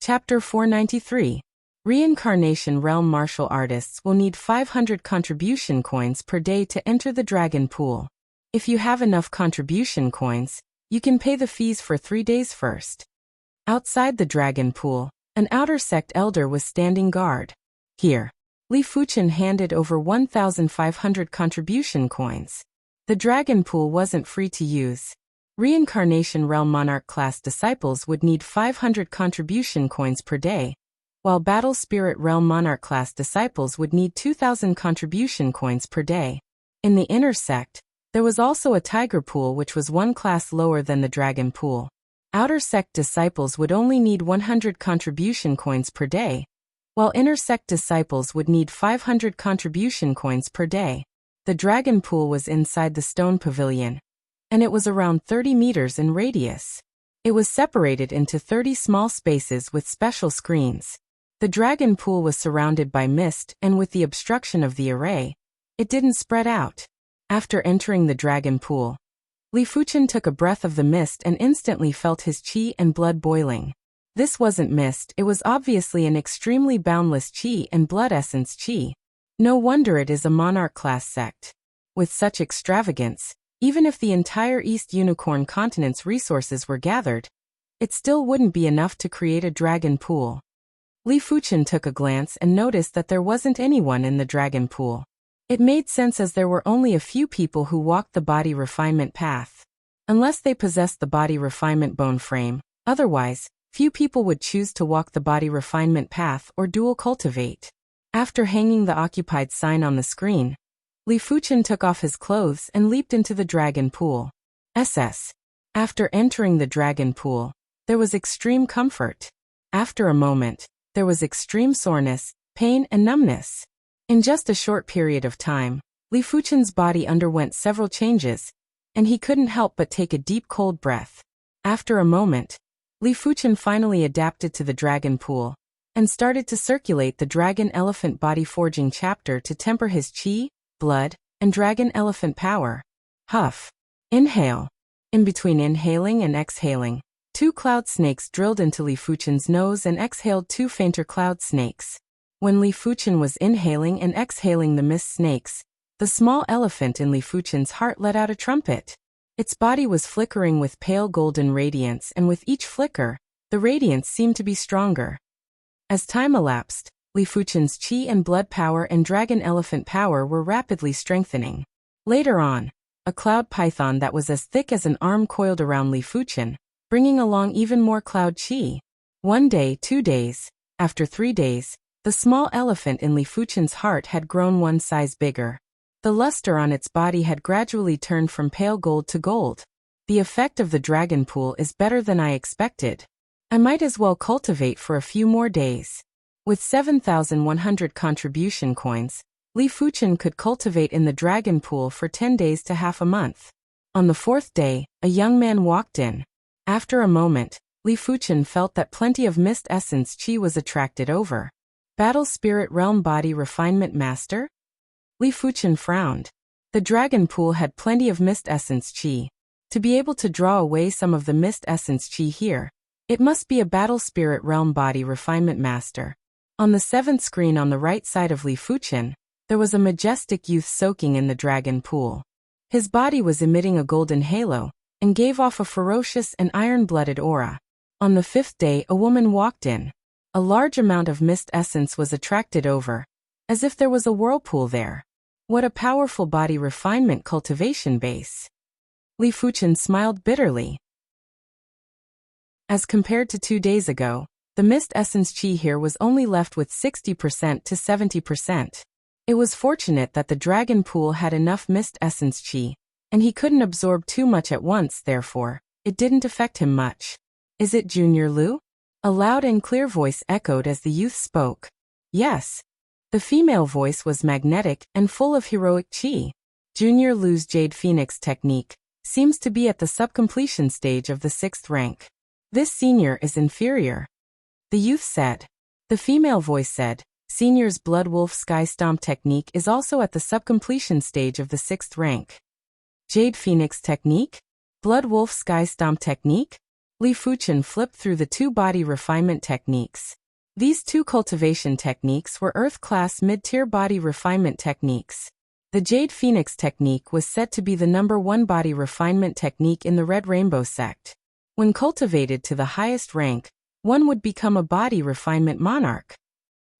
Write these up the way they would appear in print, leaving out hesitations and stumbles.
Chapter 493. Reincarnation Realm Martial artists will need 500 contribution coins per day to enter the dragon pool. If you have enough contribution coins, you can pay the fees for 3 days first. Outside the dragon pool, an outer sect elder was standing guard. Here. Li Fuchen handed over 1,500 contribution coins. The dragon pool wasn't free to use. Reincarnation Realm Monarch class disciples would need 500 contribution coins per day, while Battle Spirit Realm Monarch class disciples would need 2,000 contribution coins per day. In the inner sect, there was also a tiger pool which was one class lower than the dragon pool. Outer sect disciples would only need 100 contribution coins per day, while inner sect disciples would need 500 contribution coins per day. The dragon pool was inside the stone pavilion, and it was around 30 meters in radius. It was separated into 30 small spaces with special screens. The dragon pool was surrounded by mist, and with the obstruction of the array, it didn't spread out. After entering the dragon pool, Li Fuchen took a breath of the mist and instantly felt his qi and blood boiling. This wasn't mist, it was obviously an extremely boundless qi and blood essence qi. No wonder it is a monarch class sect. With such extravagance, even if the entire East Unicorn continent's resources were gathered, it still wouldn't be enough to create a dragon pool. Li Fuchen took a glance and noticed that there wasn't anyone in the dragon pool. It made sense as there were only a few people who walked the body refinement path. Unless they possessed the body refinement bone frame, otherwise, few people would choose to walk the body refinement path or dual cultivate. After hanging the occupied sign on the screen, Li Fuchen took off his clothes and leaped into the dragon pool. After entering the dragon pool, there was extreme comfort. After a moment, there was extreme soreness, pain and numbness. In just a short period of time, Li Fuchen's body underwent several changes, and he couldn't help but take a deep cold breath. After a moment, Li Fuchen finally adapted to the dragon pool, and started to circulate the Dragon Elephant Body Forging chapter to temper his qi, blood, and dragon elephant power. Huff. Inhale. In between inhaling and exhaling, 2 cloud snakes drilled into Li Fuchen's nose and exhaled 2 fainter cloud snakes. When Li Fuchen was inhaling and exhaling the mist snakes, the small elephant in Li Fuchen's heart let out a trumpet. Its body was flickering with pale golden radiance, and with each flicker, the radiance seemed to be stronger. As time elapsed, Li Fuchen's qi and blood power and dragon elephant power were rapidly strengthening. Later on, a cloud python that was as thick as an arm coiled around Li Fuchen, bringing along even more cloud qi. 1 day, 2 days, after 3 days, the small elephant in Li Fuchen's heart had grown 1 size bigger. The luster on its body had gradually turned from pale gold to gold. The effect of the dragon pool is better than I expected. I might as well cultivate for a few more days. With 7,100 contribution coins, Li Fuchen could cultivate in the dragon pool for 10 days to half a month. On the 4th day, a young man walked in. After a moment, Li Fuchen felt that plenty of mist essence qi was attracted over. Battle Spirit Realm Body Refinement Master? Li Fuchen frowned. The dragon pool had plenty of mist essence qi. To be able to draw away some of the mist essence qi here, it must be a Battle Spirit Realm Body Refinement Master. On the 7th screen on the right side of Li Fuchen, there was a majestic youth soaking in the dragon pool. His body was emitting a golden halo, and gave off a ferocious and iron-blooded aura. On the 5th day, a woman walked in. A large amount of mist essence was attracted over, as if there was a whirlpool there. What a powerful body refinement cultivation base. Li Fuchen smiled bitterly. As compared to 2 days ago, the mist essence qi here was only left with 60% to 70%. It was fortunate that the dragon pool had enough mist essence qi, and he couldn't absorb too much at once, therefore, it didn't affect him much. Is it Junior Lu? A loud and clear voice echoed as the youth spoke. Yes. The female voice was magnetic and full of heroic qi. Junior Lu's Jade Phoenix technique seems to be at the subcompletion stage of the 6th rank. This senior is inferior. The youth said. The female voice said, Senior's Blood Wolf Sky Stomp technique is also at the subcompletion stage of the 6th rank. Jade Phoenix technique? Blood Wolf Sky Stomp technique? Li Fuchen flipped through the 2 body refinement techniques. These 2 cultivation techniques were Earth-class mid-tier body refinement techniques. The Jade Phoenix technique was said to be the #1 body refinement technique in the Red Rainbow sect. When cultivated to the highest rank, one would become a body refinement monarch.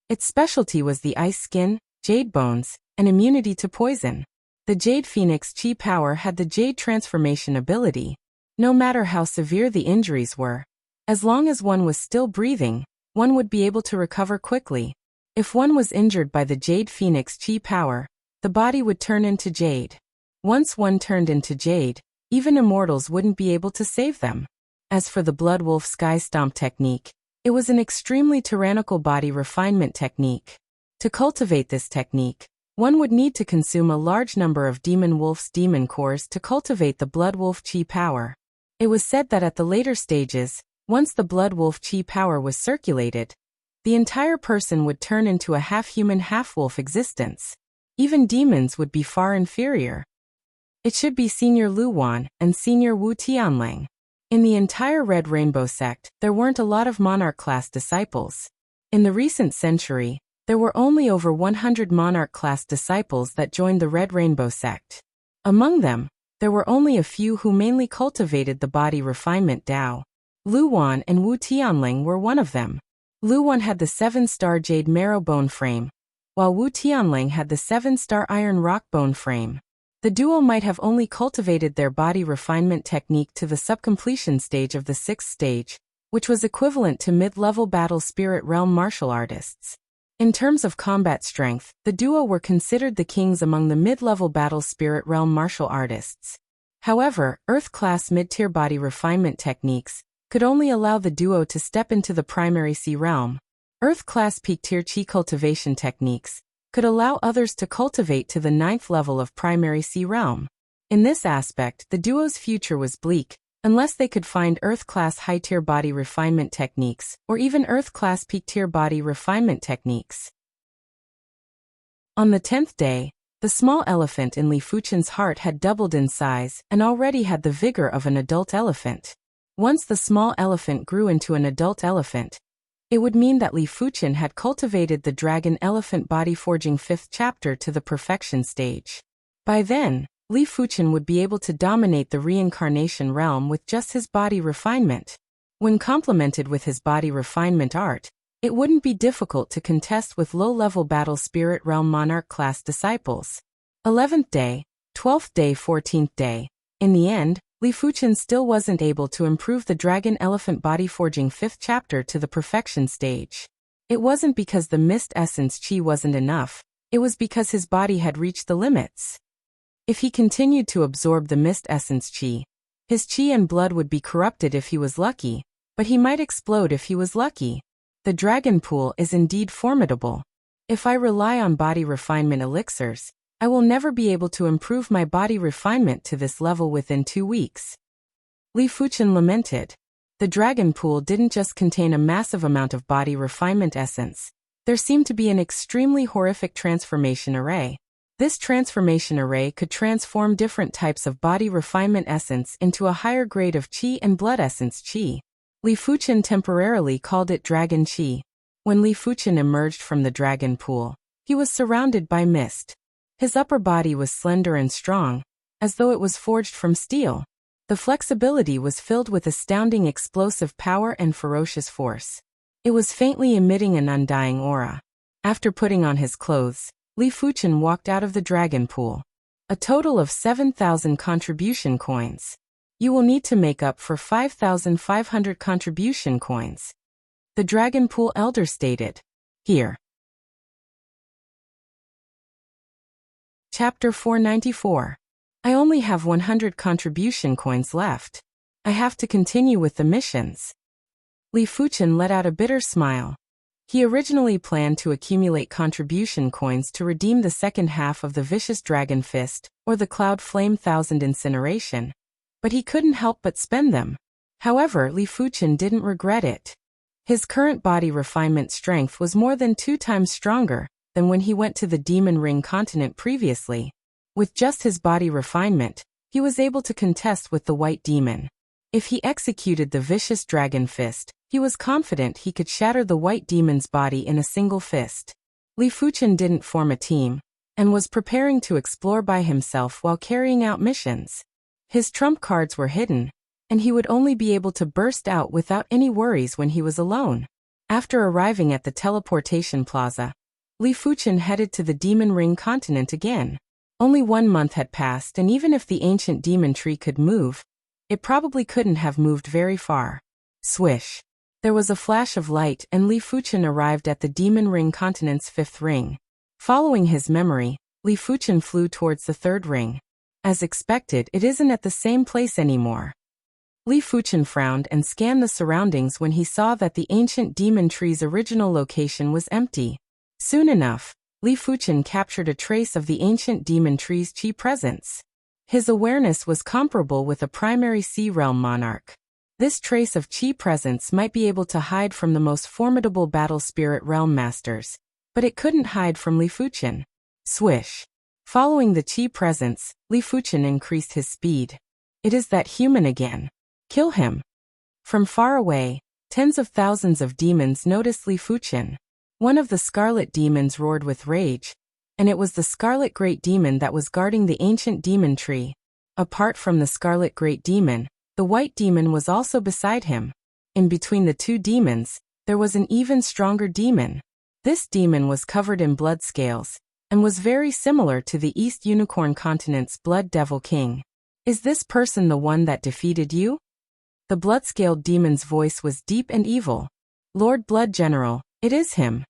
Its specialty was the ice skin, jade bones, and immunity to poison. The Jade Phoenix Chi power had the Jade transformation ability. No matter how severe the injuries were, as long as one was still breathing, one would be able to recover quickly. If one was injured by the Jade Phoenix Chi power, the body would turn into jade. Once one turned into jade, even immortals wouldn't be able to save them. As for the Blood Wolf Sky Stomp technique, it was an extremely tyrannical body refinement technique. To cultivate this technique, one would need to consume a large number of Demon Wolf's demon cores to cultivate the Blood Wolf Chi power. It was said that at the later stages, once the Blood Wolf Chi power was circulated, the entire person would turn into a half-human half-wolf existence. Even demons would be far inferior. It should be Senior Lu Wan and Senior Wu Tianlang. In the entire Red Rainbow sect, there weren't a lot of Monarch-class disciples. In the recent century, there were only over 100 Monarch-class disciples that joined the Red Rainbow sect. Among them, there were only a few who mainly cultivated the body refinement Dao. Lu Wan and Wu Tianling were one of them. Lu Wan had the 7-star Jade Marrow Bone frame, while Wu Tianling had the 7-star Iron Rock Bone frame. The duo might have only cultivated their body refinement technique to the subcompletion stage of the 6th stage, which was equivalent to mid-level battle spirit realm martial artists. In terms of combat strength, the duo were considered the kings among the mid-level battle spirit realm martial artists. However, Earth-class mid-tier body refinement techniques could only allow the duo to step into the primary Sea realm. Earth-class peak-tier Chi cultivation techniques could allow others to cultivate to the 9th level of primary Sea realm. In this aspect, the duo's future was bleak, unless they could find Earth-class high-tier body refinement techniques, or even Earth-class peak-tier body refinement techniques. On the 10th day, the small elephant in Li Fuchen's heart had doubled in size and already had the vigor of an adult elephant. Once the small elephant grew into an adult elephant, it would mean that Li Fuchen had cultivated the Dragon Elephant Body Forging 5th chapter to the perfection stage. By then, Li Fuchen would be able to dominate the reincarnation realm with just his body refinement. When complemented with his body refinement art, it wouldn't be difficult to contest with low-level battle spirit realm monarch-class disciples. 11th day, 12th day, 14th day. In the end, Li Fuchen still wasn't able to improve the Dragon Elephant Body Forging 5th chapter to the perfection stage. It wasn't because the mist essence chi wasn't enough, it was because his body had reached the limits. If he continued to absorb the mist essence chi, his chi and blood would be corrupted if he was lucky, but he might explode if he was lucky. The dragon pool is indeed formidable. If I rely on body refinement elixirs, I will never be able to improve my body refinement to this level within 2 weeks. Li Fuchen lamented. The dragon pool didn't just contain a massive amount of body refinement essence. There seemed to be an extremely horrific transformation array. This transformation array could transform different types of body refinement essence into a higher grade of chi and blood essence chi. Li Fuchen temporarily called it Dragon Chi. When Li Fuchen emerged from the dragon pool, he was surrounded by mist. His upper body was slender and strong, as though it was forged from steel. The flexibility was filled with astounding explosive power and ferocious force. It was faintly emitting an undying aura. After putting on his clothes, Li Fuchen walked out of the dragon pool. A total of 7,000 contribution coins. You will need to make up for 5,500 contribution coins. The dragon pool elder stated. Here. Chapter 494. I only have 100 contribution coins left. I have to continue with the missions. Li Fuchen let out a bitter smile. He originally planned to accumulate contribution coins to redeem the second half of the Vicious Dragon Fist, or the Cloud Flame Thousand Incineration. But he couldn't help but spend them. However, Li Fuchen didn't regret it. His current body refinement strength was more than 2 times stronger than when he went to the Demon Ring continent previously. With just his body refinement, he was able to contest with the White Demon. If he executed the vicious dragon fist, he was confident he could shatter the white demon's body in a single fist. Li Fuchen didn't form a team, and was preparing to explore by himself while carrying out missions. His trump cards were hidden, and he would only be able to burst out without any worries when he was alone. After arriving at the teleportation plaza, Li Fuchen headed to the Demon Ring continent again. Only 1 month had passed, and even if the ancient demon tree could move, it probably couldn't have moved very far. Swish. There was a flash of light, and Li Fuchen arrived at the Demon Ring continent's 5th ring. Following his memory, Li Fuchen flew towards the 3rd ring. As expected, it isn't at the same place anymore. Li Fuchen frowned and scanned the surroundings when he saw that the ancient demon tree's original location was empty. Soon enough, Li Fuchen captured a trace of the ancient demon tree's chi presence. His awareness was comparable with a primary sea realm monarch. This trace of chi presence might be able to hide from the most formidable battle spirit realm masters, but it couldn't hide from Li Fuchen. Swish. Following the chi presence, Li Fuchen increased his speed. It is that human again. Kill him. From far away, tens of thousands of demons noticed Li Fuchen. One of the scarlet demons roared with rage, and it was the scarlet great demon that was guarding the ancient demon tree. Apart from the scarlet great demon, the white demon was also beside him. In between the two demons, there was an even stronger demon. This demon was covered in blood scales, and was very similar to the East Unicorn Continent's Blood Devil King. Is this person the one that defeated you? The blood-scaled demon's voice was deep and evil. Lord Blood General, it is him.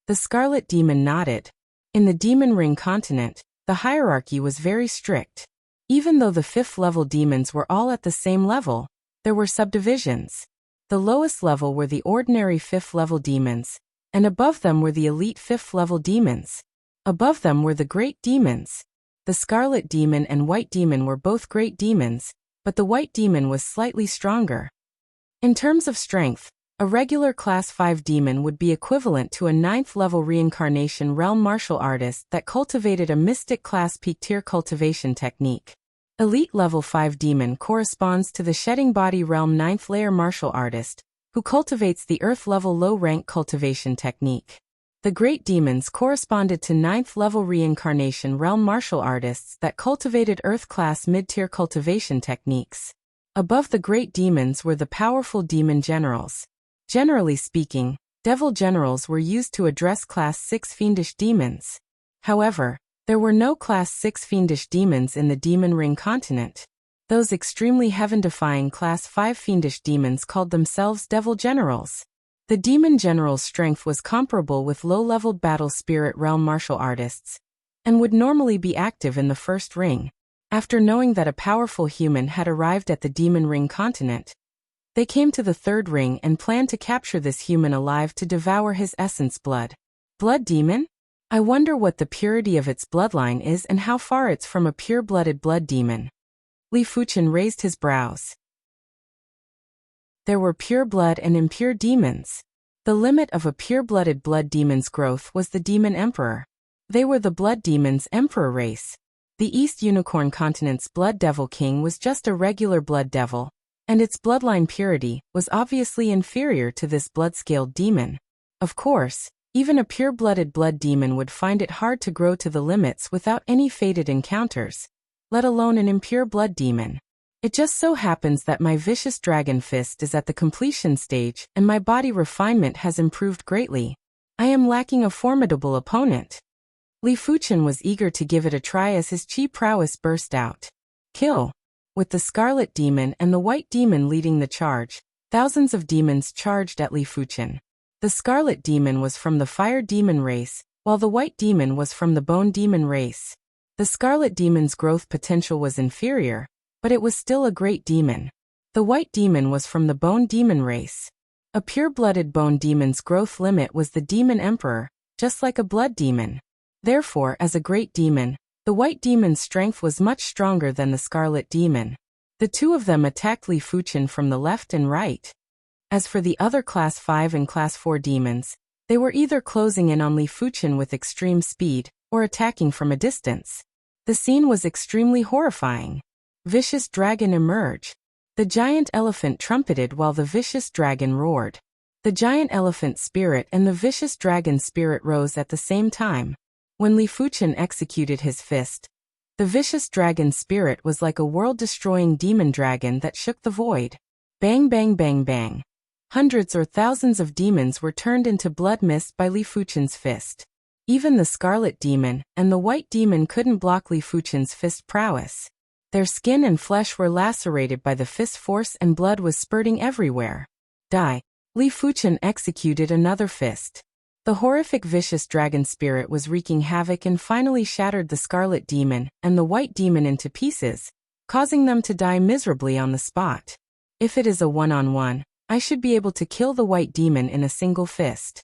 The scarlet demon nodded. In the Demon Ring continent, the hierarchy was very strict. Even though the 5th-level demons were all at the same level, there were subdivisions. The lowest level were the ordinary 5th-level demons, and above them were the elite 5th-level demons. Above them were the great demons. The scarlet demon and white demon were both great demons, but the white demon was slightly stronger. In terms of strength, a regular Class 5 demon would be equivalent to a 9th-level reincarnation realm martial artist that cultivated a mystic class peak tier cultivation technique. Elite Level 5 demon corresponds to the shedding body realm 9th layer martial artist, who cultivates the earth-level low-rank cultivation technique. The great demons corresponded to 9th-level reincarnation realm martial artists that cultivated earth-class mid-tier cultivation techniques. Above the great demons were the powerful demon generals. Generally speaking, devil generals were used to address Class 6 fiendish demons. However, there were no Class 6 fiendish demons in the Demon Ring continent. Those extremely heaven-defying Class 5 fiendish demons called themselves devil generals. The demon general's strength was comparable with low-leveled battle spirit realm martial artists, and would normally be active in the 1st ring. After knowing that a powerful human had arrived at the Demon Ring continent, they came to the 3rd ring and planned to capture this human alive to devour his essence blood. Blood demon? I wonder what the purity of its bloodline is and how far it's from a pure-blooded blood demon. Li Fuchen raised his brows. There were pure blood and impure demons. The limit of a pure-blooded blood demon's growth was the Demon Emperor. They were the blood demon's emperor race. The East Unicorn Continent's Blood Devil King was just a regular blood devil, and its bloodline purity was obviously inferior to this blood-scaled demon. Of course, even a pure-blooded blood demon would find it hard to grow to the limits without any fated encounters, let alone an impure blood demon. It just so happens that my vicious dragon fist is at the completion stage and my body refinement has improved greatly. I am lacking a formidable opponent. Li Fuchen was eager to give it a try as his chi prowess burst out. Kill. With the scarlet demon and the white demon leading the charge, thousands of demons charged at Li Fuchen. The scarlet demon was from the fire demon race, while the white demon was from the bone demon race. The scarlet demon's growth potential was inferior, but it was still a great demon. The white demon was from the bone demon race. A pure-blooded bone demon's growth limit was the Demon Emperor, just like a blood demon. Therefore, as a great demon, the white demon's strength was much stronger than the scarlet demon. The two of them attacked Li Fuchen from the left and right. As for the other Class 5 and Class 4 demons, they were either closing in on Li Fuchen with extreme speed, or attacking from a distance. The scene was extremely horrifying. Vicious Dragon Emerge. The giant elephant trumpeted while the vicious dragon roared. The giant elephant spirit and the vicious dragon spirit rose at the same time. When Li Fuchen executed his fist, the vicious dragon spirit was like a world-destroying demon dragon that shook the void. Bang bang bang bang. Hundreds or thousands of demons were turned into blood mist by Li Fuchen's fist. Even the scarlet demon and the white demon couldn't block Li Fuchen's fist prowess. Their skin and flesh were lacerated by the fist force and blood was spurting everywhere. Die. Li Fuchen executed another fist. The horrific vicious dragon spirit was wreaking havoc and finally shattered the scarlet demon and the white demon into pieces, causing them to die miserably on the spot. If it is a one-on-one, I should be able to kill the white demon in a single fist.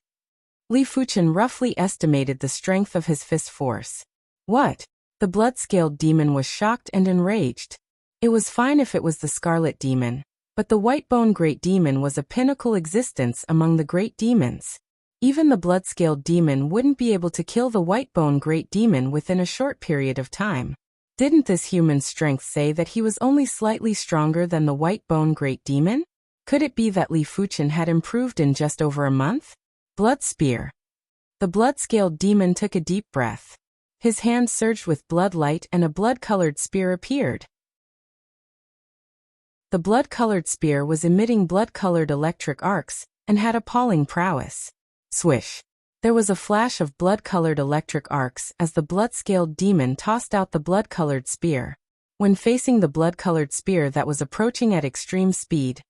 Li Fuchen roughly estimated the strength of his fist force. What? The blood-scaled demon was shocked and enraged. It was fine if it was the scarlet demon, but the white-bone great demon was a pinnacle existence among the great demons. Even the blood-scaled demon wouldn't be able to kill the white-bone great demon within a short period of time. Didn't this human strength say that he was only slightly stronger than the white-bone great demon? Could it be that Li Fuchen had improved in just over a month? Blood spear. The blood-scaled demon took a deep breath. His hand surged with blood light and a blood-colored spear appeared. The blood-colored spear was emitting blood-colored electric arcs and had appalling prowess. Swish. There was a flash of blood-colored electric arcs as the blood-scaled demon tossed out the blood-colored spear. When facing the blood-colored spear that was approaching at extreme speed,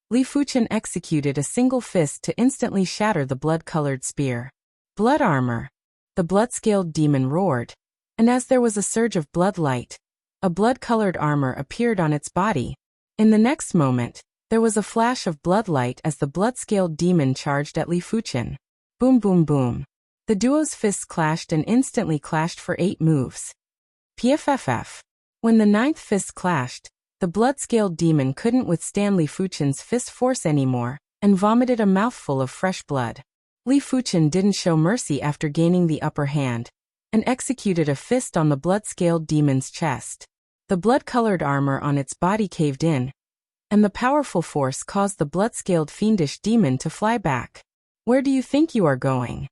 Li Fuchen executed a single fist to instantly shatter the blood-colored spear. Blood armor. The blood-scaled demon roared, and as there was a surge of blood light, a blood-colored armor appeared on its body. In the next moment, there was a flash of blood light as the blood-scaled demon charged at Li Fuchen. Boom boom boom. The duo's fists clashed and instantly clashed for 8 moves. PFFF. When the 9th fist clashed, the blood-scaled demon couldn't withstand Li Fuchen's fist force anymore, and vomited a mouthful of fresh blood. Li Fuchen didn't show mercy after gaining the upper hand, and executed a fist on the blood-scaled demon's chest. The blood-colored armor on its body caved in, and the powerful force caused the blood-scaled fiendish demon to fly back. Where do you think you are going?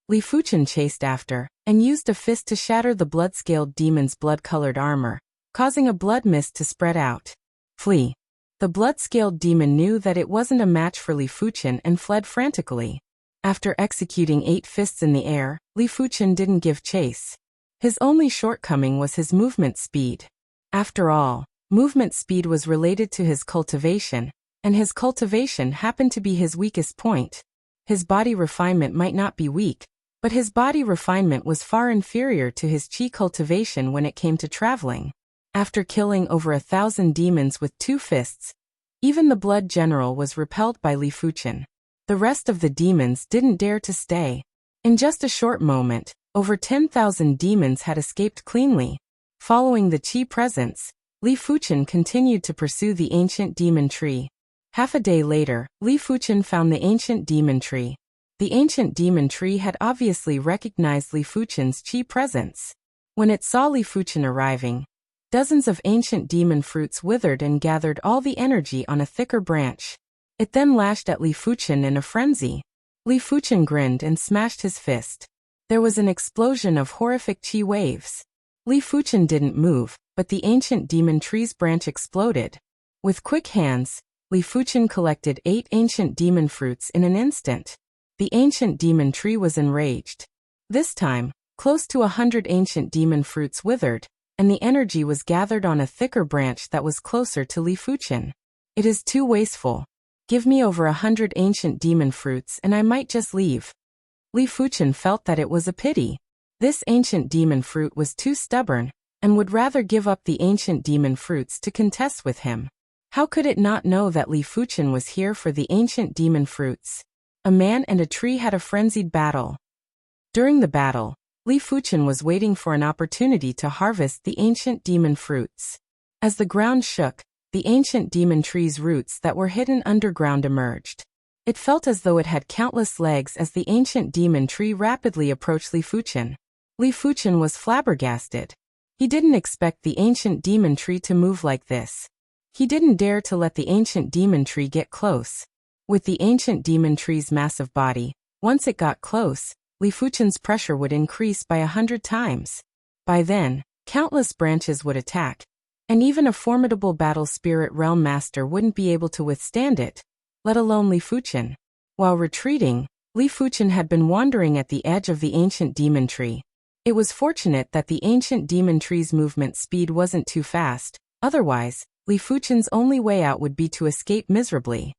Li Fuchen chased after, and used a fist to shatter the blood-scaled demon's blood-colored armor, causing a blood mist to spread out. Flee. The blood-scaled demon knew that it wasn't a match for Li Fuchen and fled frantically. After executing 8 fists in the air, Li Fuchen didn't give chase. His only shortcoming was his movement speed. After all, movement speed was related to his cultivation, and his cultivation happened to be his weakest point. His body refinement might not be weak, but his body refinement was far inferior to his chi cultivation when it came to traveling. After killing over 1,000 demons with 2 fists, even the blood general was repelled by Li Fuchen. The rest of the demons didn't dare to stay. In just a short moment, over 10,000 demons had escaped cleanly. Following the chi presence, Li Fuchen continued to pursue the ancient demon tree. Half a day later, Li Fuchen found the ancient demon tree. The ancient demon tree had obviously recognized Li Fuchen's chi presence. When it saw Li Fuchen arriving, dozens of ancient demon fruits withered and gathered all the energy on a thicker branch. It then lashed at Li Fuchen in a frenzy. Li Fuchen grinned and smashed his fist. There was an explosion of horrific chi waves. Li Fuchen didn't move, but the ancient demon tree's branch exploded. With quick hands, Li Fuchen collected 8 ancient demon fruits in an instant. The ancient demon tree was enraged. This time, close to 100 ancient demon fruits withered, and the energy was gathered on a thicker branch that was closer to Li Fuchen. It is too wasteful. Give me over 100 ancient demon fruits and I might just leave. Li Fuchen felt that it was a pity. This ancient demon fruit was too stubborn, and would rather give up the ancient demon fruits to contest with him. How could it not know that Li Fuchen was here for the ancient demon fruits? A man and a tree had a frenzied battle. During the battle, Li Fuchen was waiting for an opportunity to harvest the ancient demon fruits. As the ground shook, the ancient demon tree's roots that were hidden underground emerged. It felt as though it had countless legs as the ancient demon tree rapidly approached Li Fuchen. Li Fuchen was flabbergasted. He didn't expect the ancient demon tree to move like this. He didn't dare to let the ancient demon tree get close. With the ancient demon tree's massive body, once it got close, Li Fuchen's pressure would increase by 100 times. By then, countless branches would attack, and even a formidable battle spirit realm master wouldn't be able to withstand it, let alone Li Fuchen. While retreating, Li Fuchen had been wandering at the edge of the ancient demon tree. It was fortunate that the ancient demon tree's movement speed wasn't too fast, otherwise, Li Fuchen's only way out would be to escape miserably.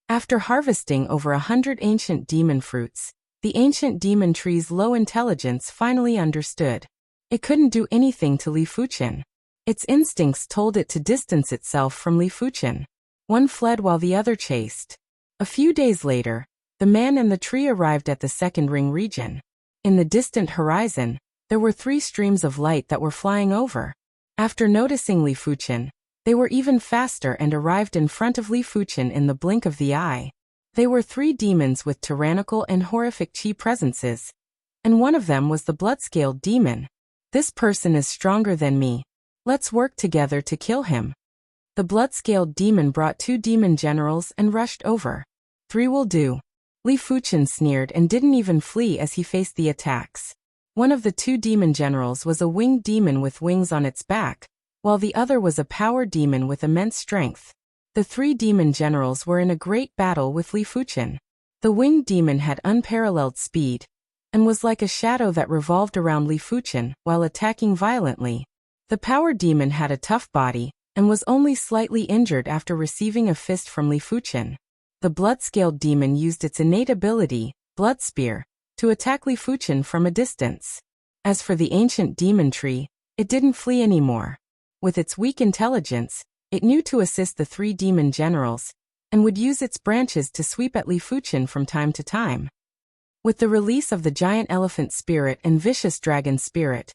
After harvesting over 100 ancient demon fruits, the ancient demon tree's low intelligence finally understood. It couldn't do anything to Li Fuchen. Its instincts told it to distance itself from Li Fuchen. One fled while the other chased. A few days later, the man and the tree arrived at the second ring region. In the distant horizon, there were 3 streams of light that were flying over. After noticing Li Fuchen, they were even faster and arrived in front of Li Fuchen in the blink of the eye. They were 3 demons with tyrannical and horrific chi presences, and one of them was the blood-scaled demon. This person is stronger than me. Let's work together to kill him. The blood-scaled demon brought 2 demon generals and rushed over. 3 will do. Li Fuchen sneered and didn't even flee as he faced the attacks. One of the 2 demon generals was a winged demon with wings on its back, while the other was a power demon with immense strength. The 3 demon generals were in a great battle with Li Fuchen. The winged demon had unparalleled speed, and was like a shadow that revolved around Li Fuchen while attacking violently. The power demon had a tough body, and was only slightly injured after receiving a fist from Li Fuchen. The blood-scaled demon used its innate ability, Blood Spear, to attack Li Fuchen from a distance. As for the ancient demon tree, it didn't flee anymore. With its weak intelligence, it knew to assist the 3 demon generals, and would use its branches to sweep at Li Fuchen from time to time. With the release of the giant elephant spirit and vicious dragon spirit,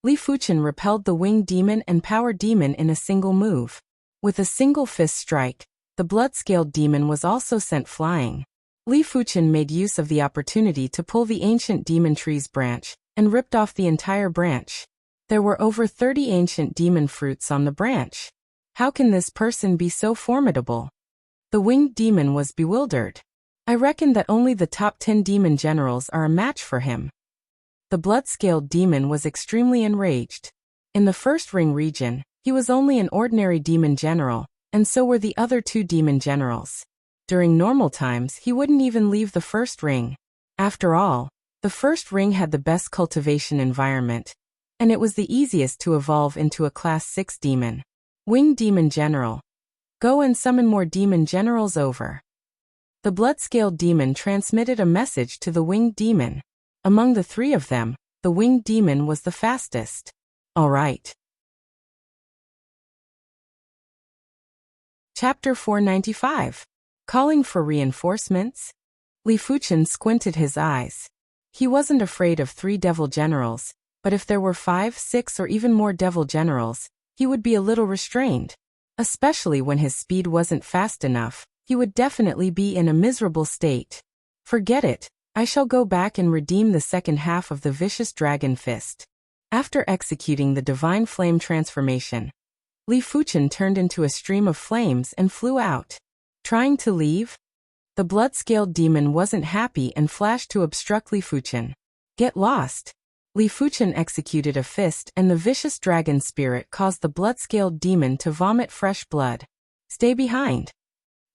Li Fuchen repelled the winged demon and power demon in a single move. With a single fist strike, the blood-scaled demon was also sent flying. Li Fuchen made use of the opportunity to pull the ancient demon tree's branch, and ripped off the entire branch. There were over 30 ancient demon fruits on the branch. How can this person be so formidable? The winged demon was bewildered. I reckon that only the top 10 demon generals are a match for him. The blood-scaled demon was extremely enraged. In the first ring region, he was only an ordinary demon general, and so were the other 2 demon generals. During normal times, he wouldn't even leave the first ring. After all, the first ring had the best cultivation environment, and it was the easiest to evolve into a class 6 demon. Winged demon general. Go and summon more demon generals over. The blood-scaled demon transmitted a message to the winged demon. Among the 3 of them, the winged demon was the fastest. All right. Chapter 495. Calling for reinforcements? Li Fuchen squinted his eyes. He wasn't afraid of 3 devil generals, but if there were 5, 6 or even more devil generals, he would be a little restrained. Especially when his speed wasn't fast enough, he would definitely be in a miserable state. Forget it, I shall go back and redeem the second half of the vicious dragon fist. After executing the divine flame transformation, Li Fuchen turned into a stream of flames and flew out. Trying to leave? The blood-scaled demon wasn't happy and flashed to obstruct Li Fuchen. Get lost! Li Fuchen executed a fist and the vicious dragon spirit caused the blood-scaled demon to vomit fresh blood. Stay behind!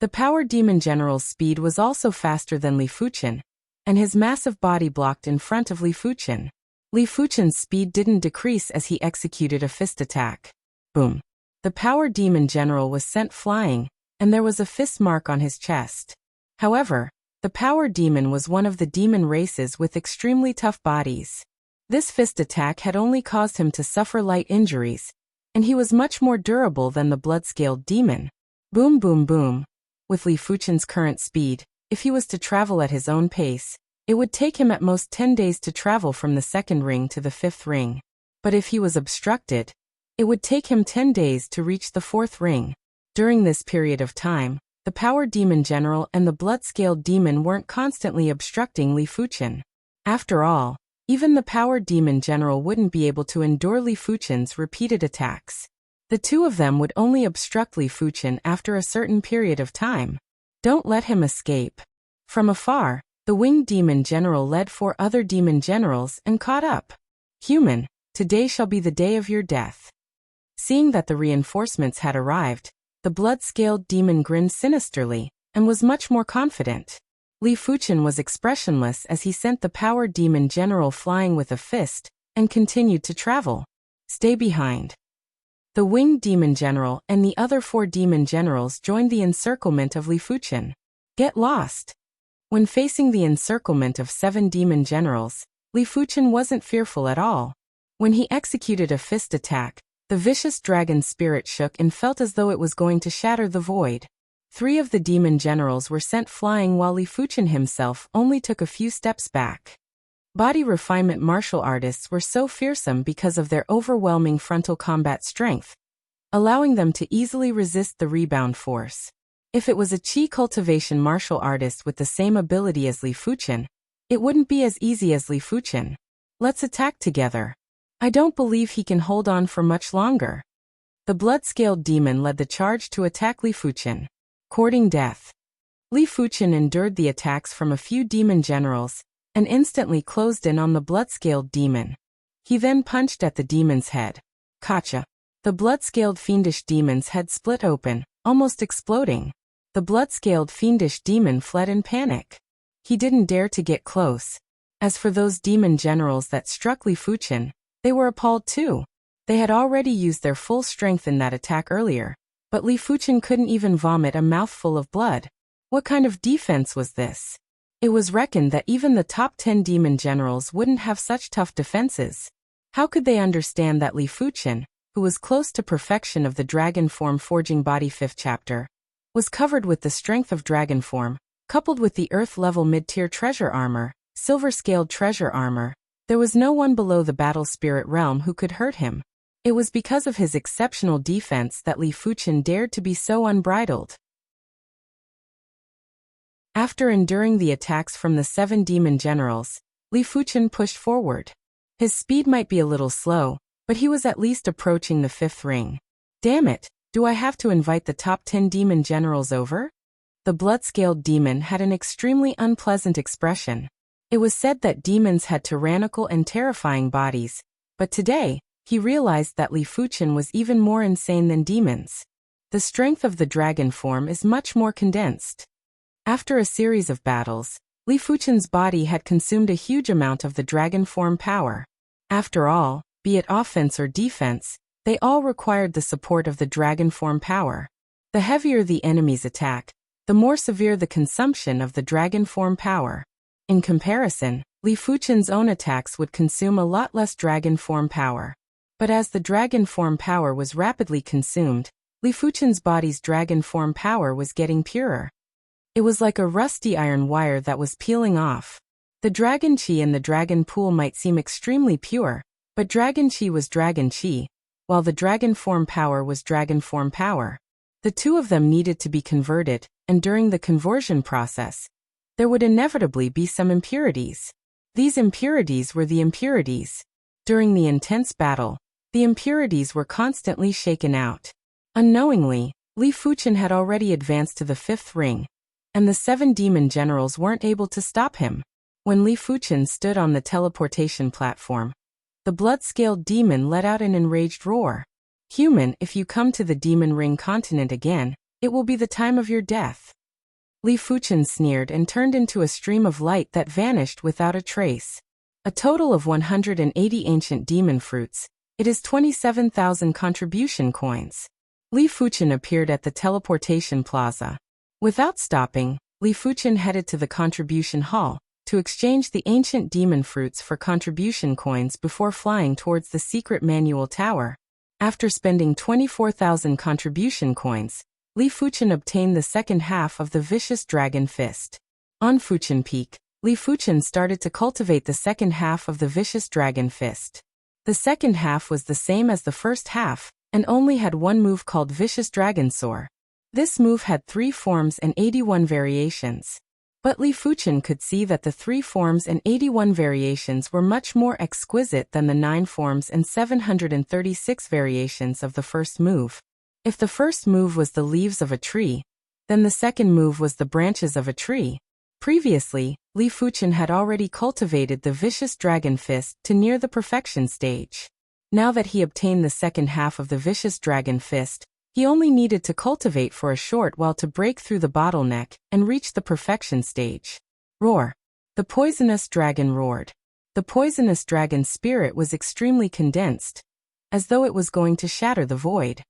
The power demon general's speed was also faster than Li Fuchen, and his massive body blocked in front of Li Fuchen. Li Fuchen's speed didn't decrease as he executed a fist attack. Boom! The power demon general was sent flying, and there was a fist mark on his chest. However, the power demon was one of the demon races with extremely tough bodies. This fist attack had only caused him to suffer light injuries, and he was much more durable than the blood-scaled demon. Boom boom boom. With Li Fuchen's current speed, if he was to travel at his own pace, it would take him at most 10 days to travel from the second ring to the 5th ring. But if he was obstructed, it would take him 10 days to reach the 4th ring. During this period of time, the power demon general and the blood-scaled demon weren't constantly obstructing Li Fuchen. After all, even the power demon general wouldn't be able to endure Li Fuchen's repeated attacks. The two of them would only obstruct Li Fuchen after a certain period of time. Don't let him escape. From afar, the winged demon general led 4 other demon generals and caught up. Human, today shall be the day of your death. Seeing that the reinforcements had arrived, the blood-scaled demon grinned sinisterly and was much more confident. Li Fuchen was expressionless as he sent the power demon general flying with a fist and continued to travel. Stay behind. The winged demon general and the other 4 demon generals joined the encirclement of Li Fuchen. Get lost. When facing the encirclement of 7 demon generals, Li Fuchen wasn't fearful at all. When he executed a fist attack, the vicious dragon spirit shook and felt as though it was going to shatter the void. 3 of the demon generals were sent flying while Li Fuchen himself only took a few steps back. Body refinement martial artists were so fearsome because of their overwhelming frontal combat strength, allowing them to easily resist the rebound force. If it was a chi cultivation martial artist with the same ability as Li Fuchen, it wouldn't be as easy as Li Fuchen. Let's attack together. I don't believe he can hold on for much longer. The blood-scaled demon led the charge to attack Li Fuchen. Courting death. Li Fuchen endured the attacks from a few demon generals and instantly closed in on the blood-scaled demon. He then punched at the demon's head. Gotcha. The blood-scaled fiendish demon's head split open, almost exploding. The blood-scaled fiendish demon fled in panic. He didn't dare to get close. As for those demon generals that struck Li Fuchen, they were appalled too. They had already used their full strength in that attack earlier, but Li Fuchen couldn't even vomit a mouthful of blood. What kind of defense was this? It was reckoned that even the top 10 demon generals wouldn't have such tough defenses. How could they understand that Li Fuchen, who was close to perfection of the dragon form forging body 5th chapter, was covered with the strength of dragon form, coupled with the earth-level mid-tier treasure armor, silver-scaled treasure armor? There was no one below the battle spirit realm who could hurt him. It was because of his exceptional defense that Li Fuchen dared to be so unbridled. After enduring the attacks from the 7 demon generals, Li Fuchen pushed forward. His speed might be a little slow, but he was at least approaching the 5th ring. Damn it, do I have to invite the top 10 demon generals over? The blood-scaled demon had an extremely unpleasant expression. It was said that demons had tyrannical and terrifying bodies, but today, he realized that Li Fuchen was even more insane than demons. The strength of the dragon form is much more condensed. After a series of battles, Li Fuchen's body had consumed a huge amount of the dragon form power. After all, be it offense or defense, they all required the support of the dragon form power. The heavier the enemy's attack, the more severe the consumption of the dragon form power. In comparison, Li Fuchen's own attacks would consume a lot less dragon form power. But as the dragon form power was rapidly consumed, Li Fuchen's body's dragon form power was getting purer. It was like a rusty iron wire that was peeling off. The dragon chi in the dragon pool might seem extremely pure, but dragon chi was dragon chi, while the dragon form power was dragon form power. The two of them needed to be converted, and during the conversion process, there would inevitably be some impurities. These impurities were the impurities. During the intense battle, the impurities were constantly shaken out. Unknowingly, Li Fuchen had already advanced to the 5th ring, and the 7 demon generals weren't able to stop him. When Li Fuchen stood on the teleportation platform, the blood-scaled demon let out an enraged roar. Human, if you come to the demon ring continent again, it will be the time of your death. Li Fuchen sneered and turned into a stream of light that vanished without a trace. A total of 180 ancient demon fruits. It is 27,000 contribution coins. Li Fuchen appeared at the teleportation plaza. Without stopping, Li Fuchen headed to the contribution hall to exchange the ancient demon fruits for contribution coins before flying towards the secret manual tower. After spending 24,000 contribution coins, Li Fuchen obtained the second half of the vicious dragon fist. On Fuchen Peak, Li Fuchen started to cultivate the second half of the vicious dragon fist. The second half was the same as the first half, and only had one move called Vicious Dragon Soar. This move had 3 forms and 81 variations. But Li Fuchen could see that the 3 forms and 81 variations were much more exquisite than the 9 forms and 736 variations of the first move. If the first move was the leaves of a tree, then the second move was the branches of a tree. Previously, Li Fuchen had already cultivated the vicious dragon fist to near the perfection stage. Now that he obtained the second half of the vicious dragon fist, he only needed to cultivate for a short while to break through the bottleneck and reach the perfection stage. Roar! The poisonous dragon roared. The poisonous dragon spirit was extremely condensed, as though it was going to shatter the void.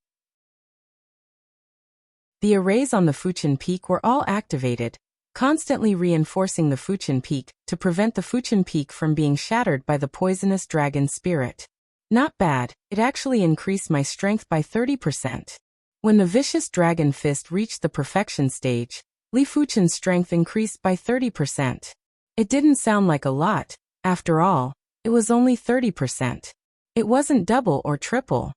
The arrays on the Fuchen Peak were all activated, constantly reinforcing the Fuchen Peak to prevent the Fuchen Peak from being shattered by the poisonous dragon spirit. Not bad, it actually increased my strength by 30%. When the vicious dragon fist reached the perfection stage, Li Fuchen's strength increased by 30%. It didn't sound like a lot, after all, it was only 30%. It wasn't double or triple.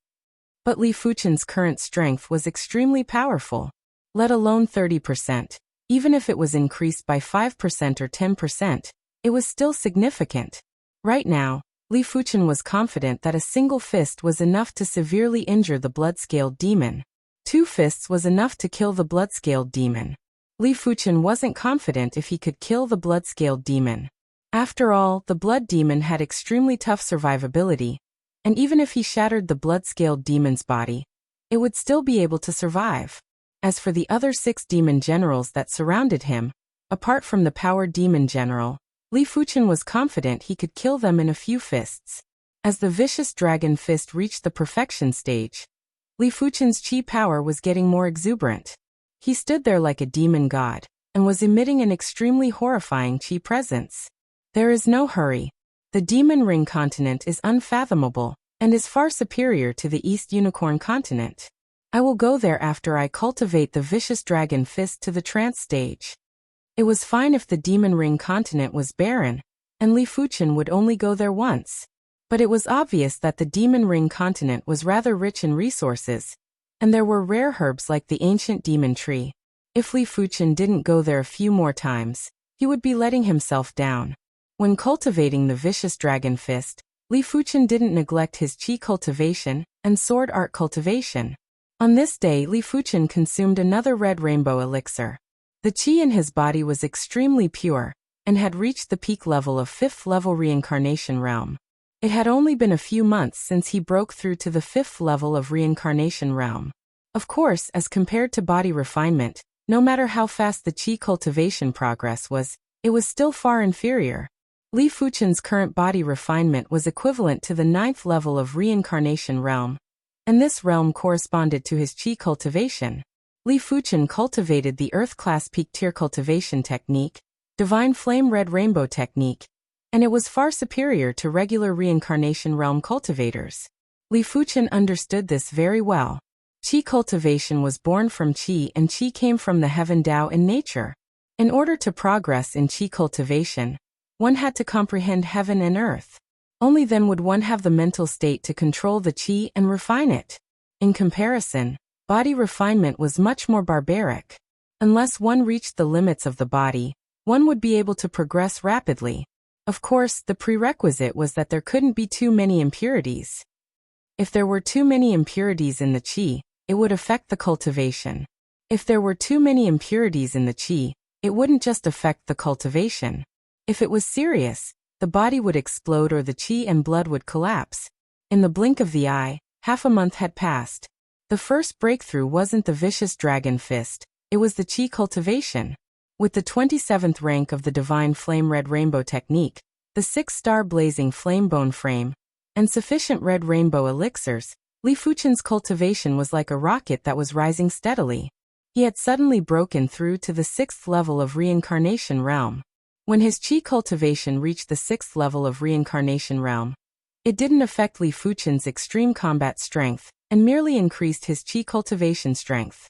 But Li Fuchen's current strength was extremely powerful. Let alone 30%. Even if it was increased by 5% or 10%, it was still significant. Right now, Li Fuchen was confident that a single fist was enough to severely injure the blood-scaled demon. 2 fists was enough to kill the blood-scaled demon. Li Fuchen wasn't confident if he could kill the blood-scaled demon. After all, the blood demon had extremely tough survivability, and even if he shattered the blood-scaled demon's body, it would still be able to survive. As for the other 6 demon generals that surrounded him, apart from the power demon general, Li Fuchen was confident he could kill them in a few fists. As the vicious dragon fist reached the perfection stage, Li Fuchen's chi power was getting more exuberant. He stood there like a demon god, and was emitting an extremely horrifying chi presence. There is no hurry. The demon ring continent is unfathomable, and is far superior to the East Unicorn continent. I will go there after I cultivate the vicious dragon fist to the trance stage. It was fine if the demon ring continent was barren, and Li Fuchen would only go there once. But it was obvious that the demon ring continent was rather rich in resources, and there were rare herbs like the ancient demon tree. If Li Fuchen didn't go there a few more times, he would be letting himself down. When cultivating the vicious dragon fist, Li Fuchen didn't neglect his chi cultivation and sword art cultivation. On this day, Li Fuchen consumed another red rainbow elixir. The chi in his body was extremely pure, and had reached the peak level of 5th level reincarnation realm. It had only been a few months since he broke through to the 5th level of reincarnation realm. Of course, as compared to body refinement, no matter how fast the chi cultivation progress was, it was still far inferior. Li Fuchen's current body refinement was equivalent to the 9th level of reincarnation realm, and this realm corresponded to his chi cultivation. Li Fuchen cultivated the Earth-class peak tier cultivation technique, Divine Flame Red Rainbow technique, and it was far superior to regular reincarnation realm cultivators. Li Fuchen understood this very well. Chi cultivation was born from Chi, and Chi came from the heaven Tao in nature. In order to progress in Chi cultivation, one had to comprehend heaven and earth. Only then would one have the mental state to control the chi and refine it. In comparison, body refinement was much more barbaric. Unless one reached the limits of the body, one would be able to progress rapidly. Of course, the prerequisite was that there couldn't be too many impurities. If there were too many impurities in the chi, it would affect the cultivation. If there were too many impurities in the chi, it wouldn't just affect the cultivation. If it was serious, the body would explode or the chi and blood would collapse. In the blink of the eye, half a month had passed. The first breakthrough wasn't the vicious dragon fist, it was the chi cultivation. With the 27th rank of the Divine Flame Red Rainbow technique, the 6-star blazing flame bone frame, and sufficient red rainbow elixirs, Li Fuchen's cultivation was like a rocket that was rising steadily. He had suddenly broken through to the 6th level of reincarnation realm. When his chi cultivation reached the 6th level of reincarnation realm, it didn't affect Li Fuchen's extreme combat strength, and merely increased his chi cultivation strength.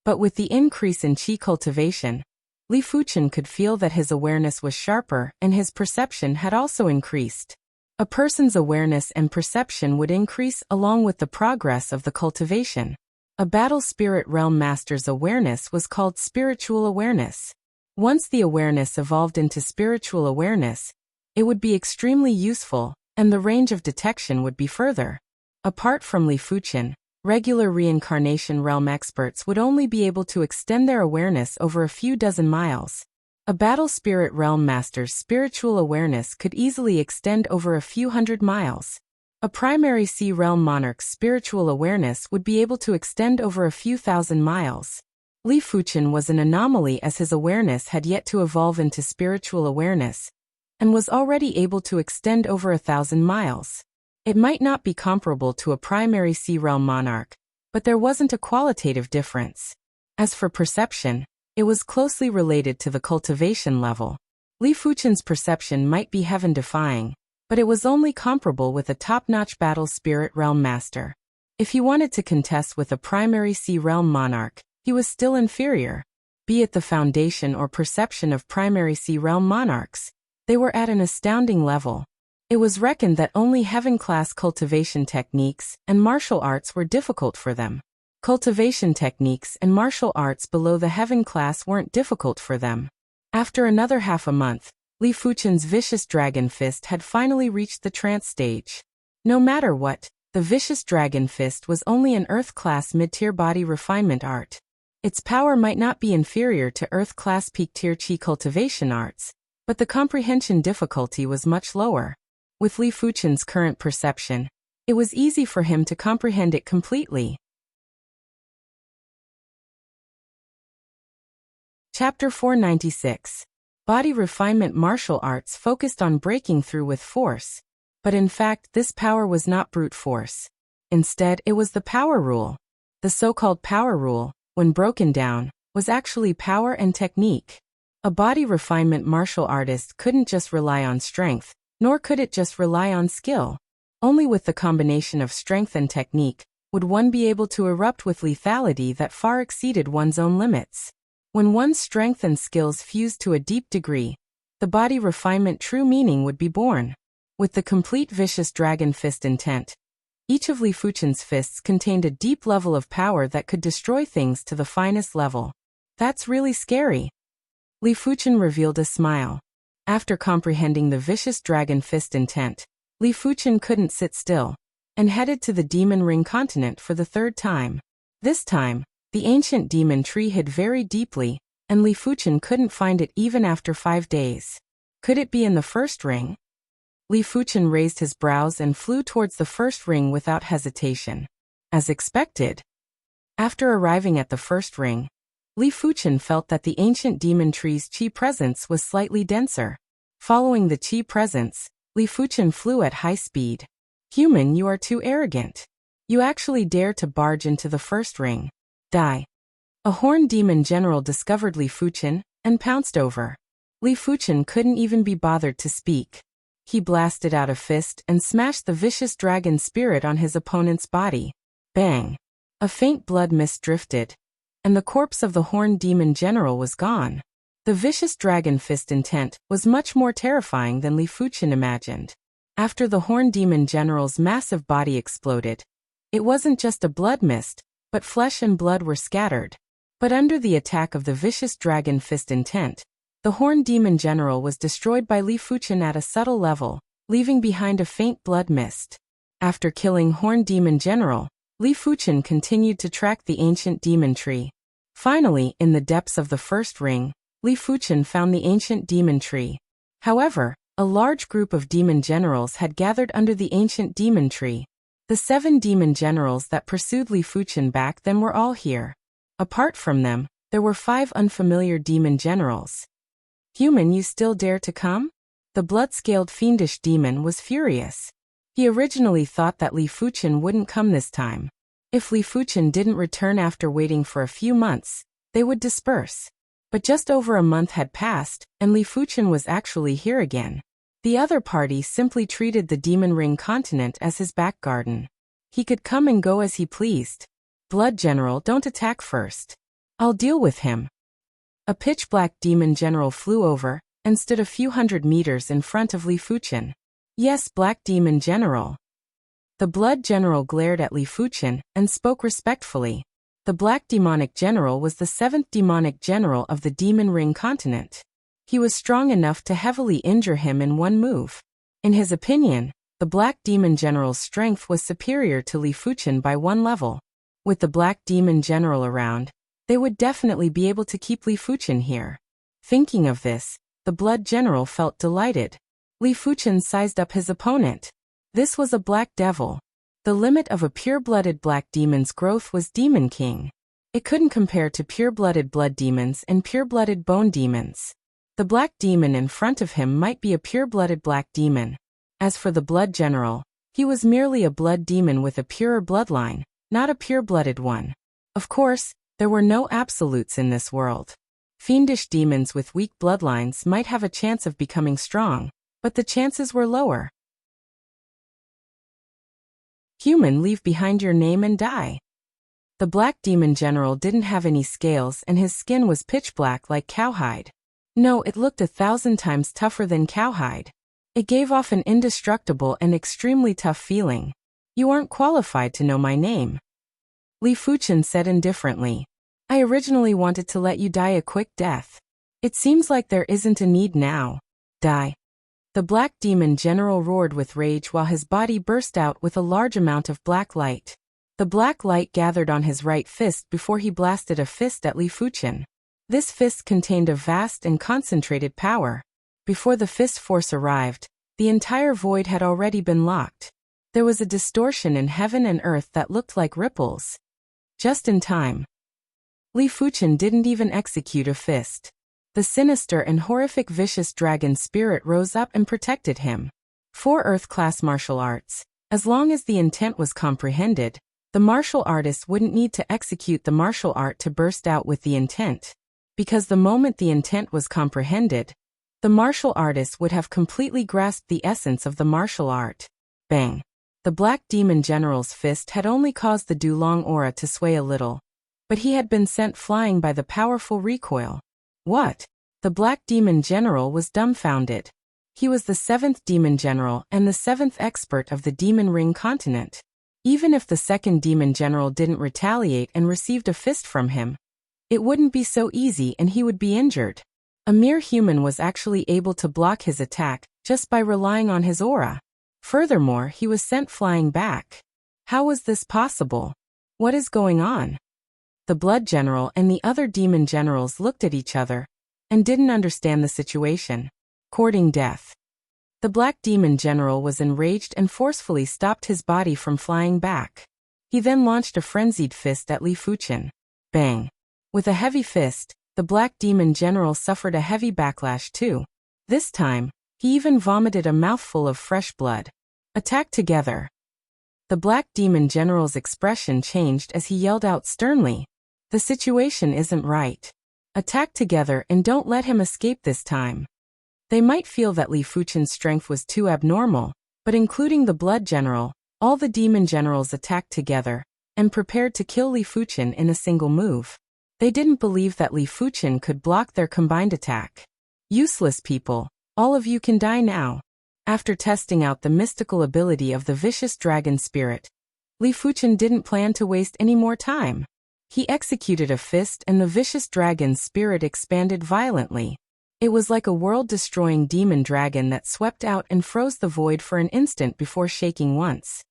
But with the increase in chi cultivation, Li Fuchen could feel that his awareness was sharper and his perception had also increased. A person's awareness and perception would increase along with the progress of the cultivation. A battle spirit realm master's awareness was called spiritual awareness. Once the awareness evolved into spiritual awareness, it would be extremely useful, and the range of detection would be further. Apart from Li Fuchen, regular reincarnation realm experts would only be able to extend their awareness over a few dozen miles. A battle spirit realm master's spiritual awareness could easily extend over a few hundred miles. A primary sea realm monarch's spiritual awareness would be able to extend over a few thousand miles. Li Fuchen was an anomaly as his awareness had yet to evolve into spiritual awareness, and was already able to extend over 1,000 miles. It might not be comparable to a primary sea realm monarch, but there wasn't a qualitative difference. As for perception, it was closely related to the cultivation level. Li Fuchen's perception might be heaven-defying, but it was only comparable with a top-notch battle spirit realm master. If he wanted to contest with a primary sea realm monarch, he was still inferior. Be it the foundation or perception of primary sea realm monarchs, they were at an astounding level. It was reckoned that only heaven-class cultivation techniques and martial arts were difficult for them. Cultivation techniques and martial arts below the heaven class weren't difficult for them. After another half a month, Li Fuchen's vicious dragon fist had finally reached the trance stage. No matter what, the vicious dragon fist was only an Earth-class mid-tier body refinement art. Its power might not be inferior to Earth-class peak-tier chi cultivation arts, but the comprehension difficulty was much lower. With Li Fuchen's current perception, it was easy for him to comprehend it completely. Chapter 496. Body Refinement Martial Arts focused on breaking through with force. But in fact, this power was not brute force. Instead, it was the power rule. The so-called power rule, when broken down, was actually power and technique. A body refinement martial artist couldn't just rely on strength, nor could it just rely on skill. Only with the combination of strength and technique would one be able to erupt with lethality that far exceeded one's own limits. When one's strength and skills fused to a deep degree, the body refinement true meaning would be born. With the complete vicious dragon fist intent, each of Li Fuchen's fists contained a deep level of power that could destroy things to the finest level. That's really scary. Li Fuchen revealed a smile. After comprehending the vicious dragon fist intent, Li Fuchen couldn't sit still, and headed to the Demon Ring continent for the third time. This time, the ancient demon tree hid very deeply, and Li Fuchen couldn't find it even after 5 days. Could it be in the first ring? Li Fuchen raised his brows and flew towards the first ring without hesitation. As expected. After arriving at the first ring, Li Fuchen felt that the ancient demon tree's chi presence was slightly denser. Following the chi presence, Li Fuchen flew at high speed. Human, you are too arrogant. You actually dare to barge into the first ring. Die. A horned demon general discovered Li Fuchen and pounced over. Li Fuchen couldn't even be bothered to speak. He blasted out a fist and smashed the vicious dragon spirit on his opponent's body. Bang! A faint blood mist drifted, and the corpse of the horned demon general was gone. The vicious dragon fist intent was much more terrifying than Li Fuchen imagined. After the horned demon general's massive body exploded, it wasn't just a blood mist, but flesh and blood were scattered. But under the attack of the vicious dragon fist intent, the horned demon general was destroyed by Li Fuchen at a subtle level, leaving behind a faint blood mist. After killing horned demon general, Li Fuchen continued to track the ancient demon tree. Finally, in the depths of the first ring, Li Fuchen found the ancient demon tree. However, a large group of demon generals had gathered under the ancient demon tree. The 7 demon generals that pursued Li Fuchen back then were all here. Apart from them, there were 5 unfamiliar demon generals. Human, you still dare to come? The blood-scaled fiendish demon was furious. He originally thought that Li Fuchen wouldn't come this time. If Li Fuchen didn't return after waiting for a few months, they would disperse. But just over a month had passed, and Li Fuchen was actually here again. The other party simply treated the Demon Ring continent as his back garden. He could come and go as he pleased. Blood General, don't attack first. I'll deal with him. A pitch-black demon general flew over and stood a few hundred meters in front of Li Fuchen. Yes, Black Demon General. The Blood General glared at Li Fuchen and spoke respectfully. The Black Demonic General was the 7th demonic general of the Demon Ring continent. He was strong enough to heavily injure him in one move. In his opinion, the Black Demon General's strength was superior to Li Fuchen by 1 level. With the Black Demon General around, they would definitely be able to keep Li Fuchen here. Thinking of this, the Blood General felt delighted. Li Fuchen sized up his opponent. This was a Black Devil. The limit of a pure-blooded black demon's growth was Demon King. It couldn't compare to pure-blooded blood demons and pure-blooded bone demons. The black demon in front of him might be a pure-blooded black demon. As for the Blood General, he was merely a blood demon with a purer bloodline, not a pure-blooded one. Of course, there were no absolutes in this world. Fiendish demons with weak bloodlines might have a chance of becoming strong, but the chances were lower. Human, leave behind your name and die. The Black Demon General didn't have any scales and his skin was pitch black like cowhide. No, it looked 1,000 times tougher than cowhide. It gave off an indestructible and extremely tough feeling. You aren't qualified to know my name. Li Fuchen said indifferently. I originally wanted to let you die a quick death. It seems like there isn't a need now. Die. The Black Demon General roared with rage while his body burst out with a large amount of black light. The black light gathered on his right fist before he blasted a fist at Li Fuchen. This fist contained a vast and concentrated power. Before the fist force arrived, the entire void had already been locked. There was a distortion in heaven and earth that looked like ripples. Just in time. Li Fuchen didn't even execute a fist. The sinister and horrific vicious dragon spirit rose up and protected him. For Earth-class martial arts, as long as the intent was comprehended, the martial artist wouldn't need to execute the martial art to burst out with the intent. Because the moment the intent was comprehended, the martial artist would have completely grasped the essence of the martial art. Bang! The Black Demon General's fist had only caused the Dulong aura to sway a little, but he had been sent flying by the powerful recoil. What? The Black Demon General was dumbfounded. He was the 7th Demon General and the 7th expert of the Demon Ring continent. Even if the 2nd Demon General didn't retaliate and received a fist from him, it wouldn't be so easy and he would be injured. A mere human was actually able to block his attack just by relying on his aura. Furthermore, he was sent flying back. How was this possible? What is going on? The Blood General and the other Demon Generals looked at each other and didn't understand the situation. Courting death. The Black Demon General was enraged and forcefully stopped his body from flying back. He then launched a frenzied fist at Li Fuchen. Bang! With a heavy fist, the Black Demon General suffered a heavy backlash too. This time, he even vomited a mouthful of fresh blood. Attack together. The Black Demon General's expression changed as he yelled out sternly. The situation isn't right. Attack together and don't let him escape this time. They might feel that Li Fuchen's strength was too abnormal, but including the Blood General, all the Demon Generals attacked together and prepared to kill Li Fuchen in a single move. They didn't believe that Li Fuchen could block their combined attack. Useless people, all of you can die now. After testing out the mystical ability of the vicious dragon spirit, Li Fuchen didn't plan to waste any more time. He executed a fist and the vicious dragon spirit expanded violently. It was like a world-destroying demon dragon that swept out and froze the void for an instant before shaking once.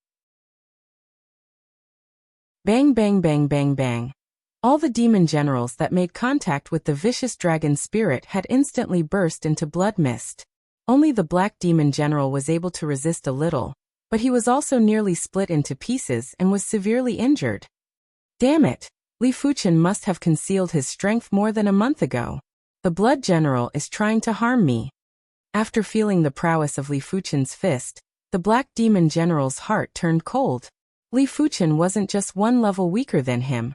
Bang bang bang bang bang. All the demon generals that made contact with the vicious dragon spirit had instantly burst into blood mist. Only the Black Demon General was able to resist a little, but he was also nearly split into pieces and was severely injured. Damn it! Li Fuchen must have concealed his strength more than a month ago. The Blood General is trying to harm me. After feeling the prowess of Li Fuchen's fist, the Black Demon General's heart turned cold. Li Fuchen wasn't just one level weaker than him.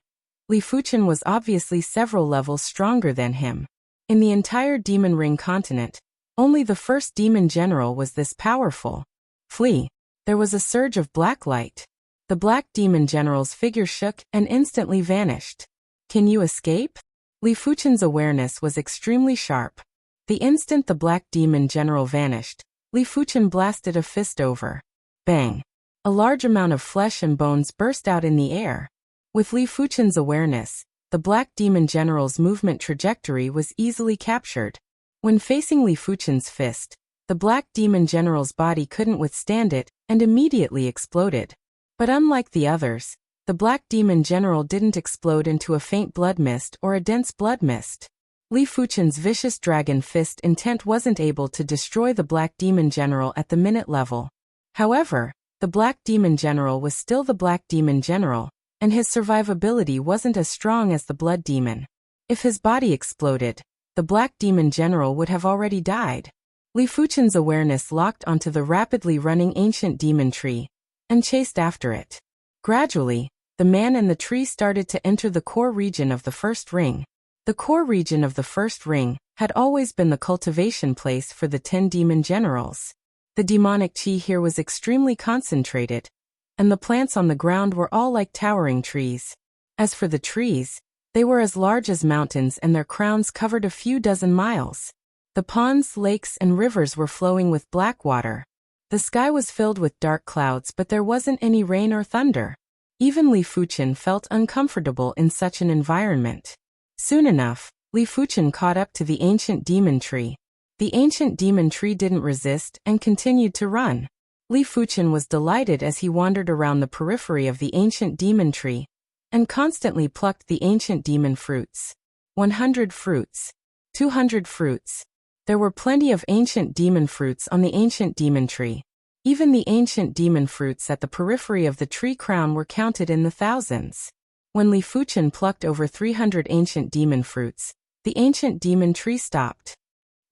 Li Fuchen was obviously several levels stronger than him. In the entire Demon Ring continent, only the 1st Demon General was this powerful. Flee! There was a surge of black light. The Black Demon General's figure shook and instantly vanished. Can you escape? Li Fuchen's awareness was extremely sharp. The instant the Black Demon General vanished, Li Fuchen blasted a fist over. Bang! A large amount of flesh and bones burst out in the air. With Li Fuchen's awareness, the Black Demon General's movement trajectory was easily captured. When facing Li Fuchen's fist, the Black Demon General's body couldn't withstand it and immediately exploded. But unlike the others, the Black Demon General didn't explode into a faint blood mist or a dense blood mist. Li Fuchen's vicious dragon fist intent wasn't able to destroy the Black Demon General at the minute level. However, the Black Demon General was still the Black Demon General, and his survivability wasn't as strong as the Blood Demon. If his body exploded, the Black Demon General would have already died. Li Fuchen's awareness locked onto the rapidly running ancient demon tree and chased after it. Gradually, the man and the tree started to enter the core region of the first ring. The core region of the first ring had always been the cultivation place for the 10 demon generals. The demonic chi here was extremely concentrated, and the plants on the ground were all like towering trees. As for the trees, they were as large as mountains and their crowns covered a few dozen miles. The ponds, lakes, and rivers were flowing with black water. The sky was filled with dark clouds, but there wasn't any rain or thunder. Even Li Fuchen felt uncomfortable in such an environment. Soon enough, Li Fuchen caught up to the ancient demon tree. The ancient demon tree didn't resist and continued to run. Li Fuchen was delighted as he wandered around the periphery of the ancient demon tree and constantly plucked the ancient demon fruits. 100 fruits. 200 fruits. There were plenty of ancient demon fruits on the ancient demon tree. Even the ancient demon fruits at the periphery of the tree crown were counted in the thousands. When Li Fuchen plucked over 300 ancient demon fruits, the ancient demon tree stopped.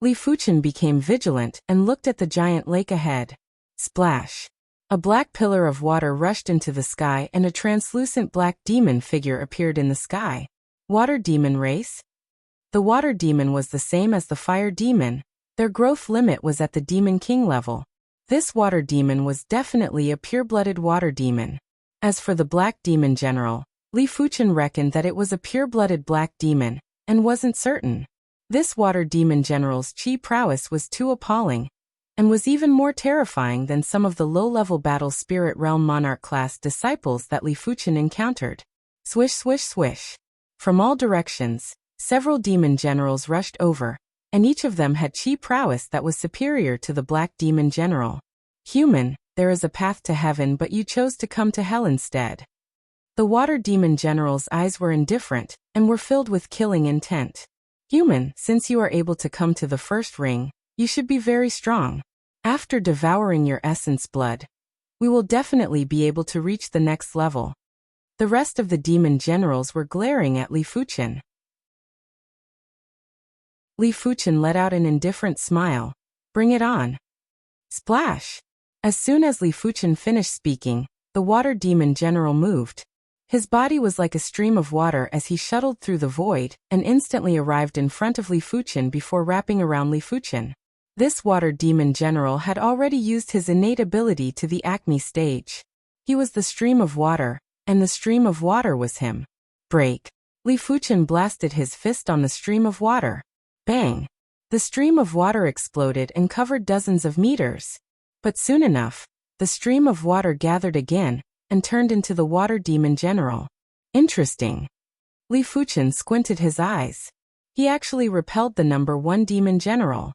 Li Fuchen became vigilant and looked at the giant lake ahead. Splash! A black pillar of water rushed into the sky and a translucent black demon figure appeared in the sky. Water demon race? The water demon was the same as the fire demon. Their growth limit was at the demon king level. This water demon was definitely a pure-blooded water demon. As for the Black Demon General, Li Fuchen reckoned that it was a pure-blooded black demon, and wasn't certain. This water demon general's chi prowess was too appalling, and was even more terrifying than some of the low-level battle spirit realm monarch class disciples that Li Fuchen encountered. Swish, swish, swish. From all directions, several demon generals rushed over, and each of them had chi prowess that was superior to the Black Demon General. Human, there is a path to heaven, but you chose to come to hell instead. The Water Demon General's eyes were indifferent, and were filled with killing intent. Human, since you are able to come to the first ring, you should be very strong. After devouring your essence blood, we will definitely be able to reach the next level. The rest of the demon generals were glaring at Li Fuchen. Li Fuchen let out an indifferent smile. Bring it on. Splash! As soon as Li Fuchen finished speaking, the water demon general moved. His body was like a stream of water as he shuttled through the void and instantly arrived in front of Li Fuchen before wrapping around Li Fuchen. This water demon general had already used his innate ability to the Acme stage. He was the stream of water, and the stream of water was him. Break! Li Fuchen blasted his fist on the stream of water. Bang! The stream of water exploded and covered dozens of meters. But soon enough, the stream of water gathered again and turned into the water demon general. Interesting. Li Fuchen squinted his eyes. He actually repelled the number 1 demon general.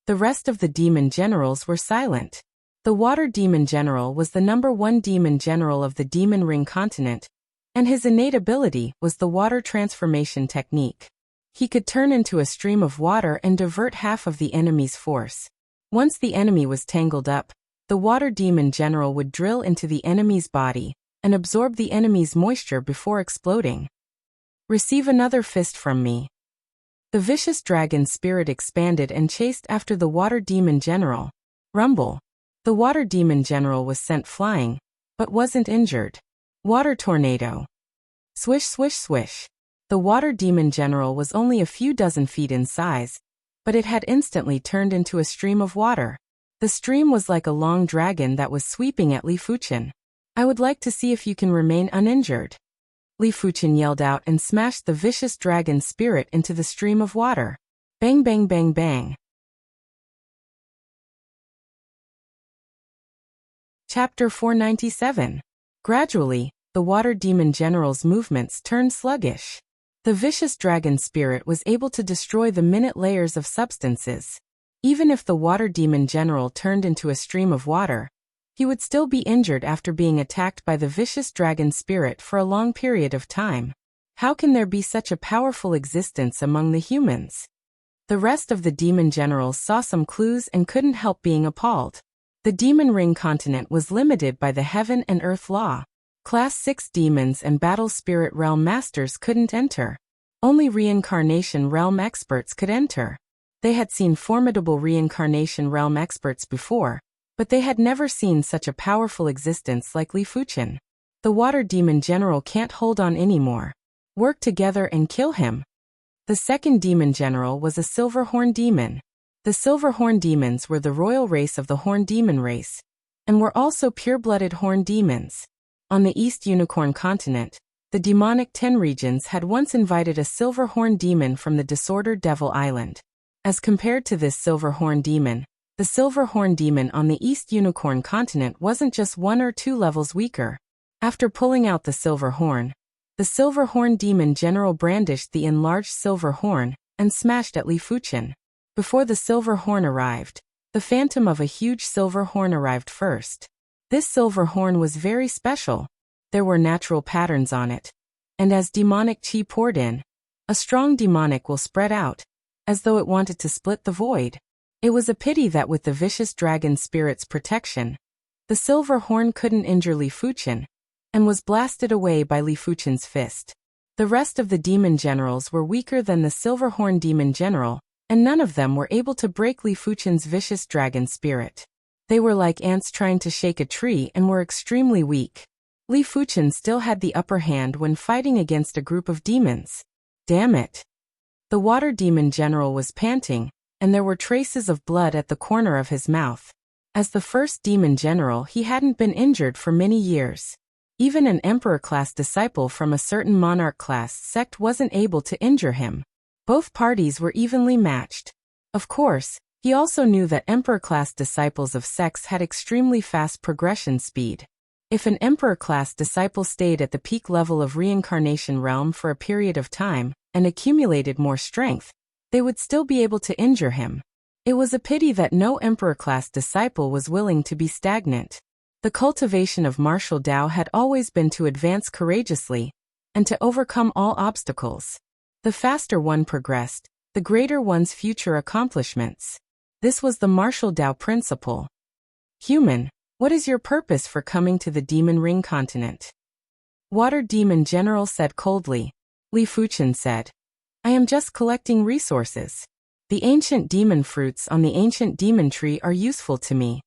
The rest of the demon generals were silent. The water demon general was the number 1 demon general of the Demon Ring continent, and his innate ability was the water transformation technique. He could turn into a stream of water and divert half of the enemy's force. Once the enemy was tangled up, the water demon general would drill into the enemy's body and absorb the enemy's moisture before exploding. Receive another fist from me. The vicious dragon spirit expanded and chased after the water demon general. Rumble. The water demon general was sent flying, but wasn't injured. Water tornado. Swish, swish, swish. The water demon general was only a few dozen feet in size, but it had instantly turned into a stream of water. The stream was like a long dragon that was sweeping at Li Fuchen. I would like to see if you can remain uninjured. Li Fuchen yelled out and smashed the vicious dragon spirit into the stream of water. Bang, bang, bang, bang. Chapter 497. Gradually, the water demon general's movements turned sluggish. The vicious dragon spirit was able to destroy the minute layers of substances. Even if the water demon general turned into a stream of water, he would still be injured after being attacked by the vicious dragon spirit for a long period of time. How can there be such a powerful existence among the humans? The rest of the demon generals saw some clues and couldn't help being appalled. The demon ring continent was limited by the heaven and earth law. Class 6 demons and battle spirit realm masters couldn't enter. Only reincarnation realm experts could enter. They had seen formidable reincarnation realm experts before, but they had never seen such a powerful existence like Li Fuchen. The water demon general can't hold on anymore. Work together and kill him. The second demon general was a silver horn demon. The silver horn demons were the royal race of the horn demon race, and were also pure-blooded horn demons. On the East Unicorn continent, the demonic 10 regions had once invited a silver horn demon from the disordered Devil Island. As compared to this silver horn demon, the silver horn demon on the East Unicorn continent wasn't just 1 or 2 levels weaker. After pulling out the silver horn demon general brandished the enlarged silver horn and smashed at Li Fuchen. Before the silver horn arrived, the phantom of a huge silver horn arrived first. This silver horn was very special. There were natural patterns on it. And as demonic chi poured in, a strong demonic will spread out, as though it wanted to split the void. It was a pity that with the vicious dragon spirit's protection, the silver horn couldn't injure Li Fuchen, and was blasted away by Li Fuchen's fist. The rest of the demon generals were weaker than the silver horn demon general, and none of them were able to break Li Fuchen's vicious dragon spirit. They were like ants trying to shake a tree and were extremely weak. Li Fuchen still had the upper hand when fighting against a group of demons. Damn it! The water demon general was panting, and there were traces of blood at the corner of his mouth. As the first demon general, he hadn't been injured for many years. Even an emperor-class disciple from a certain monarch-class sect wasn't able to injure him. Both parties were evenly matched. Of course, he also knew that emperor-class disciples of sects had extremely fast progression speed. If an emperor-class disciple stayed at the peak level of reincarnation realm for a period of time and accumulated more strength, they would still be able to injure him. It was a pity that no emperor-class disciple was willing to be stagnant. The cultivation of martial Tao had always been to advance courageously and to overcome all obstacles. The faster one progressed, the greater one's future accomplishments. This was the martial Tao principle. Human, what is your purpose for coming to the demon ring continent? Water demon general said coldly. Li Fuchen said, I am just collecting resources. The ancient demon fruits on the ancient demon tree are useful to me.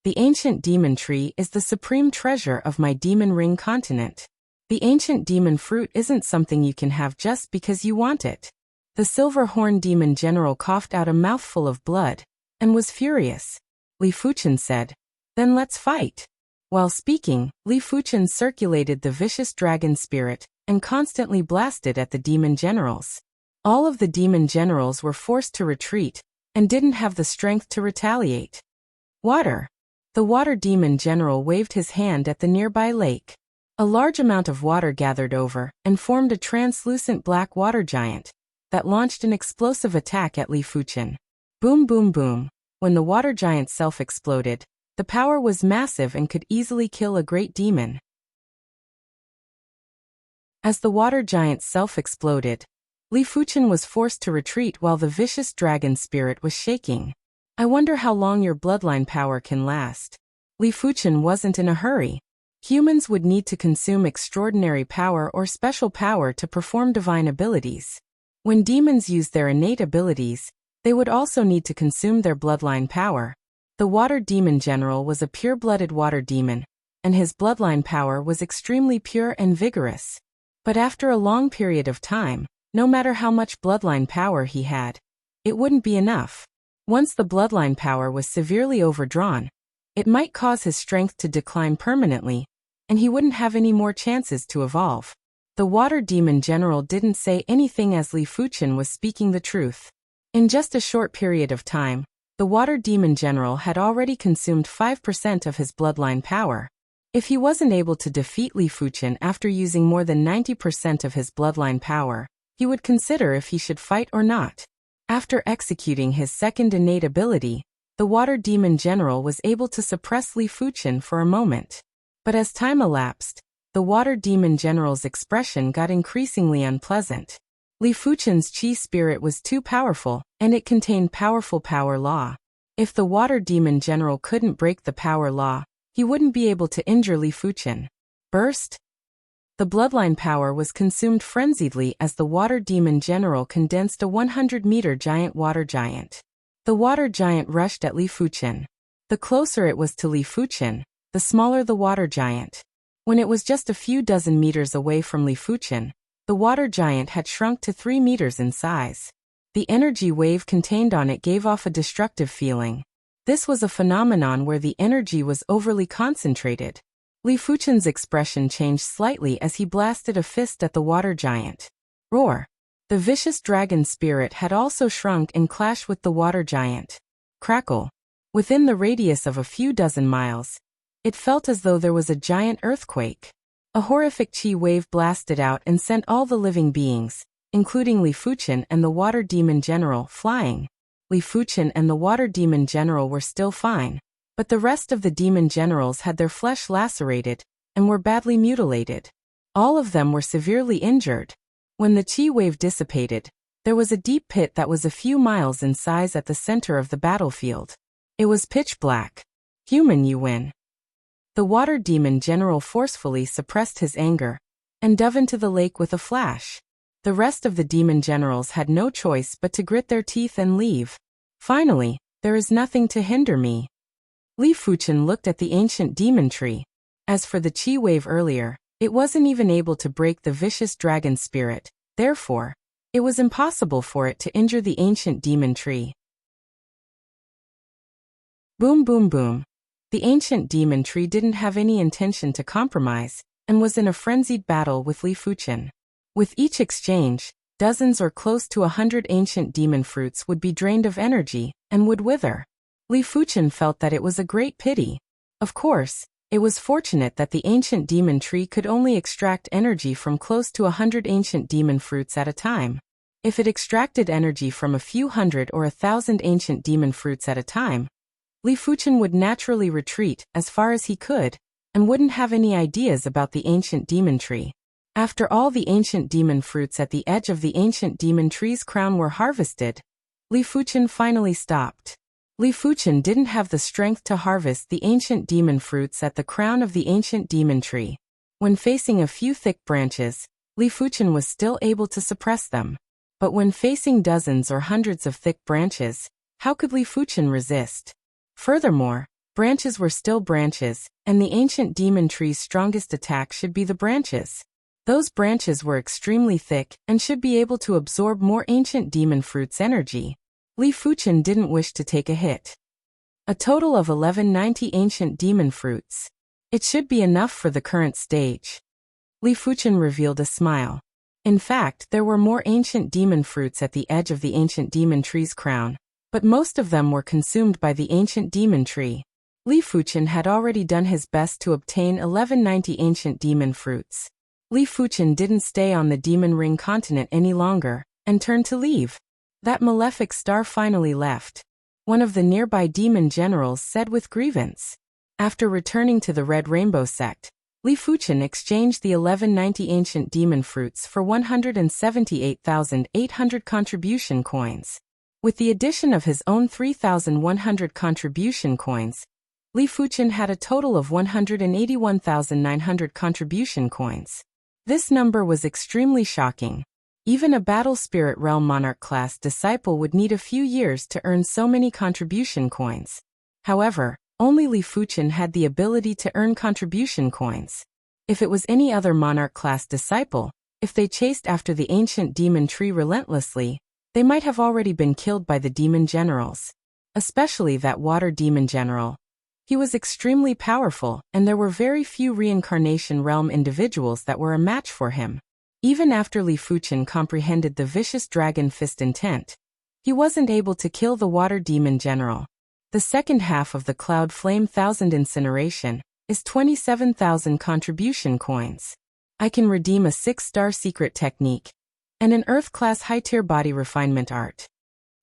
The ancient demon tree is the supreme treasure of my demon ring continent. The ancient demon fruit isn't something you can have just because you want it. The silver horn demon general coughed out a mouthful of blood and was furious. Li Fuchen said, Then let's fight. While speaking, Li Fuchen circulated the vicious dragon spirit and constantly blasted at the demon generals. All of the demon generals were forced to retreat and didn't have the strength to retaliate. Water. The water demon general waved his hand at the nearby lake. A large amount of water gathered over and formed a translucent black water giant that launched an explosive attack at Li Fuchen. Boom boom boom. When the water giant self-exploded, the power was massive and could easily kill a great demon. As the water giant self-exploded, Li Fuchen was forced to retreat while the vicious dragon spirit was shaking. I wonder how long your bloodline power can last. Li Fuchen wasn't in a hurry. Humans would need to consume extraordinary power or special power to perform divine abilities. When demons use their innate abilities, they would also need to consume their bloodline power. The water demon general was a pure-blooded water demon, and his bloodline power was extremely pure and vigorous. But after a long period of time, no matter how much bloodline power he had, it wouldn't be enough. Once the bloodline power was severely overdrawn, it might cause his strength to decline permanently, and he wouldn't have any more chances to evolve. The water demon general didn't say anything as Li Fuchen was speaking the truth. In just a short period of time, the water demon general had already consumed 5% of his bloodline power. If he wasn't able to defeat Li Fuchen after using more than 90% of his bloodline power, he would consider if he should fight or not. After executing his second innate ability, the Water Demon General was able to suppress Li Fuchen for a moment. But as time elapsed, the Water Demon General's expression got increasingly unpleasant. Li Fuchen's Qi spirit was too powerful, and it contained powerful power law. If the Water Demon General couldn't break the power law, he wouldn't be able to injure Li Fuchen. Burst? The bloodline power was consumed frenziedly as the Water Demon General condensed a 100-meter giant water giant. The water giant rushed at Li Fuchen. The closer it was to Li Fuchen, the smaller the water giant. When it was just a few dozen meters away from Li Fuchen, the water giant had shrunk to 3 meters in size. The energy wave contained on it gave off a destructive feeling. This was a phenomenon where the energy was overly concentrated. Li Fuchen's expression changed slightly as he blasted a fist at the water giant. Roar! The vicious dragon spirit had also shrunk and clashed with the water giant. Crackle! Within the radius of a few dozen miles, it felt as though there was a giant earthquake. A horrific Qi wave blasted out and sent all the living beings, including Li Fuchen and the Water Demon General, flying. Li Fuchen and the Water Demon General were still fine, but the rest of the demon generals had their flesh lacerated and were badly mutilated. All of them were severely injured. When the Qi wave dissipated, there was a deep pit that was a few miles in size at the center of the battlefield. It was pitch black. Human, you win. The Water Demon General forcefully suppressed his anger and dove into the lake with a flash. The rest of the demon generals had no choice but to grit their teeth and leave. Finally, there is nothing to hinder me. Li Fuchen looked at the ancient demon tree. As for the Qi wave earlier, it wasn't even able to break the vicious dragon spirit, therefore, it was impossible for it to injure the ancient demon tree. Boom boom boom. The ancient demon tree didn't have any intention to compromise, and was in a frenzied battle with Li Fuchen. With each exchange, dozens or close to 100 ancient demon fruits would be drained of energy, and would wither. Li Fuchen felt that it was a great pity. Of course, it was fortunate that the ancient demon tree could only extract energy from close to 100 ancient demon fruits at a time. If it extracted energy from a few hundred or 1,000 ancient demon fruits at a time, Li Fuchen would naturally retreat as far as he could, and wouldn't have any ideas about the ancient demon tree. After all the ancient demon fruits at the edge of the ancient demon tree's crown were harvested, Li Fuchen finally stopped. Li Fuchen didn't have the strength to harvest the ancient demon fruits at the crown of the ancient demon tree. When facing a few thick branches, Li Fuchen was still able to suppress them. But when facing dozens or hundreds of thick branches, how could Li Fuchen resist? Furthermore, branches were still branches, and the ancient demon tree's strongest attack should be the branches. Those branches were extremely thick and should be able to absorb more ancient demon fruits' energy. Li Fuchen didn't wish to take a hit. A total of 1190 ancient demon fruits. It should be enough for the current stage. Li Fuchen revealed a smile. In fact, there were more ancient demon fruits at the edge of the ancient demon tree's crown, but most of them were consumed by the ancient demon tree. Li Fuchen had already done his best to obtain 1190 ancient demon fruits. Li Fuchen didn't stay on the Demon Ring continent any longer, and turned to leave. That malefic star finally left. One of the nearby demon generals said with grievance. After returning to the Red Rainbow sect, Li Fuchen exchanged the 1190 ancient demon fruits for 178,800 contribution coins. With the addition of his own 3,100 contribution coins, Li Fuchen had a total of 181,900 contribution coins. This number was extremely shocking. Even a Battle Spirit Realm Monarch class disciple would need a few years to earn so many contribution coins. However, only Li Fuchen had the ability to earn contribution coins. If it was any other Monarch class disciple, if they chased after the ancient demon tree relentlessly, they might have already been killed by the demon generals. Especially that Water Demon General. He was extremely powerful, and there were very few reincarnation realm individuals that were a match for him. Even after Li Fuchen comprehended the vicious dragon fist intent, he wasn't able to kill the Water Demon General. The second half of the Cloud Flame Thousand Incineration is 27,000 contribution coins. I can redeem a 6-star secret technique and an Earth-class high-tier body refinement art.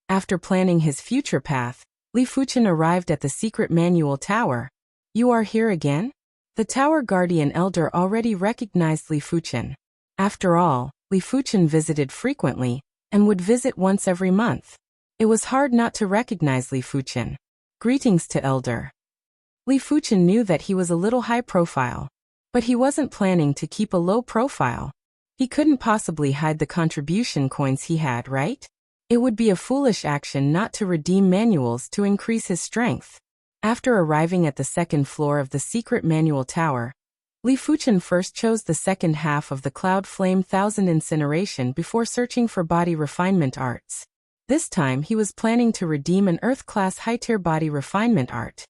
After planning his future path, Li Fuchen arrived at the secret manual tower. You are here again? The tower guardian elder already recognized Li Fuchen. After all, Li Fuchen visited frequently and would visit once every month. It was hard not to recognize Li Fuchen. Greetings to elder. Li Fuchen knew that he was a little high profile, but he wasn't planning to keep a low profile. He couldn't possibly hide the contribution coins he had, right? It would be a foolish action not to redeem manuals to increase his strength. After arriving at the second floor of the secret manual tower, Li Fuchen first chose the second half of the Cloud Flame 1000 incineration before searching for body refinement arts. This time he was planning to redeem an Earth-class high-tier body refinement art.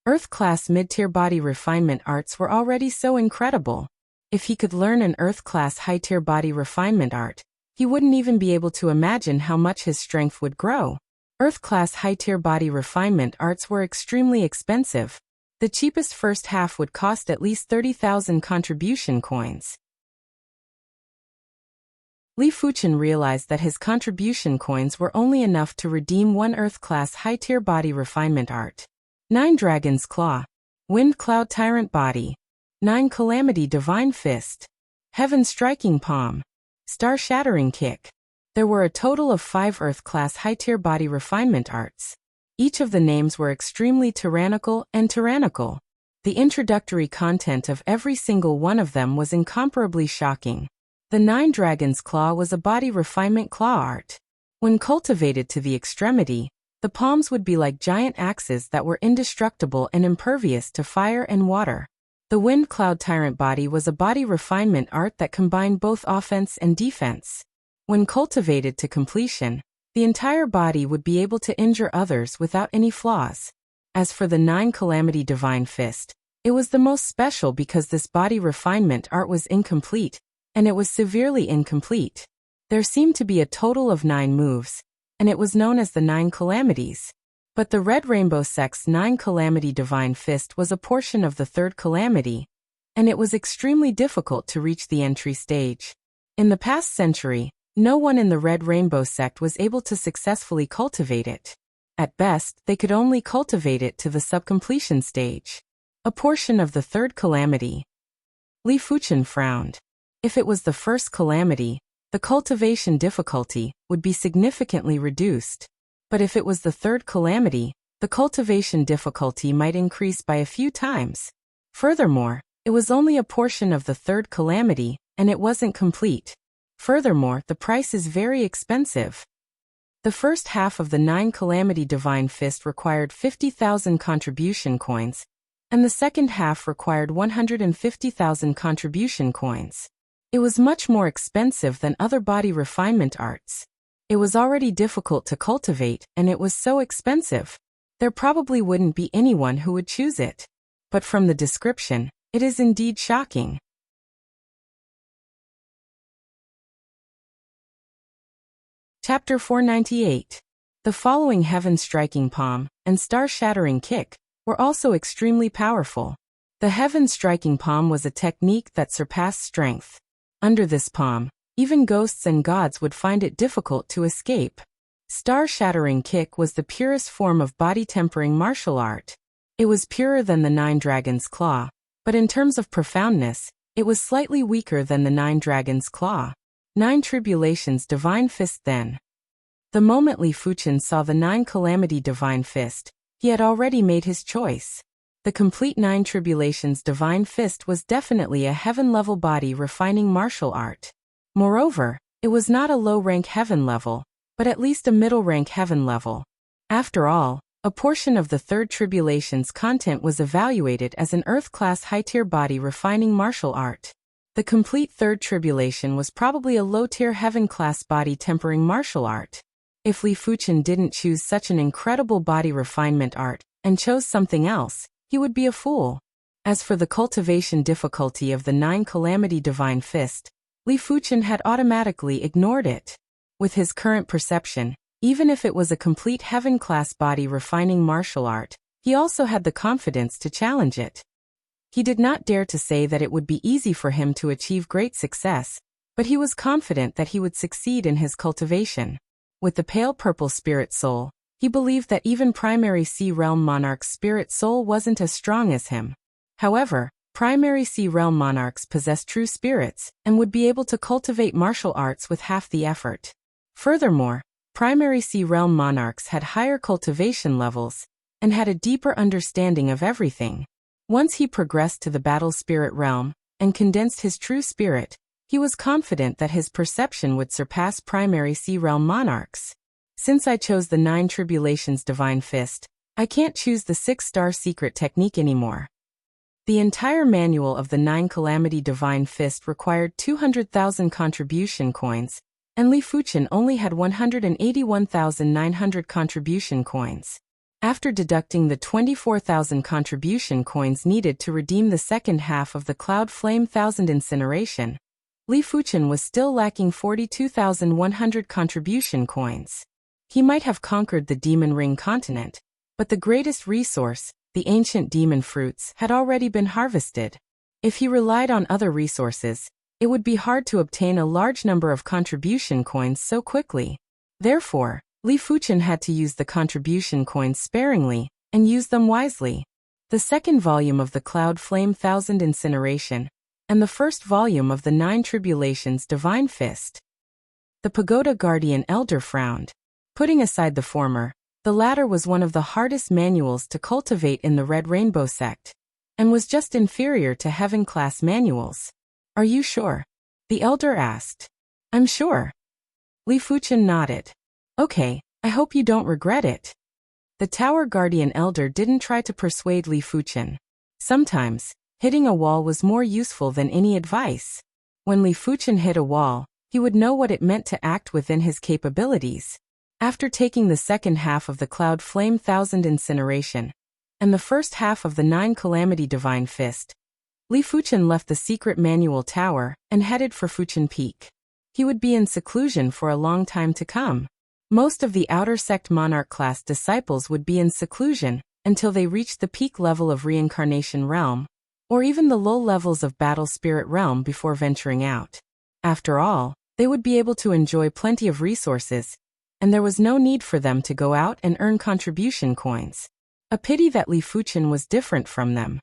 Earth-class mid-tier body refinement arts were already so incredible. If he could learn an Earth-class high-tier body refinement art, he wouldn't even be able to imagine how much his strength would grow. Earth-class high-tier body refinement arts were extremely expensive. The cheapest first half would cost at least 30,000 contribution coins. Li Fuchen realized that his contribution coins were only enough to redeem one Earth-class high-tier body refinement art. 9 Dragon's Claw, Wind Cloud Tyrant Body, 9 Calamity Divine Fist, Heaven Striking Palm, Star Shattering Kick. There were a total of 5 Earth-class high-tier body refinement arts. Each of the names were extremely tyrannical and tyrannical. The introductory content of every single one of them was incomparably shocking. The 9 Dragon's Claw was a body refinement claw art. When cultivated to the extremity, the palms would be like giant axes that were indestructible and impervious to fire and water. The Wind Cloud Tyrant Body was a body refinement art that combined both offense and defense. When cultivated to completion, the entire body would be able to injure others without any flaws. As for the 9 Calamity Divine Fist, it was the most special because this body refinement art was incomplete, and it was severely incomplete. There seemed to be a total of 9 moves, and it was known as the 9 Calamities. But the Red Rainbow Sect's 9 Calamity Divine Fist was a portion of the 3rd Calamity, and it was extremely difficult to reach the entry stage. In the past century, no one in the Red Rainbow Sect was able to successfully cultivate it. At best, they could only cultivate it to the subcompletion stage. A portion of the 3rd Calamity. Li Fuchen frowned. If it was the first Calamity, the cultivation difficulty would be significantly reduced. But if it was the 3rd Calamity, the cultivation difficulty might increase by a few times. Furthermore, it was only a portion of the 3rd Calamity, and it wasn't complete. Furthermore, the price is very expensive. The first half of the 9 Calamity Divine Fist required 50,000 contribution coins, and the second half required 150,000 contribution coins. It was much more expensive than other body refinement arts. It was already difficult to cultivate, and it was so expensive. There probably wouldn't be anyone who would choose it. But from the description, it is indeed shocking. Chapter 498. The following Heaven Striking Palm and Star Shattering Kick were also extremely powerful. The Heaven Striking Palm was a technique that surpassed strength. Under this palm, even ghosts and gods would find it difficult to escape. Star Shattering Kick was the purest form of body-tempering martial art. It was purer than the 9 Dragon's Claw, but in terms of profoundness, it was slightly weaker than the 9 Dragon's Claw. 9 Tribulations Divine Fist then. The moment Li Fuchen saw the 9 Calamity Divine Fist, he had already made his choice. The complete 9 Tribulations Divine Fist was definitely a heaven-level body refining martial art. Moreover, it was not a low-rank heaven level, but at least a middle-rank heaven level. After all, a portion of the 3rd Tribulation's content was evaluated as an Earth-class high-tier body refining martial art. The complete 3rd Tribulation was probably a low-tier heaven-class body-tempering martial art. If Li Fuchen didn't choose such an incredible body refinement art, and chose something else, he would be a fool. As for the cultivation difficulty of the 9 Calamity Divine Fist, Li Fuchen had automatically ignored it. With his current perception, even if it was a complete heaven-class body refining martial art, he also had the confidence to challenge it. He did not dare to say that it would be easy for him to achieve great success, but he was confident that he would succeed in his cultivation. With the pale purple spirit soul, he believed that even primary Sea Realm Monarch's spirit soul wasn't as strong as him. However, primary Sea Realm Monarchs possess true spirits and would be able to cultivate martial arts with half the effort. Furthermore, primary Sea Realm Monarchs had higher cultivation levels and had a deeper understanding of everything. Once he progressed to the battle spirit realm and condensed his true spirit, he was confident that his perception would surpass primary Sea Realm Monarchs. Since I chose the 9 Tribulations Divine Fist, I can't choose the 6-star secret technique anymore. The entire manual of the 9 Calamity Divine Fist required 200,000 contribution coins, and Li Fuchen only had 181,900 contribution coins. After deducting the 24,000 contribution coins needed to redeem the second half of the Cloud Flame 1000 incineration, Li Fuchen was still lacking 42,100 contribution coins. He might have conquered the Demon Ring continent, but the greatest resource, the ancient demon fruits, had already been harvested. If he relied on other resources, it would be hard to obtain a large number of contribution coins so quickly. Therefore, Li Fuchen had to use the contribution coins sparingly and use them wisely. The second volume of the Cloud Flame 1000 incineration, and the first volume of the 9 Tribulations Divine Fist. The Pagoda Guardian Elder frowned. Putting aside the former, the latter was one of the hardest manuals to cultivate in the Red Rainbow sect, and was just inferior to Heaven-class manuals. Are you sure? The Elder asked. I'm sure. Li Fuchen nodded. Okay, I hope you don't regret it. The Tower Guardian Elder didn't try to persuade Li Fuchen. Sometimes, hitting a wall was more useful than any advice. When Li Fuchen hit a wall, he would know what it meant to act within his capabilities. After taking the second half of the Cloud Flame 1000 incineration, and the first half of the 9 Calamity Divine Fist, Li Fuchen left the secret manual tower and headed for Fuchen Peak. He would be in seclusion for a long time to come. Most of the Outer Sect Monarch-class disciples would be in seclusion until they reached the peak level of Reincarnation Realm, or even the low levels of Battle Spirit Realm before venturing out. After all, they would be able to enjoy plenty of resources, and there was no need for them to go out and earn contribution coins. A pity that Li Fuchen was different from them.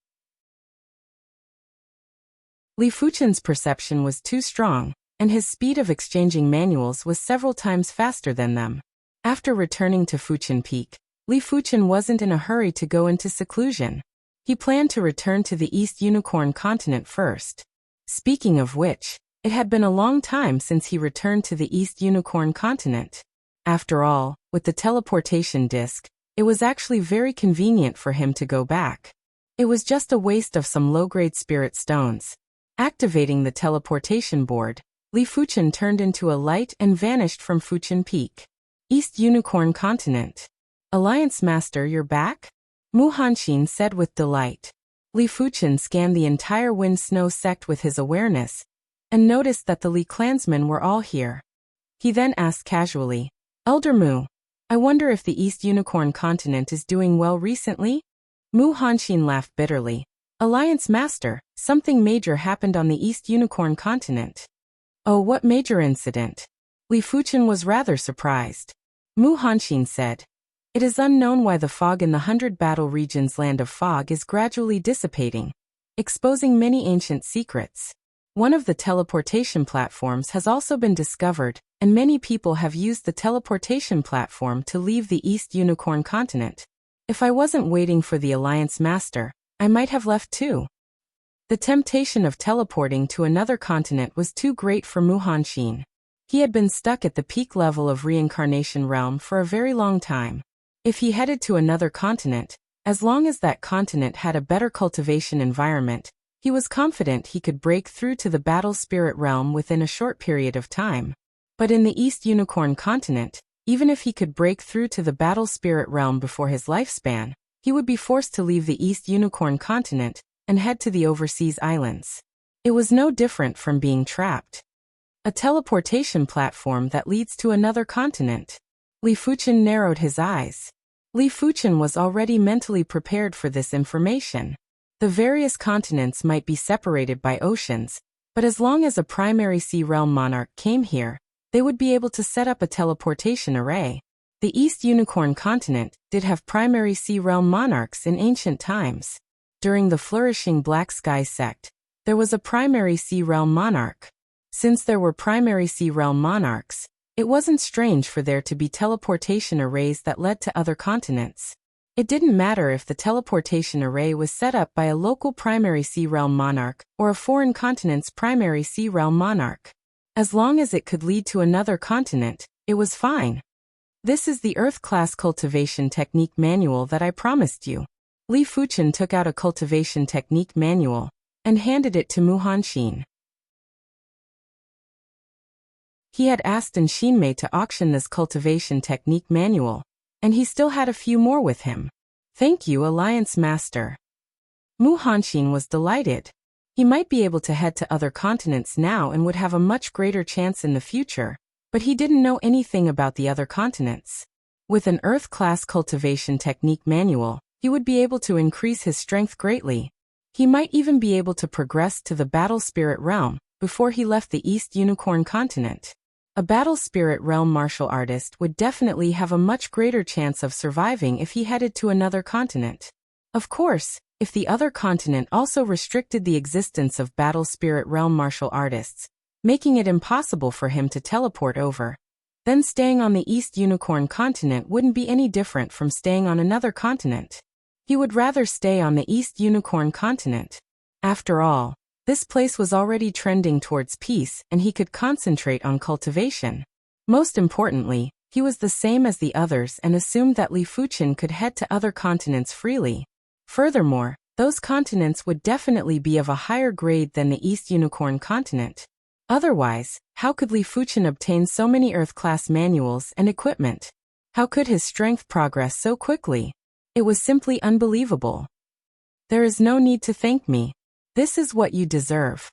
Li Fuchen's perception was too strong, and his speed of exchanging manuals was several times faster than them. After returning to Fuchen Peak, Li Fuchen wasn't in a hurry to go into seclusion. He planned to return to the East Unicorn continent first. Speaking of which, it had been a long time since he returned to the East Unicorn continent. After all, with the teleportation disc, it was actually very convenient for him to go back. It was just a waste of some low-grade spirit stones. Activating the teleportation board, Li Fuchen turned into a light and vanished from Fuchen Peak. East Unicorn Continent. Alliance Master, you're back? Mu Hanxin said with delight. Li Fuchen scanned the entire Wind Snow sect with his awareness, and noticed that the Li clansmen were all here. He then asked casually, Elder Mu, I wonder if the East Unicorn Continent is doing well recently? Mu Hanxin laughed bitterly. Alliance Master, something major happened on the East Unicorn Continent. Oh, what major incident? Li Fuchen was rather surprised. Mu Hanxin said, It is unknown why the fog in the 100 Battle Region's Land of Fog is gradually dissipating, exposing many ancient secrets. One of the teleportation platforms has also been discovered, and many people have used the teleportation platform to leave the East Unicorn Continent. If I wasn't waiting for the Alliance Master, I might have left too. The temptation of teleporting to another continent was too great for Mu Hanxin. He had been stuck at the peak level of Reincarnation Realm for a very long time. If he headed to another continent, as long as that continent had a better cultivation environment, he was confident he could break through to the Battle Spirit Realm within a short period of time. But in the East Unicorn Continent, even if he could break through to the Battle Spirit Realm before his lifespan, he would be forced to leave the East Unicorn Continent and head to the overseas islands. It was no different from being trapped. A teleportation platform that leads to another continent. Li Fuchen narrowed his eyes. Li Fuchen was already mentally prepared for this information. The various continents might be separated by oceans, but as long as a primary sea realm monarch came here, they would be able to set up a teleportation array. The East Unicorn continent did have primary sea realm monarchs in ancient times. During the flourishing Black Sky sect, there was a primary sea realm monarch. Since there were primary sea realm monarchs, it wasn't strange for there to be teleportation arrays that led to other continents. It didn't matter if the teleportation array was set up by a local primary sea realm monarch or a foreign continent's primary sea realm monarch. As long as it could lead to another continent, it was fine. This is the Earth-class cultivation technique manual that I promised you. Li Fuchen took out a cultivation technique manual and handed it to Mu Hanxin. He had asked An Xinmei to auction this cultivation technique manual, and he still had a few more with him. Thank you, Alliance Master. Mu Hanxin was delighted. He might be able to head to other continents now and would have a much greater chance in the future, but he didn't know anything about the other continents. With an Earth-class cultivation technique manual, he would be able to increase his strength greatly. He might even be able to progress to the Battle Spirit Realm before he left the East Unicorn continent. A Battle Spirit Realm martial artist would definitely have a much greater chance of surviving if he headed to another continent. Of course, if the other continent also restricted the existence of Battle Spirit Realm martial artists, making it impossible for him to teleport over, then staying on the East Unicorn continent wouldn't be any different from staying on another continent. He would rather stay on the East Unicorn continent. After all, this place was already trending towards peace and he could concentrate on cultivation. Most importantly, he was the same as the others and assumed that Li Fuchen could head to other continents freely. Furthermore, those continents would definitely be of a higher grade than the East Unicorn continent. Otherwise, how could Li Fuchen obtain so many Earth-class manuals and equipment? How could his strength progress so quickly? It was simply unbelievable. There is no need to thank me. This is what you deserve.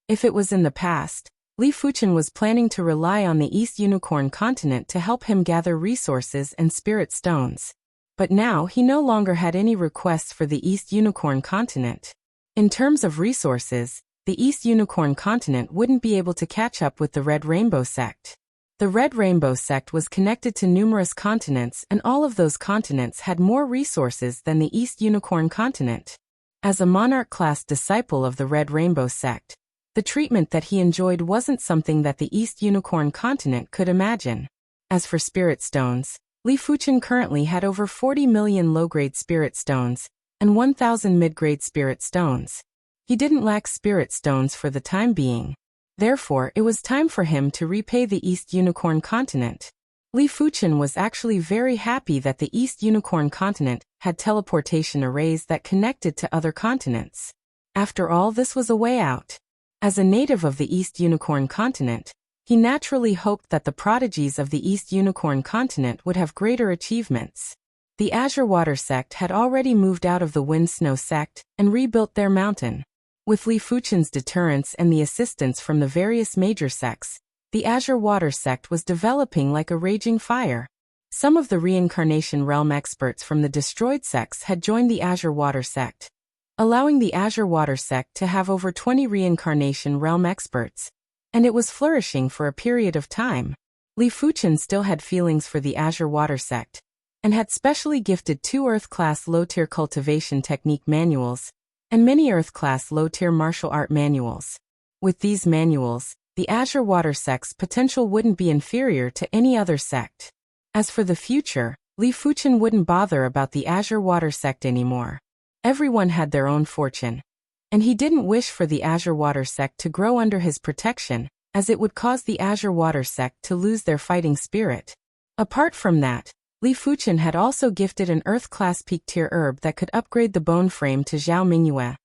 If it was in the past, Li Fuchen was planning to rely on the East Unicorn continent to help him gather resources and spirit stones. But now he no longer had any requests for the East Unicorn continent. In terms of resources, the East Unicorn continent wouldn't be able to catch up with the Red Rainbow sect. The Red Rainbow sect was connected to numerous continents and all of those continents had more resources than the East Unicorn continent. As a monarch-class disciple of the Red Rainbow sect, the treatment that he enjoyed wasn't something that the East Unicorn continent could imagine. As for spirit stones, Li Fuchen currently had over 40 million low-grade spirit stones and 1,000 mid-grade spirit stones. He didn't lack spirit stones for the time being. Therefore, it was time for him to repay the East Unicorn continent. Li Fuchen was actually very happy that the East Unicorn continent had teleportation arrays that connected to other continents. After all, this was a way out. As a native of the East Unicorn continent, he naturally hoped that the prodigies of the East Unicorn continent would have greater achievements. The Azure Water sect had already moved out of the Wind Snow sect and rebuilt their mountain. With Li Fuchen's deterrence and the assistance from the various major sects, the Azure Water sect was developing like a raging fire. Some of the reincarnation realm experts from the destroyed sects had joined the Azure Water sect, allowing the Azure Water sect to have over 20 reincarnation realm experts, and it was flourishing for a period of time. Li Fuchen still had feelings for the Azure Water sect, and had specially gifted 2 Earth-class low-tier cultivation technique manuals, and many Earth-class low-tier martial art manuals. With these manuals, the Azure Water sect's potential wouldn't be inferior to any other sect. As for the future, Li Fuchen wouldn't bother about the Azure Water sect anymore. Everyone had their own fortune, and he didn't wish for the Azure Water sect to grow under his protection, as it would cause the Azure Water sect to lose their fighting spirit. Apart from that, Li Fuchen had also gifted an Earth-class peak-tier herb that could upgrade the bone frame to Zhao Mingyue,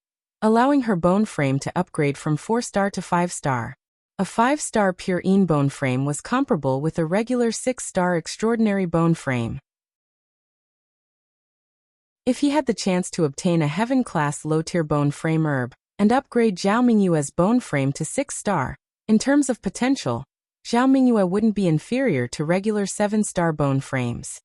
allowing her bone frame to upgrade from 4-star to 5-star. A 5-star pure Een bone frame was comparable with a regular 6-star extraordinary bone frame. If he had the chance to obtain a heaven-class low-tier bone frame herb and upgrade Zhao Mingyue's bone frame to 6-star, in terms of potential, Zhao Mingyue wouldn't be inferior to regular 7-star bone frames.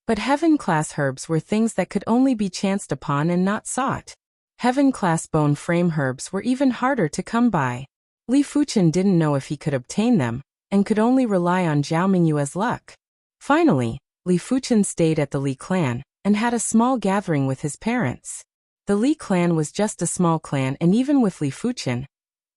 But heaven-class herbs were things that could only be chanced upon and not sought. Heaven-class bone frame herbs were even harder to come by. Li Fuchen didn't know if he could obtain them, and could only rely on Zhao Mingyue's luck. Finally, Li Fuchen stayed at the Li clan, and had a small gathering with his parents. The Li clan was just a small clan, and even with Li Fuchen,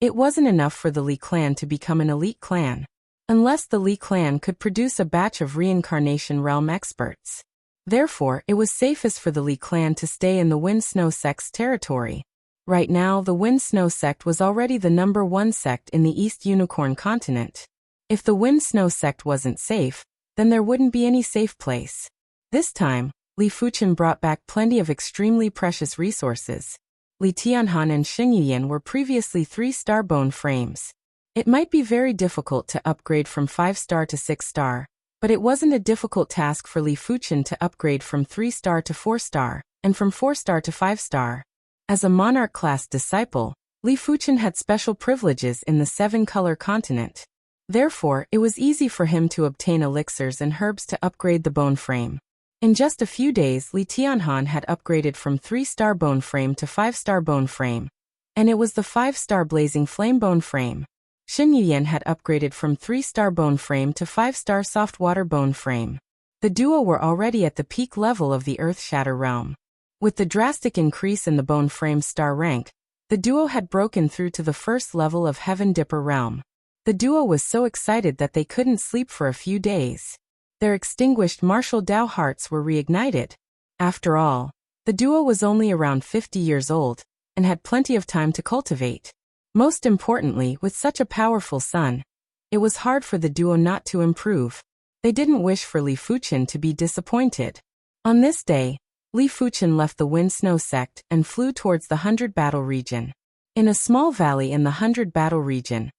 it wasn't enough for the Li clan to become an elite clan, unless the Li clan could produce a batch of reincarnation realm experts. Therefore, it was safest for the Li clan to stay in the Wind Snow sect's territory. Right now, the Wind Snow sect was already the #1 sect in the East Unicorn continent. If the Wind Snow sect wasn't safe, then there wouldn't be any safe place. This time, Li Fuchen brought back plenty of extremely precious resources. Li Tianhan and Xing Yiyan were previously 3-star bone frames. It might be very difficult to upgrade from 5-star to 6-star, but it wasn't a difficult task for Li Fuchen to upgrade from 3-star to 4-star, and from 4-star to 5-star. As a monarch-class disciple, Li Fuchen had special privileges in the 7-color continent. Therefore, it was easy for him to obtain elixirs and herbs to upgrade the bone frame. In just a few days, Li Tianhan had upgraded from 3-star bone frame to 5-star bone frame, and it was the 5-star blazing flame bone frame. Xing Yiyan had upgraded from 3-star bone frame to 5-star soft water bone frame. The duo were already at the peak level of the Earth Shatter realm. With the drastic increase in the bone frame star rank, the duo had broken through to the first level of Heaven Dipper realm. The duo was so excited that they couldn't sleep for a few days. Their extinguished martial Dao hearts were reignited. After all, the duo was only around 50 years old, and had plenty of time to cultivate. Most importantly, with such a powerful son, it was hard for the duo not to improve. They didn't wish for Li Fuchen to be disappointed. On this day, Li Fuchen left the Wind Snow sect and flew towards the 100 Battle region. In a small valley in the 100 Battle region,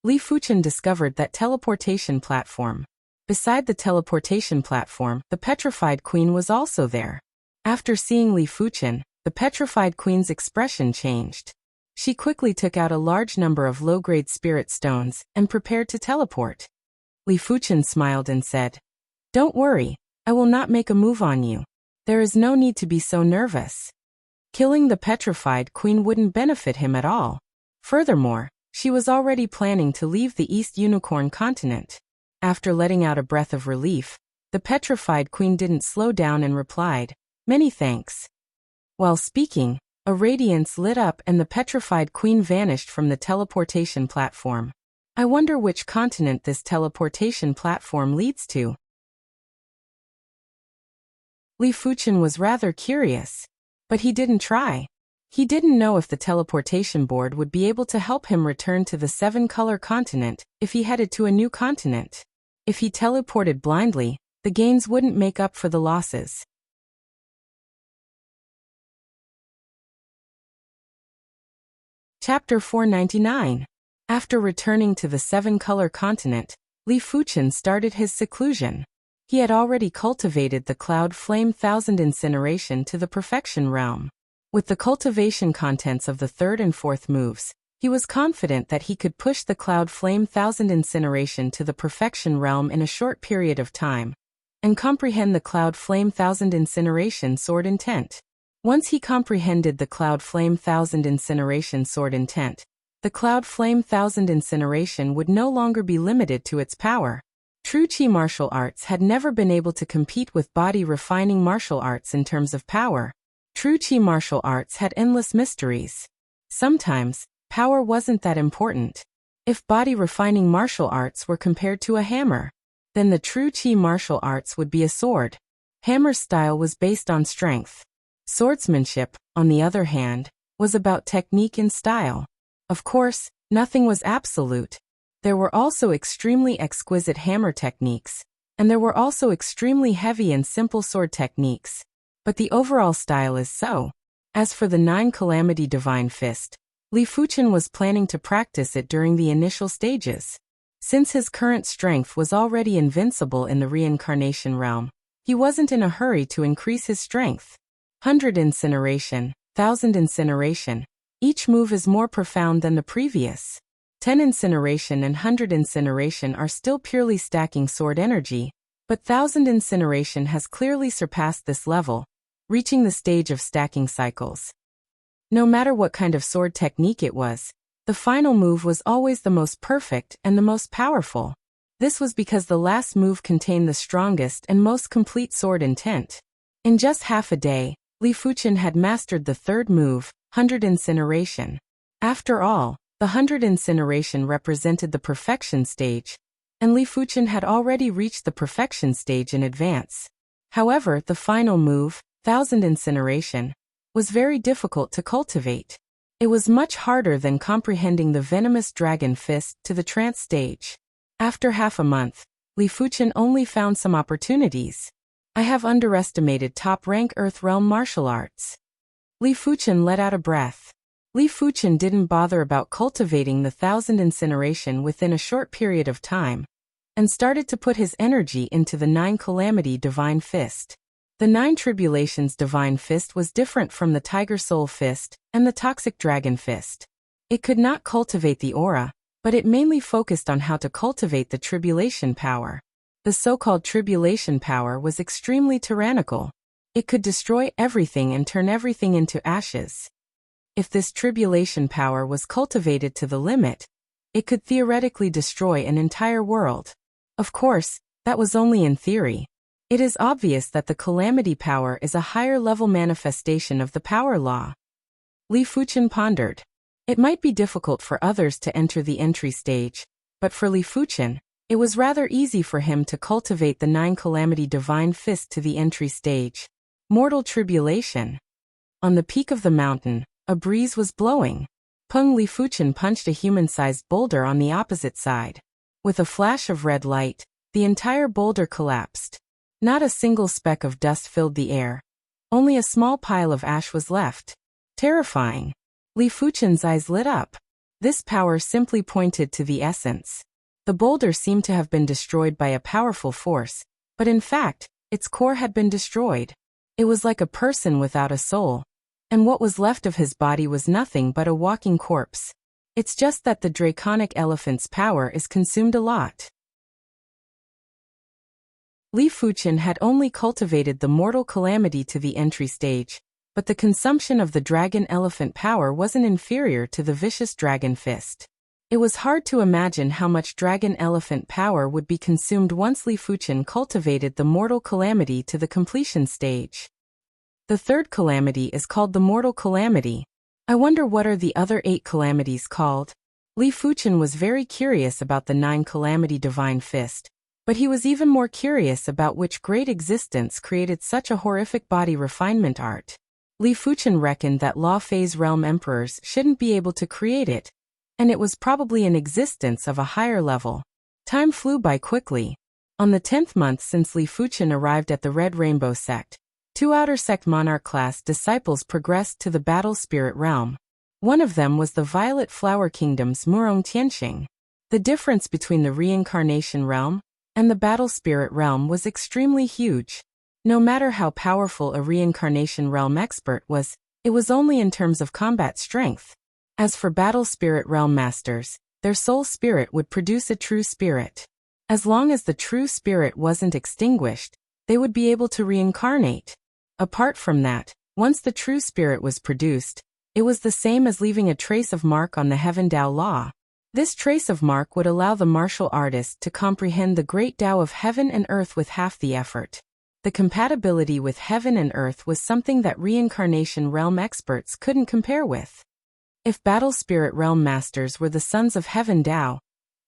Li Fuchen discovered that teleportation platform. Beside the teleportation platform, the Petrified Queen was also there. After seeing Li Fuchen, the Petrified Queen's expression changed. She quickly took out a large number of low-grade spirit stones and prepared to teleport. Li Fuchen smiled and said, "Don't worry, I will not make a move on you. There is no need to be so nervous." Killing the Petrified Queen wouldn't benefit him at all. Furthermore, she was already planning to leave the East Unicorn continent. After letting out a breath of relief, the Petrified Queen didn't slow down and replied, "Many thanks." While speaking, a radiance lit up and the Petrified Queen vanished from the teleportation platform. I wonder which continent this teleportation platform leads to. Li Fuchen was rather curious, but he didn't try. He didn't know if the teleportation board would be able to help him return to the 7-color continent if he headed to a new continent. If he teleported blindly, the gains wouldn't make up for the losses. Chapter 499. After returning to the 7-color continent, Li Fuchen started his seclusion. He had already cultivated the Cloud Flame 1000 incineration to the perfection realm. With the cultivation contents of the 3rd and 4th moves, he was confident that he could push the Cloud Flame 1000 incineration to the perfection realm in a short period of time, and comprehend the Cloud Flame 1000 incineration sword intent. Once he comprehended the Cloud Flame 1000 incineration sword intent, the Cloud Flame 1000 incineration would no longer be limited to its power. True Qi martial arts had never been able to compete with body refining martial arts in terms of power. True Qi martial arts had endless mysteries. Sometimes, power wasn't that important. If body refining martial arts were compared to a hammer, then the true Qi martial arts would be a sword. Hammer's style was based on strength. Swordsmanship, on the other hand, was about technique and style. Of course, nothing was absolute. There were also extremely exquisite hammer techniques, and there were also extremely heavy and simple sword techniques. But the overall style is so. As for the 9 Calamity Divine Fist, Li Fuchen was planning to practice it during the initial stages. Since his current strength was already invincible in the reincarnation realm, he wasn't in a hurry to increase his strength. 100 incineration, 1000 incineration. Each move is more profound than the previous. 10 incineration and 100 incineration are still purely stacking sword energy, but 1000 incineration has clearly surpassed this level, reaching the stage of stacking cycles. No matter what kind of sword technique it was, the final move was always the most perfect and the most powerful. This was because the last move contained the strongest and most complete sword intent. In just half a day, Li Fuqian had mastered the third move, 100 Incineration. After all, the 100 Incineration represented the perfection stage, and Li Fuqian had already reached the perfection stage in advance. However, the final move, 1000 Incineration, was very difficult to cultivate. It was much harder than comprehending the venomous dragon fist to the trance stage. After half a month, Li Fuqian only found some opportunities. I have underestimated top-rank Earth Realm martial arts. Li Fuqian let out a breath. Li Fuqian didn't bother about cultivating the 1000 Incineration within a short period of time, and started to put his energy into the 9 Calamity Divine Fist. The 9 Tribulations Divine Fist was different from the Tiger Soul Fist and the Toxic Dragon Fist. It could not cultivate the aura, but it mainly focused on how to cultivate the tribulation power. The so-called tribulation power was extremely tyrannical. It could destroy everything and turn everything into ashes. If this tribulation power was cultivated to the limit, it could theoretically destroy an entire world. Of course, that was only in theory. It is obvious that the calamity power is a higher-level manifestation of the power law. Li Fuqian pondered. It might be difficult for others to enter the entry stage, but for Li Fuqian, it was rather easy for him to cultivate the 9 Calamity Divine Fist to the entry stage. Mortal Tribulation. On the peak of the mountain, a breeze was blowing. Li Fuqian punched a human-sized boulder on the opposite side. With a flash of red light, the entire boulder collapsed. Not a single speck of dust filled the air. Only a small pile of ash was left. Terrifying. Li Fuqian's eyes lit up. This power simply pointed to the essence. The boulder seemed to have been destroyed by a powerful force, but in fact, its core had been destroyed. It was like a person without a soul, and what was left of his body was nothing but a walking corpse. It's just that the draconic elephant's power is consumed a lot. Li Fuqian had only cultivated the mortal calamity to the entry stage, but the consumption of the dragon elephant power wasn't inferior to the vicious dragon fist. It was hard to imagine how much dragon elephant power would be consumed once Li Fuqian cultivated the mortal calamity to the completion stage. The third calamity is called the mortal calamity. I wonder what are the other 8 calamities called? Li Fuqian was very curious about the 9 Calamity Divine Fist, but he was even more curious about which great existence created such a horrific body refinement art. Li Fuqian reckoned that Law Phase Realm Emperors shouldn't be able to create it, and it was probably an existence of a higher level. Time flew by quickly. On the 10th month since Li Fuqian arrived at the Red Rainbow Sect, 2 Outer Sect Monarch class disciples progressed to the Battle Spirit Realm. One of them was the Violet Flower Kingdom's Murong Tianxing. The difference between the Reincarnation Realm and the Battle Spirit Realm was extremely huge. No matter how powerful a Reincarnation Realm expert was, it was only in terms of combat strength. As for Battle Spirit Realm Masters, their soul spirit would produce a true spirit. As long as the true spirit wasn't extinguished, they would be able to reincarnate. Apart from that, once the true spirit was produced, it was the same as leaving a trace of mark on the Heaven Dao Law. This trace of mark would allow the martial artist to comprehend the great Tao of heaven and earth with half the effort. The compatibility with heaven and earth was something that Reincarnation Realm experts couldn't compare with. If Battle Spirit Realm Masters were the sons of Heaven Dao,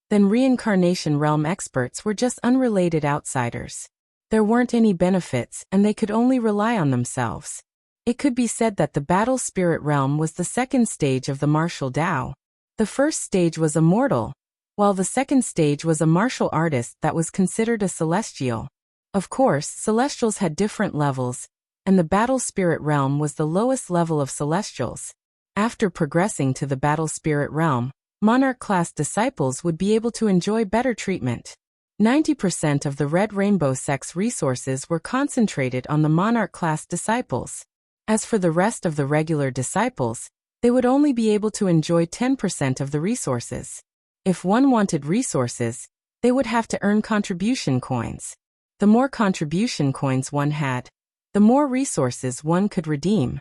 then Reincarnation Realm experts were just unrelated outsiders. There weren't any benefits and they could only rely on themselves. It could be said that the Battle Spirit Realm was the second stage of the martial Dao. The first stage was a mortal, while the second stage was a martial artist that was considered a celestial. Of course, celestials had different levels, and the Battle Spirit Realm was the lowest level of celestials. After progressing to the Battle Spirit Realm, Monarch-class disciples would be able to enjoy better treatment. 90% of the Red Rainbow Sect's resources were concentrated on the Monarch-class disciples. As for the rest of the regular disciples, they would only be able to enjoy 10% of the resources. If one wanted resources, they would have to earn contribution coins. The more contribution coins one had, the more resources one could redeem.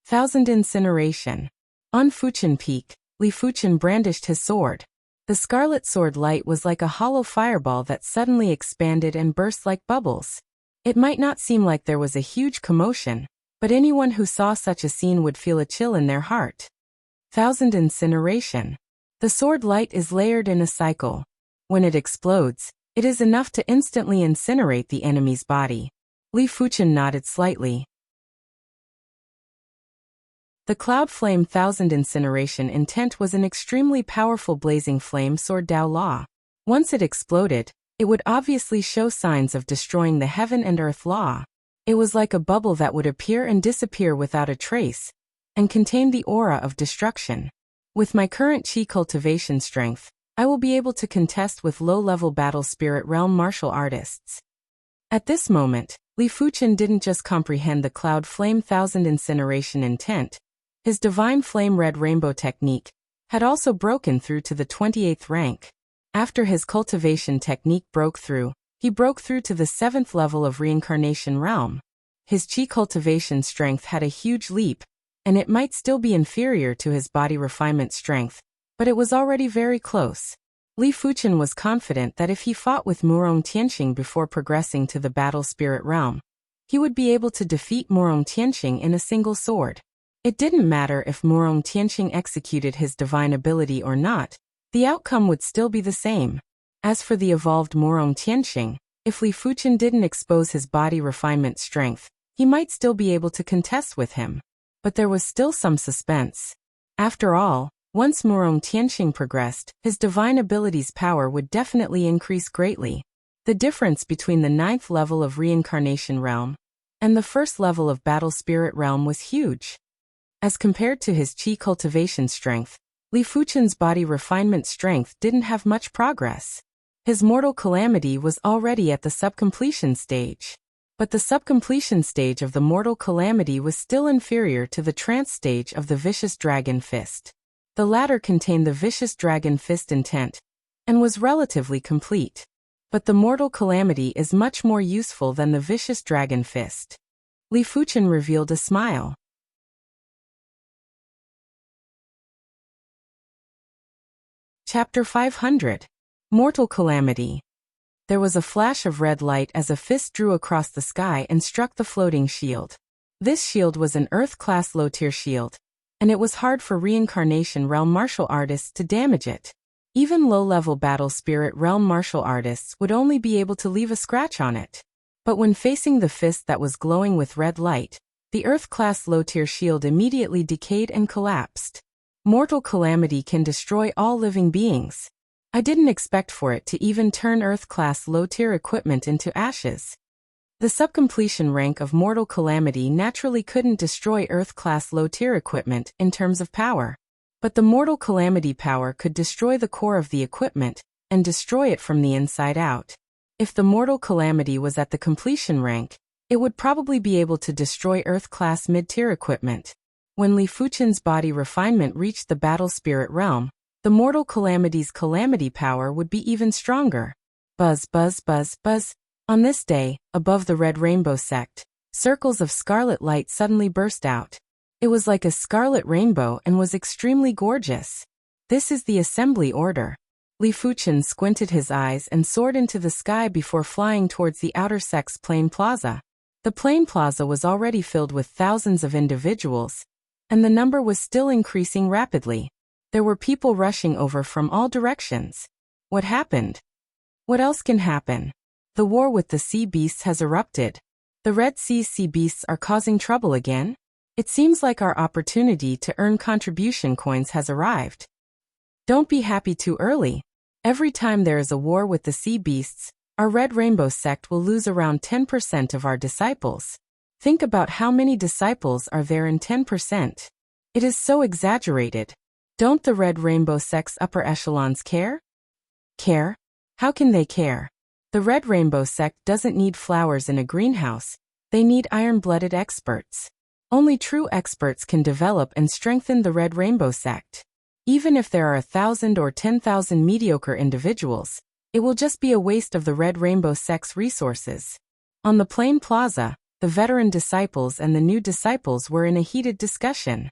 Thousand Incineration. On Fuchin Peak, Li Fuchin brandished his sword. The scarlet sword light was like a hollow fireball that suddenly expanded and burst like bubbles. It might not seem like there was a huge commotion, but anyone who saw such a scene would feel a chill in their heart. Thousand Incineration. The sword light is layered in a cycle. When it explodes, it is enough to instantly incinerate the enemy's body. Li Fuchin nodded slightly. The Cloud Flame Thousand Incineration intent was an extremely powerful blazing flame sword Dao Law. Once it exploded, it would obviously show signs of destroying the heaven and earth law. It was like a bubble that would appear and disappear without a trace, and contain the aura of destruction. With my current chi cultivation strength, I will be able to contest with low-level battle spirit realm martial artists. At this moment, Li Fuchin didn't just comprehend the Cloud Flame Thousand Incineration intent. His Divine Flame Red Rainbow technique had also broken through to the 28th rank. After his cultivation technique broke through, he broke through to the 7th level of Reincarnation Realm. His chi cultivation strength had a huge leap, and it might still be inferior to his body refinement strength, but it was already very close. Li Fuchin was confident that if he fought with Murong Tianqing before progressing to the Battle Spirit Realm, he would be able to defeat Murong Tianqing in a single sword. It didn't matter if Murong Tianqing executed his divine ability or not, the outcome would still be the same. As for the evolved Murong Tianqing, if Li Fuchin didn't expose his body refinement strength, he might still be able to contest with him. But there was still some suspense. After all, once Murong Tianqing progressed, his divine ability's power would definitely increase greatly. The difference between the 9th level of Reincarnation Realm and the 1st level of Battle Spirit Realm was huge. As compared to his chi cultivation strength, Li Fuchin's body refinement strength didn't have much progress. His mortal calamity was already at the subcompletion stage. But the subcompletion stage of the mortal calamity was still inferior to the trance stage of the Vicious Dragon Fist. The latter contained the Vicious Dragon Fist intent, and was relatively complete. But the mortal calamity is much more useful than the Vicious Dragon Fist. Li Fuchin revealed a smile. Chapter 500. Mortal Calamity. There was a flash of red light as a fist drew across the sky and struck the floating shield. This shield was an Earth-class low-tier shield, and it was hard for Reincarnation Realm martial artists to damage it. Even low-level Battle Spirit Realm martial artists would only be able to leave a scratch on it. But when facing the fist that was glowing with red light, the Earth-class low-tier shield immediately decayed and collapsed. Mortal calamity can destroy all living beings. I didn't expect for it to even turn Earth-class low-tier equipment into ashes. The subcompletion rank of Mortal Calamity naturally couldn't destroy Earth-class low-tier equipment in terms of power. But the Mortal Calamity power could destroy the core of the equipment, and destroy it from the inside out. If the Mortal Calamity was at the completion rank, it would probably be able to destroy Earth-class mid-tier equipment. When Li Fuchin's body refinement reached the Battle Spirit Realm, the Mortal Calamity's calamity power would be even stronger. Buzz, buzz, buzz, buzz. On this day, above the Red Rainbow Sect, circles of scarlet light suddenly burst out. It was like a scarlet rainbow and was extremely gorgeous. This is the assembly order. Li Fuchin squinted his eyes and soared into the sky before flying towards the outer sect's plain plaza. The plain plaza was already filled with thousands of individuals, and the number was still increasing rapidly. There were people rushing over from all directions. What happened? What else can happen? The war with the sea beasts has erupted. The Red Sea's sea beasts are causing trouble again? It seems like our opportunity to earn contribution coins has arrived. Don't be happy too early. Every time there is a war with the sea beasts, our Red Rainbow sect will lose around 10% of our disciples. Think about how many disciples are there in 10%. It is so exaggerated. Don't the Red Rainbow sect's upper echelons care? Care? How can they care? The Red Rainbow sect doesn't need flowers in a greenhouse. They need iron-blooded experts. Only true experts can develop and strengthen the Red Rainbow sect. Even if there are 1,000 or 10,000 mediocre individuals, it will just be a waste of the Red Rainbow sect's resources. On the plain plaza, the veteran disciples and the new disciples were in a heated discussion.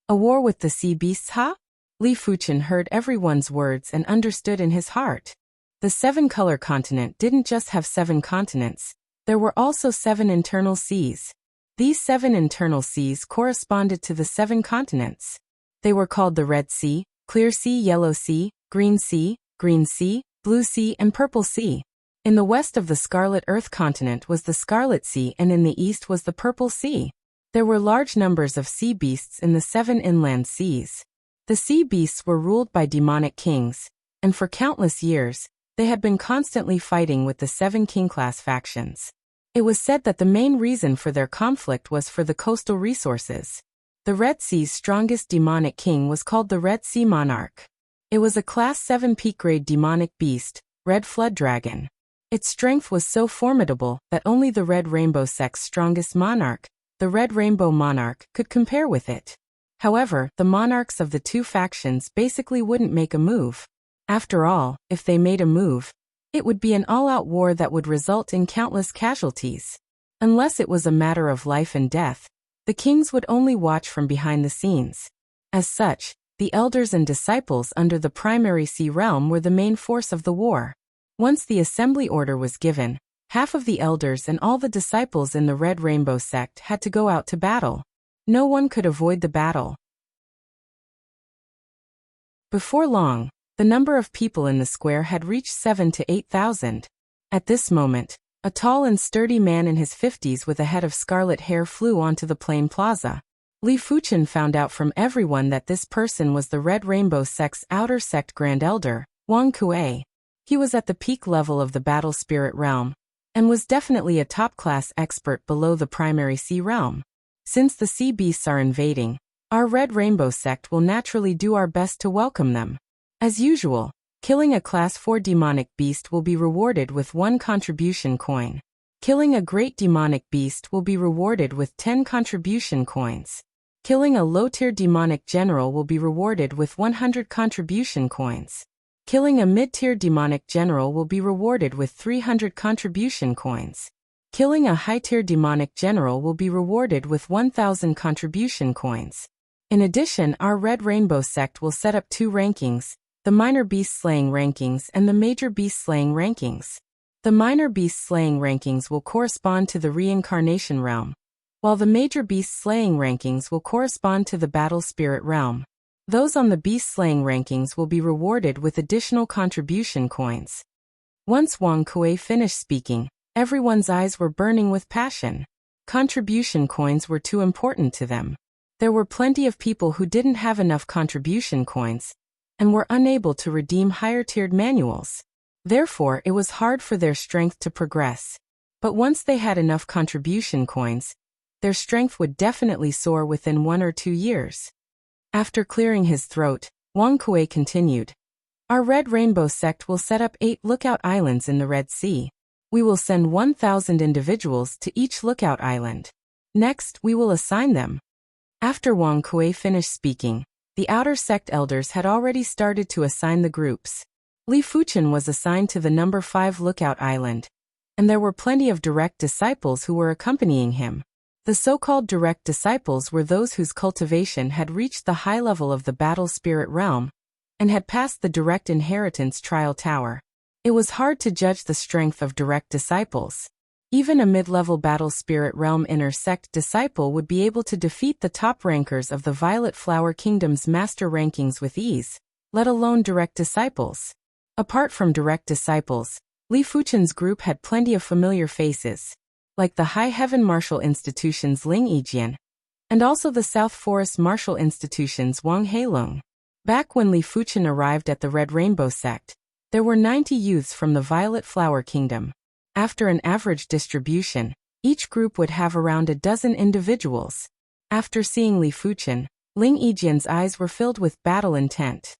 A war with the sea beasts, huh? Li Fuchen heard everyone's words and understood in his heart. The seven-color continent didn't just have 7 continents, there were also 7 internal seas. These 7 internal seas corresponded to the 7 continents. They were called the Red Sea, Clear Sea, Yellow Sea, Green Sea, Blue Sea, and Purple Sea. In the west of the Scarlet Earth continent was the Scarlet Sea, and in the east was the Purple Sea. There were large numbers of sea beasts in the 7 inland seas. The sea beasts were ruled by demonic kings, and for countless years, they had been constantly fighting with the 7 king-class factions. It was said that the main reason for their conflict was for the coastal resources. The Red Sea's strongest demonic king was called the Red Sea Monarch. It was a Class 7 peak-grade demonic beast, Red Flood Dragon. Its strength was so formidable that only the Red Rainbow sect's strongest monarch, the Red Rainbow Monarch, could compare with it. However, the monarchs of the 2 factions basically wouldn't make a move. After all, if they made a move, it would be an all-out war that would result in countless casualties. Unless it was a matter of life and death, the kings would only watch from behind the scenes. As such, the elders and disciples under the primary sea realm were the main force of the war. Once the assembly order was given, half of the elders and all the disciples in the Red Rainbow sect had to go out to battle. No one could avoid the battle. Before long, the number of people in the square had reached 7,000 to 8,000. At this moment, a tall and sturdy man in his 50s with a head of scarlet hair flew onto the plain plaza. Li Fuchen found out from everyone that this person was the Red Rainbow sect's outer sect Grand Elder, Wang Kuei. He was at the peak level of the battle spirit realm, and was definitely a top-class expert below the primary sea realm. Since the sea beasts are invading, our Red Rainbow sect will naturally do our best to welcome them. As usual, killing a Class 4 demonic beast will be rewarded with 1 contribution coin. Killing a great demonic beast will be rewarded with 10 contribution coins. Killing a low-tier demonic general will be rewarded with 100 contribution coins. Killing a mid-tier demonic general will be rewarded with 300 contribution coins. Killing a high-tier demonic general will be rewarded with 1,000 contribution coins. In addition, our Red Rainbow sect will set up 2 rankings, the Minor Beast Slaying rankings and the Major Beast Slaying rankings. The Minor Beast Slaying rankings will correspond to the Reincarnation realm, while the Major Beast Slaying rankings will correspond to the Battle Spirit realm. Those on the Beast Slaying rankings will be rewarded with additional contribution coins. Once Wang Kuei finished speaking, everyone's eyes were burning with passion. Contribution coins were too important to them. There were plenty of people who didn't have enough contribution coins, and were unable to redeem higher-tiered manuals. Therefore, it was hard for their strength to progress. But once they had enough contribution coins, their strength would definitely soar within 1 or 2 years. After clearing his throat, Wang Kuei continued. Our Red Rainbow sect will set up 8 lookout islands in the Red Sea. We will send 1,000 individuals to each lookout island. Next, we will assign them. After Wang Kuei finished speaking, the outer sect elders had already started to assign the groups. Li Fuchen was assigned to the number 5 lookout island, and there were plenty of direct disciples who were accompanying him. The so-called direct disciples were those whose cultivation had reached the high level of the battle spirit realm, and had passed the direct inheritance trial tower. It was hard to judge the strength of direct disciples. Even a mid-level battle spirit realm inner sect disciple would be able to defeat the top rankers of the Violet Flower Kingdom's master rankings with ease, let alone direct disciples. Apart from direct disciples, Li Fuchen's group had plenty of familiar faces, like the High Heaven Martial Institution's Ling Yijian, and also the South Forest Martial Institution's Wang Heilong. Back when Li Fuchen arrived at the Red Rainbow sect, there were 90 youths from the Violet Flower Kingdom. After an average distribution, each group would have around a dozen individuals. After seeing Li Fuchen, Ling Yijian's eyes were filled with battle intent.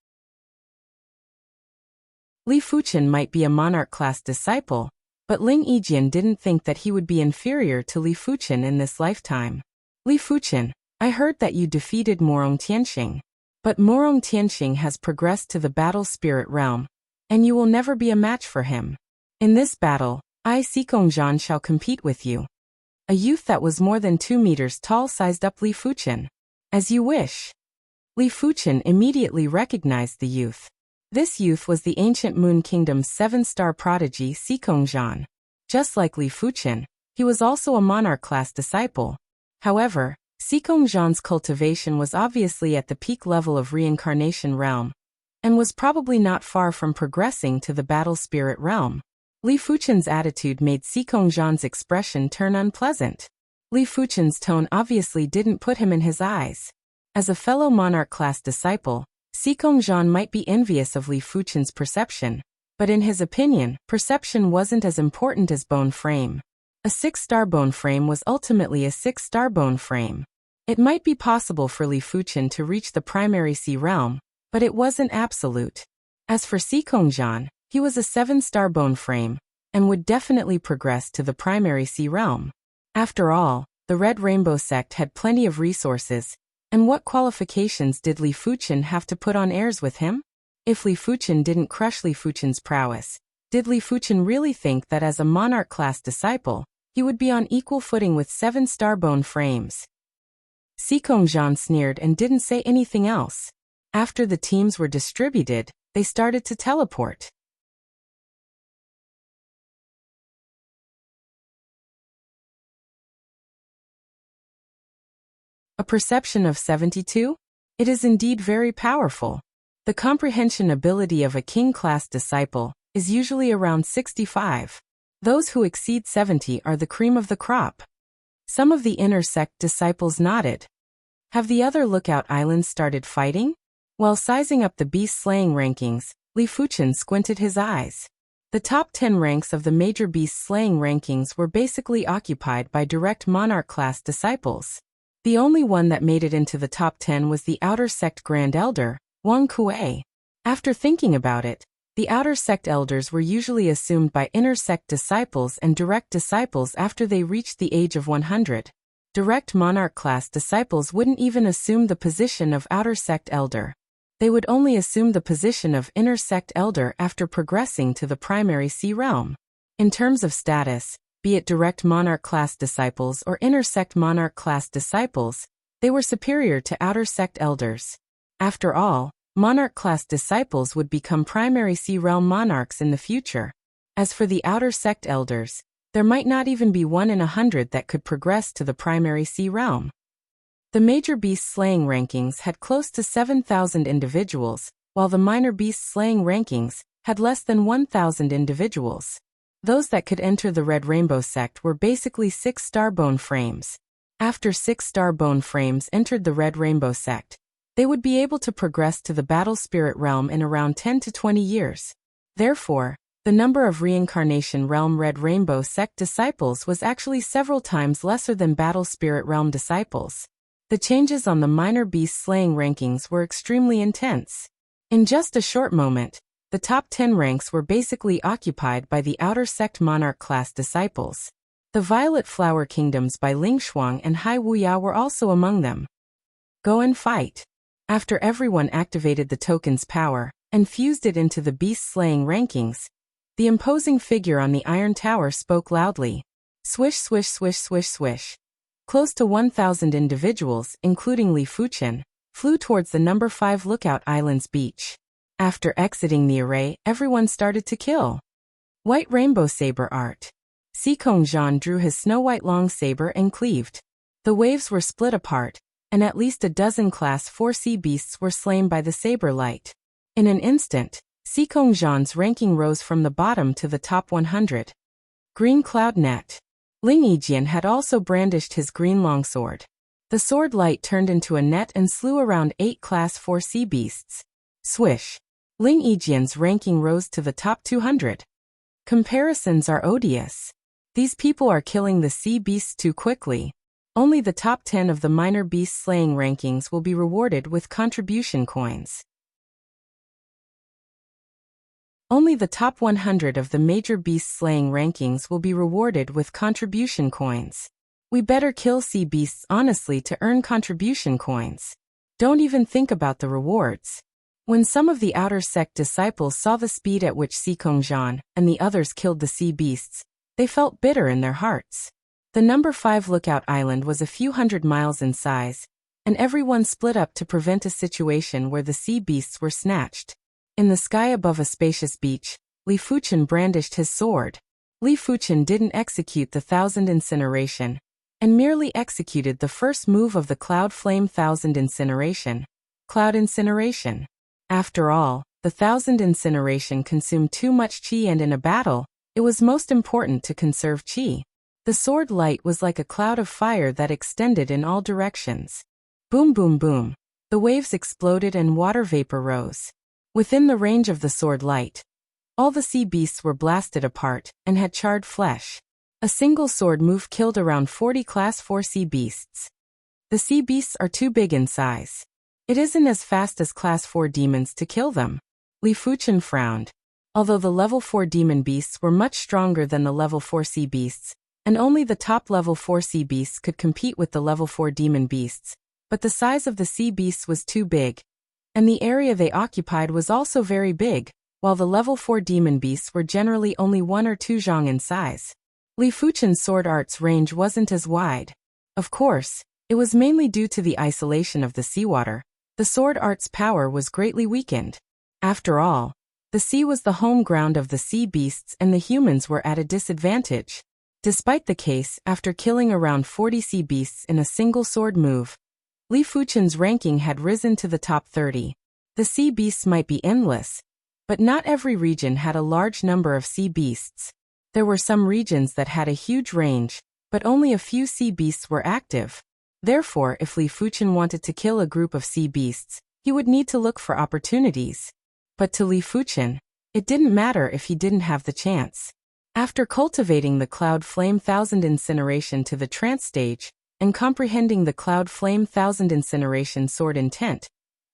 Li Fuchen might be a monarch-class disciple, but Ling Yijian didn't think that he would be inferior to Li Fuchen in this lifetime. Li Fuchen, I heard that you defeated Morong Tianxing. But Morong Tianxing has progressed to the battle spirit realm, and you will never be a match for him. In this battle, I Xikongzhan shall compete with you. A youth that was more than 2 meters tall sized up Li Fuchen. As you wish. Li Fuchen immediately recognized the youth. This youth was the ancient Moon Kingdom's 7-star prodigy Xikongzhan. Just like Li Fuchen, he was also a monarch-class disciple. However, Xikongzhan's cultivation was obviously at the peak level of reincarnation realm, and was probably not far from progressing to the battle spirit realm. Li Fuchen's attitude made Xikongzhan's expression turn unpleasant. Li Fuchen's tone obviously didn't put him in his eyes. As a fellow monarch-class disciple, Xikongzhan might be envious of Li Fuchen's perception, but in his opinion, perception wasn't as important as bone frame. A 6-star bone frame was ultimately a 6-star bone frame. It might be possible for Li Fuchen to reach the primary sea realm, but it wasn't absolute. As for Xikongzhan, he was a 7-star bone frame, and would definitely progress to the primary sea realm. After all, the Red Rainbow sect had plenty of resources, and what qualifications did Li Fuchen have to put on airs with him? If Li Fuchen didn't crush Li Fuchen's prowess, did Li Fuchen really think that as a monarch-class disciple, he would be on equal footing with 7-star bone frames? Xikongzhan sneered and didn't say anything else. After the teams were distributed, they started to teleport. A perception of 72? It is indeed very powerful. The comprehension ability of a king-class disciple is usually around 65. Those who exceed 70 are the cream of the crop. Some of the inner sect disciples nodded. Have the other lookout islands started fighting? While sizing up the beast-slaying rankings, Li Fuchen squinted his eyes. The top 10 ranks of the major beast-slaying rankings were basically occupied by direct monarch-class disciples. The only one that made it into the top 10 was the outer sect Grand Elder, Wang Kuei. After thinking about it, the outer sect elders were usually assumed by inner sect disciples and direct disciples after they reached the age of 100. Direct monarch-class disciples wouldn't even assume the position of outer sect elder. They would only assume the position of inner sect elder after progressing to the primary sea realm. In terms of status, be it direct monarch-class disciples or inner sect monarch-class disciples, they were superior to outer sect elders. After all, monarch-class disciples would become primary sea realm monarchs in the future. As for the outer sect elders, there might not even be 1 in 100 that could progress to the primary sea realm. The major beast-slaying rankings had close to 7,000 individuals, while the minor beast-slaying rankings had less than 1,000 individuals. Those that could enter the Red Rainbow sect were basically 6-star bone frames. After 6-star bone frames entered the Red Rainbow sect, they would be able to progress to the battle spirit realm in around 10 to 20 years. Therefore, the number of reincarnation realm Red Rainbow sect disciples was actually several times lesser than battle spirit realm disciples. The changes on the minor beast-slaying rankings were extremely intense. In just a short moment, the top 10 ranks were basically occupied by the outer sect monarch-class disciples. The Violet Flower Kingdoms by Ling Shuang and Hai Wuya were also among them. Go and fight. After everyone activated the token's power and fused it into the beast-slaying rankings, the imposing figure on the Iron Tower spoke loudly. Swish, swish, swish, swish, swish. Close to 1,000 individuals, including Li Fuchen, flew towards the number 5 Lookout Islands beach. After exiting the array, everyone started to kill. White Rainbow Saber Art. Xikongzhan drew his snow-white long saber and cleaved. The waves were split apart, and at least a dozen Class 4 sea beasts were slain by the saber light. In an instant, Xikongzhan's ranking rose from the bottom to the top 100. Green Cloud Net. Ling Yijian had also brandished his green longsword. The sword light turned into a net and slew around 8 Class 4 sea beasts. Swish. Ling Yijian's ranking rose to the top 200. Comparisons are odious. These people are killing the sea beasts too quickly. Only the top 10 of the minor beast-slaying rankings will be rewarded with contribution coins. Only the top 100 of the major beast-slaying rankings will be rewarded with contribution coins. We better kill sea beasts honestly to earn contribution coins. Don't even think about the rewards. When some of the outer sect disciples saw the speed at which Xikongzhan and the others killed the sea beasts, they felt bitter in their hearts. The number 5 lookout island was a few hundred miles in size, and everyone split up to prevent a situation where the sea beasts were snatched. In the sky above a spacious beach, Li Fuchen brandished his sword. Li Fuchen didn't execute the 1,000 incineration, and merely executed the first move of the Cloud Flame 1,000 incineration. Cloud incineration. After all, the 1,000 incineration consumed too much qi, and in a battle, it was most important to conserve qi. The sword light was like a cloud of fire that extended in all directions. Boom boom boom. The waves exploded and water vapor rose. Within the range of the sword light, all the sea beasts were blasted apart and had charred flesh. A single sword move killed around 40 Class 4 sea beasts. The sea beasts are too big in size. It isn't as fast as Class 4 demons to kill them. Li Fuchen frowned. Although the level 4 demon beasts were much stronger than the level 4 sea beasts, and only the top level 4 sea beasts could compete with the level 4 demon beasts, but the size of the sea beasts was too big, and the area they occupied was also very big, while the level 4 demon beasts were generally only 1 or 2 zhang in size. Li Fuchen's sword art's range wasn't as wide. Of course, it was mainly due to the isolation of the seawater. The sword art's power was greatly weakened. After all, the sea was the home ground of the sea beasts and the humans were at a disadvantage. Despite the case, after killing around 40 sea beasts in a single sword move, Li Fuchen's ranking had risen to the top 30. The sea beasts might be endless, but not every region had a large number of sea beasts. There were some regions that had a huge range, but only a few sea beasts were active. Therefore, if Li Fuchen wanted to kill a group of sea beasts, he would need to look for opportunities. But to Li Fuchen, it didn't matter if he didn't have the chance. After cultivating the Cloud Flame 1,000 incineration to the trance stage, and comprehending the Cloud Flame 1,000 incineration sword intent,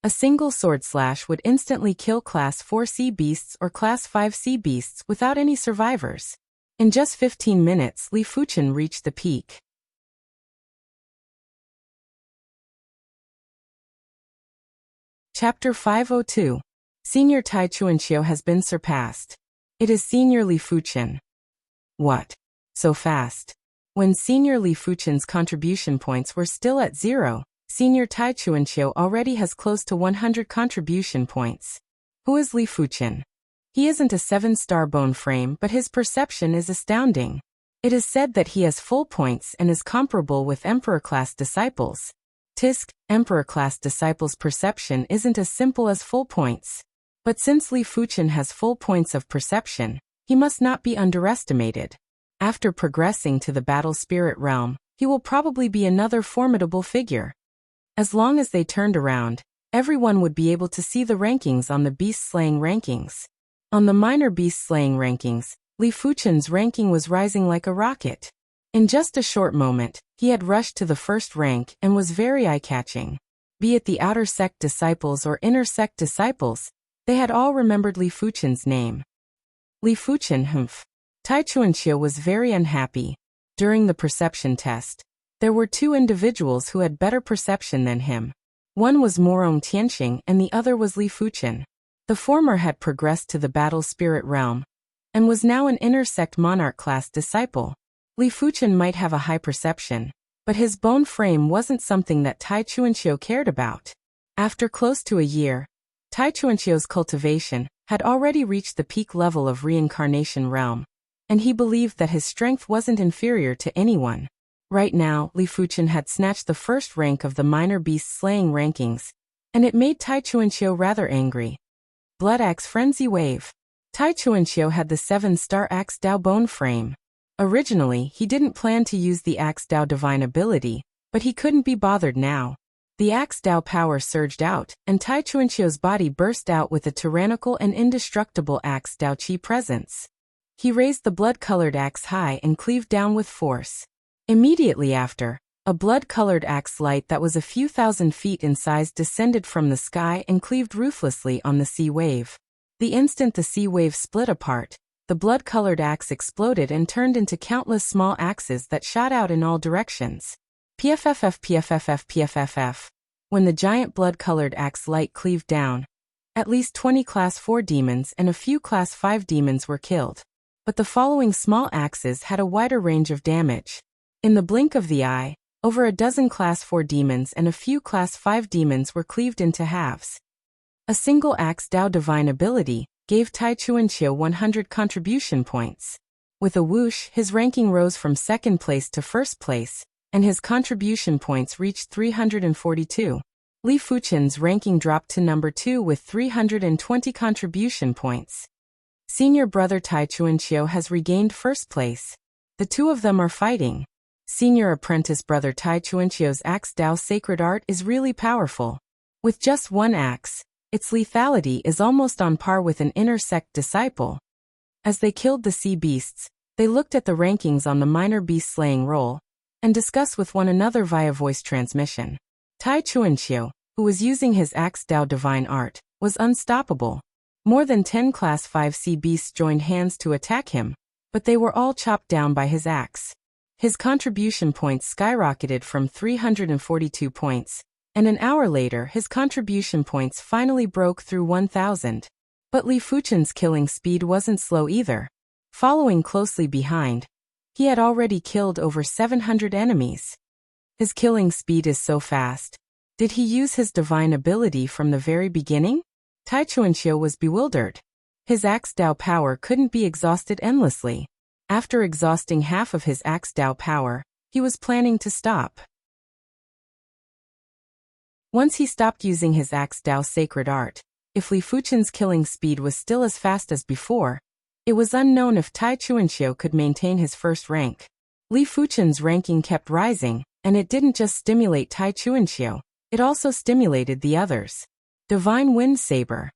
a single sword slash would instantly kill Class 4 sea beasts or Class 5 sea beasts without any survivors. In just 15 minutes, Li Fuchen reached the peak. Chapter 502. Senior Tai Chuanxiu has been surpassed. It is Senior Li Fuchen. What? So fast? When Senior Li Fuchen's contribution points were still at 0, Senior Tai Chuanxiu already has close to 100 contribution points. Who is Li Fuchen? He isn't a 7-star bone frame, but his perception is astounding. It is said that he has full points and is comparable with Emperor-class disciples. Tisk, Emperor-class disciples' perception isn't as simple as full points. But since Li Fuchen has full points of perception, he must not be underestimated. After progressing to the battle spirit realm, he will probably be another formidable figure. As long as they turned around, everyone would be able to see the rankings on the beast-slaying rankings. On the minor beast-slaying rankings, Li Fuchen's ranking was rising like a rocket. In just a short moment, he had rushed to the first rank and was very eye-catching. Be it the outer sect disciples or inner sect disciples, they had all remembered Li Fuchen's name. Li Fuchen, humph. Tai Chuanxiu was very unhappy. During the perception test, there were 2 individuals who had better perception than him. One was Morong Tianxing and the other was Li Fuchen. The former had progressed to the battle spirit realm, and was now an inner sect monarch class disciple. Li Fuchen might have a high perception, but his bone frame wasn't something that Tai Chuanxiu cared about. After close to a year, Tai Chuanxiu's cultivation had already reached the peak level of reincarnation realm, and he believed that his strength wasn't inferior to anyone. Right now, Li Fuchen had snatched the first rank of the minor beast slaying rankings, and it made Tai Chuanxiu rather angry. Blood Axe Frenzy Wave. Tai Chuanxiu had the 7-star Axe Dao bone frame. Originally, he didn't plan to use the Axe Dao divine ability, but he couldn't be bothered now. The Axe Dao power surged out, and Tai Chuanxiu's body burst out with a tyrannical and indestructible Axe Dao Qi presence. He raised the blood-colored axe high and cleaved down with force. Immediately after, a blood-colored axe light that was a few thousand feet in size descended from the sky and cleaved ruthlessly on the sea wave. The instant the sea wave split apart, the blood-colored axe exploded and turned into countless small axes that shot out in all directions. PFFF PFFF PFFF. When the giant blood-colored axe light cleaved down, at least 20 Class 4 demons and a few Class 5 demons were killed. But the following small axes had a wider range of damage. In the blink of the eye, over a dozen Class 4 demons and a few Class 5 demons were cleaved into halves. A single Axe Dao divine ability gave Tai Chuanqiu 100 contribution points. With a whoosh, his ranking rose from second place to first place, and his contribution points reached 342. Li Fuchen's ranking dropped to number 2 with 320 contribution points. Senior brother Tai Chuanqiu has regained first place. The two of them are fighting. Senior apprentice brother Tai Chuanqiu's Axe Dao Sacred Art is really powerful. With just one axe, its lethality is almost on par with an inner sect disciple. As they killed the sea beasts, they looked at the rankings on the minor beast slaying roll, and discussed with one another via voice transmission. Tai Chuanqiu, who was using his Axe Dao Divine Art, was unstoppable. More than 10 Class 5 sea beasts joined hands to attack him, but they were all chopped down by his axe. His contribution points skyrocketed from 342 points, and an hour later his contribution points finally broke through 1,000. But Li Fuchen's killing speed wasn't slow either. Following closely behind, he had already killed over 700 enemies. His killing speed is so fast. Did he use his divine ability from the very beginning? Tai Chuanqiu was bewildered. His Axe Dao power couldn't be exhausted endlessly. After exhausting half of his Axe Dao power, he was planning to stop. Once he stopped using his Axe Dao Sacred Art, if Li Fuchen's killing speed was still as fast as before, it was unknown if Tai Chuanqiu could maintain his first rank. Li Fuchen's ranking kept rising, and it didn't just stimulate Tai Chuanqiu, it also stimulated the others. Divine Wind Saber.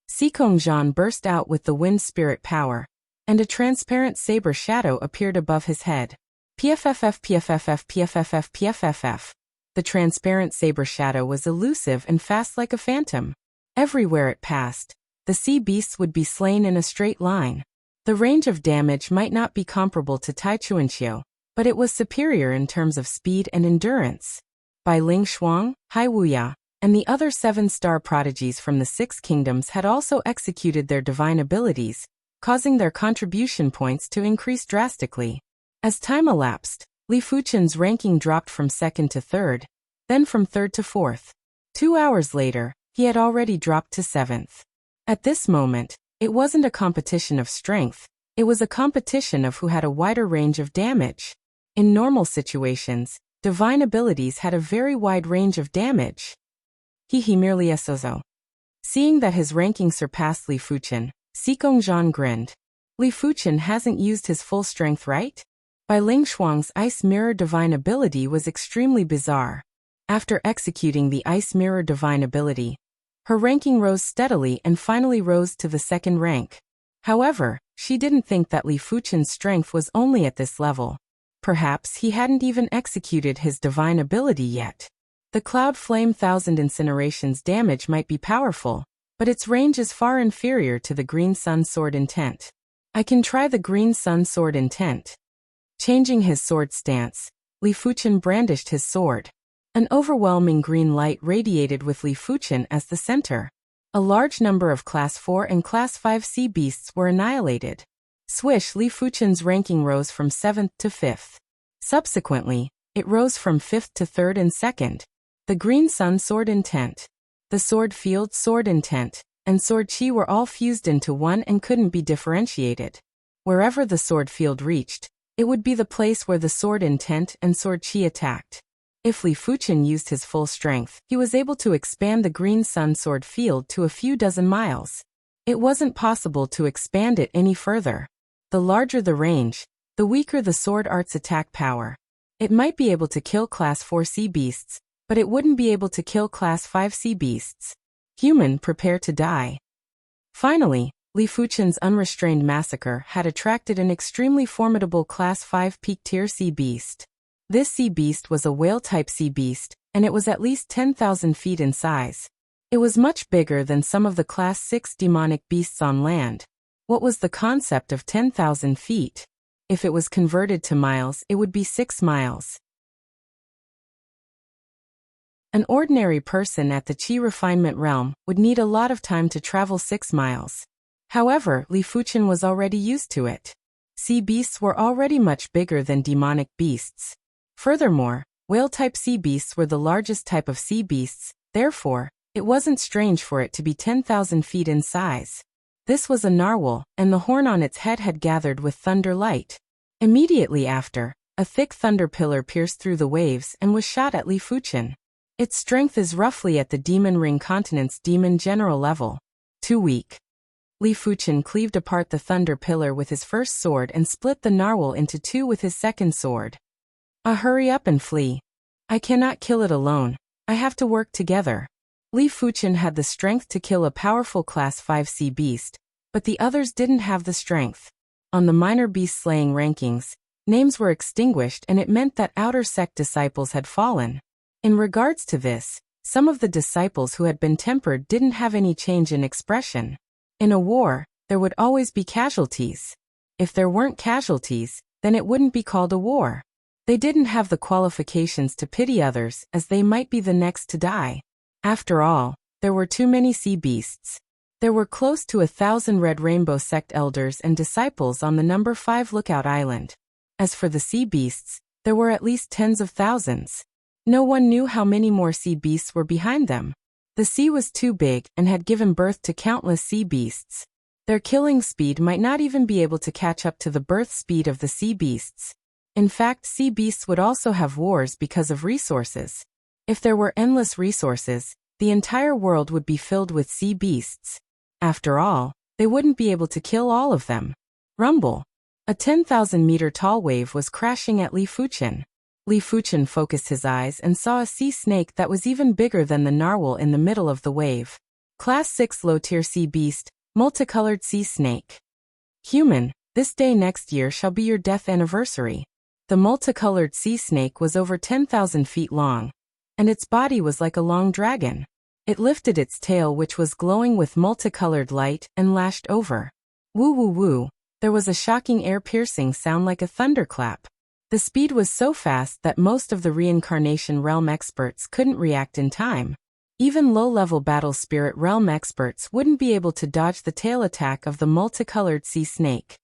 Xikong Zhan burst out with the wind spirit power, and a transparent saber shadow appeared above his head. PFFF PFFF PFFF PFFF. The transparent saber shadow was elusive and fast like a phantom. Everywhere it passed, the sea beasts would be slain in a straight line. The range of damage might not be comparable to Tai Chuanqiu, but it was superior in terms of speed and endurance. Bai Ling Shuang, Hai Wuya, and the other 7-star prodigies from the 6 kingdoms had also executed their divine abilities, causing their contribution points to increase drastically. As time elapsed, Li Fuchen's ranking dropped from second to third, then from third to fourth. 2 hours later, he had already dropped to 7th. At this moment, it wasn't a competition of strength, it was a competition of who had a wider range of damage. In normal situations, divine abilities had a very wide range of damage. He merely esozo. Seeing that his ranking surpassed Li Fuchen, Xikong Zhan grinned. Li Fuchen hasn't used his full strength, right? Bai Ling Shuang's Ice Mirror divine ability was extremely bizarre. After executing the Ice Mirror divine ability, her ranking rose steadily and finally rose to the 2nd rank. However, she didn't think that Li Fuchen's strength was only at this level. Perhaps he hadn't even executed his divine ability yet. The Cloud Flame 1000 Incineration's damage might be powerful, but its range is far inferior to the Green Sun Sword Intent. I can try the Green Sun Sword Intent. Changing his sword stance, Li Fuchen brandished his sword. An overwhelming green light radiated with Li Fuchen as the center. A large number of Class 4 and Class 5 sea beasts were annihilated. Swish, Li Fuchen's ranking rose from 7th to 5th. Subsequently, it rose from 5th to 3rd and 2nd. The Green Sun Sword Intent, the Sword Field Sword Intent, and Sword Chi were all fused into one and couldn't be differentiated. Wherever the sword field reached, it would be the place where the Sword Intent and Sword Chi attacked. If Li Fuchen used his full strength, he was able to expand the Green Sun Sword Field to a few dozen miles. It wasn't possible to expand it any further. The larger the range, the weaker the sword art's attack power. It might be able to kill Class 4 sea beasts, but it wouldn't be able to kill Class 5 sea beasts. Human, prepare to die. Finally, Li Fuchen's unrestrained massacre had attracted an extremely formidable Class 5 peak-tier sea beast. This sea beast was a whale-type sea beast, and it was at least 10,000 feet in size. It was much bigger than some of the Class 6 demonic beasts on land. What was the concept of 10,000 feet? If it was converted to miles, it would be 6 miles. An ordinary person at the Qi refinement realm would need a lot of time to travel 6 miles. However, Li Fuchen was already used to it. Sea beasts were already much bigger than demonic beasts. Furthermore, whale-type sea beasts were the largest type of sea beasts, therefore, it wasn't strange for it to be 10,000 feet in size. This was a narwhal, and the horn on its head had gathered with thunder light. Immediately after, a thick thunder pillar pierced through the waves and was shot at Li Fuchen. Its strength is roughly at the Demon Ring Continent's Demon General level. Too weak. Li Fuchen cleaved apart the thunder pillar with his first sword and split the narwhal into two with his second sword. Hurry up and flee. I cannot kill it alone. I have to work together. Li Fuchen had the strength to kill a powerful Class 5 sea beast, but the others didn't have the strength. On the minor beast slaying rankings, names were extinguished and it meant that outer sect disciples had fallen. In regards to this, some of the disciples who had been tempered didn't have any change in expression. In a war, there would always be casualties. If there weren't casualties, then it wouldn't be called a war. They didn't have the qualifications to pity others as they might be the next to die. After all, there were too many sea beasts. There were close to 1,000 Red Rainbow sect elders and disciples on the number 5 Lookout Island. As for the sea beasts, there were at least tens of thousands. No one knew how many more sea beasts were behind them. The sea was too big and had given birth to countless sea beasts. Their killing speed might not even be able to catch up to the birth speed of the sea beasts. In fact, sea beasts would also have wars because of resources. If there were endless resources, the entire world would be filled with sea beasts. After all, they wouldn't be able to kill all of them. Rumble. A 10,000-meter tall wave was crashing at Li Fuchen. Li Fuchen focused his eyes and saw a sea snake that was even bigger than the narwhal in the middle of the wave. Class 6 low-tier sea beast, multicolored sea snake. Human, this day next year shall be your death anniversary. The multicolored sea snake was over 10,000 feet long, and its body was like a long dragon. It lifted its tail, which was glowing with multicolored light, and lashed over. Woo woo woo, there was a shocking air-piercing sound like a thunderclap. The speed was so fast that most of the reincarnation realm experts couldn't react in time. Even low-level battle spirit realm experts wouldn't be able to dodge the tail attack of the multicolored sea snake.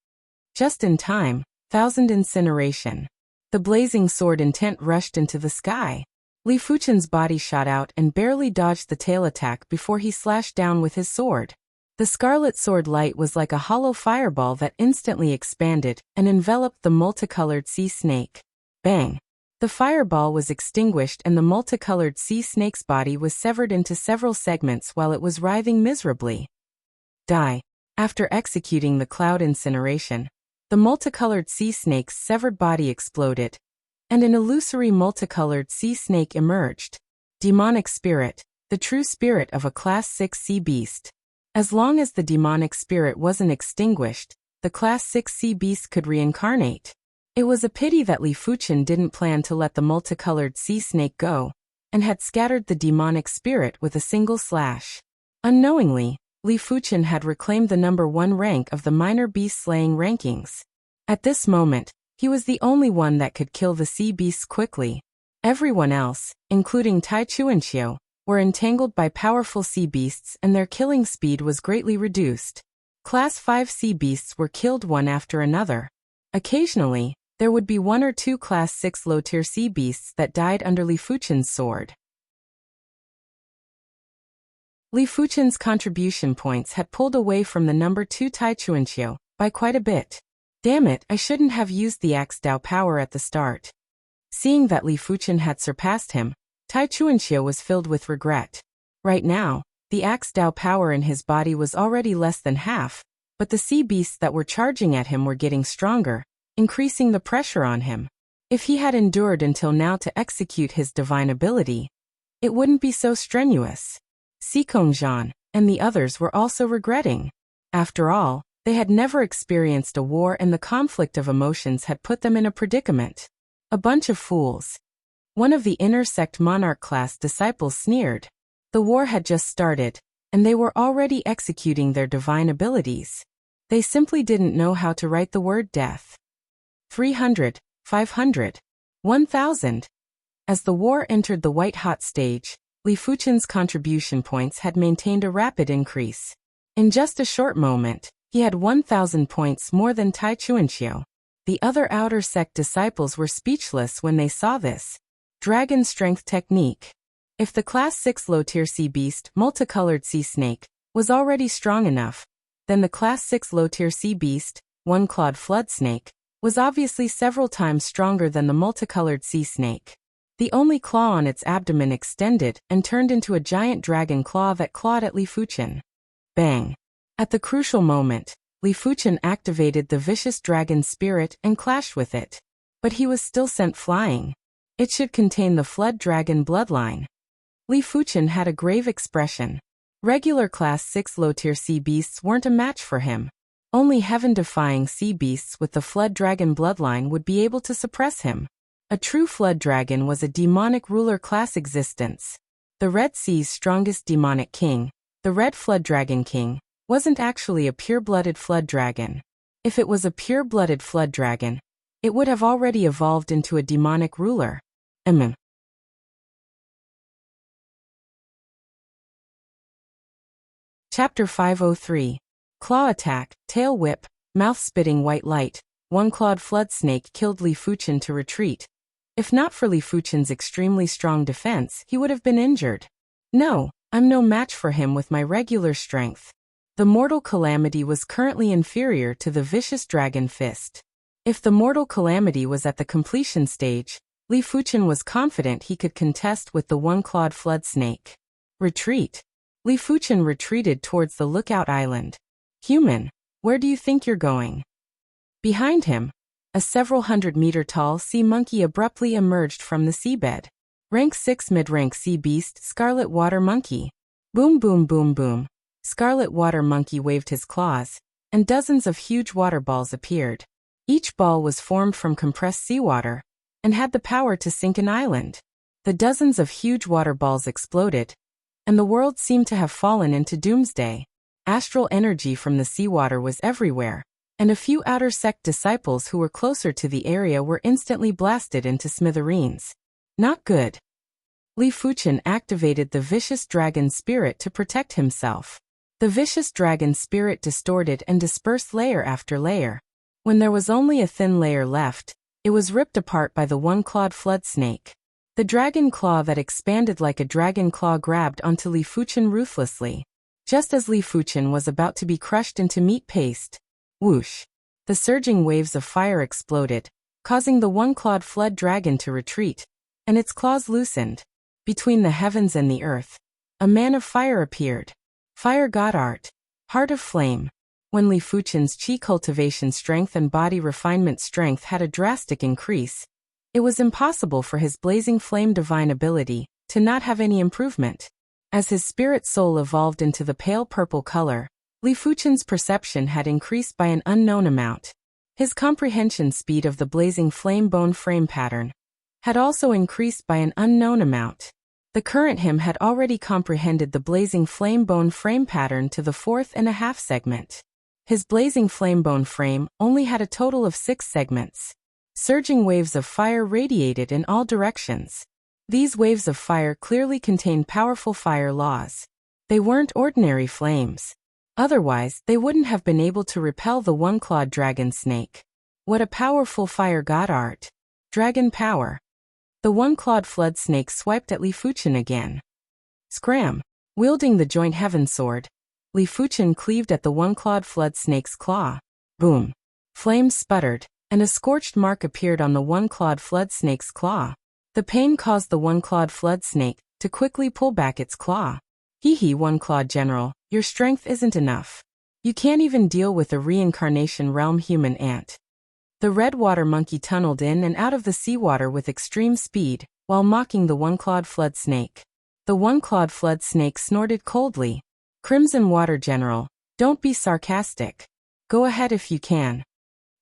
Just in time, thousand incineration. The blazing sword intent rushed into the sky. Li Fuchen's body shot out and barely dodged the tail attack before he slashed down with his sword. The scarlet sword light was like a hollow fireball that instantly expanded and enveloped the multicolored sea snake. Bang! The fireball was extinguished and the multicolored sea snake's body was severed into several segments while it was writhing miserably. Die. After executing the cloud incineration, the multicolored sea snake's severed body exploded, and an illusory multicolored sea snake emerged. Demonic spirit, the true spirit of a Class 6 sea beast. As long as the demonic spirit wasn't extinguished, the Class 6 sea beast could reincarnate. It was a pity that Li Fuchen didn't plan to let the multicolored sea snake go, and had scattered the demonic spirit with a single slash. Unknowingly, Li Fuchen had reclaimed the number 1 rank of the minor beast slaying rankings. At this moment, he was the only one that could kill the sea beasts quickly. Everyone else, including Tai Chuanxiu, were entangled by powerful sea beasts and their killing speed was greatly reduced. Class 5 sea beasts were killed one after another. Occasionally, there would be 1 or 2 Class 6 low-tier sea beasts that died under Li Fuchen's sword. Li Fuchen's contribution points had pulled away from the number 2 Tai Chuanxiu by quite a bit. Damn it, I shouldn't have used the Axe Dao power at the start. Seeing that Li Fuchen had surpassed him, Tai Chuanxiu was filled with regret. Right now, the Axe Dao power in his body was already less than half, but the sea beasts that were charging at him were getting stronger, increasing the pressure on him. If he had endured until now to execute his divine ability, it wouldn't be so strenuous. Xikong Zhan and the others were also regretting. After all, they had never experienced a war and the conflict of emotions had put them in a predicament. A bunch of fools. One of the inner sect monarch class disciples sneered. The war had just started, and they were already executing their divine abilities. They simply didn't know how to write the word death. 300, 500, 1,000. As the war entered the white-hot stage, Li Fuchen's contribution points had maintained a rapid increase. In just a short moment, He had 1,000 points more than Tai Chuanxiu. The other outer sect disciples were speechless when they saw this. Dragon Strength Technique. If the Class 6 low-tier sea beast, multicolored sea snake, was already strong enough, then the Class 6 low-tier sea beast, one-clawed flood snake, was obviously several times stronger than the multicolored sea snake. The only claw on its abdomen extended and turned into a giant dragon claw that clawed at Li Fuchen. Bang! At the crucial moment, Li Fuchen activated the vicious dragon spirit and clashed with it. But he was still sent flying. It should contain the flood dragon bloodline. Li Fuchen had a grave expression. Regular Class 6 low-tier sea beasts weren't a match for him. Only heaven-defying sea beasts with the flood dragon bloodline would be able to suppress him. A true flood dragon was a demonic ruler class existence. The Red Sea's strongest demonic king, the Red Flood Dragon King, wasn't actually a pure-blooded flood dragon. If it was a pure-blooded flood dragon, it would have already evolved into a demonic ruler. Chapter 503. Claw Attack, Tail Whip, Mouth-Spitting White Light. One-clawed flood snake killed Li Fuchen to retreat. If not for Li Fuchen's extremely strong defense, he would have been injured. No, I'm no match for him with my regular strength. The Mortal Calamity was currently inferior to the Vicious Dragon Fist. If the Mortal Calamity was at the completion stage, Li Fuchen was confident he could contest with the one-clawed flood snake. Retreat. Li Fuchen retreated towards the Lookout Island. Human, where do you think you're going? Behind him, a several hundred-meter tall sea monkey abruptly emerged from the seabed. Rank 6 mid-rank sea beast Scarlet Water Monkey. Boom boom boom boom. Scarlet Water Monkey waved his claws, and dozens of huge water balls appeared. Each ball was formed from compressed seawater, and had the power to sink an island. The dozens of huge water balls exploded, and the world seemed to have fallen into doomsday. Astral energy from the seawater was everywhere, and a few outer sect disciples who were closer to the area were instantly blasted into smithereens. Not good. Li Fuchen activated the vicious dragon spirit to protect himself. The vicious dragon spirit distorted and dispersed layer after layer. When there was only a thin layer left, it was ripped apart by the one-clawed flood snake. The dragon claw that expanded like a dragon claw grabbed onto Li Fuchen ruthlessly. Just as Li Fuchen was about to be crushed into meat paste, whoosh! The surging waves of fire exploded, causing the one-clawed flood dragon to retreat, and its claws loosened. Between the heavens and the earth, a man of fire appeared. Fire God Art, Heart of Flame. When Li Fuchen's chi cultivation strength and body refinement strength had a drastic increase, it was impossible for his blazing flame divine ability to not have any improvement. As his spirit soul evolved into the pale purple color, Li Fuchen's perception had increased by an unknown amount. His comprehension speed of the blazing flame bone frame pattern had also increased by an unknown amount. The current him had already comprehended the blazing flame bone frame pattern to the 4.5 segment. His blazing flame bone frame only had a total of 6 segments. Surging waves of fire radiated in all directions. These waves of fire clearly contained powerful fire laws. They weren't ordinary flames. Otherwise, they wouldn't have been able to repel the one-clawed dragon snake. What a powerful fire God Art. Dragon power. The one-clawed flood snake swiped at Li Fuchen again. Scram! Wielding the joint heaven sword, Li Fuchen cleaved at the one-clawed flood snake's claw. Boom! Flames sputtered, and a scorched mark appeared on the one-clawed flood snake's claw. The pain caused the one-clawed flood snake to quickly pull back its claw. Hee one-clawed general, your strength isn't enough. You can't even deal with a reincarnation realm human ant. The red water monkey tunneled in and out of the seawater with extreme speed, while mocking the one-clawed flood snake. The one-clawed flood snake snorted coldly. Crimson Water General, don't be sarcastic. Go ahead if you can.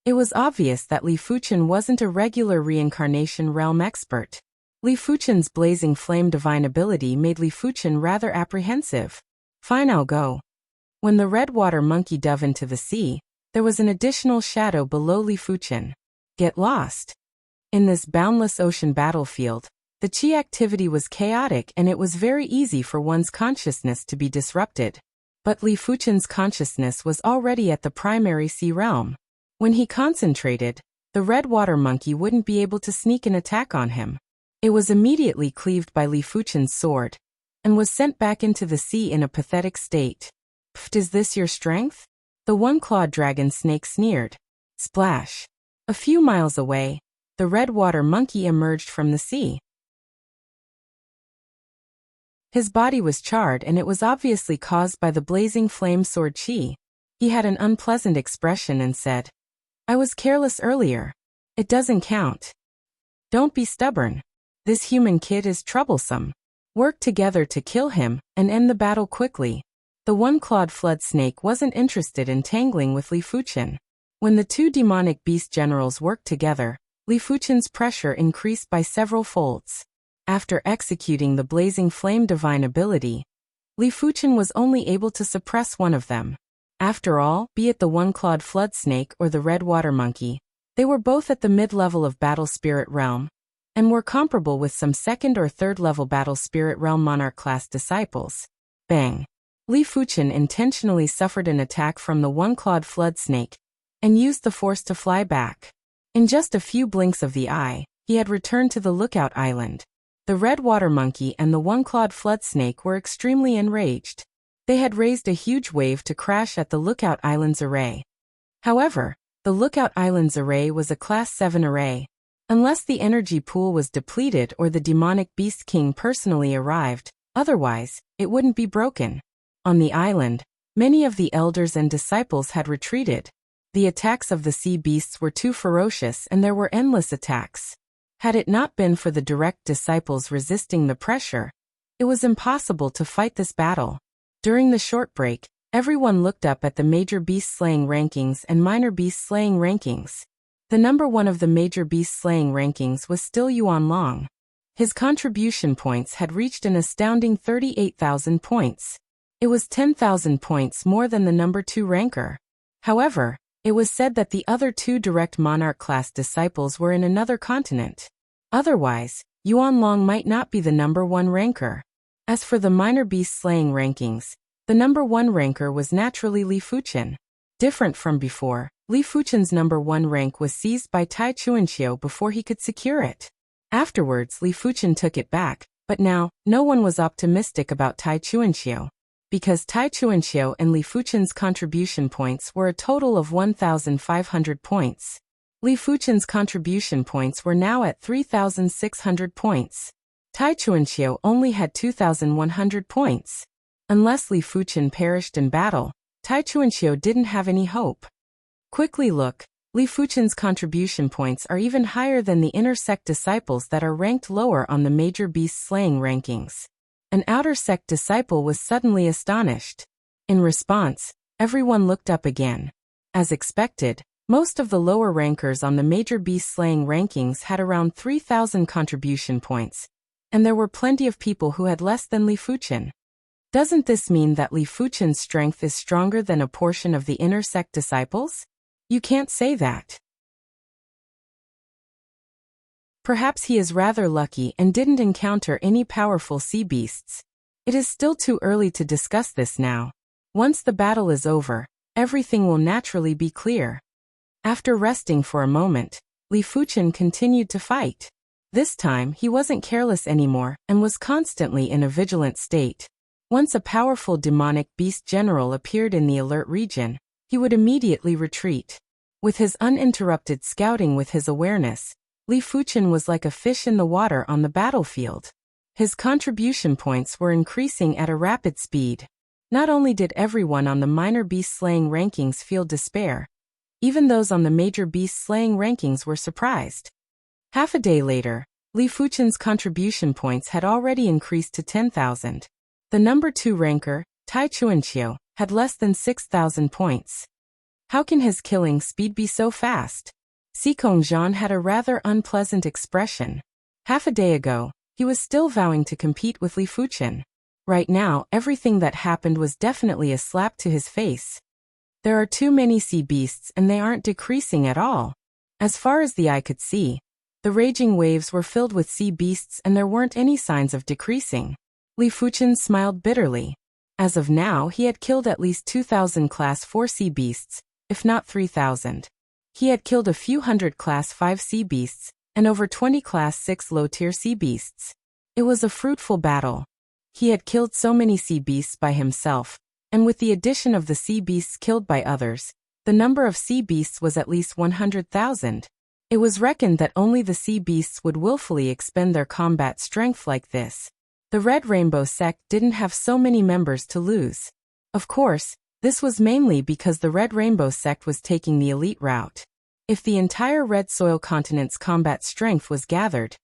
It was obvious that Li Fuchen wasn't a regular reincarnation realm expert. Li Fuchen's blazing flame divine ability made Li Fuchen rather apprehensive. Fine, I'll go. When the red water monkey dove into the sea, there was an additional shadow below Li Fuchen. Get lost. In this boundless ocean battlefield, the chi activity was chaotic and it was very easy for one's consciousness to be disrupted. But Li Fuchen's consciousness was already at the primary sea realm. When he concentrated, the red water monkey wouldn't be able to sneak an attack on him. It was immediately cleaved by Li Fuchen's sword, and was sent back into the sea in a pathetic state. "Pft, is this your strength?" the one-clawed dragon snake sneered. Splash! A few miles away, the red water monkey emerged from the sea. His body was charred, and it was obviously caused by the blazing flame sword chi. He had an unpleasant expression and said, "I was careless earlier. It doesn't count. Don't be stubborn. This human kid is troublesome. Work together to kill him and end the battle quickly." The one-clawed flood snake wasn't interested in tangling with Li Fuchen. When the two demonic beast generals worked together, Li Fuchen's pressure increased by several folds. After executing the blazing flame divine ability, Li Fuchen was only able to suppress one of them. After all, be it the one-clawed flood snake or the red water monkey, they were both at the mid-level of battle spirit realm, and were comparable with some second or third level battle spirit realm monarch class disciples. Bang! Li Fuchen intentionally suffered an attack from the one-clawed flood snake, and used the force to fly back. In just a few blinks of the eye, he had returned to the lookout island. The red water monkey and the one-clawed flood snake were extremely enraged. They had raised a huge wave to crash at the lookout island's array. However, the lookout island's array was a class 7 array. Unless the energy pool was depleted or the demonic beast king personally arrived, otherwise, it wouldn't be broken. On the island, many of the elders and disciples had retreated. The attacks of the sea beasts were too ferocious, and there were endless attacks. Had it not been for the direct disciples resisting the pressure, it was impossible to fight this battle. During the short break, everyone looked up at the major beast slaying rankings and minor beast slaying rankings. The number one of the major beast slaying rankings was still Yuan Long. His contribution points had reached an astounding 38,000 points. It was 10,000 points more than the number 2 ranker. However, it was said that the other 2 direct monarch class disciples were in another continent. Otherwise, Yuan Long might not be the number 1 ranker. As for the minor beast slaying rankings, the number 1 ranker was naturally Li Fuchen. Different from before, Li Fuchen's number 1 rank was seized by Tai Chuanxiu before he could secure it. Afterwards, Li Fuchen took it back, but now, no one was optimistic about Tai Chuanxiu. Because Tai Chuanxiu and Li Fuchen's contribution points were a total of 1,500 points. Li Fuchen's contribution points were now at 3,600 points. Tai Chuanxiu only had 2,100 points. Unless Li Fuchen perished in battle, Tai Chuanxiu didn't have any hope. Quickly look, Li Fuchen's contribution points are even higher than the inner sect disciples that are ranked lower on the major beast slaying rankings. An outer sect disciple was suddenly astonished. In response, everyone looked up again. As expected, most of the lower rankers on the major beast slaying rankings had around 3,000 contribution points, and there were plenty of people who had less than Li Fuchen. Doesn't this mean that Li Fuchen's strength is stronger than a portion of the inner sect disciples? You can't say that. Perhaps he is rather lucky and didn't encounter any powerful sea beasts. It is still too early to discuss this now. Once the battle is over, everything will naturally be clear. After resting for a moment, Li Fuchen continued to fight. This time he wasn't careless anymore and was constantly in a vigilant state. Once a powerful demonic beast general appeared in the alert region, he would immediately retreat. With his uninterrupted scouting with his awareness, Li Fuchen was like a fish in the water on the battlefield. His contribution points were increasing at a rapid speed. Not only did everyone on the minor beast slaying rankings feel despair, even those on the major beast slaying rankings were surprised. Half a day later, Li Fuchen's contribution points had already increased to 10,000. The number 2 ranker, Tai Chuanxiu, had less than 6,000 points. How can his killing speed be so fast? Xikong Zhan had a rather unpleasant expression. Half a day ago, he was still vowing to compete with Li Fuchen. Right now, everything that happened was definitely a slap to his face. There are too many sea beasts and they aren't decreasing at all. As far as the eye could see, the raging waves were filled with sea beasts and there weren't any signs of decreasing. Li Fuchen smiled bitterly. As of now, he had killed at least 2,000 Class 4 sea beasts, if not 3,000. He had killed a few hundred Class 5 sea beasts, and over 20 Class 6 low-tier sea beasts. It was a fruitful battle. He had killed so many sea beasts by himself, and with the addition of the sea beasts killed by others, the number of sea beasts was at least 100,000. It was reckoned that only the sea beasts would willfully expend their combat strength like this. The Red Rainbow sect didn't have so many members to lose. Of course, this was mainly because the Red Rainbow sect was taking the elite route. If the entire Red Soil continent's combat strength was gathered,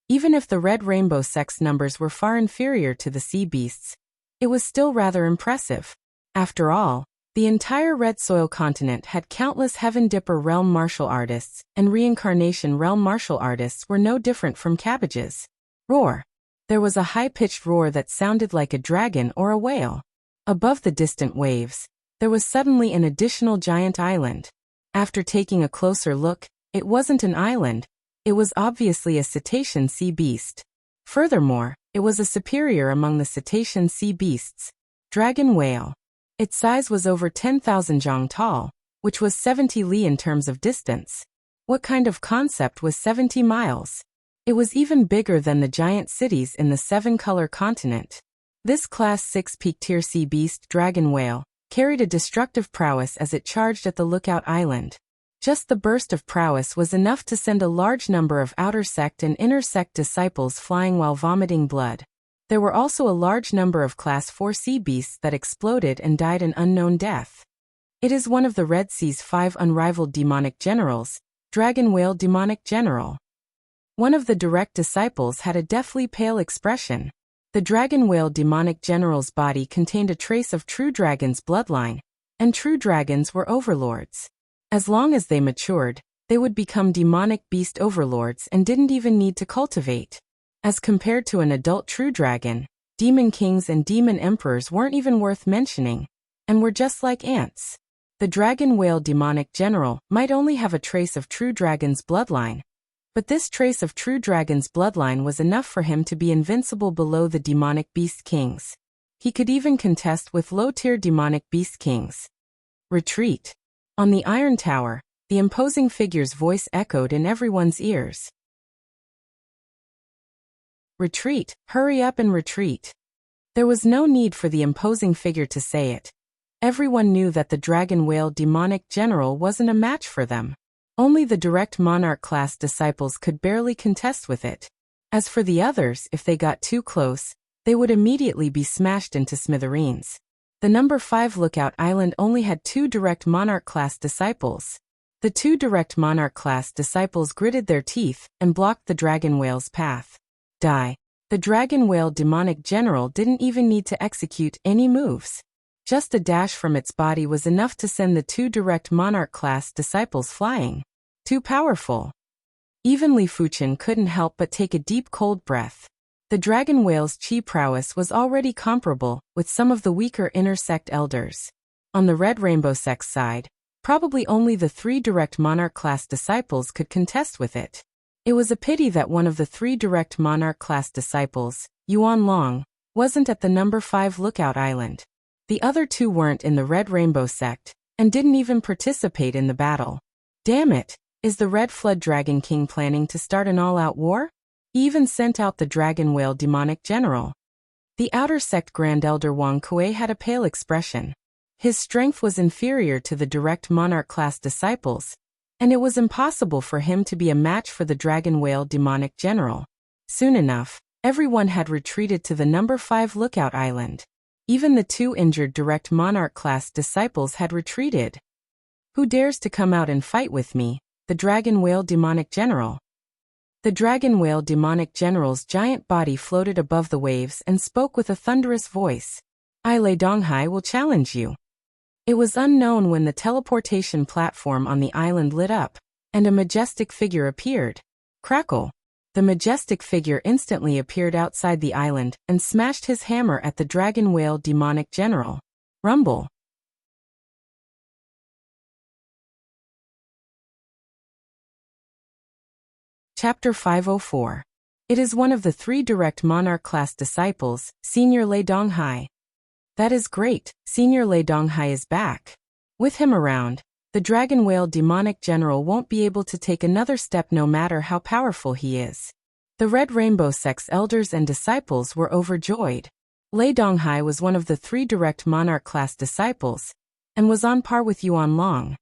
even if the Red Rainbow sect's numbers were far inferior to the sea beasts, it was still rather impressive. After all, the entire Red Soil continent had countless Heaven Dipper realm martial artists, and Reincarnation realm martial artists were no different from cabbages. Roar! There was a high-pitched roar that sounded like a dragon or a whale. Above the distant waves, there was suddenly an additional giant island. After taking a closer look, it wasn't an island. It was obviously a cetacean sea beast. Furthermore, it was a superior among the cetacean sea beasts. Dragon whale. Its size was over 10,000 zhang tall, which was 70 li in terms of distance. What kind of concept was 70 miles? It was even bigger than the giant cities in the seven-color continent. This Class 6 peak-tier sea beast dragon whale carried a destructive prowess as it charged at the lookout island. Just the burst of prowess was enough to send a large number of outer sect and inner sect disciples flying while vomiting blood. There were also a large number of Class 4 sea beasts that exploded and died an unknown death. It is one of the Red Sea's 5 unrivaled demonic generals, Dragon Whale Demonic General. One of the direct disciples had a deathly pale expression. The Dragon Whale Demonic General's body contained a trace of true dragon's bloodline, and true dragons were overlords. As long as they matured, they would become demonic beast overlords and didn't even need to cultivate. As compared to an adult true dragon, demon kings and demon emperors weren't even worth mentioning, and were just like ants. The Dragon Whale Demonic General might only have a trace of true dragon's bloodline, but this trace of true dragon's bloodline was enough for him to be invincible below the demonic beast kings. He could even contest with low-tier demonic beast kings. Retreat. On the Iron Tower, the imposing figure's voice echoed in everyone's ears. Retreat, hurry up and retreat. There was no need for the imposing figure to say it. Everyone knew that the Dragon Whale Demonic General wasn't a match for them. Only the direct monarch-class disciples could barely contest with it. As for the others, if they got too close, they would immediately be smashed into smithereens. The number 5 Lookout Island only had 2 direct monarch-class disciples. The 2 direct monarch-class disciples gritted their teeth and blocked the dragon whale's path. Die. The Dragon Whale Demonic General didn't even need to execute any moves. Just a dash from its body was enough to send the 2 direct monarch-class disciples flying. Too powerful. Even Li Fuchen couldn't help but take a deep cold breath. The dragon whale's chi prowess was already comparable with some of the weaker inner sect elders. On the Red Rainbow sect's side, probably only the 3 direct monarch-class disciples could contest with it. It was a pity that one of the 3 direct monarch-class disciples, Yuan Long, wasn't at the number 5 Lookout Island. The other 2 weren't in the Red Rainbow sect, and didn't even participate in the battle. Damn it, is the Red Flood Dragon King planning to start an all-out war? He even sent out the Dragon Whale Demonic General. The outer sect Grand Elder Wang Kuei had a pale expression. His strength was inferior to the direct monarch-class disciples, and it was impossible for him to be a match for the Dragon Whale Demonic General. Soon enough, everyone had retreated to the number 5 Lookout Island. Even the 2 injured direct monarch-class disciples had retreated. Who dares to come out and fight with me? The Dragon Whale Demonic General. The Dragon Whale Demonic General's giant body floated above the waves and spoke with a thunderous voice. I Lei Donghai will challenge you. It was unknown when the teleportation platform on the island lit up, and a majestic figure appeared. Crackle! The majestic figure instantly appeared outside the island and smashed his hammer at the Dragon Whale Demonic General. Rumble! Chapter 504. It is one of the 3 direct monarch-class disciples, Senior Lei Donghai. That is great, Senior Lei Donghai is back. With him around, the Dragon Whale demonic general won't be able to take another step no matter how powerful he is. The Red Rainbow sect's elders and disciples were overjoyed. Lei Donghai was one of the 3 direct monarch class disciples, and was on par with Yuan Long.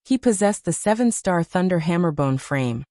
He possessed the 7-star Thunder Hammerbone frame,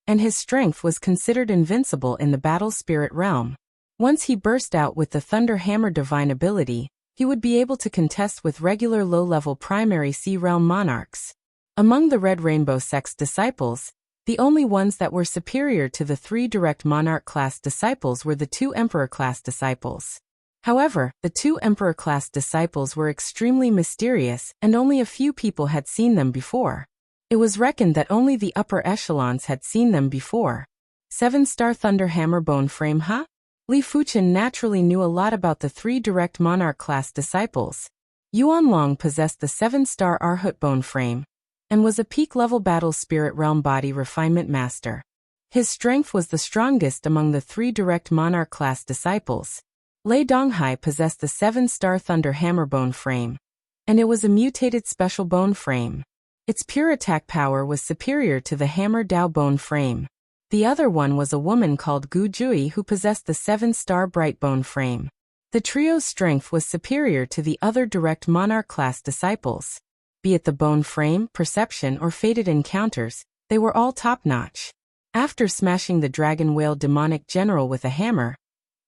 and his strength was considered invincible in the battle spirit realm. Once he burst out with the Thunder Hammer divine ability, he would be able to contest with regular low-level primary Sea Realm monarchs. Among the Red Rainbow sect's disciples, the only ones that were superior to the 3 direct monarch class disciples were the 2 emperor class disciples. However, the 2 emperor class disciples were extremely mysterious and only a few people had seen them before. It was reckoned that only the upper echelons had seen them before. 7-star Thunder Hammer Bone Frame, huh? Li Fuchen naturally knew a lot about the 3 direct monarch class disciples. Yuan Long possessed the 7-star Arhut Bone Frame, and was a peak-level battle spirit realm body refinement master. His strength was the strongest among the 3 direct monarch class disciples. Lei Donghai possessed the 7-star Thunder Hammer Bone Frame, and it was a mutated special bone frame. Its pure attack power was superior to the Hammer Dao Bone Frame. The other one was a woman called Gu Jui who possessed the 7-star Bright Bone Frame. The trio's strength was superior to the other direct monarch class disciples. Be it the bone frame, perception, or fated encounters, they were all top-notch. After smashing the Dragon Whale demonic general with a hammer,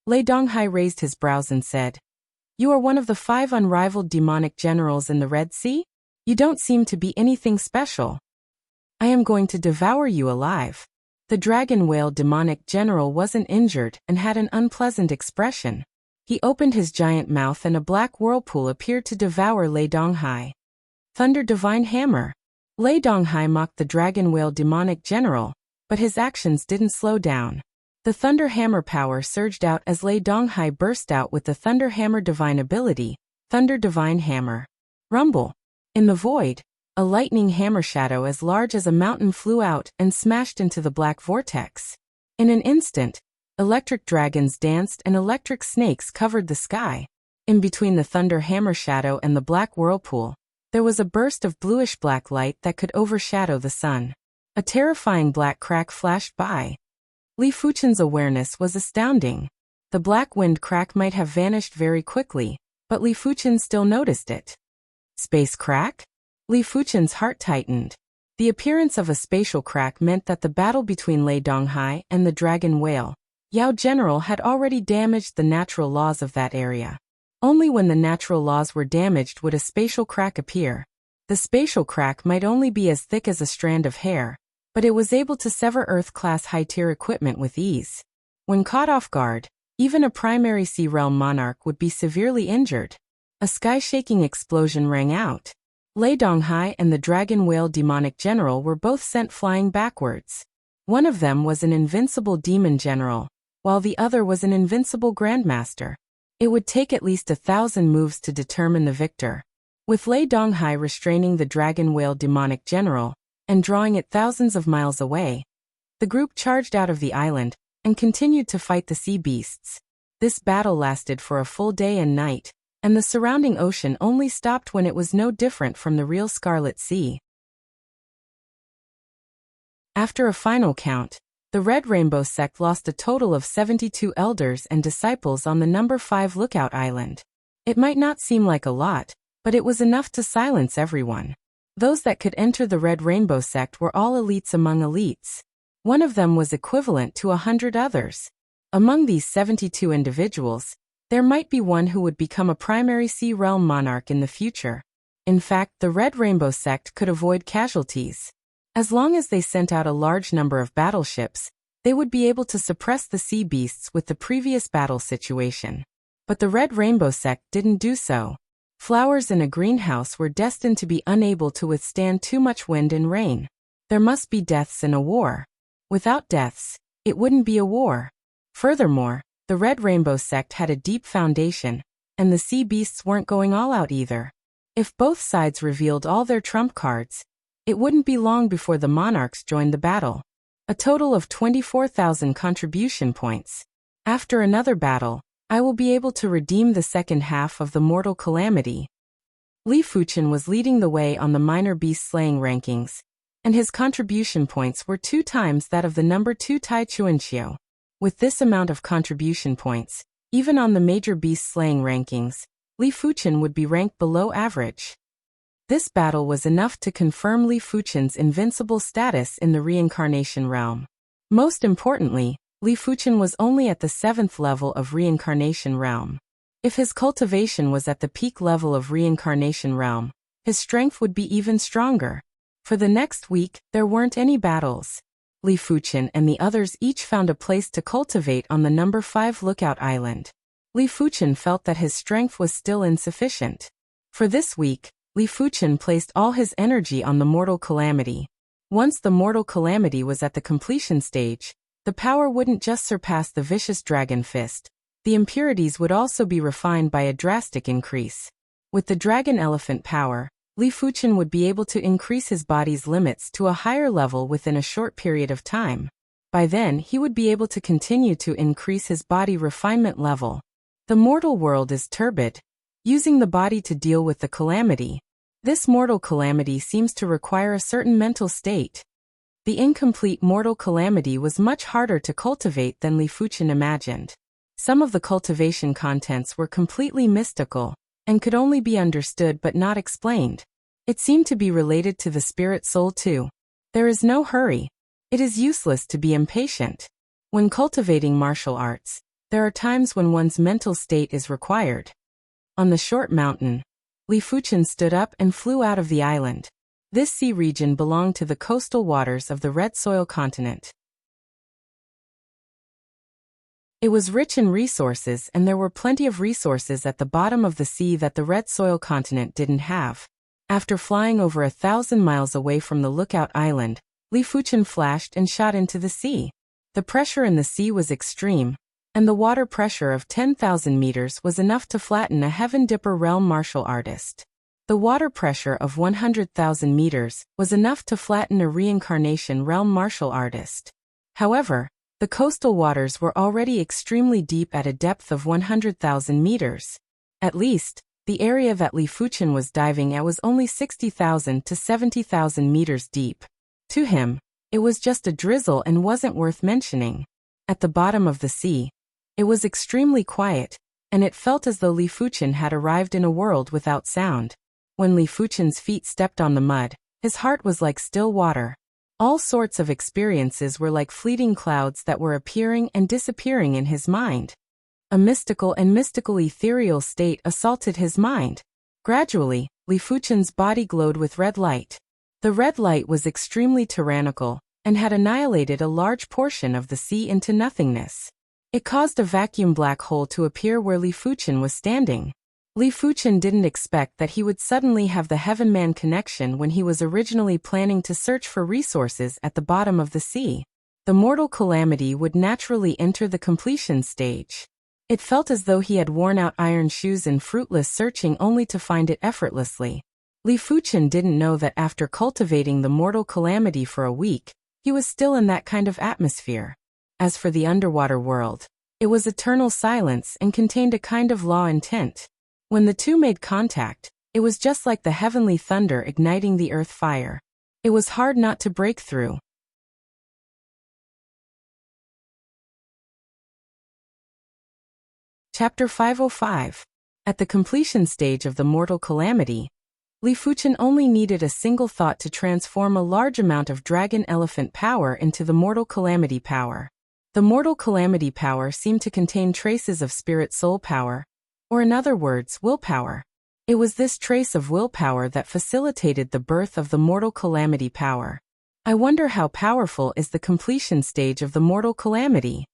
Lei Donghai raised his brows and said, "You are one of the 5 unrivaled demonic generals in the Red Sea? You don't seem to be anything special. I am going to devour you alive." The Dragon Whale demonic general wasn't injured and had an unpleasant expression. He opened his giant mouth and a black whirlpool appeared to devour Lei Donghai. Thunder Divine Hammer. Lei Donghai mocked the Dragon Whale demonic general, but his actions didn't slow down. The Thunder Hammer power surged out as Lei Donghai burst out with the Thunder Hammer divine ability, Thunder Divine Hammer. Rumble. In the void, a lightning hammer shadow as large as a mountain flew out and smashed into the black vortex. In an instant, electric dragons danced and electric snakes covered the sky. In between the Thunder Hammer shadow and the black whirlpool, there was a burst of bluish-black light that could overshadow the sun. A terrifying black crack flashed by. Li Fuchen's awareness was astounding. The black wind crack might have vanished very quickly, but Li Fuchen still noticed it. Space crack? Li Fuchen's heart tightened. The appearance of a spatial crack meant that the battle between Lei Donghai and the Dragon Whale, Yao General, had already damaged the natural laws of that area. Only when the natural laws were damaged would a spatial crack appear. The spatial crack might only be as thick as a strand of hair, but it was able to sever Earth-class high-tier equipment with ease. When caught off guard, even a primary Sea Realm monarch would be severely injured. A sky-shaking explosion rang out. Lei Donghai and the Dragon Whale demonic general were both sent flying backwards. One of them was an invincible demon general, while the other was an invincible grandmaster. It would take at least 1,000 moves to determine the victor. With Lei Donghai restraining the Dragon Whale demonic general, and drawing it thousands of miles away, the group charged out of the island, and continued to fight the sea beasts. This battle lasted for a full day and night, and the surrounding ocean only stopped when it was no different from the real Scarlet Sea. After a final count, the Red Rainbow sect lost a total of 72 elders and disciples on the number 5 Lookout Island. It might not seem like a lot, but it was enough to silence everyone. Those that could enter the Red Rainbow sect were all elites among elites. One of them was equivalent to 100 others. Among these 72 individuals, there might be one who would become a primary Sea Realm monarch in the future. In fact, the Red Rainbow sect could avoid casualties. As long as they sent out a large number of battleships, they would be able to suppress the sea beasts with the previous battle situation. But the Red Rainbow sect didn't do so. Flowers in a greenhouse were destined to be unable to withstand too much wind and rain. There must be deaths in a war. Without deaths, it wouldn't be a war. Furthermore, the Red Rainbow sect had a deep foundation, and the sea beasts weren't going all out either. If both sides revealed all their trump cards, it wouldn't be long before the monarchs joined the battle. A total of 24,000 contribution points. After another battle, I will be able to redeem the second half of the mortal calamity. Li Fuchen was leading the way on the minor beast slaying rankings, and his contribution points were 2 times that of the number 2 Tai Chuanxiu. With this amount of contribution points, even on the major beast slaying rankings, Li Fuchen would be ranked below average. This battle was enough to confirm Li Fuchen's invincible status in the reincarnation realm. Most importantly, Li Fuchen was only at the 7th level of reincarnation realm. If his cultivation was at the peak level of reincarnation realm, his strength would be even stronger. For the next week, there weren't any battles. Li Fuchen and the others each found a place to cultivate on the number 5 lookout island. Li Fuchen felt that his strength was still insufficient. For this week, Li Fuchen placed all his energy on the mortal calamity. Once the mortal calamity was at the completion stage, the power wouldn't just surpass the vicious dragon fist. The impurities would also be refined by a drastic increase. With the dragon elephant power, Li Fuchen would be able to increase his body's limits to a higher level within a short period of time. By then, he would be able to continue to increase his body refinement level. The mortal world is turbid, using the body to deal with the calamity. This mortal calamity seems to require a certain mental state. The incomplete mortal calamity was much harder to cultivate than Li Fuchen imagined. Some of the cultivation contents were completely mystical, and could only be understood but not explained. It seemed to be related to the spirit soul too. There is no hurry. It is useless to be impatient. When cultivating martial arts, there are times when one's mental state is required. On the short mountain, Li Fuchen stood up and flew out of the island. This sea region belonged to the coastal waters of the Red Soil continent. It was rich in resources, and there were plenty of resources at the bottom of the sea that the Red Soil continent didn't have. After flying over 1,000 miles away from the lookout island, Li Fuchen flashed and shot into the sea. The pressure in the sea was extreme, and the water pressure of 10,000 meters was enough to flatten a Heaven Dipper realm martial artist. The water pressure of 100,000 meters was enough to flatten a reincarnation realm martial artist. However, the coastal waters were already extremely deep at a depth of 100,000 meters. At least, the area that Li Fuchen was diving at was only 60,000 to 70,000 meters deep. To him, it was just a drizzle and wasn't worth mentioning. At the bottom of the sea, it was extremely quiet, and it felt as though Li Fuchen had arrived in a world without sound. When Li Fuchen's feet stepped on the mud, his heart was like still water. All sorts of experiences were like fleeting clouds that were appearing and disappearing in his mind. A mystical and mystical ethereal state assaulted his mind. Gradually, Li Fuchen's body glowed with red light. The red light was extremely tyrannical, and had annihilated a large portion of the sea into nothingness. It caused a vacuum black hole to appear where Li Fuchen was standing. Li Fuchen didn't expect that he would suddenly have the Heaven-Man connection when he was originally planning to search for resources at the bottom of the sea. The mortal calamity would naturally enter the completion stage. It felt as though he had worn out iron shoes in fruitless searching only to find it effortlessly. Li Fuchen didn't know that after cultivating the mortal calamity for a week, he was still in that kind of atmosphere. As for the underwater world, it was eternal silence and contained a kind of law intent. When the two made contact, it was just like the heavenly thunder igniting the earth fire. It was hard not to break through. Chapter 505. At the completion stage of the mortal calamity, Li Fuchen only needed a single thought to transform a large amount of dragon elephant power into the mortal calamity power. The mortal calamity power seemed to contain traces of spirit soul power, or in other words, willpower. It was this trace of willpower that facilitated the birth of the mortal calamity power. I wonder how powerful is the completion stage of the mortal calamity.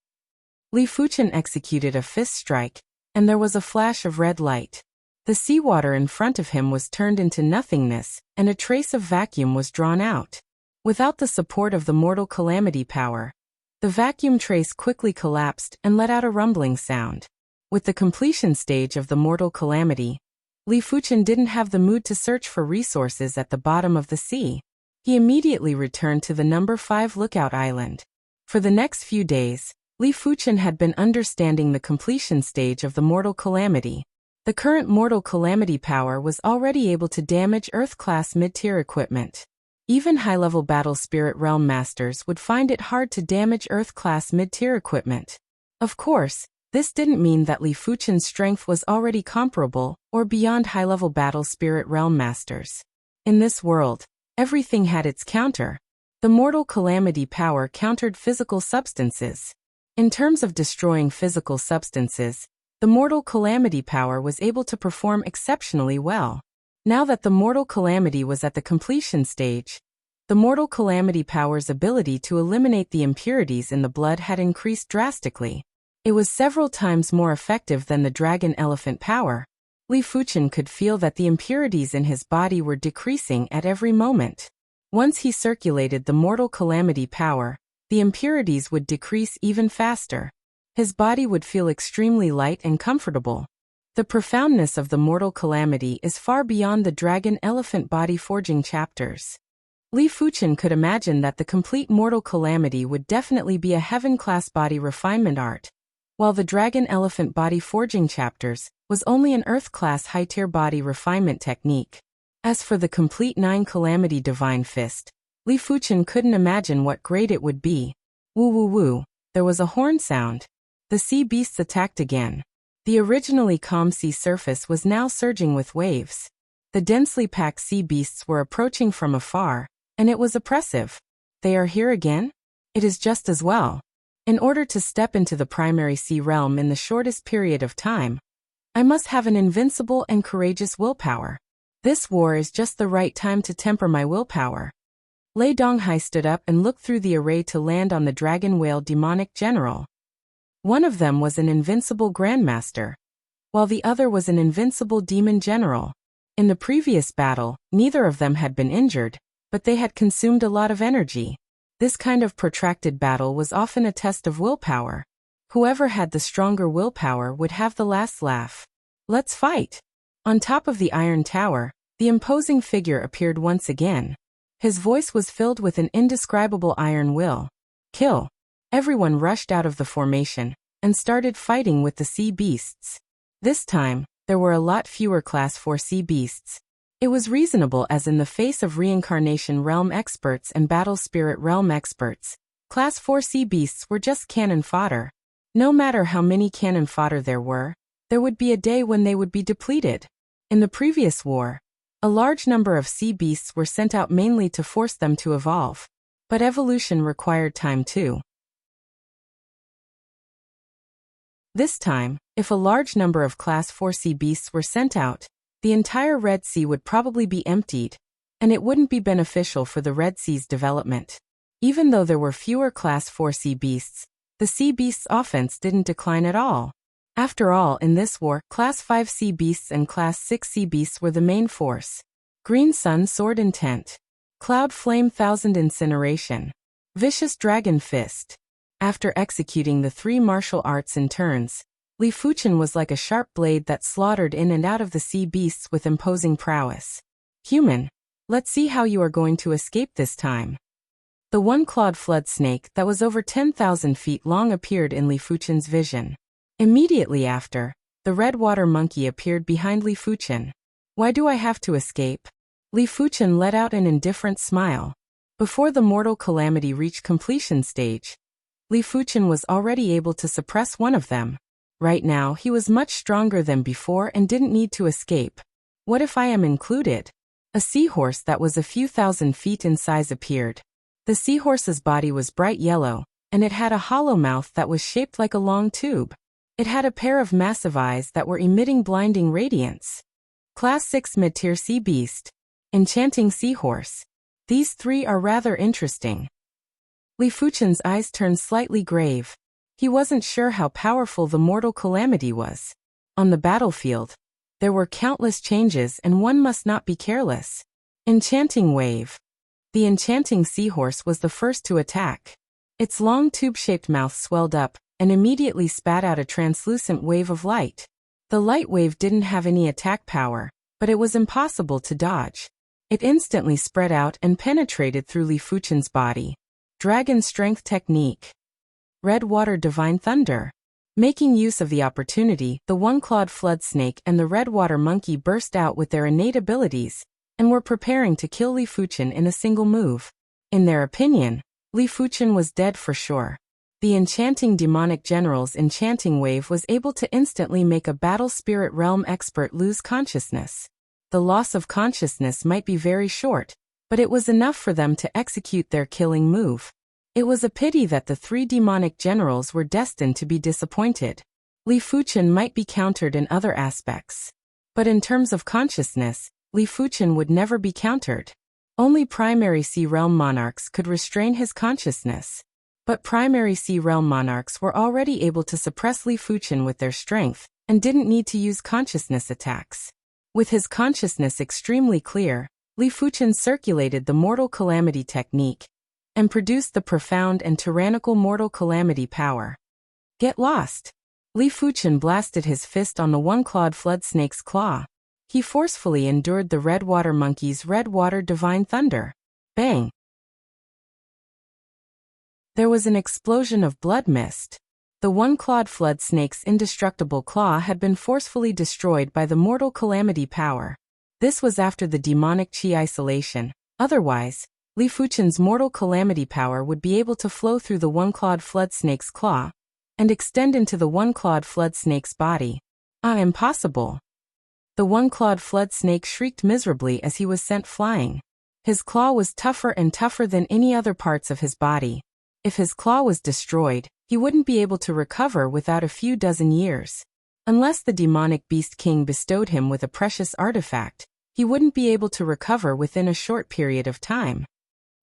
Li Fuchen executed a fist strike, and there was a flash of red light. The seawater in front of him was turned into nothingness, and a trace of vacuum was drawn out. Without the support of the mortal calamity power, the vacuum trace quickly collapsed and let out a rumbling sound. With the completion stage of the mortal calamity, Li Fuchen didn't have the mood to search for resources at the bottom of the sea. He immediately returned to the number 5 lookout island. For the next few days, Li Fuchen had been understanding the completion stage of the Mortal Calamity. The current Mortal Calamity power was already able to damage Earth-class mid-tier equipment. Even high-level Battle Spirit Realm Masters would find it hard to damage Earth-class mid-tier equipment. Of course, this didn't mean that Li Fuchen's strength was already comparable or beyond high-level Battle Spirit Realm Masters. In this world, everything had its counter. The Mortal Calamity power countered physical substances. In terms of destroying physical substances, the Mortal Calamity power was able to perform exceptionally well. Now that the Mortal Calamity was at the completion stage, the Mortal Calamity power's ability to eliminate the impurities in the blood had increased drastically. It was several times more effective than the Dragon Elephant power. Li Fuchen could feel that the impurities in his body were decreasing at every moment. Once he circulated the Mortal Calamity power, the impurities would decrease even faster. His body would feel extremely light and comfortable. The profoundness of the Mortal Calamity is far beyond the Dragon Elephant body forging chapters. Li Fuchen could imagine that the complete Mortal Calamity would definitely be a heaven-class body refinement art, while the Dragon Elephant body forging chapters was only an Earth-class high-tier body refinement technique. As for the complete 9 Calamity Divine Fist, Li Fuchen couldn't imagine what great it would be. Woo woo woo, there was a horn sound. The sea beasts attacked again. The originally calm sea surface was now surging with waves. The densely packed sea beasts were approaching from afar, and it was oppressive. They are here again? It is just as well. In order to step into the primary sea realm in the shortest period of time, I must have an invincible and courageous willpower. This war is just the right time to temper my willpower. Lei Donghai stood up and looked through the array to land on the dragon whale demonic general. One of them was an invincible grandmaster, while the other was an invincible demon general. In the previous battle, neither of them had been injured, but they had consumed a lot of energy. This kind of protracted battle was often a test of willpower. Whoever had the stronger willpower would have the last laugh. Let's fight! On top of the Iron Tower, the imposing figure appeared once again. His voice was filled with an indescribable iron will. Kill! Everyone rushed out of the formation and started fighting with the sea beasts. This time, there were a lot fewer Class 4 sea beasts. It was reasonable, as in the face of Reincarnation Realm experts and Battle Spirit Realm experts, Class 4 sea beasts were just cannon fodder. No matter how many cannon fodder there would be a day when they would be depleted. In the previous war, a large number of sea beasts were sent out mainly to force them to evolve. But evolution required time too. This time, if a large number of Class 4 sea beasts were sent out, the entire Red Sea would probably be emptied, and it wouldn't be beneficial for the Red Sea's development. Even though there were fewer Class 4 sea beasts, the sea beasts' offense didn't decline at all. After all, in this war, Class 5 sea beasts and Class 6 sea beasts were the main force. Green Sun Sword Intent. Cloud Flame Thousand Incineration. Vicious Dragon Fist. After executing the 3 martial arts in turns, Li Fuchen was like a sharp blade that slaughtered in and out of the sea beasts with imposing prowess. Human, let's see how you are going to escape this time. The one-clawed flood snake that was over 10,000 feet long appeared in Li Fuchen's vision. Immediately after, the red water monkey appeared behind Li Fuchen. Why do I have to escape? Li Fuchen let out an indifferent smile. Before the Mortal Calamity reached completion stage, Li Fuchen was already able to suppress one of them. Right now he was much stronger than before and didn't need to escape. What if I am included? A seahorse that was a few thousand feet in size appeared. The seahorse's body was bright yellow, and it had a hollow mouth that was shaped like a long tube. It had a pair of massive eyes that were emitting blinding radiance. Class 6 Mid-Tier Sea Beast. Enchanting Seahorse. These 3 are rather interesting. Li Fuchen's eyes turned slightly grave. He wasn't sure how powerful the Mortal Calamity was. On the battlefield, there were countless changes and one must not be careless. Enchanting Wave. The enchanting seahorse was the first to attack. Its long tube-shaped mouth swelled up and immediately spat out a translucent wave of light. The light wave didn't have any attack power, but it was impossible to dodge. It instantly spread out and penetrated through Li Fuchen's body. Dragon Strength Technique. Red Water Divine Thunder. Making use of the opportunity, the one-clawed flood snake and the red water monkey burst out with their innate abilities, and were preparing to kill Li Fuchen in a single move. In their opinion, Li Fuchen was dead for sure. The enchanting demonic general's enchanting wave was able to instantly make a battle spirit realm expert lose consciousness. The loss of consciousness might be very short, but it was enough for them to execute their killing move. It was a pity that the three demonic generals were destined to be disappointed. Li Fuchen might be countered in other aspects. But in terms of consciousness, Li Fuchen would never be countered. Only primary Sea Realm monarchs could restrain his consciousness. But primary Sea Realm monarchs were already able to suppress Li Fuchen with their strength, and didn't need to use consciousness attacks. With his consciousness extremely clear, Li Fuchen circulated the Mortal Calamity technique, and produced the profound and tyrannical Mortal Calamity power. Get lost! Li Fuchen blasted his fist on the one-clawed flood snake's claw. He forcefully endured the red water monkey's red water divine thunder. Bang! There was an explosion of blood mist. The one-clawed flood snake's indestructible claw had been forcefully destroyed by the Mortal Calamity power. This was after the demonic chi isolation. Otherwise, Li Fuchen's Mortal Calamity power would be able to flow through the one-clawed flood snake's claw and extend into the one-clawed flood snake's body. Impossible! The one-clawed flood snake shrieked miserably as he was sent flying. His claw was tougher and tougher than any other parts of his body. If his claw was destroyed, he wouldn't be able to recover without a few dozen years. Unless the demonic beast king bestowed him with a precious artifact, he wouldn't be able to recover within a short period of time.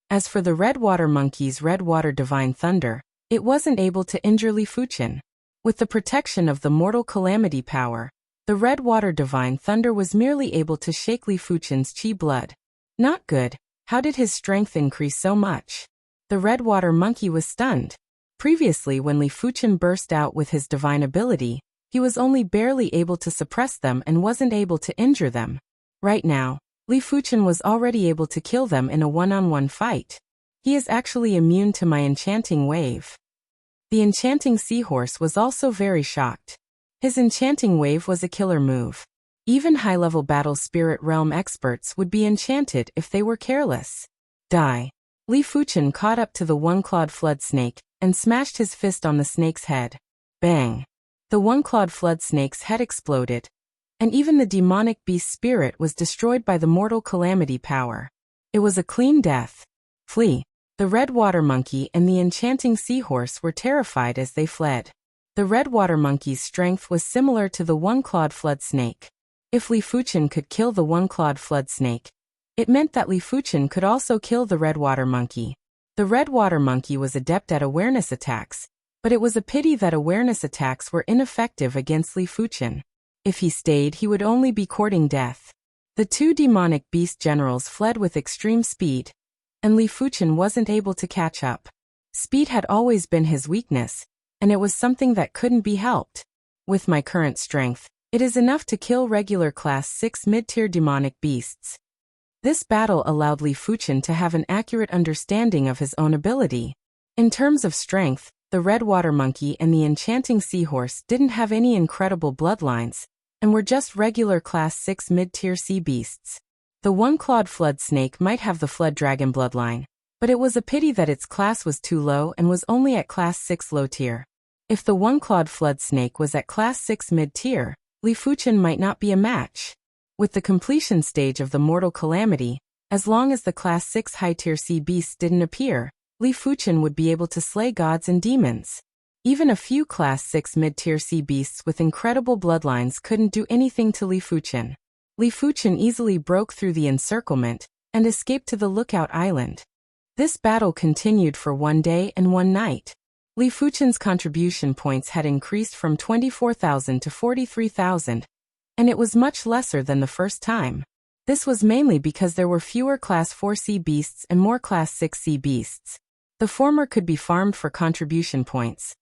As for the red water monkey's red water divine thunder, it wasn't able to injure Li Fuchen. With the protection of the Mortal Calamity power, the red water divine thunder was merely able to shake Li Fuchen's chi blood. Not good. How did his strength increase so much? The red water monkey was stunned. Previously, when Li Fuchen burst out with his divine ability, he was only barely able to suppress them and wasn't able to injure them. Right now, Li Fuchen was already able to kill them in a one-on-one fight. He is actually immune to my enchanting wave. The enchanting seahorse was also very shocked. His enchanting wave was a killer move. Even high-level battle spirit realm experts would be enchanted if they were careless. Die. Li Fuchen caught up to the one-clawed flood snake and smashed his fist on the snake's head. Bang! The one-clawed flood snake's head exploded, and even the demonic beast spirit was destroyed by the Mortal Calamity power. It was a clean death. Flee! The red water monkey and the enchanting seahorse were terrified as they fled. The red water monkey's strength was similar to the one-clawed flood snake. If Li Fuchen could kill the one-clawed flood snake, it meant that Li Fuchen could also kill the red water monkey. The red water monkey was adept at awareness attacks, but it was a pity that awareness attacks were ineffective against Li Fuchen. If he stayed, he would only be courting death. The two demonic beast generals fled with extreme speed, and Li Fuchen wasn't able to catch up. Speed had always been his weakness, and it was something that couldn't be helped. With my current strength, it is enough to kill regular Class 6 mid-tier demonic beasts. This battle allowed Li Fuchen to have an accurate understanding of his own ability. In terms of strength, the red water monkey and the enchanting seahorse didn't have any incredible bloodlines, and were just regular Class 6 mid-tier sea beasts. The one-clawed flood snake might have the flood dragon bloodline, but it was a pity that its class was too low and was only at Class 6 low tier. If the one-clawed flood snake was at Class 6 mid-tier, Li Fuchen might not be a match. With the completion stage of the Mortal Calamity, as long as the Class 6 high-tier sea beasts didn't appear, Li Fuchen would be able to slay gods and demons. Even a few Class 6 mid-tier sea beasts with incredible bloodlines couldn't do anything to Li Fuchen. Li Fuchen easily broke through the encirclement and escaped to the Lookout Island. This battle continued for one day and one night. Li Fuchen's contribution points had increased from 24,000 to 43,000, and it was much lesser than the first time. This was mainly because there were fewer Class 4 sea beasts and more Class 6 sea beasts. The former could be farmed for contribution points,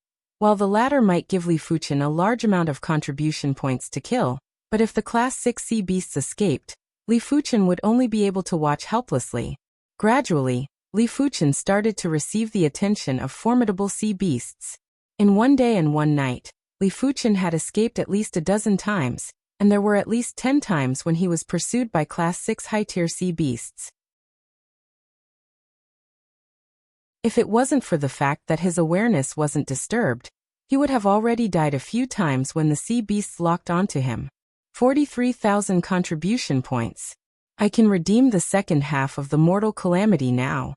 while the latter might give Li Fuchen a large amount of contribution points to kill, but if the Class 6 sea beasts escaped, Li Fuchen would only be able to watch helplessly. Gradually, Li Fuchen started to receive the attention of formidable sea beasts. In one day and one night, Li Fuchen had escaped at least a dozen times, and there were at least 10 times when he was pursued by Class 6 high-tier sea beasts. If it wasn't for the fact that his awareness wasn't disturbed, he would have already died a few times when the sea beasts locked onto him. 43,000 contribution points. I can redeem the second half of the mortal calamity now.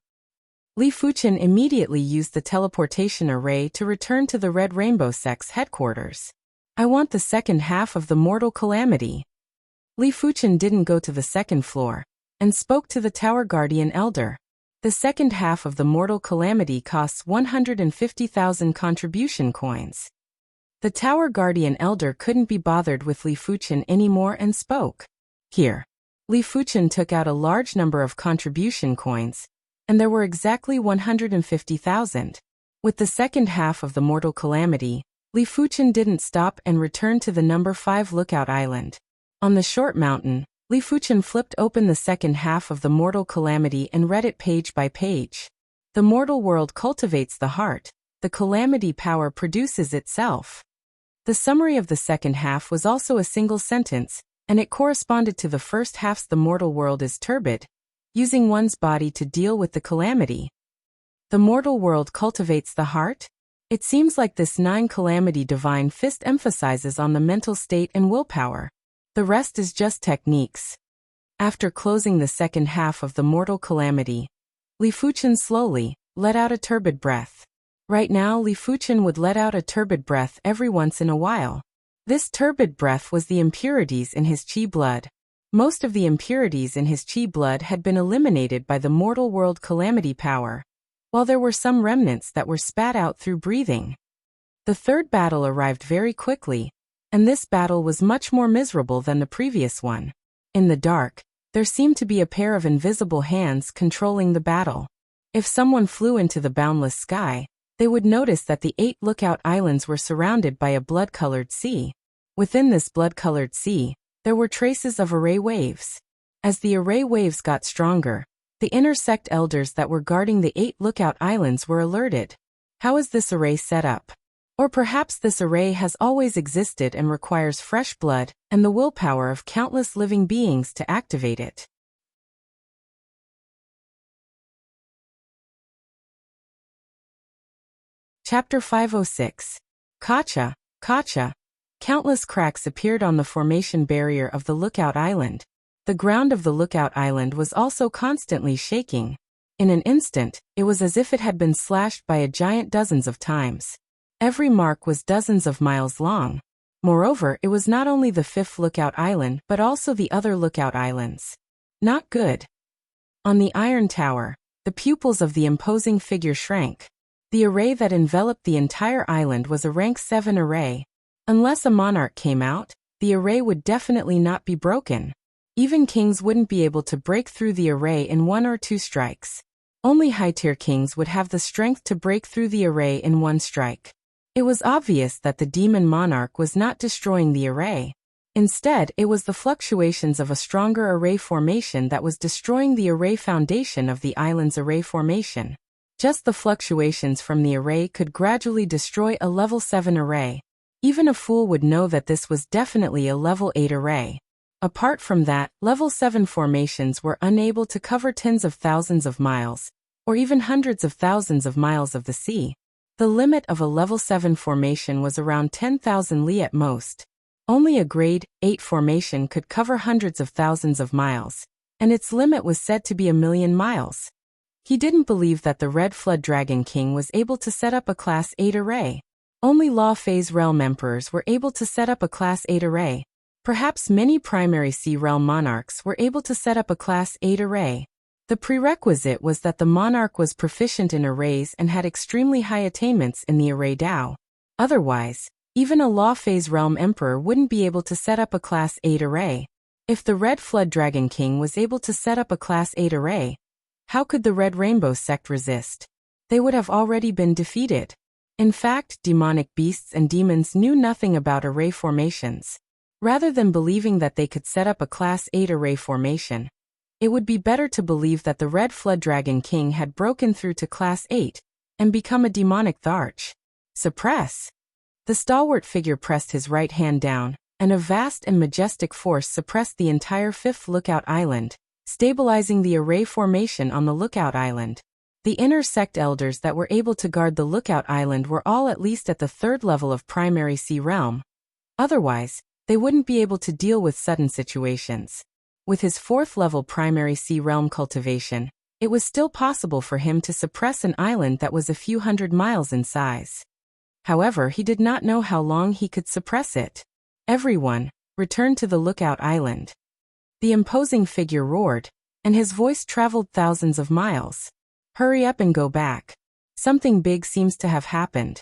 Li Fuchen immediately used the teleportation array to return to the Red Rainbow Sect's headquarters. I want the second half of the mortal calamity. Li Fuchen didn't go to the second floor, and spoke to the Tower Guardian Elder. The second half of the mortal calamity costs 150,000 contribution coins. The Tower Guardian Elder couldn't be bothered with Li Fuchen anymore and spoke. Here. Li Fuchen took out a large number of contribution coins, and there were exactly 150,000. With the second half of the mortal calamity, Li Fuchen didn't stop and returned to the number 5 Lookout Island. On the short mountain, Li Fuchen flipped open the second half of the mortal calamity and read it page by page. The mortal world cultivates the heart. The calamity power produces itself. The summary of the second half was also a single sentence, and it corresponded to the first half's. The mortal world is turbid, using one's body to deal with the calamity. The mortal world cultivates the heart? It seems like this 9 calamity divine fist emphasizes on the mental state and willpower. The rest is just techniques. After closing the second half of the mortal calamity, Li Fuchen slowly let out a turbid breath. Right now Li Fuchen would let out a turbid breath every once in a while. This turbid breath was the impurities in his chi blood. Most of the impurities in his chi blood had been eliminated by the mortal world calamity power, while there were some remnants that were spat out through breathing. The third battle arrived very quickly, and this battle was much more miserable than the previous one. In the dark, there seemed to be a pair of invisible hands controlling the battle. If someone flew into the boundless sky, they would notice that the 8 Lookout Islands were surrounded by a blood-colored sea. Within this blood-colored sea, there were traces of array waves. As the array waves got stronger, the inner sect elders that were guarding the 8 Lookout Islands were alerted. How is this array set up? Or perhaps this array has always existed and requires fresh blood and the willpower of countless living beings to activate it. Chapter 506. Kacha, Kacha. Countless cracks appeared on the formation barrier of the Lookout Island. The ground of the Lookout Island was also constantly shaking. In an instant, it was as if it had been slashed by a giant dozens of times. Every mark was dozens of miles long. Moreover, it was not only the 5th Lookout Island but also the other Lookout Islands. Not good. On the Iron Tower, the pupils of the imposing figure shrank. The array that enveloped the entire island was a rank 7 array. Unless a monarch came out, the array would definitely not be broken. Even kings wouldn't be able to break through the array in 1 or 2 strikes. Only high-tier kings would have the strength to break through the array in 1 strike. It was obvious that the demon monarch was not destroying the array. Instead, it was the fluctuations of a stronger array formation that was destroying the array foundation of the island's array formation. Just the fluctuations from the array could gradually destroy a level 7 array. Even a fool would know that this was definitely a level 8 array. Apart from that, level 7 formations were unable to cover tens of thousands of miles, or even hundreds of thousands of miles of the sea. The limit of a level 7 formation was around 10,000 li at most. Only a grade 8 formation could cover hundreds of thousands of miles, and its limit was said to be 1,000,000 miles. He didn't believe that the Red Flood Dragon King was able to set up a Class 8 array. Only Law Phase Realm Emperors were able to set up a Class 8 array. Perhaps many Primary Sea Realm Monarchs were able to set up a Class 8 array. The prerequisite was that the monarch was proficient in arrays and had extremely high attainments in the array Dao. Otherwise, even a Law Phase Realm Emperor wouldn't be able to set up a Class 8 array. If the Red Flood Dragon King was able to set up a Class 8 array, how could the Red Rainbow Sect resist? They would have already been defeated. In fact, demonic beasts and demons knew nothing about array formations. Rather than believing that they could set up a Class 8 array formation, it would be better to believe that the Red Flood Dragon King had broken through to Class 8 and become a demonic Tharch. Suppress. The stalwart figure pressed his right hand down, and a vast and majestic force suppressed the entire fifth lookout island, stabilizing the array formation on the lookout island. The inner sect elders that were able to guard the lookout island were all at least at the third level of primary sea realm. Otherwise, they wouldn't be able to deal with sudden situations. With his fourth level primary sea realm cultivation, it was still possible for him to suppress an island that was a few hundred miles in size. However, he did not know how long he could suppress it. Everyone, return to the lookout island. The imposing figure roared, and his voice traveled thousands of miles. Hurry up and go back. Something big seems to have happened.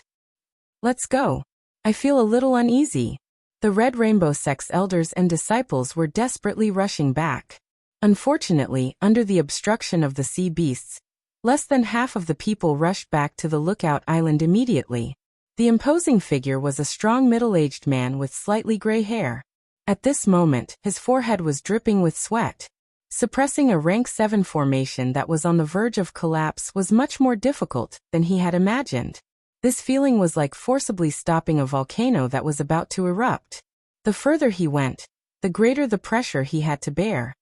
Let's go. I feel a little uneasy. The Red Rainbow sect's elders and disciples were desperately rushing back. Unfortunately, under the obstruction of the sea beasts, less than half of the people rushed back to the lookout island immediately. The imposing figure was a strong middle-aged man with slightly gray hair. At this moment, his forehead was dripping with sweat. Suppressing a rank 7 formation that was on the verge of collapse was much more difficult than he had imagined. This feeling was like forcibly stopping a volcano that was about to erupt. The further he went, the greater the pressure he had to bear.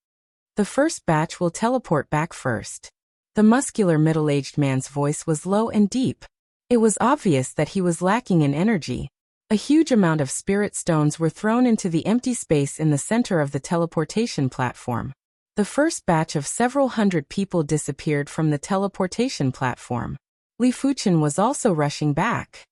The first batch will teleport back first. The muscular middle-aged man's voice was low and deep. It was obvious that he was lacking in energy. A huge amount of spirit stones were thrown into the empty space in the center of the teleportation platform. The first batch of several hundred people disappeared from the teleportation platform. Li Fuchen was also rushing back.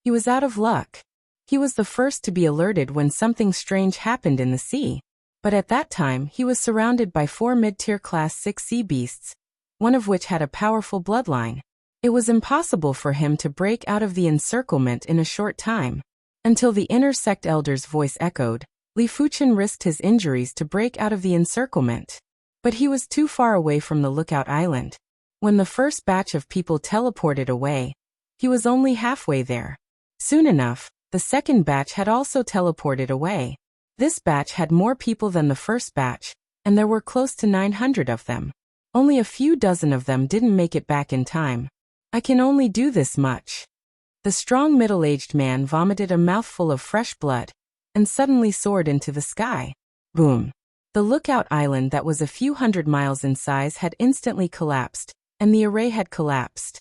He was out of luck. He was the first to be alerted when something strange happened in the sea. But at that time he was surrounded by 4 mid-tier class 6 sea beasts, one of which had a powerful bloodline. It was impossible for him to break out of the encirclement in a short time. Until the inner sect elder's voice echoed, Li Fuchen risked his injuries to break out of the encirclement. But he was too far away from the lookout island. When the first batch of people teleported away, he was only halfway there. Soon enough, the second batch had also teleported away. This batch had more people than the first batch, and there were close to 900 of them. Only a few dozen of them didn't make it back in time. I can only do this much. The strong middle-aged man vomited a mouthful of fresh blood, and suddenly soared into the sky. Boom! The lookout island that was a few hundred miles in size had instantly collapsed, and the array had collapsed.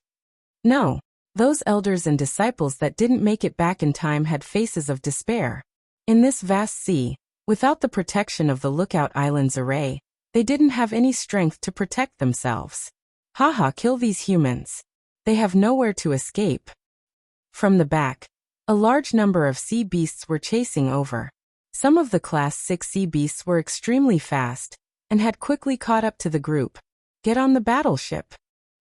No, those elders and disciples that didn't make it back in time had faces of despair. In this vast sea, without the protection of the lookout island's array, they didn't have any strength to protect themselves. Haha, kill these humans. They have nowhere to escape. From the back, a large number of sea beasts were chasing over. Some of the Class 6 sea beasts were extremely fast, and had quickly caught up to the group. Get on the battleship.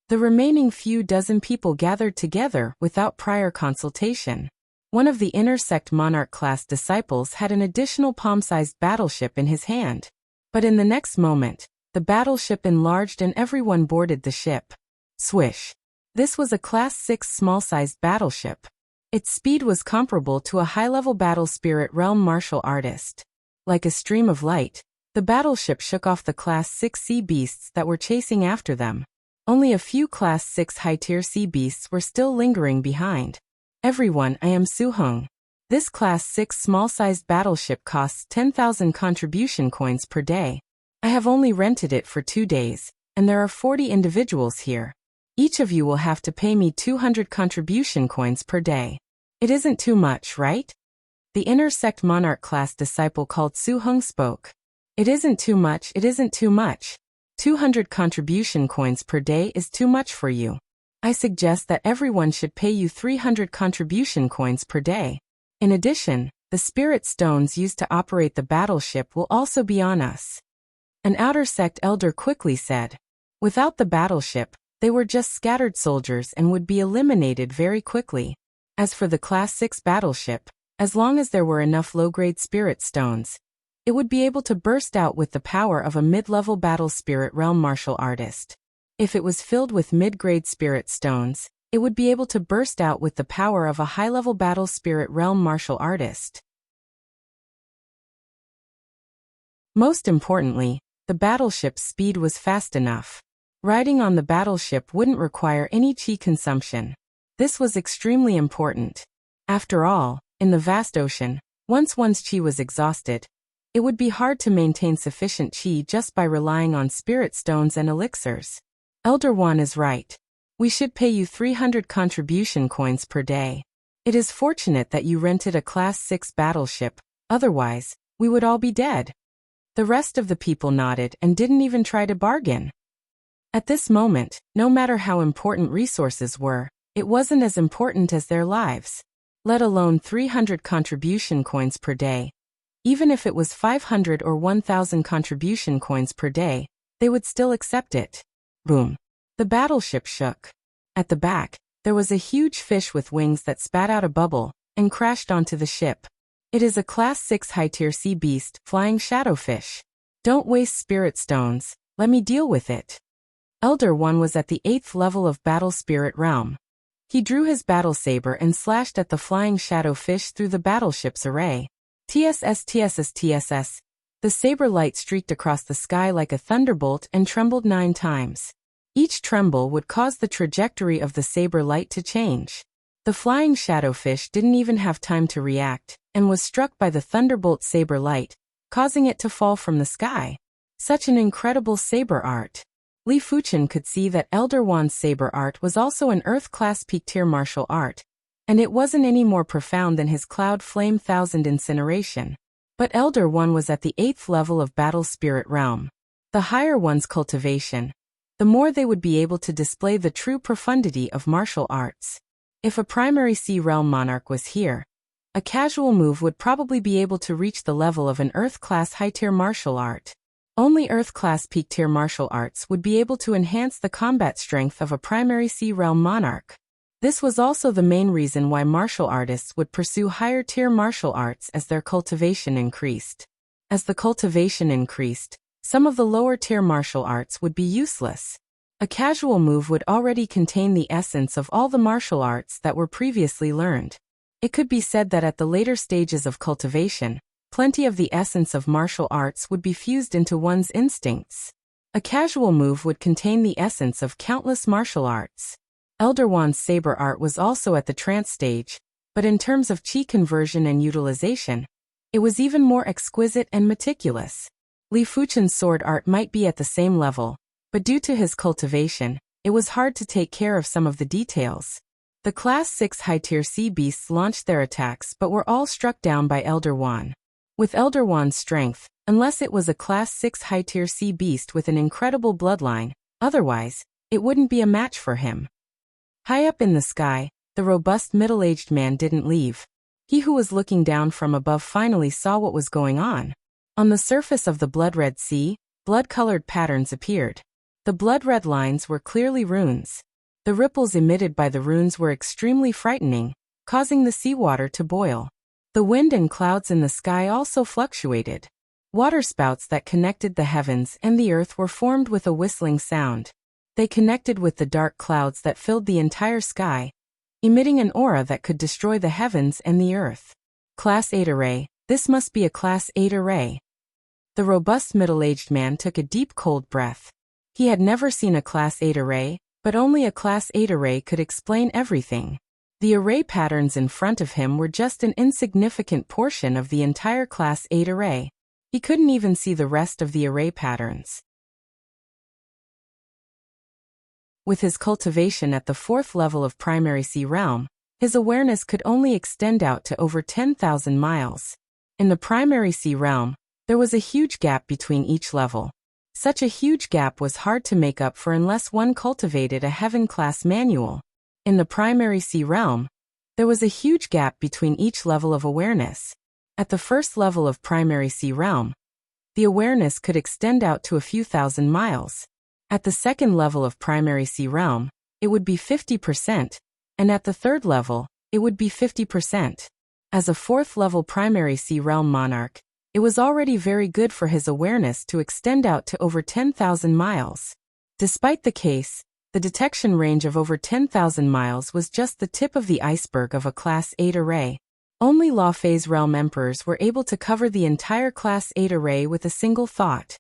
The remaining few dozen people gathered together without prior consultation. One of the inner sect monarch class disciples had an additional palm-sized battleship in his hand. But in the next moment, the battleship enlarged and everyone boarded the ship. Swish. This was a Class 6 small-sized battleship. Its speed was comparable to a high-level battle spirit realm martial artist. Like a stream of light, the battleship shook off the Class 6 sea beasts that were chasing after them. Only a few Class 6 high-tier sea beasts were still lingering behind. Everyone, I am Su Heng. This Class 6 small-sized battleship costs 10,000 contribution coins per day. I have only rented it for 2 days, and there are 40 individuals here. Each of you will have to pay me 200 contribution coins per day. It isn't too much, right? The inner sect monarch class disciple called Su Heng spoke. It isn't too much, it isn't too much. 200 contribution coins per day is too much for you. I suggest that everyone should pay you 300 contribution coins per day. In addition, the spirit stones used to operate the battleship will also be on us. An outer sect elder quickly said. Without the battleship, they were just scattered soldiers and would be eliminated very quickly. As for the Class 6 battleship, as long as there were enough low-grade spirit stones, it would be able to burst out with the power of a mid-level battle spirit realm martial artist. If it was filled with mid-grade spirit stones, it would be able to burst out with the power of a high-level battle spirit realm martial artist. Most importantly, the battleship's speed was fast enough. Riding on the battleship wouldn't require any chi consumption. This was extremely important. After all, in the vast ocean, once one's chi was exhausted, it would be hard to maintain sufficient chi just by relying on spirit stones and elixirs. Elder Wan is right. We should pay you 300 contribution coins per day. It is fortunate that you rented a Class 6 battleship, otherwise, we would all be dead. The rest of the people nodded and didn't even try to bargain. At this moment, no matter how important resources were, it wasn't as important as their lives. Let alone 300 contribution coins per day. Even if it was 500 or 1,000 contribution coins per day, they would still accept it. Boom. The battleship shook. At the back, there was a huge fish with wings that spat out a bubble and crashed onto the ship. It is a Class 6 high-tier sea beast, flying shadowfish. Don't waste spirit stones, let me deal with it. Elder One was at the 8th level of Battle Spirit Realm. He drew his battle saber and slashed at the flying shadowfish through the battleship's array. TSS. The saber light streaked across the sky like a thunderbolt and trembled 9 times. Each tremble would cause the trajectory of the saber light to change. The flying shadowfish didn't even have time to react, and was struck by the thunderbolt saber light, causing it to fall from the sky. Such an incredible saber art. Li Fuchen could see that Elder Wan's saber art was also an Earth-class peak-tier martial art, and it wasn't any more profound than his Cloud Flame Thousand Incineration. But Elder One was at the 8th level of Battle Spirit Realm. The higher one's cultivation, the more they would be able to display the true profundity of martial arts. If a primary sea realm monarch was here, a casual move would probably be able to reach the level of an Earth-class high-tier martial art. Only Earth-class peak-tier martial arts would be able to enhance the combat strength of a primary sea realm monarch. This was also the main reason why martial artists would pursue higher-tier martial arts as their cultivation increased. As the cultivation increased, some of the lower-tier martial arts would be useless. A casual move would already contain the essence of all the martial arts that were previously learned. It could be said that at the later stages of cultivation, plenty of the essence of martial arts would be fused into one's instincts. A casual move would contain the essence of countless martial arts. Elder Wan's saber art was also at the trance stage, but in terms of chi conversion and utilization, it was even more exquisite and meticulous. Li Fuchen's sword art might be at the same level, but due to his cultivation, it was hard to take care of some of the details. The Class 6 high-tier sea beasts launched their attacks but were all struck down by Elder Wan. With Elder Wan's strength, unless it was a Class 6 high-tier sea beast with an incredible bloodline, otherwise, it wouldn't be a match for him. High up in the sky, the robust middle-aged man didn't leave. He who was looking down from above finally saw what was going on. On the surface of the blood-red sea, blood-colored patterns appeared. The blood-red lines were clearly runes. The ripples emitted by the runes were extremely frightening, causing the seawater to boil. The wind and clouds in the sky also fluctuated. Waterspouts that connected the heavens and the earth were formed with a whistling sound. They connected with the dark clouds that filled the entire sky, emitting an aura that could destroy the heavens and the earth. Class 8 array, this must be a Class 8 array. The robust middle-aged man took a deep cold breath. He had never seen a Class 8 array, but only a Class 8 array could explain everything. The array patterns in front of him were just an insignificant portion of the entire Class 8 array. He couldn't even see the rest of the array patterns. With his cultivation at the 4th level of Primary Sea Realm, his awareness could only extend out to over 10,000 miles. In the Primary Sea Realm, there was a huge gap between each level. Such a huge gap was hard to make up for unless one cultivated a Heaven-class manual. In the Primary Sea Realm, there was a huge gap between each level of awareness. At the 1st level of Primary Sea Realm, the awareness could extend out to a few thousand miles. At the 2nd level of Primary Sea Realm, it would be 50%, and at the 3rd level, it would be 50%. As a 4th level Primary Sea Realm monarch, it was already very good for his awareness to extend out to over 10,000 miles. Despite the case, the detection range of over 10,000 miles was just the tip of the iceberg of a Class 8 array. Only Law Phase Realm Emperors were able to cover the entire Class 8 array with a single thought.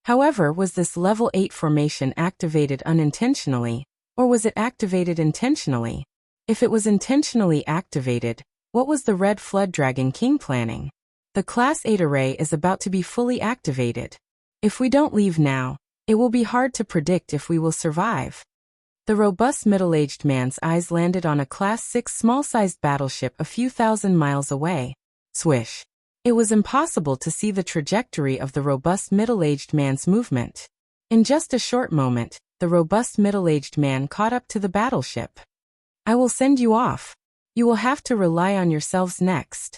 However, was this level 8 formation activated unintentionally, or was it activated intentionally? If it was intentionally activated, what was the Red Flood Dragon King planning? The Class 8 array is about to be fully activated. If we don't leave now, it will be hard to predict if we will survive. The robust middle-aged man's eyes landed on a Class 6 small-sized battleship a few thousand miles away. Swish. It was impossible to see the trajectory of the robust middle-aged man's movement. In just a short moment, the robust middle-aged man caught up to the battleship. I will send you off. You will have to rely on yourselves next.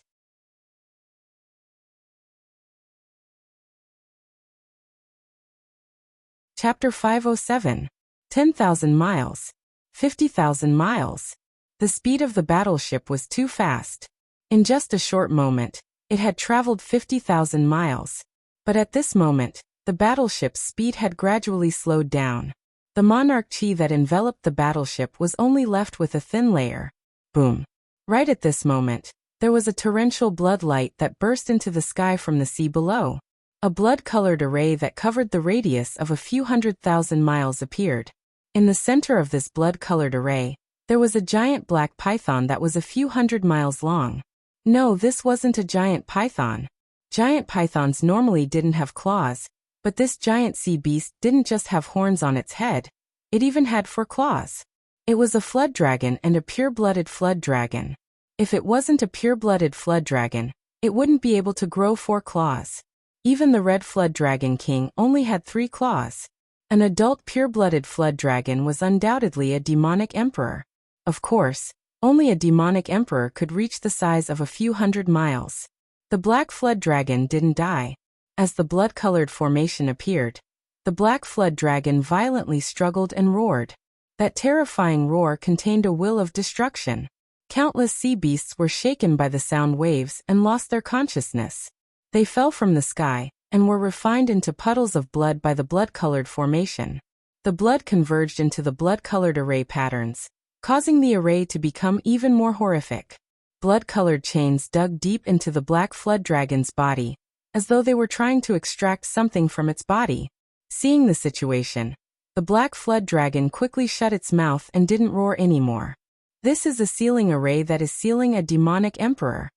Chapter 507. 10,000 miles. 50,000 miles. The speed of the battleship was too fast. In just a short moment, it had traveled 50,000 miles. But at this moment, the battleship's speed had gradually slowed down. The monarch chi that enveloped the battleship was only left with a thin layer. Boom. Right at this moment, there was a torrential blood light that burst into the sky from the sea below. A blood-colored array that covered the radius of a few 100,000 miles appeared. In the center of this blood-colored array, there was a giant black python that was a few 100 miles long. No, this wasn't a giant python. Giant pythons normally didn't have claws, but this giant sea beast didn't just have horns on its head, it even had 4 claws. It was a flood dragon and a pure-blooded flood dragon. If it wasn't a pure-blooded flood dragon, it wouldn't be able to grow 4 claws. Even the Red Flood Dragon King only had 3 claws. An adult pure-blooded flood dragon was undoubtedly a demonic emperor. Of course, only a demonic emperor could reach the size of a few 100 miles. The black flood dragon didn't die. As the blood-colored formation appeared, the black flood dragon violently struggled and roared. That terrifying roar contained a will of destruction. Countless sea beasts were shaken by the sound waves and lost their consciousness. They fell from the sky, and were refined into puddles of blood by the blood-colored formation. The blood converged into the blood-colored array patterns, causing the array to become even more horrific. Blood-colored chains dug deep into the black flood dragon's body, as though they were trying to extract something from its body. Seeing the situation, the black flood dragon quickly shut its mouth and didn't roar anymore. This is a sealing array that is sealing a demonic emperor.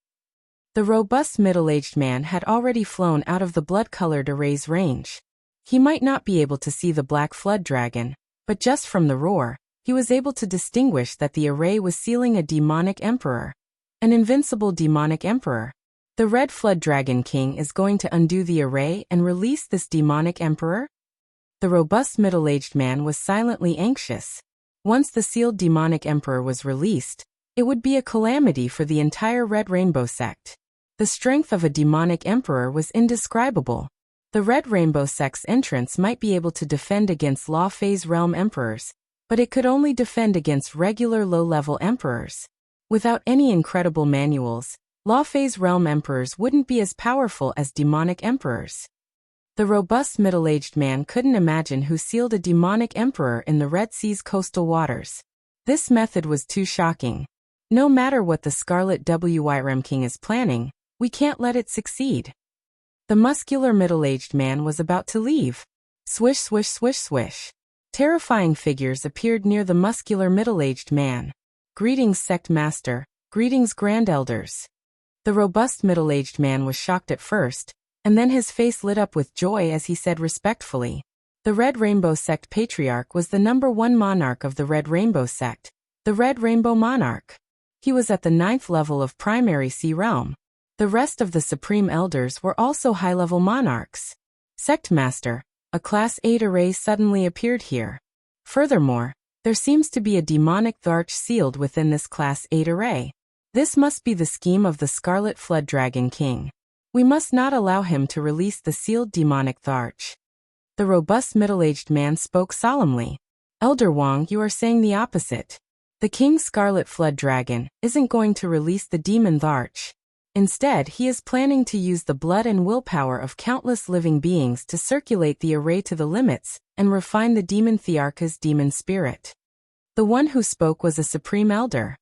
The robust middle-aged man had already flown out of the blood-colored array's range. He might not be able to see the black flood dragon, but just from the roar, he was able to distinguish that the array was sealing a demonic emperor. An invincible demonic emperor. The Red Flood Dragon King is going to undo the array and release this demonic emperor? The robust middle-aged man was silently anxious. Once the sealed demonic emperor was released, it would be a calamity for the entire Red Rainbow sect. The strength of a demonic emperor was indescribable. The Red Rainbow sect's entrance might be able to defend against Law Phase Realm emperors, but it could only defend against regular low-level emperors. Without any incredible manuals, Law Phase Realm emperors wouldn't be as powerful as demonic emperors. The robust middle-aged man couldn't imagine who sealed a demonic emperor in the Red Sea's coastal waters. This method was too shocking. No matter what the Scarlet Wyrm King is planning, we can't let it succeed. The muscular middle-aged man was about to leave. Swish, swish, swish, swish. Terrifying figures appeared near the muscular middle-aged man. Greetings, Sect Master. Greetings, Grand Elders. The robust middle-aged man was shocked at first, and then his face lit up with joy as he said respectfully. The Red Rainbow Sect Patriarch was the #1 monarch of the Red Rainbow Sect, the Red Rainbow Monarch. He was at the 9th level of Primary Sea Realm. The rest of the Supreme Elders were also high-level monarchs. Sect Master, a Class 8 array suddenly appeared here. Furthermore, there seems to be a demonic Tharch sealed within this Class 8 array. This must be the scheme of the Scarlet Flood Dragon King. We must not allow him to release the sealed demonic Tharch. The robust middle-aged man spoke solemnly. Elder Wang, you are saying the opposite. The King's Scarlet Flood Dragon isn't going to release the demon Tharch. Instead, he is planning to use the blood and willpower of countless living beings to circulate the array to the limits and refine the demon Thearka's demon spirit. The one who spoke was a Supreme Elder.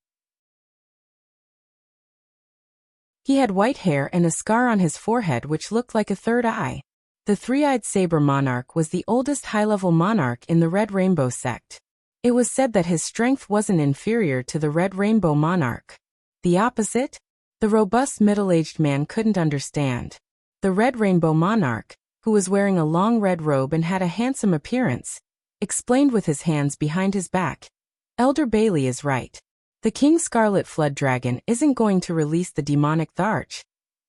He had white hair and a scar on his forehead which looked like a third eye. The three-eyed saber monarch was the oldest high-level monarch in the Red Rainbow sect. It was said that his strength wasn't inferior to the Red Rainbow monarch. The opposite? The robust middle-aged man couldn't understand. The Red Rainbow monarch, who was wearing a long red robe and had a handsome appearance, explained with his hands behind his back. Elder Bailey is right. The King Scarlet Flood Dragon isn't going to release the demonic Tharch.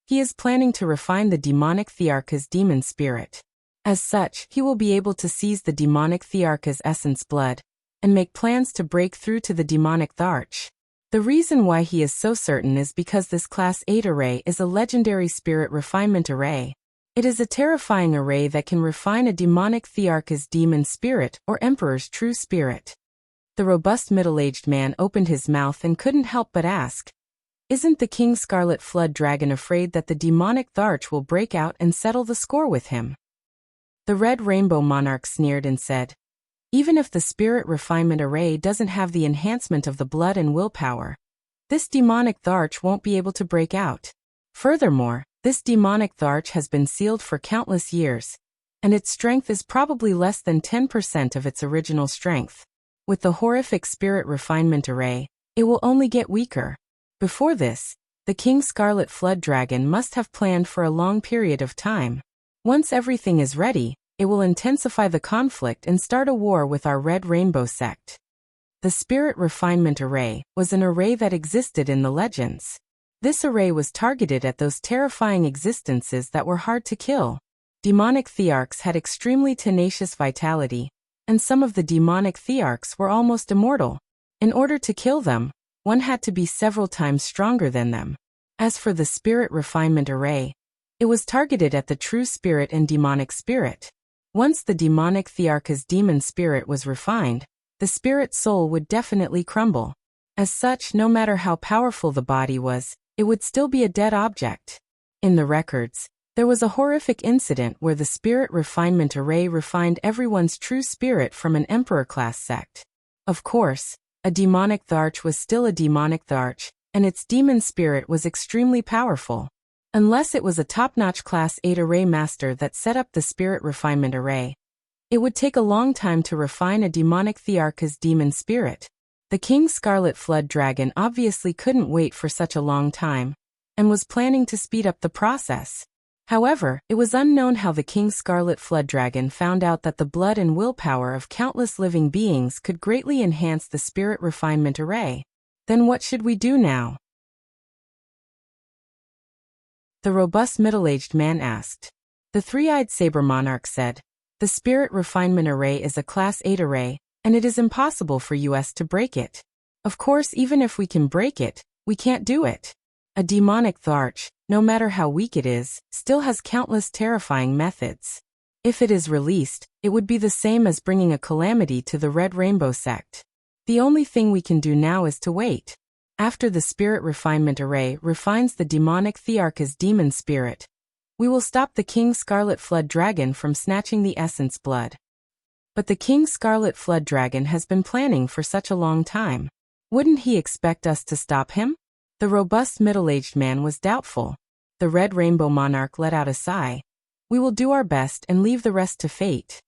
He is planning to refine the demonic Thearcha's demon spirit. As such, he will be able to seize the demonic Thearcha's essence blood and make plans to break through to the demonic Tharch. The reason why he is so certain is because this Class 8 array is a legendary spirit refinement array. It is a terrifying array that can refine a demonic Thearcha's demon spirit or Emperor's true spirit. The robust middle-aged man opened his mouth and couldn't help but ask, "Isn't the King Scarlet Flood Dragon afraid that the demonic Tharch will break out and settle the score with him?" The Red Rainbow monarch sneered and said, "Even if the spirit refinement array doesn't have the enhancement of the blood and willpower, this demonic Tharch won't be able to break out. Furthermore, this demonic Tharch has been sealed for countless years, and its strength is probably less than 10% of its original strength. With the horrific spirit refinement array, it will only get weaker. Before this, the King Scarlet Flood Dragon must have planned for a long period of time. Once everything is ready, it will intensify the conflict and start a war with our Red Rainbow sect." The Spirit Refinement Array was an array that existed in the legends. This array was targeted at those terrifying existences that were hard to kill. Demonic Thearchs had extremely tenacious vitality, and some of the demonic Thearchs were almost immortal. In order to kill them, one had to be several times stronger than them. As for the Spirit Refinement Array, it was targeted at the true spirit and demonic spirit. Once the demonic Thearcha's demon spirit was refined, the spirit soul would definitely crumble. As such, no matter how powerful the body was, it would still be a dead object. In the records, there was a horrific incident where the Spirit Refinement Array refined everyone's true spirit from an Emperor-class sect. Of course, a demonic Tharch was still a demonic Tharch, and its demon spirit was extremely powerful. Unless it was a top-notch Class 8 array master that set up the Spirit Refinement Array, it would take a long time to refine a demonic Thearcha's demon spirit. The King Scarlet Flood Dragon obviously couldn't wait for such a long time, and was planning to speed up the process. However, it was unknown how the King Scarlet Flood Dragon found out that the blood and willpower of countless living beings could greatly enhance the Spirit Refinement Array. Then what should we do now? The robust middle-aged man asked. The three-eyed saber monarch said, "The Spirit Refinement Array is a Class 8 array, and it is impossible for us to break it. Of course, even if we can break it, we can't do it. A demonic Tharch, no matter how weak it is, still has countless terrifying methods. If it is released, it would be the same as bringing a calamity to the Red Rainbow sect. The only thing we can do now is to wait. After the Spirit Refinement Array refines the demonic Thearcha's demon spirit, we will stop the King Scarlet Flood Dragon from snatching the essence blood." But the King Scarlet Flood Dragon has been planning for such a long time. Wouldn't he expect us to stop him? The robust middle-aged man was doubtful. The Red Rainbow monarch let out a sigh. "We will do our best and leave the rest to fate."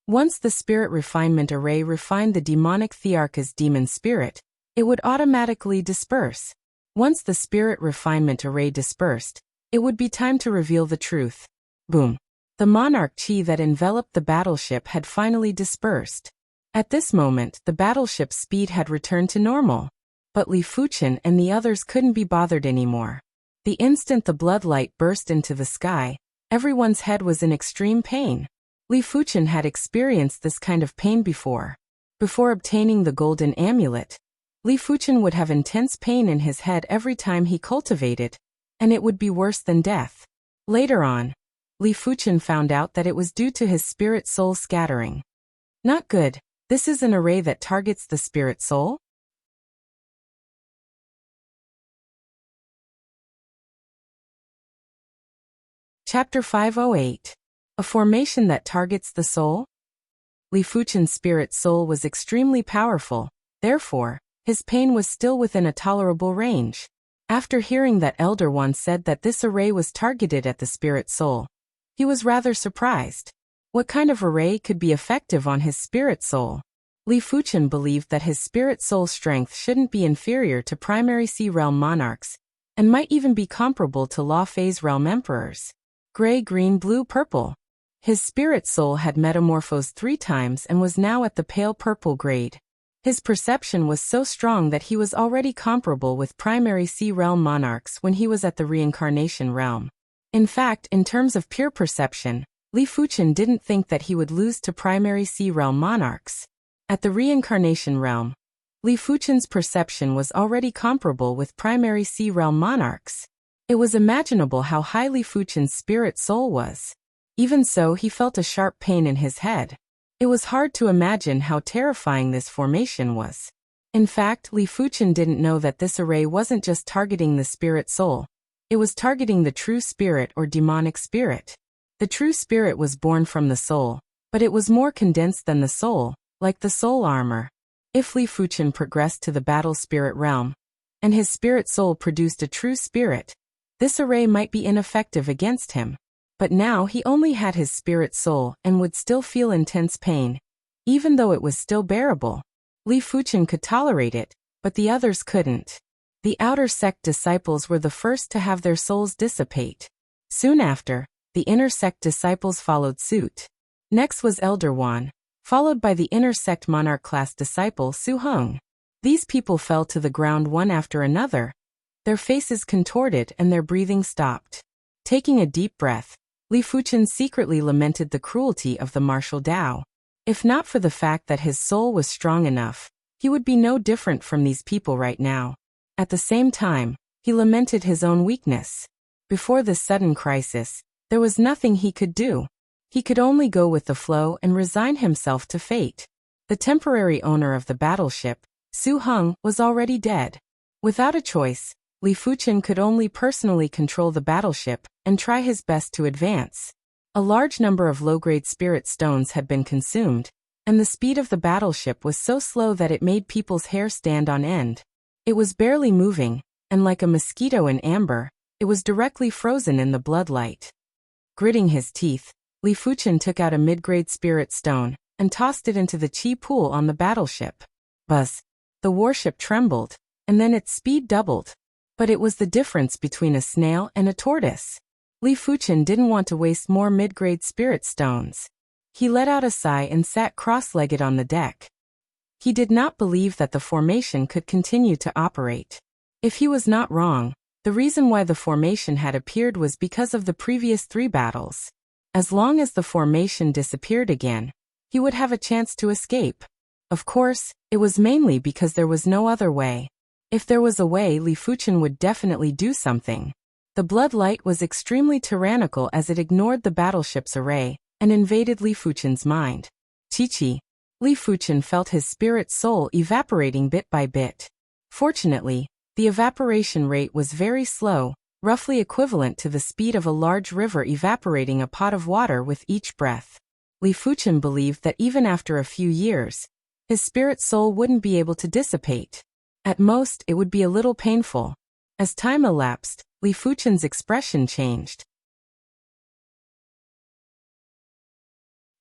Once the Spirit Refinement Array refined the demonic Thearcha's demon spirit, it would automatically disperse. Once the Spirit Refinement Array dispersed, it would be time to reveal the truth. Boom. The monarch chi that enveloped the battleship had finally dispersed. At this moment, the battleship's speed had returned to normal. But Li Fuchen and the others couldn't be bothered anymore. The instant the bloodlight burst into the sky, everyone's head was in extreme pain. Li Fuchen had experienced this kind of pain before. Before obtaining the golden amulet, Li Fuchen would have intense pain in his head every time he cultivated, and it would be worse than death. Later on, Li Fuchen found out that it was due to his spirit soul scattering. Not good. This is an array that targets the spirit soul? Chapter 508. A formation that targets the soul? Li Fuchen's spirit soul was extremely powerful, therefore, his pain was still within a tolerable range. After hearing that Elder One said that this array was targeted at the spirit soul, He was rather surprised. What kind of array could be effective on his spirit soul? Li Fuchen believed that his spirit soul strength shouldn't be inferior to primary Sea Realm monarchs, and might even be comparable to Law Phase Realm emperors. Gray, green, blue, purple. His spirit soul had metamorphosed 3 times and was now at the pale purple grade. His perception was so strong that he was already comparable with primary Sea Realm monarchs when he was at the reincarnation realm. In fact, in terms of pure perception, Li Fuchen didn't think that he would lose to primary Sea Realm monarchs. At the reincarnation realm, Li Fuchen's perception was already comparable with primary Sea Realm monarchs. It was imaginable how high Li Fuchen's spirit soul was. Even so, he felt a sharp pain in his head. It was hard to imagine how terrifying this formation was. In fact, Li Fuchen didn't know that this array wasn't just targeting the spirit soul. It was targeting the true spirit or demonic spirit. The true spirit was born from the soul, but it was more condensed than the soul, like the soul armor. If Li Fuchen progressed to the battle spirit realm, and his spirit soul produced a true spirit, this array might be ineffective against him. But now he only had his spirit soul and would still feel intense pain. Even though it was still bearable, Li Fuchen could tolerate it, but the others couldn't. The outer sect disciples were the first to have their souls dissipate. Soon after, the inner sect disciples followed suit. Next was Elder Wan, followed by the inner sect monarch class disciple Su Heng. These people fell to the ground one after another. Their faces contorted and their breathing stopped. Taking a deep breath, Li Fuchen secretly lamented the cruelty of the martial Tao. If not for the fact that his soul was strong enough, he would be no different from these people right now. At the same time, he lamented his own weakness. Before this sudden crisis, there was nothing he could do. He could only go with the flow and resign himself to fate. The temporary owner of the battleship, Su Heng, was already dead. Without a choice, Li Fuchen could only personally control the battleship and try his best to advance. A large number of low-grade spirit stones had been consumed, and the speed of the battleship was so slow that it made people's hair stand on end. It was barely moving, and like a mosquito in amber, it was directly frozen in the bloodlight. Gritting his teeth, Li Fuchen took out a mid-grade spirit stone and tossed it into the chi pool on the battleship. Buzz! The warship trembled, and then its speed doubled. But it was the difference between a snail and a tortoise. Li Fuchen didn't want to waste more mid-grade spirit stones. He let out a sigh and sat cross-legged on the deck. He did not believe that the formation could continue to operate. If he was not wrong, the reason why the formation had appeared was because of the previous 3 battles. As long as the formation disappeared again, he would have a chance to escape. Of course, it was mainly because there was no other way. If there was a way, Li Fuchen would definitely do something. The bloodlight was extremely tyrannical as it ignored the battleship's array and invaded Li Fuchen's mind. Chi-chi. Li Fuchen felt his spirit soul evaporating bit by bit. Fortunately, the evaporation rate was very slow, roughly equivalent to the speed of a large river evaporating a pot of water with each breath. Li Fuchen believed that even after a few years, his spirit soul wouldn't be able to dissipate. At most, it would be a little painful. As time elapsed, Li Fuchen's expression changed.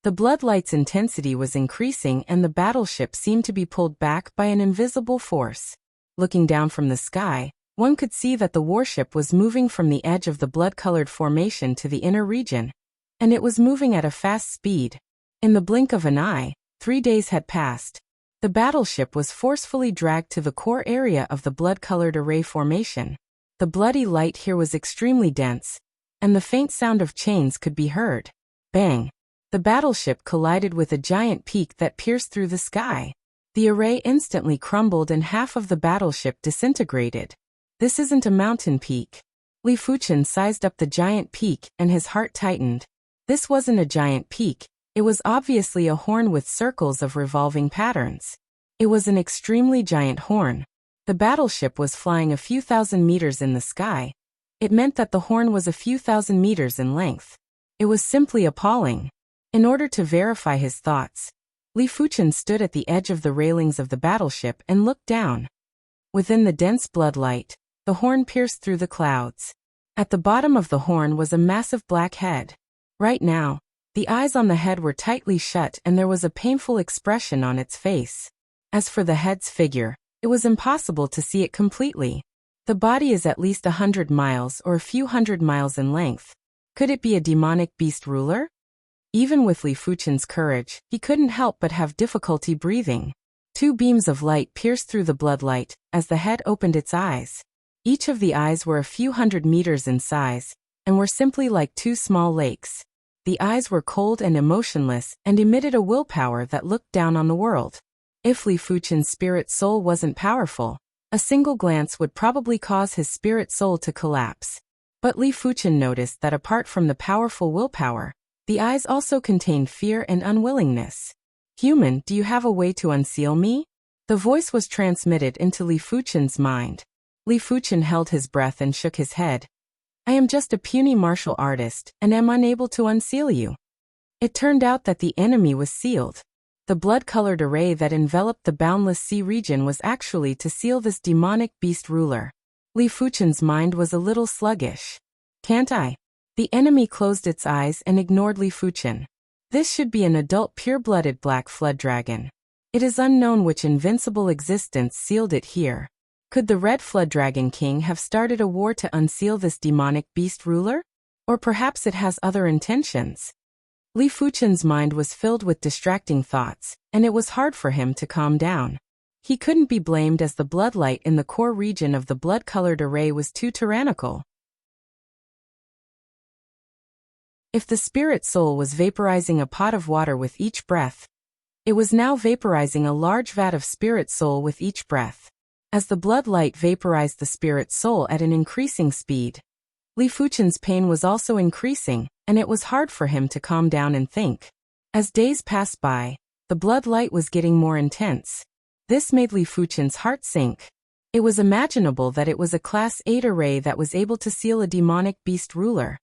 The bloodlight's intensity was increasing and the battleship seemed to be pulled back by an invisible force. Looking down from the sky, one could see that the warship was moving from the edge of the blood-colored formation to the inner region, and it was moving at a fast speed. In the blink of an eye, 3 days had passed. The battleship was forcefully dragged to the core area of the blood-colored array formation. The bloody light here was extremely dense, and the faint sound of chains could be heard. Bang! The battleship collided with a giant peak that pierced through the sky. The array instantly crumbled and half of the battleship disintegrated. This isn't a mountain peak. Li Fuchen sized up the giant peak and his heart tightened. This wasn't a giant peak. It was obviously a horn with circles of revolving patterns. It was an extremely giant horn. The battleship was flying a few thousand meters in the sky. It meant that the horn was a few thousand meters in length. It was simply appalling. In order to verify his thoughts, Li Fuchen stood at the edge of the railings of the battleship and looked down. Within the dense bloodlight, the horn pierced through the clouds. At the bottom of the horn was a massive black head. Right now, the eyes on the head were tightly shut and there was a painful expression on its face. As for the head's figure, it was impossible to see it completely. The body is at least 100 miles or a few hundred miles in length. Could it be a demonic beast ruler? Even with Li Fuchen's courage, he couldn't help but have difficulty breathing. Two beams of light pierced through the bloodlight as the head opened its eyes. Each of the eyes were a few hundred meters in size, and were simply like two small lakes. The eyes were cold and emotionless and emitted a willpower that looked down on the world. If Li Fuchen's spirit soul wasn't powerful, a single glance would probably cause his spirit soul to collapse. But Li Fuchen noticed that apart from the powerful willpower, the eyes also contained fear and unwillingness. "Human, do you have a way to unseal me?" The voice was transmitted into Li Fuchen's mind. Li Fuchen held his breath and shook his head. "I am just a puny martial artist and am unable to unseal you." It turned out that the enemy was sealed. The blood-colored array that enveloped the boundless sea region was actually to seal this demonic beast ruler. Li Fuchen's mind was a little sluggish. "Can't I?" The enemy closed its eyes and ignored Li Fuchen. This should be an adult pure-blooded black flood dragon. It is unknown which invincible existence sealed it here. Could the Red Flood Dragon King have started a war to unseal this demonic beast ruler? Or perhaps it has other intentions? Li Fuchen's mind was filled with distracting thoughts, and it was hard for him to calm down. He couldn't be blamed as the bloodlight in the core region of the blood-colored array was too tyrannical. If the spirit soul was vaporizing a pot of water with each breath, it was now vaporizing a large vat of spirit soul with each breath. As the bloodlight vaporized the spirit soul at an increasing speed, Li Fuchen's pain was also increasing, and it was hard for him to calm down and think. As days passed by, the bloodlight was getting more intense. This made Li Fuchen's heart sink. It was imaginable that it was a Class 8 array that was able to seal a demonic beast ruler.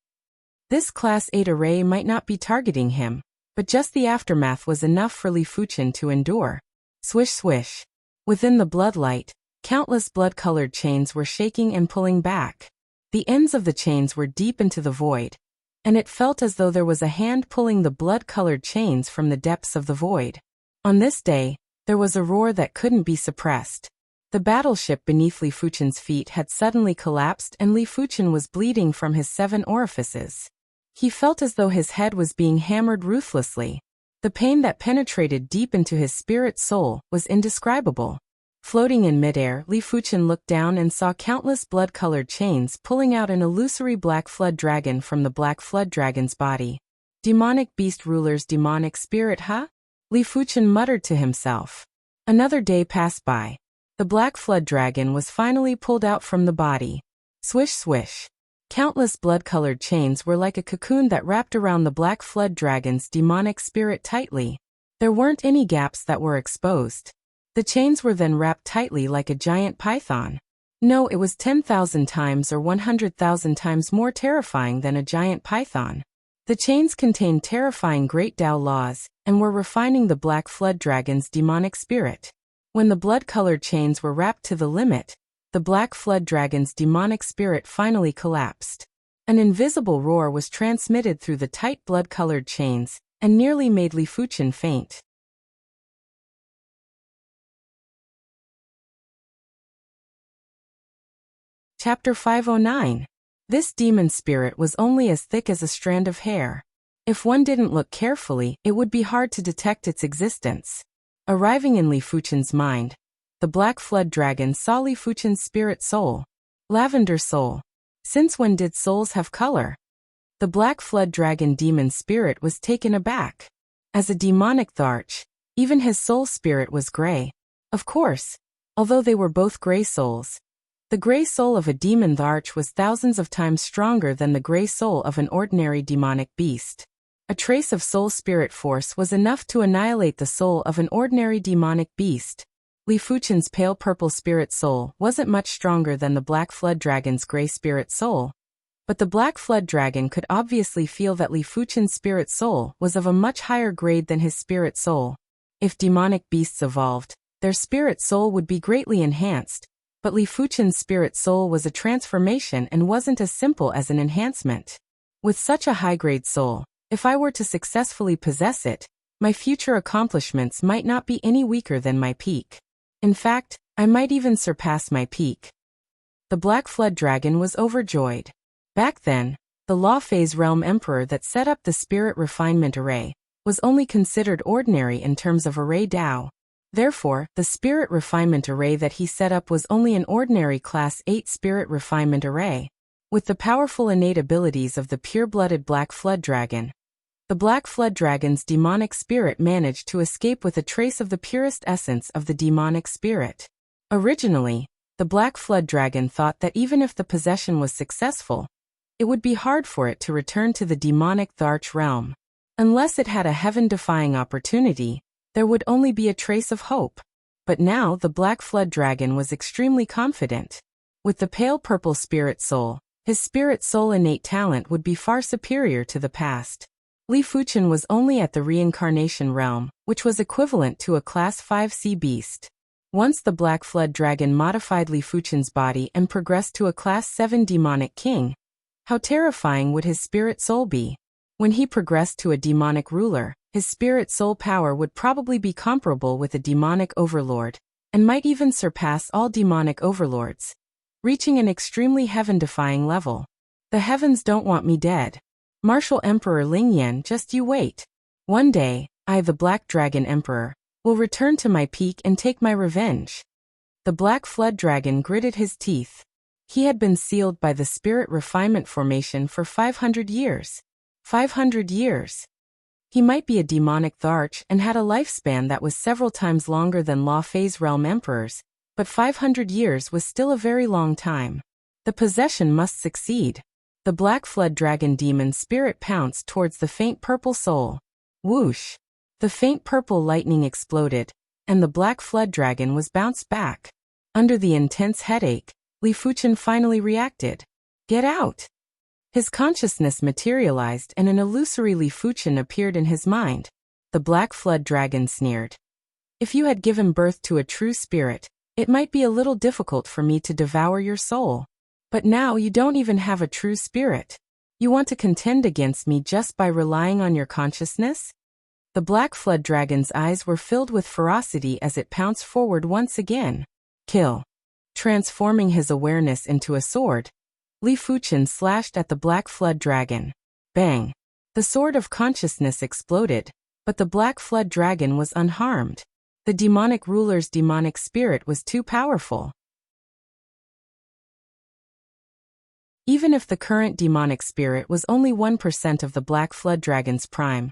This Class 8 array might not be targeting him, but just the aftermath was enough for Li Fuchen to endure. Swish swish. Within the bloodlight, countless blood-colored chains were shaking and pulling back. The ends of the chains were deep into the void, and it felt as though there was a hand pulling the blood-colored chains from the depths of the void. On this day, there was a roar that couldn't be suppressed. The battleship beneath Li Fuchen's feet had suddenly collapsed and Li Fuchen was bleeding from his 7 orifices. He felt as though his head was being hammered ruthlessly. The pain that penetrated deep into his spirit soul was indescribable. Floating in midair, Li Fuchen looked down and saw countless blood-colored chains pulling out an illusory black flood dragon from the black flood dragon's body. Demonic beast ruler's demonic spirit, huh? Li Fuchen muttered to himself. Another day passed by. The black flood dragon was finally pulled out from the body. Swish swish. Countless blood-colored chains were like a cocoon that wrapped around the black flood dragon's demonic spirit tightly. There weren't any gaps that were exposed. The chains were then wrapped tightly like a giant python. No, it was 10,000 times or 100,000 times more terrifying than a giant python. The chains contained terrifying Great Tao laws, and were refining the black flood dragon's demonic spirit. When the blood-colored chains were wrapped to the limit, the black flood dragon's demonic spirit finally collapsed. An invisible roar was transmitted through the tight blood-colored chains, and nearly made Li Fuchen faint. Chapter 509. This demon spirit was only as thick as a strand of hair. If one didn't look carefully, it would be hard to detect its existence. Arriving in Li Fuchen's mind, the black flood dragon saw Li Fuchen's spirit soul. Lavender soul. Since when did souls have color? The black flood dragon demon spirit was taken aback. As a demonic Tharch, even his soul spirit was gray. Of course, although they were both gray souls, the gray soul of a demon Tharch was thousands of times stronger than the gray soul of an ordinary demonic beast. A trace of soul spirit force was enough to annihilate the soul of an ordinary demonic beast. Li Fuchen's pale purple spirit soul wasn't much stronger than the black flood dragon's gray spirit soul. But the black flood dragon could obviously feel that Li Fuchen's spirit soul was of a much higher grade than his spirit soul. If demonic beasts evolved, their spirit soul would be greatly enhanced. But Li Fuchen's spirit soul was a transformation and wasn't as simple as an enhancement. With such a high-grade soul, If I were to successfully possess it, my future accomplishments might not be any weaker than my peak. In fact, I might even surpass my peak. The Black Flood Dragon was overjoyed. Back then, the Law Phase Realm Emperor that set up the Spirit Refinement Array was only considered ordinary in terms of Array Dao. Therefore, the Spirit Refinement Array that he set up was only an ordinary Class 8 Spirit Refinement Array. With the powerful innate abilities of the pure-blooded Black Flood Dragon, the Black Flood Dragon's demonic spirit managed to escape with a trace of the purest essence of the demonic spirit. Originally, the Black Flood Dragon thought that even if the possession was successful, it would be hard for it to return to the demonic Tharch realm. Unless it had a heaven-defying opportunity, there would only be a trace of hope. But now the Black Flood Dragon was extremely confident. With the pale purple spirit soul, his spirit soul innate talent would be far superior to the past. Li Fuchen was only at the reincarnation realm, which was equivalent to a Class 5 sea beast. Once the Black Flood Dragon modified Li Fuchen's body and progressed to a Class 7 demonic king, how terrifying would his spirit soul be? When he progressed to a demonic ruler, his spirit soul power would probably be comparable with a demonic overlord, and might even surpass all demonic overlords, reaching an extremely heaven-defying level. The heavens don't want me dead. Martial Emperor Ling Yan, just you wait. One day, I, the Black Dragon Emperor, will return to my peak and take my revenge. The Black Flood Dragon gritted his teeth. He had been sealed by the Spirit Refinement Formation for 500 years. 500 years. He might be a demonic Tharch and had a lifespan that was several times longer than Law Phase Realm Emperors, but 500 years was still a very long time. The possession must succeed. The Black Flood Dragon demon spirit pounced towards the faint purple soul. Whoosh! The faint purple lightning exploded, and the Black Flood Dragon was bounced back. Under the intense headache, Li Fuchen finally reacted. Get out! His consciousness materialized and an illusory Li Fuchen appeared in his mind. The Black Flood Dragon sneered. If you had given birth to a true spirit, it might be a little difficult for me to devour your soul. But now you don't even have a true spirit. You want to contend against me just by relying on your consciousness? The Black Flood Dragon's eyes were filled with ferocity as it pounced forward once again. Kill. Transforming his awareness into a sword, Li Fuchen slashed at the Black Flood Dragon. Bang! The sword of consciousness exploded, but the Black Flood Dragon was unharmed. The demonic ruler's demonic spirit was too powerful. Even if the current demonic spirit was only 1% of the Black Flood Dragon's prime,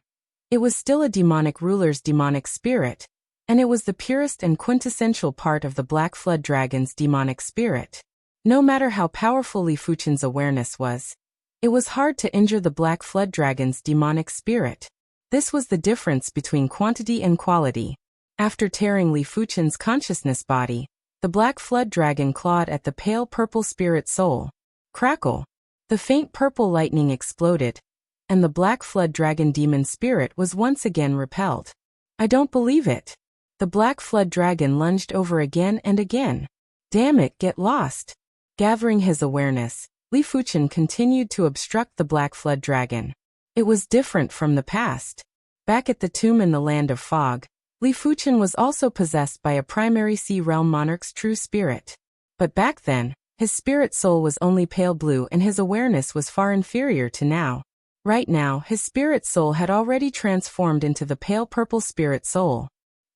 it was still a demonic ruler's demonic spirit, and it was the purest and quintessential part of the Black Flood Dragon's demonic spirit. No matter how powerful Li Fuchen's awareness was, it was hard to injure the Black Flood Dragon's demonic spirit. This was the difference between quantity and quality. After tearing Li Fuchen's consciousness body, the Black Flood Dragon clawed at the pale purple spirit soul. Crackle! The faint purple lightning exploded, and the Black Flood Dragon demon spirit was once again repelled. I don't believe it. The Black Flood Dragon lunged over again and again. Damn it, get lost. Gathering his awareness, Li Fuchen continued to obstruct the Black Flood Dragon. It was different from the past. Back at the tomb in the Land of Fog, Li Fuchen was also possessed by a primary sea realm monarch's true spirit. But back then, his spirit soul was only pale blue and his awareness was far inferior to now. Right now, his spirit soul had already transformed into the pale purple spirit soul.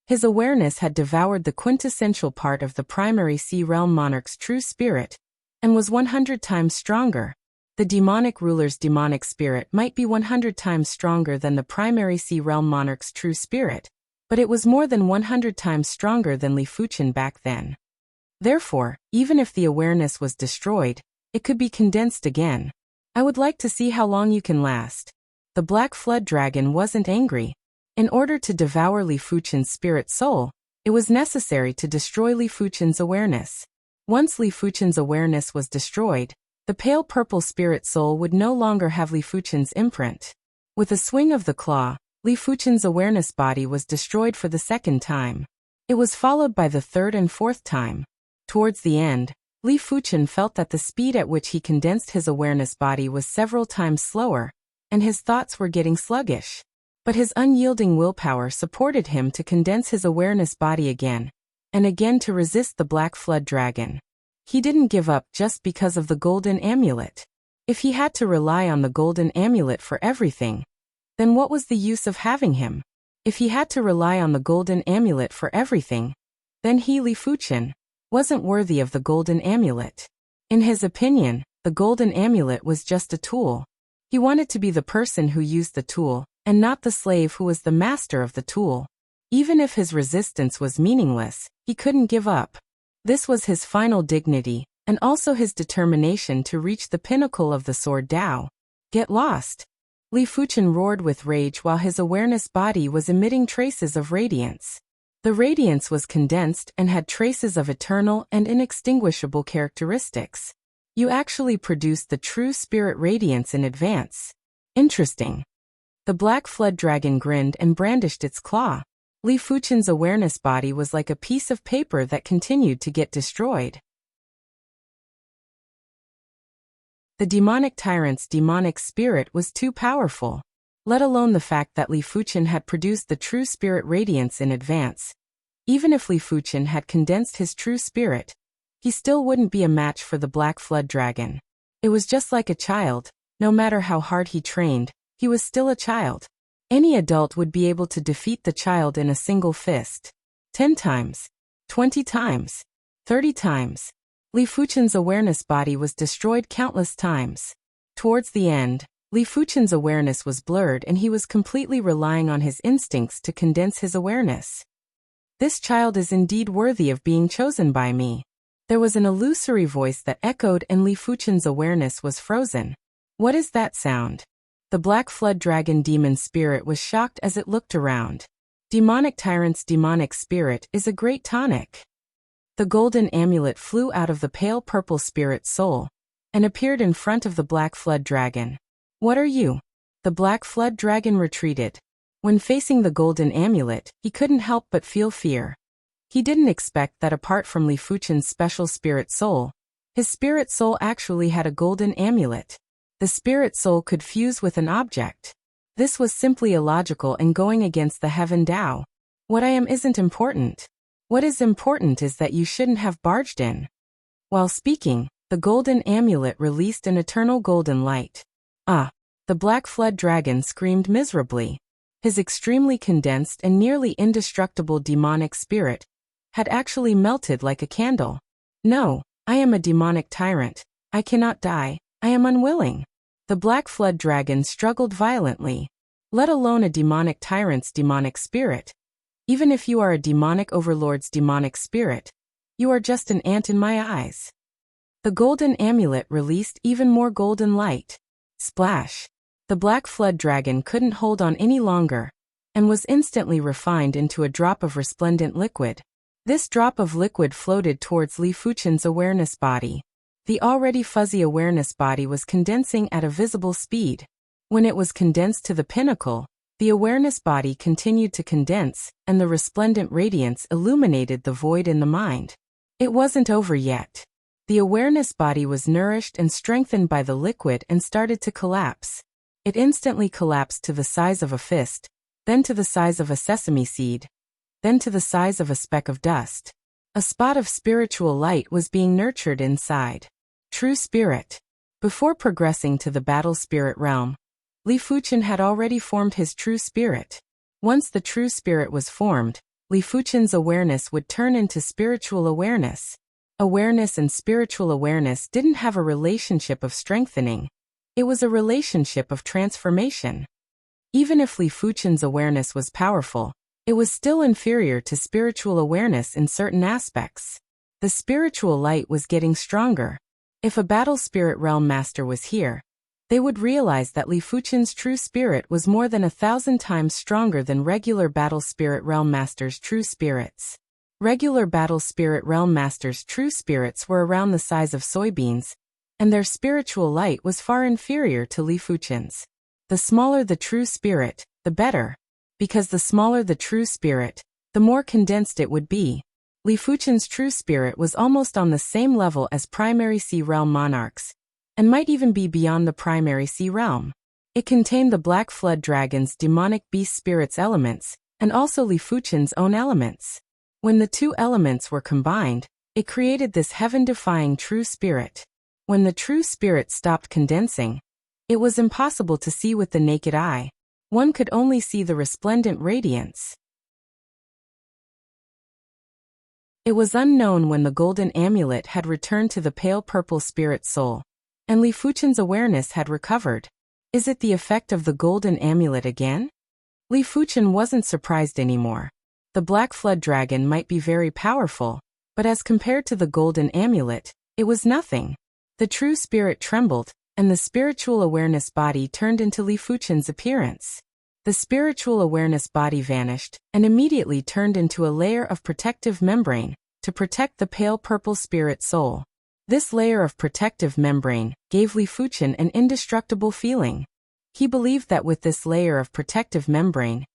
His awareness had devoured the quintessential part of the primary sea realm monarch's true spirit, and was 100 times stronger. The demonic ruler's demonic spirit might be 100 times stronger than the primary sea realm monarch's true spirit, but it was more than 100 times stronger than Li Fuchen back then. Therefore, even if the awareness was destroyed, it could be condensed again. I would like to see how long you can last. The Black Flood Dragon wasn't angry. In order to devour Li Fuchen's spirit soul, it was necessary to destroy Li Fuchen's awareness. Once Li Fuchen's awareness was destroyed, the pale purple spirit soul would no longer have Li Fuchen's imprint. With a swing of the claw, Li Fuchen's awareness body was destroyed for the second time. It was followed by the third and fourth time. Towards the end, Li Fuchen felt that the speed at which he condensed his awareness body was several times slower, and his thoughts were getting sluggish. But his unyielding willpower supported him to condense his awareness body again, and again to resist the Black Flood Dragon. He didn't give up just because of the golden amulet. If he had to rely on the golden amulet for everything, then what was the use of having him? If he had to rely on the golden amulet for everything, then he, Li Fuchen, wasn't worthy of the golden amulet. In his opinion, the golden amulet was just a tool. He wanted to be the person who used the tool, and not the slave who was the master of the tool. Even if his resistance was meaningless, he couldn't give up. This was his final dignity, and also his determination to reach the pinnacle of the Sword Tao. Get lost! Li Fuchen roared with rage while his awareness body was emitting traces of radiance. The radiance was condensed and had traces of eternal and inextinguishable characteristics. You actually produced the true spirit radiance in advance. Interesting. The Black Flood Dragon grinned and brandished its claw. Li Fuchen's awareness body was like a piece of paper that continued to get destroyed. The demonic tyrant's demonic spirit was too powerful. Let alone the fact that Li Fuchen had produced the true spirit radiance in advance. Even if Li Fuchen had condensed his true spirit, he still wouldn't be a match for the Black Flood Dragon. It was just like a child. No matter how hard he trained, he was still a child. Any adult would be able to defeat the child in a single fist. 10 times. 20 times. 30 times. Li Fuchen's awareness body was destroyed countless times. Towards the end, Li Fuchen's awareness was blurred and he was completely relying on his instincts to condense his awareness. This child is indeed worthy of being chosen by me. There was an illusory voice that echoed and Li Fuchen's awareness was frozen. What is that sound? The Black Flood Dragon demon spirit was shocked as it looked around. Demonic Tyrant's demonic spirit is a great tonic. The golden amulet flew out of the pale purple spirit soul and appeared in front of the Black Flood Dragon. What are you? The Black Flood Dragon retreated. When facing the golden amulet, he couldn't help but feel fear. He didn't expect that apart from Li Fuchen's special spirit soul, his spirit soul actually had a golden amulet. The spirit soul could fuse with an object. This was simply illogical and going against the Heaven Tao. What I am isn't important. What is important is that you shouldn't have barged in. While speaking, the golden amulet released an eternal golden light. Ah! The Black Flood Dragon screamed miserably. His extremely condensed and nearly indestructible demonic spirit had actually melted like a candle. No, I am a demonic tyrant. I cannot die. I am unwilling. The Black Flood Dragon struggled violently. Let alone a demonic tyrant's demonic spirit. Even if you are a demonic overlord's demonic spirit, you are just an ant in my eyes. The golden amulet released even more golden light. Splash! The Black Flood Dragon couldn't hold on any longer, and was instantly refined into a drop of resplendent liquid. This drop of liquid floated towards Li Fuchen's awareness body. The already fuzzy awareness body was condensing at a visible speed. When it was condensed to the pinnacle, the awareness body continued to condense, and the resplendent radiance illuminated the void in the mind. It wasn't over yet. The awareness body was nourished and strengthened by the liquid and started to collapse. It instantly collapsed to the size of a fist, then to the size of a sesame seed, then to the size of a speck of dust. A spot of spiritual light was being nurtured inside. True spirit. Before progressing to the battle spirit realm, Li Fuchen had already formed his true spirit. Once the true spirit was formed, Li Fuchen's awareness would turn into spiritual awareness. Awareness and spiritual awareness didn't have a relationship of strengthening. It was a relationship of transformation. Even if Li Fuchen's awareness was powerful, it was still inferior to spiritual awareness in certain aspects. The spiritual light was getting stronger. If a battle spirit realm master was here, they would realize that Li Fuchen's true spirit was more than 1,000 times stronger than regular battle spirit realm masters' true spirits. Regular battle spirit realm masters' true spirits were around the size of soybeans, and their spiritual light was far inferior to Li Fuchen's. The smaller the true spirit, the better. Because the smaller the true spirit, the more condensed it would be. Li Fuchen's true spirit was almost on the same level as primary sea realm monarchs, and might even be beyond the primary sea realm. It contained the Black Flood Dragon's demonic beast spirit's elements, and also Li Fuchen's own elements. When the two elements were combined, it created this heaven-defying true spirit. When the true spirit stopped condensing, it was impossible to see with the naked eye. One could only see the resplendent radiance. It was unknown when the golden amulet had returned to the pale purple spirit soul, and Li Fuchen's awareness had recovered. Is it the effect of the golden amulet again? Li Fuchen wasn't surprised anymore. The Black Flood Dragon might be very powerful, but as compared to the golden amulet, it was nothing. The true spirit trembled, and the spiritual awareness body turned into Li Fuchen's appearance. The spiritual awareness body vanished, and immediately turned into a layer of protective membrane, to protect the pale purple spirit soul. This layer of protective membrane gave Li Fuchen an indestructible feeling. He believed that with this layer of protective membrane,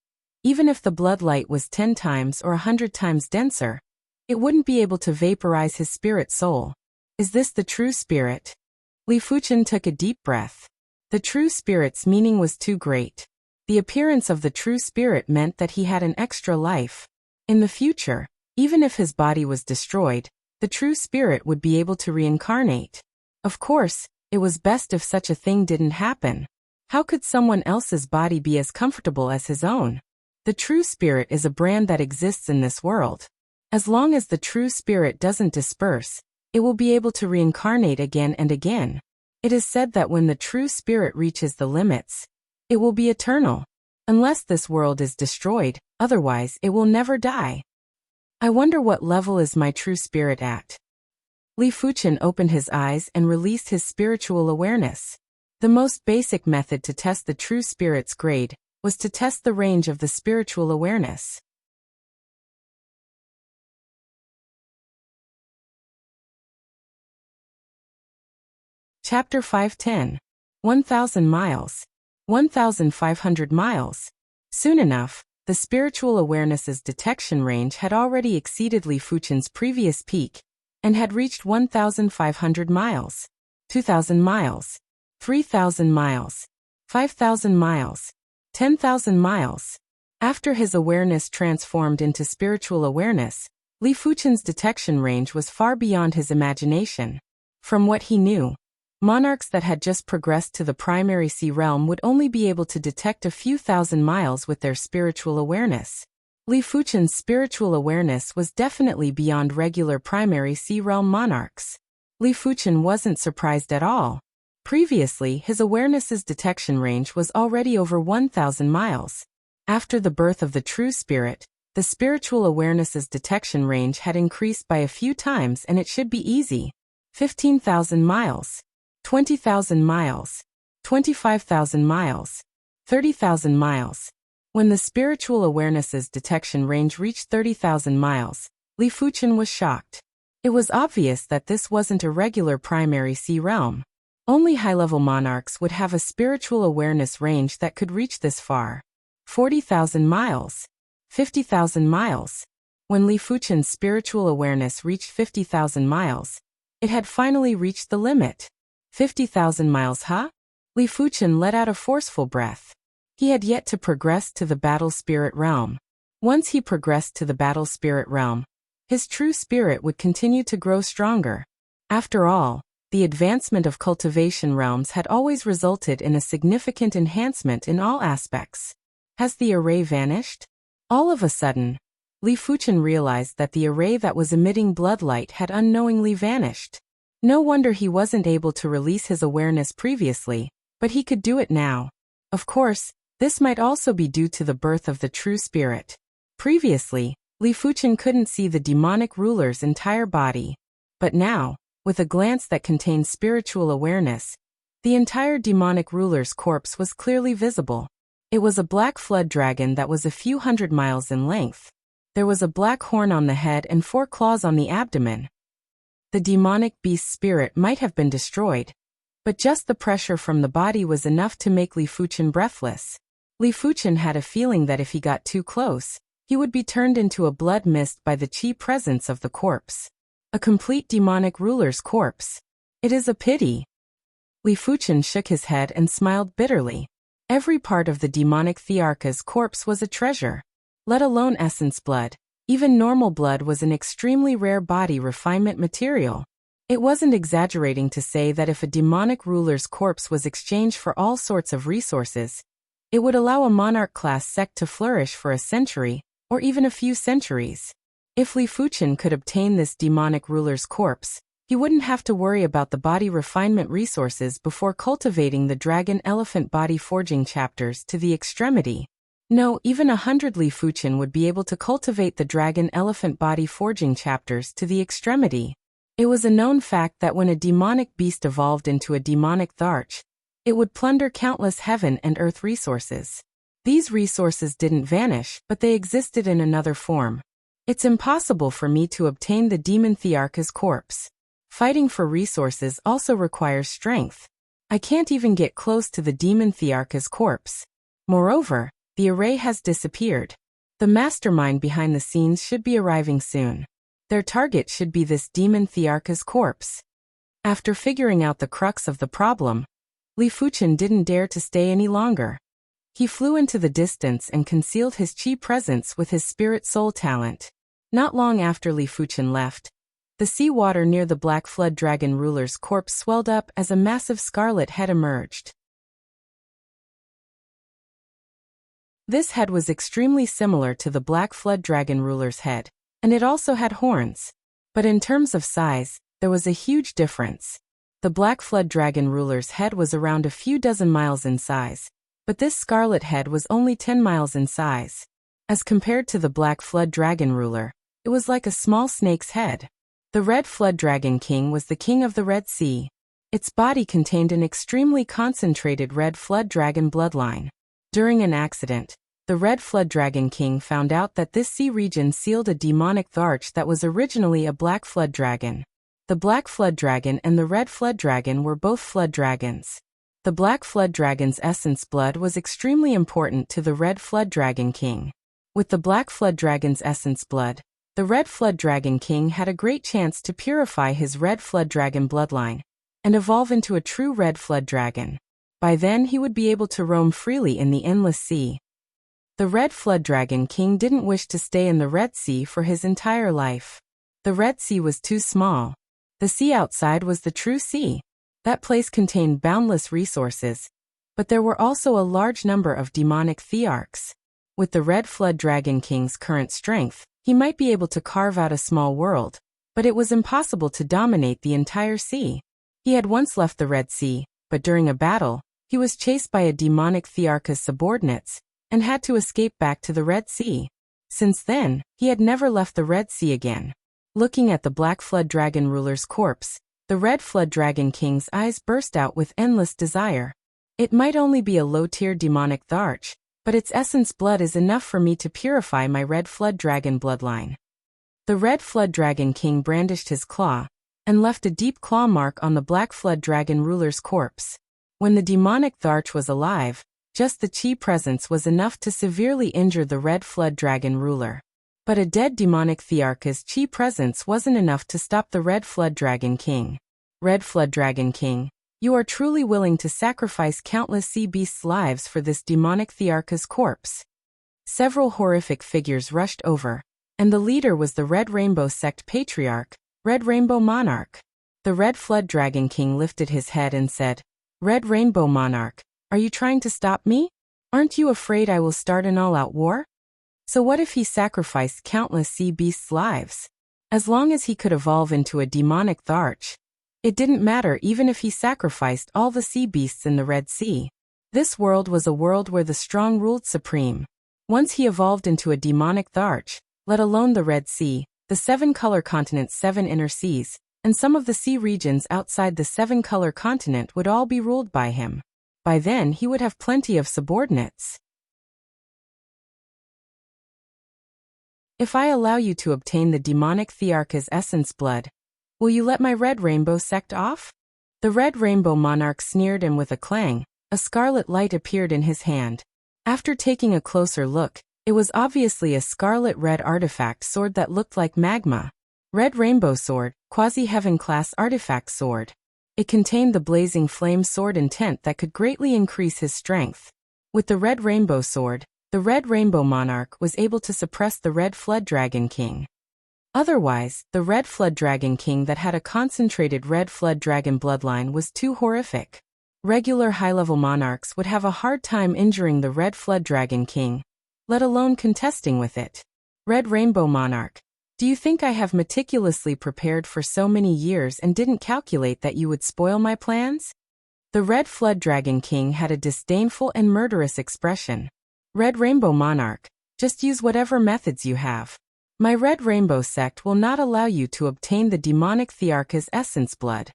even if the blood light was 10 times or 100 times denser, it wouldn't be able to vaporize his spirit soul. Is this the true spirit? Li Fuchen took a deep breath. The true spirit's meaning was too great. The appearance of the true spirit meant that he had an extra life. In the future, even if his body was destroyed, the true spirit would be able to reincarnate. Of course, it was best if such a thing didn't happen. How could someone else's body be as comfortable as his own? The true spirit is a brand that exists in this world. As long as the true spirit doesn't disperse, it will be able to reincarnate again and again. It is said that when the true spirit reaches the limits, it will be eternal. Unless this world is destroyed, otherwise it will never die. I wonder what level is my true spirit at? Li Fuchen opened his eyes and released his spiritual awareness. The most basic method to test the true spirit's grade was to test the range of the spiritual awareness. Chapter 510. 1,000 miles. 1,500 miles. Soon enough, the spiritual awareness's detection range had already exceeded Li Fuchen's previous peak, and had reached 1,500 miles. 2,000 miles. 3,000 miles. 5,000 miles. 10,000 miles. After his awareness transformed into spiritual awareness, Li Fuchen's detection range was far beyond his imagination. From what he knew, monarchs that had just progressed to the primary sea realm would only be able to detect a few thousand miles with their spiritual awareness. Li Fuchen's spiritual awareness was definitely beyond regular primary sea realm monarchs. Li Fuchen wasn't surprised at all. Previously, his awareness's detection range was already over 1,000 miles. After the birth of the true spirit, the spiritual awareness's detection range had increased by a few times, and it should be easy. 15,000 miles. 20,000 miles. 25,000 miles. 30,000 miles. When the spiritual awareness's detection range reached 30,000 miles, Li Fuchen was shocked. It was obvious that this wasn't a regular primary sea realm. Only high-level monarchs would have a spiritual awareness range that could reach this far. 40,000 miles. 50,000 miles. When Li Fuchen's spiritual awareness reached 50,000 miles, it had finally reached the limit. 50,000 miles, huh? Li Fuchen let out a forceful breath. He had yet to progress to the battle spirit realm. Once he progressed to the battle spirit realm, his true spirit would continue to grow stronger. After all, the advancement of cultivation realms had always resulted in a significant enhancement in all aspects. Has the array vanished? All of a sudden, Li Fuchen realized that the array that was emitting bloodlight had unknowingly vanished. No wonder he wasn't able to release his awareness previously, but he could do it now. Of course, this might also be due to the birth of the true spirit. Previously, Li Fuchen couldn't see the demonic ruler's entire body. But now, with a glance that contained spiritual awareness, the entire demonic ruler's corpse was clearly visible. It was a black flood dragon that was a few hundred miles in length. There was a black horn on the head and 4 claws on the abdomen. The demonic beast spirit might have been destroyed, but just the pressure from the body was enough to make Li Fuchen breathless. Li Fuchen had a feeling that if he got too close, he would be turned into a blood mist by the chi presence of the corpse. A complete demonic ruler's corpse. It is a pity. Li Fuchen shook his head and smiled bitterly. Every part of the demonic Thearcha's corpse was a treasure. Let alone essence blood. Even normal blood was an extremely rare body refinement material. It wasn't exaggerating to say that if a demonic ruler's corpse was exchanged for all sorts of resources, it would allow a monarch-class sect to flourish for a century, or even a few centuries. If Li Fuchen could obtain this demonic ruler's corpse, he wouldn't have to worry about the body refinement resources before cultivating the dragon elephant body forging chapters to the extremity. No, even 100 Li Fuchen would be able to cultivate the dragon elephant body forging chapters to the extremity. It was a known fact that when a demonic beast evolved into a demonic Tharch, it would plunder countless heaven and earth resources. These resources didn't vanish, but they existed in another form. It's impossible for me to obtain the demon Thearcha's corpse. Fighting for resources also requires strength. I can't even get close to the demon Thearcha's corpse. Moreover, the array has disappeared. The mastermind behind the scenes should be arriving soon. Their target should be this demon Thearcha's corpse. After figuring out the crux of the problem, Li Fuchen didn't dare to stay any longer. He flew into the distance and concealed his chi presence with his spirit soul talent. Not long after Li Fuchen left, the seawater near the Black Flood Dragon ruler's corpse swelled up as a massive scarlet head emerged. This head was extremely similar to the Black Flood Dragon ruler's head, and it also had horns. But in terms of size, there was a huge difference. The Black Flood Dragon ruler's head was around a few dozen miles in size, but this scarlet head was only 10 miles in size. As compared to the Black Flood Dragon ruler, it was like a small snake's head. The Red Flood Dragon King was the king of the Red Sea. Its body contained an extremely concentrated Red Flood Dragon bloodline. During an accident, the Red Flood Dragon King found out that this sea region sealed a demonic Tharch that was originally a Black Flood Dragon. The Black Flood Dragon and the Red Flood Dragon were both flood dragons. The Black Flood Dragon's essence blood was extremely important to the Red Flood Dragon King. With the Black Flood Dragon's essence blood, the Red Flood Dragon King had a great chance to purify his Red Flood Dragon bloodline and evolve into a true Red Flood Dragon. By then he would be able to roam freely in the endless sea. The Red Flood Dragon King didn't wish to stay in the Red Sea for his entire life. The Red Sea was too small. The sea outside was the true sea. That place contained boundless resources, but there were also a large number of demonic Thearchs. With the Red Flood Dragon King's current strength, he might be able to carve out a small world, but it was impossible to dominate the entire sea. He had once left the Red Sea, but during a battle, he was chased by a demonic Thearcha's subordinates and had to escape back to the Red Sea. Since then, he had never left the Red Sea again. Looking at the Black Flood Dragon ruler's corpse, the Red Flood Dragon King's eyes burst out with endless desire. It might only be a low-tier demonic Tharch, but its essence blood is enough for me to purify my Red Flood Dragon bloodline. The Red Flood Dragon King brandished his claw and left a deep claw mark on the Black Flood Dragon ruler's corpse. When the demonic Tharch was alive, just the chi presence was enough to severely injure the Red Flood Dragon ruler. But a dead demonic Thearcha's chi presence wasn't enough to stop the Red Flood Dragon King. Red Flood Dragon King, you are truly willing to sacrifice countless sea beasts' lives for this demonic Thearcha's corpse. Several horrific figures rushed over, and the leader was the Red Rainbow Sect Patriarch, Red Rainbow Monarch. The Red Flood Dragon King lifted his head and said, "Red Rainbow Monarch, are you trying to stop me? Aren't you afraid I will start an all-out war? So what if he sacrificed countless sea beasts' lives? As long as he could evolve into a demonic Tharch, it didn't matter even if he sacrificed all the sea beasts in the Red Sea. This world was a world where the strong ruled supreme. Once he evolved into a demonic Tharch, let alone the Red Sea, the seven-color continent's 7 inner seas, and some of the sea regions outside the seven-color continent would all be ruled by him. By then he would have plenty of subordinates. If I allow you to obtain the demonic Thearcha's essence blood, will you let my Red Rainbow Sect off?" The Red Rainbow Monarch sneered, and with a clang, a scarlet light appeared in his hand. After taking a closer look, it was obviously a scarlet-red artifact sword that looked like magma. Red Rainbow Sword, Quasi-Heaven Class Artifact Sword. It contained the blazing flame sword intent that could greatly increase his strength. With the red rainbow sword, the red rainbow monarch was able to suppress the red flood dragon king. Otherwise, the red flood dragon king that had a concentrated red flood dragon bloodline was too horrific. Regular high-level monarchs would have a hard time injuring the red flood dragon king, let alone contesting with it. Red rainbow monarch, do you think I have meticulously prepared for so many years and didn't calculate that you would spoil my plans? The red flood dragon king had a disdainful and murderous expression. Red rainbow monarch, just use whatever methods you have. My red rainbow sect will not allow you to obtain the demonic Thearka's essence blood.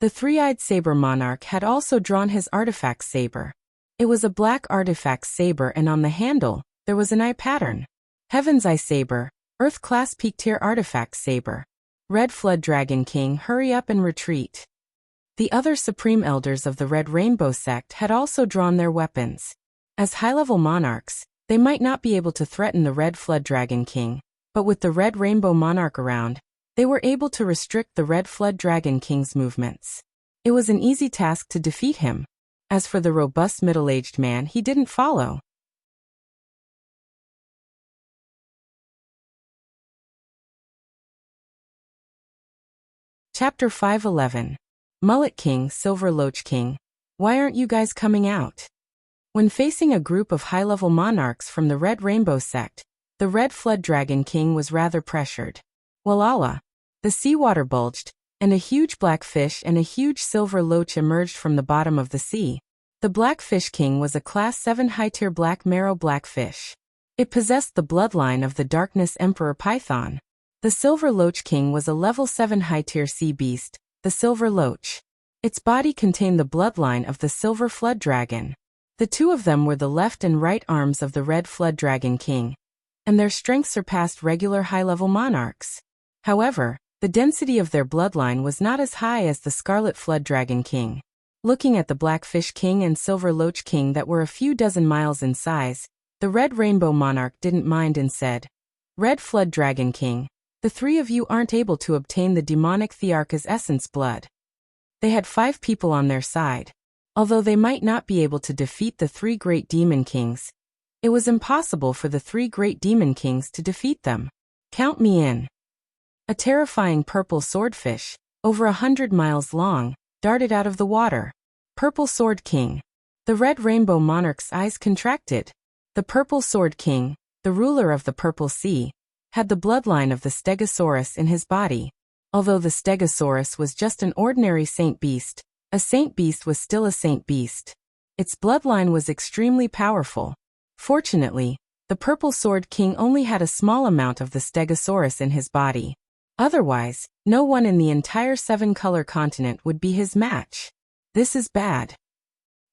The three-eyed saber monarch had also drawn his artifact saber. It was a black artifact saber, and on the handle, there was an eye pattern. Heaven's Eye Saber, Earth Class Peak Tier Artifact Saber. Red Flood Dragon King, hurry up and retreat. The other Supreme Elders of the Red Rainbow Sect had also drawn their weapons. As high-level monarchs, they might not be able to threaten the Red Flood Dragon King, but with the Red Rainbow Monarch around, they were able to restrict the Red Flood Dragon King's movements. It was an easy task to defeat him. As for the robust middle-aged man, he didn't follow. Chapter 511. Mullet King, Silver Loach King, why aren't you guys coming out? When facing a group of high-level monarchs from the Red Rainbow Sect, the Red Flood Dragon King was rather pressured. Walala! The seawater bulged, and a huge black fish and a huge silver loach emerged from the bottom of the sea. The Black Fish King was a Class 7 high-tier black marrow blackfish. It possessed the bloodline of the Darkness Emperor Python. The Silver Loach King was a level 7 high-tier sea beast, the Silver Loach. Its body contained the bloodline of the Silver Flood Dragon. The two of them were the left and right arms of the Red Flood Dragon King, and their strength surpassed regular high-level monarchs. However, the density of their bloodline was not as high as the Scarlet Flood Dragon King. Looking at the Blackfish King and Silver Loach King that were a few dozen miles in size, the Red Rainbow Monarch didn't mind and said, Red Flood Dragon King, the three of you aren't able to obtain the demonic Thearka's essence blood. They had 5 people on their side. Although they might not be able to defeat the 3 great demon kings, it was impossible for the 3 great demon kings to defeat them. Count me in. A terrifying purple swordfish, over 100 miles long, darted out of the water. Purple Sword King. The Red Rainbow Monarch's eyes contracted. The Purple Sword King, the ruler of the Purple Sea, had the bloodline of the Stegosaurus in his body. Although the Stegosaurus was just an ordinary saint beast, a saint beast was still a saint beast. Its bloodline was extremely powerful. Fortunately, the Purple Sword King only had a small amount of the Stegosaurus in his body. Otherwise, no one in the entire 7-color continent would be his match. This is bad.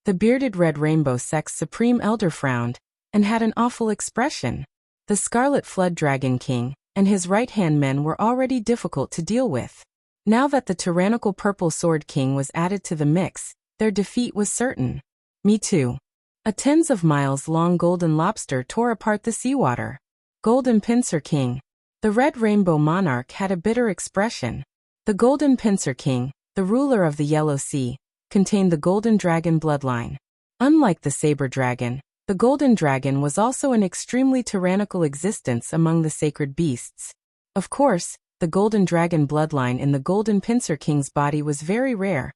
The bearded Red Rainbow Sect's Supreme Elder frowned, and had an awful expression. The Scarlet Flood Dragon King and his right-hand men were already difficult to deal with. Now that the tyrannical Purple Sword King was added to the mix, their defeat was certain. Me too. A tens of miles long golden lobster tore apart the seawater. Golden Pincer King. The Red Rainbow Monarch had a bitter expression. The Golden Pincer King, the ruler of the Yellow Sea, contained the Golden Dragon bloodline. Unlike the Saber Dragon, the Golden Dragon was also an extremely tyrannical existence among the sacred beasts. Of course, the Golden Dragon bloodline in the Golden Pincer King's body was very rare,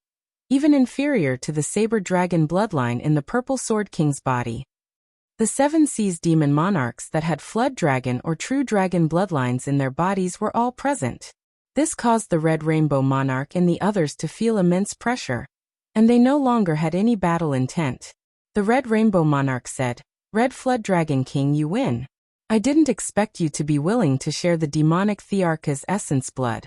even inferior to the Saber Dragon bloodline in the Purple Sword King's body. The 7 Seas demon monarchs that had Flood Dragon or True Dragon bloodlines in their bodies were all present. This caused the Red Rainbow Monarch and the others to feel immense pressure, and they no longer had any battle intent. The Red Rainbow Monarch said, Red Flood Dragon King, you win. I didn't expect you to be willing to share the demonic Thearka's essence blood.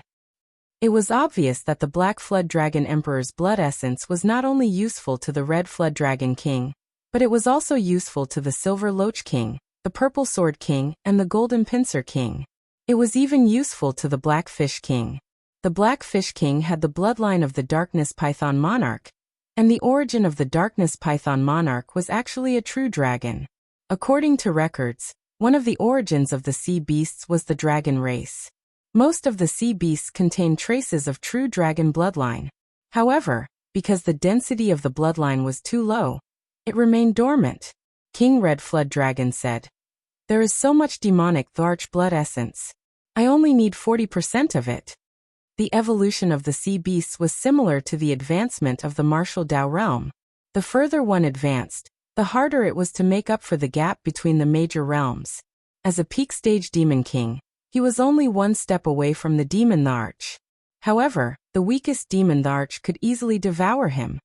It was obvious that the Black Flood Dragon Emperor's blood essence was not only useful to the Red Flood Dragon King, but it was also useful to the Silver Loach King, the Purple Sword King, and the Golden Pincer King. It was even useful to the Black Fish King. The Black Fish King had the bloodline of the Darkness Python Monarch, and the origin of the Darkness Python Monarch was actually a true dragon. According to records, one of the origins of the sea beasts was the dragon race. Most of the sea beasts contain traces of true dragon bloodline. However, because the density of the bloodline was too low, it remained dormant. King Red Flood Dragon said. There is so much demonic Tharch blood essence. I only need 40% of it. The evolution of the sea beasts was similar to the advancement of the martial Dao realm. The further one advanced, the harder it was to make up for the gap between the major realms. As a peak stage demon king, he was only one step away from the demon Tharch. However, the weakest demon Tharch could easily devour him.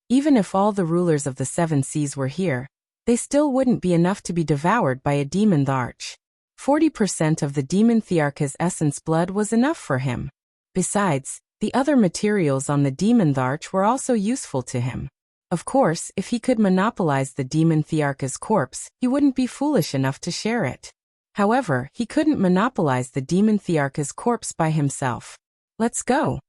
Even if all the rulers of the seven seas were here, they still wouldn't be enough to be devoured by a demon Tharch. 40% of the demon Tharch's essence blood was enough for him. Besides, the other materials on the demon Tharch were also useful to him. Of course, if he could monopolize the demon Tharch's corpse, he wouldn't be foolish enough to share it. However, he couldn't monopolize the demon Tharch's corpse by himself. Let's go.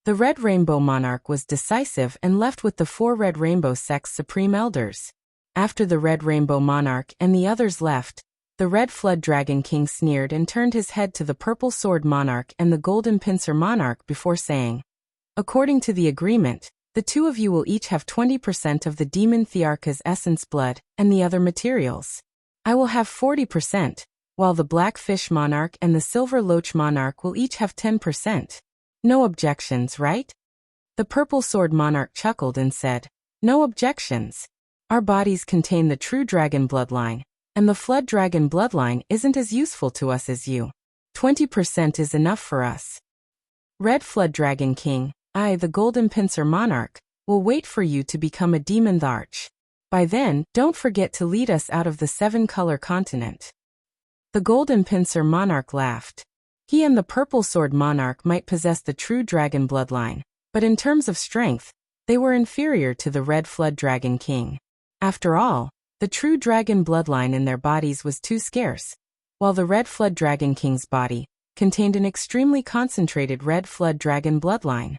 The Red Rainbow Monarch was decisive and left with the 4 Red Rainbow Sect's supreme elders. After the Red Rainbow Monarch and the others left, the Red Flood Dragon King sneered and turned his head to the Purple Sword Monarch and the Golden Pincer Monarch before saying, according to the agreement, the 2 of you will each have 20% of the demon Tharch's essence blood and the other materials. I will have 40%, while the Black Fish Monarch and the Silver Loach Monarch will each have 10%. No objections, right? The Purple Sword Monarch chuckled and said, no objections. Our bodies contain the true dragon bloodline, and the Flood Dragon bloodline isn't as useful to us as you. 20% is enough for us. Red Flood Dragon King, I, the Golden Pincer Monarch, will wait for you to become a demon Tharch. By then, don't forget to lead us out of the 7-color continent. The Golden Pincer Monarch laughed. He and the Purple Sword Monarch might possess the true dragon bloodline, but in terms of strength, they were inferior to the Red Flood Dragon King. After all, the true dragon bloodline in their bodies was too scarce, while the Red Flood Dragon King's body contained an extremely concentrated Red Flood Dragon bloodline.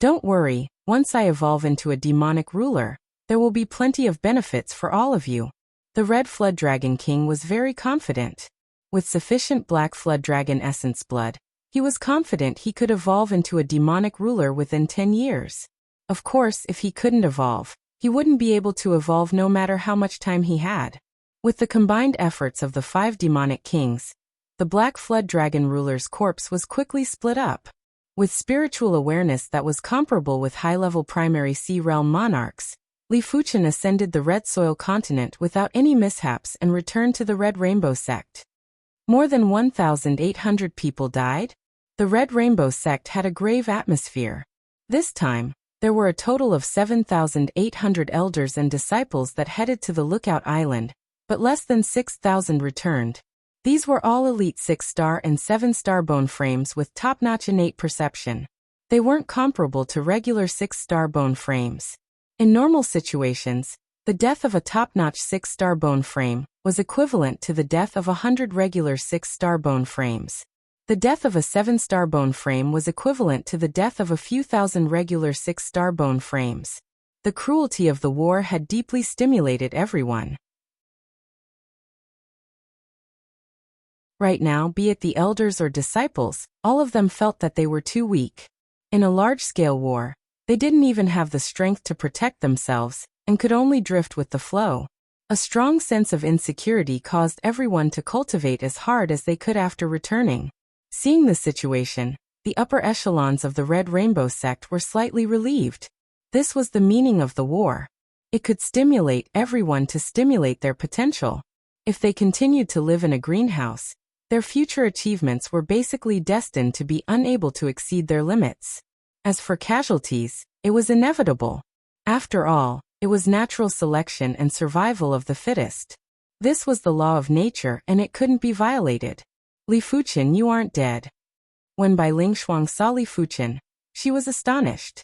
Don't worry, once I evolve into a demonic ruler, there will be plenty of benefits for all of you. The Red Flood Dragon King was very confident. With sufficient Black Flood Dragon essence blood, he was confident he could evolve into a demonic ruler within 10 years. Of course, if he couldn't evolve, he wouldn't be able to evolve no matter how much time he had. With the combined efforts of the 5 demonic kings, the Black Flood Dragon ruler's corpse was quickly split up. With spiritual awareness that was comparable with high-level primary sea realm monarchs, Li Fuchen ascended the Red Soil continent without any mishaps and returned to the Red Rainbow Sect. More than 1,800 people died. The Red Rainbow Sect had a grave atmosphere. This time, there were a total of 7,800 elders and disciples that headed to the Lookout Island, but less than 6,000 returned. These were all elite 6-star and 7-star bone frames with top-notch innate perception. They weren't comparable to regular 6-star bone frames. In normal situations, the death of a top-notch 6-star bone frame was equivalent to the death of 100 regular 6-star bone frames. The death of a 7-star bone frame was equivalent to the death of a few thousand regular 6-star bone frames. The cruelty of the war had deeply stimulated everyone. Right now, be it the elders or disciples, all of them felt that they were too weak. In a large-scale war, they didn't even have the strength to protect themselves, and could only drift with the flow. A strong sense of insecurity caused everyone to cultivate as hard as they could after returning. Seeing the situation, the upper echelons of the Red Rainbow Sect were slightly relieved. This was the meaning of the war. It could stimulate everyone to stimulate their potential. If they continued to live in a greenhouse, their future achievements were basically destined to be unable to exceed their limits. As for casualties, it was inevitable. After all, it was natural selection and survival of the fittest. This was the law of nature and it couldn't be violated. Li Fuchen, you aren't dead. When Bai Lingshuang saw Li Fuchen, she was astonished.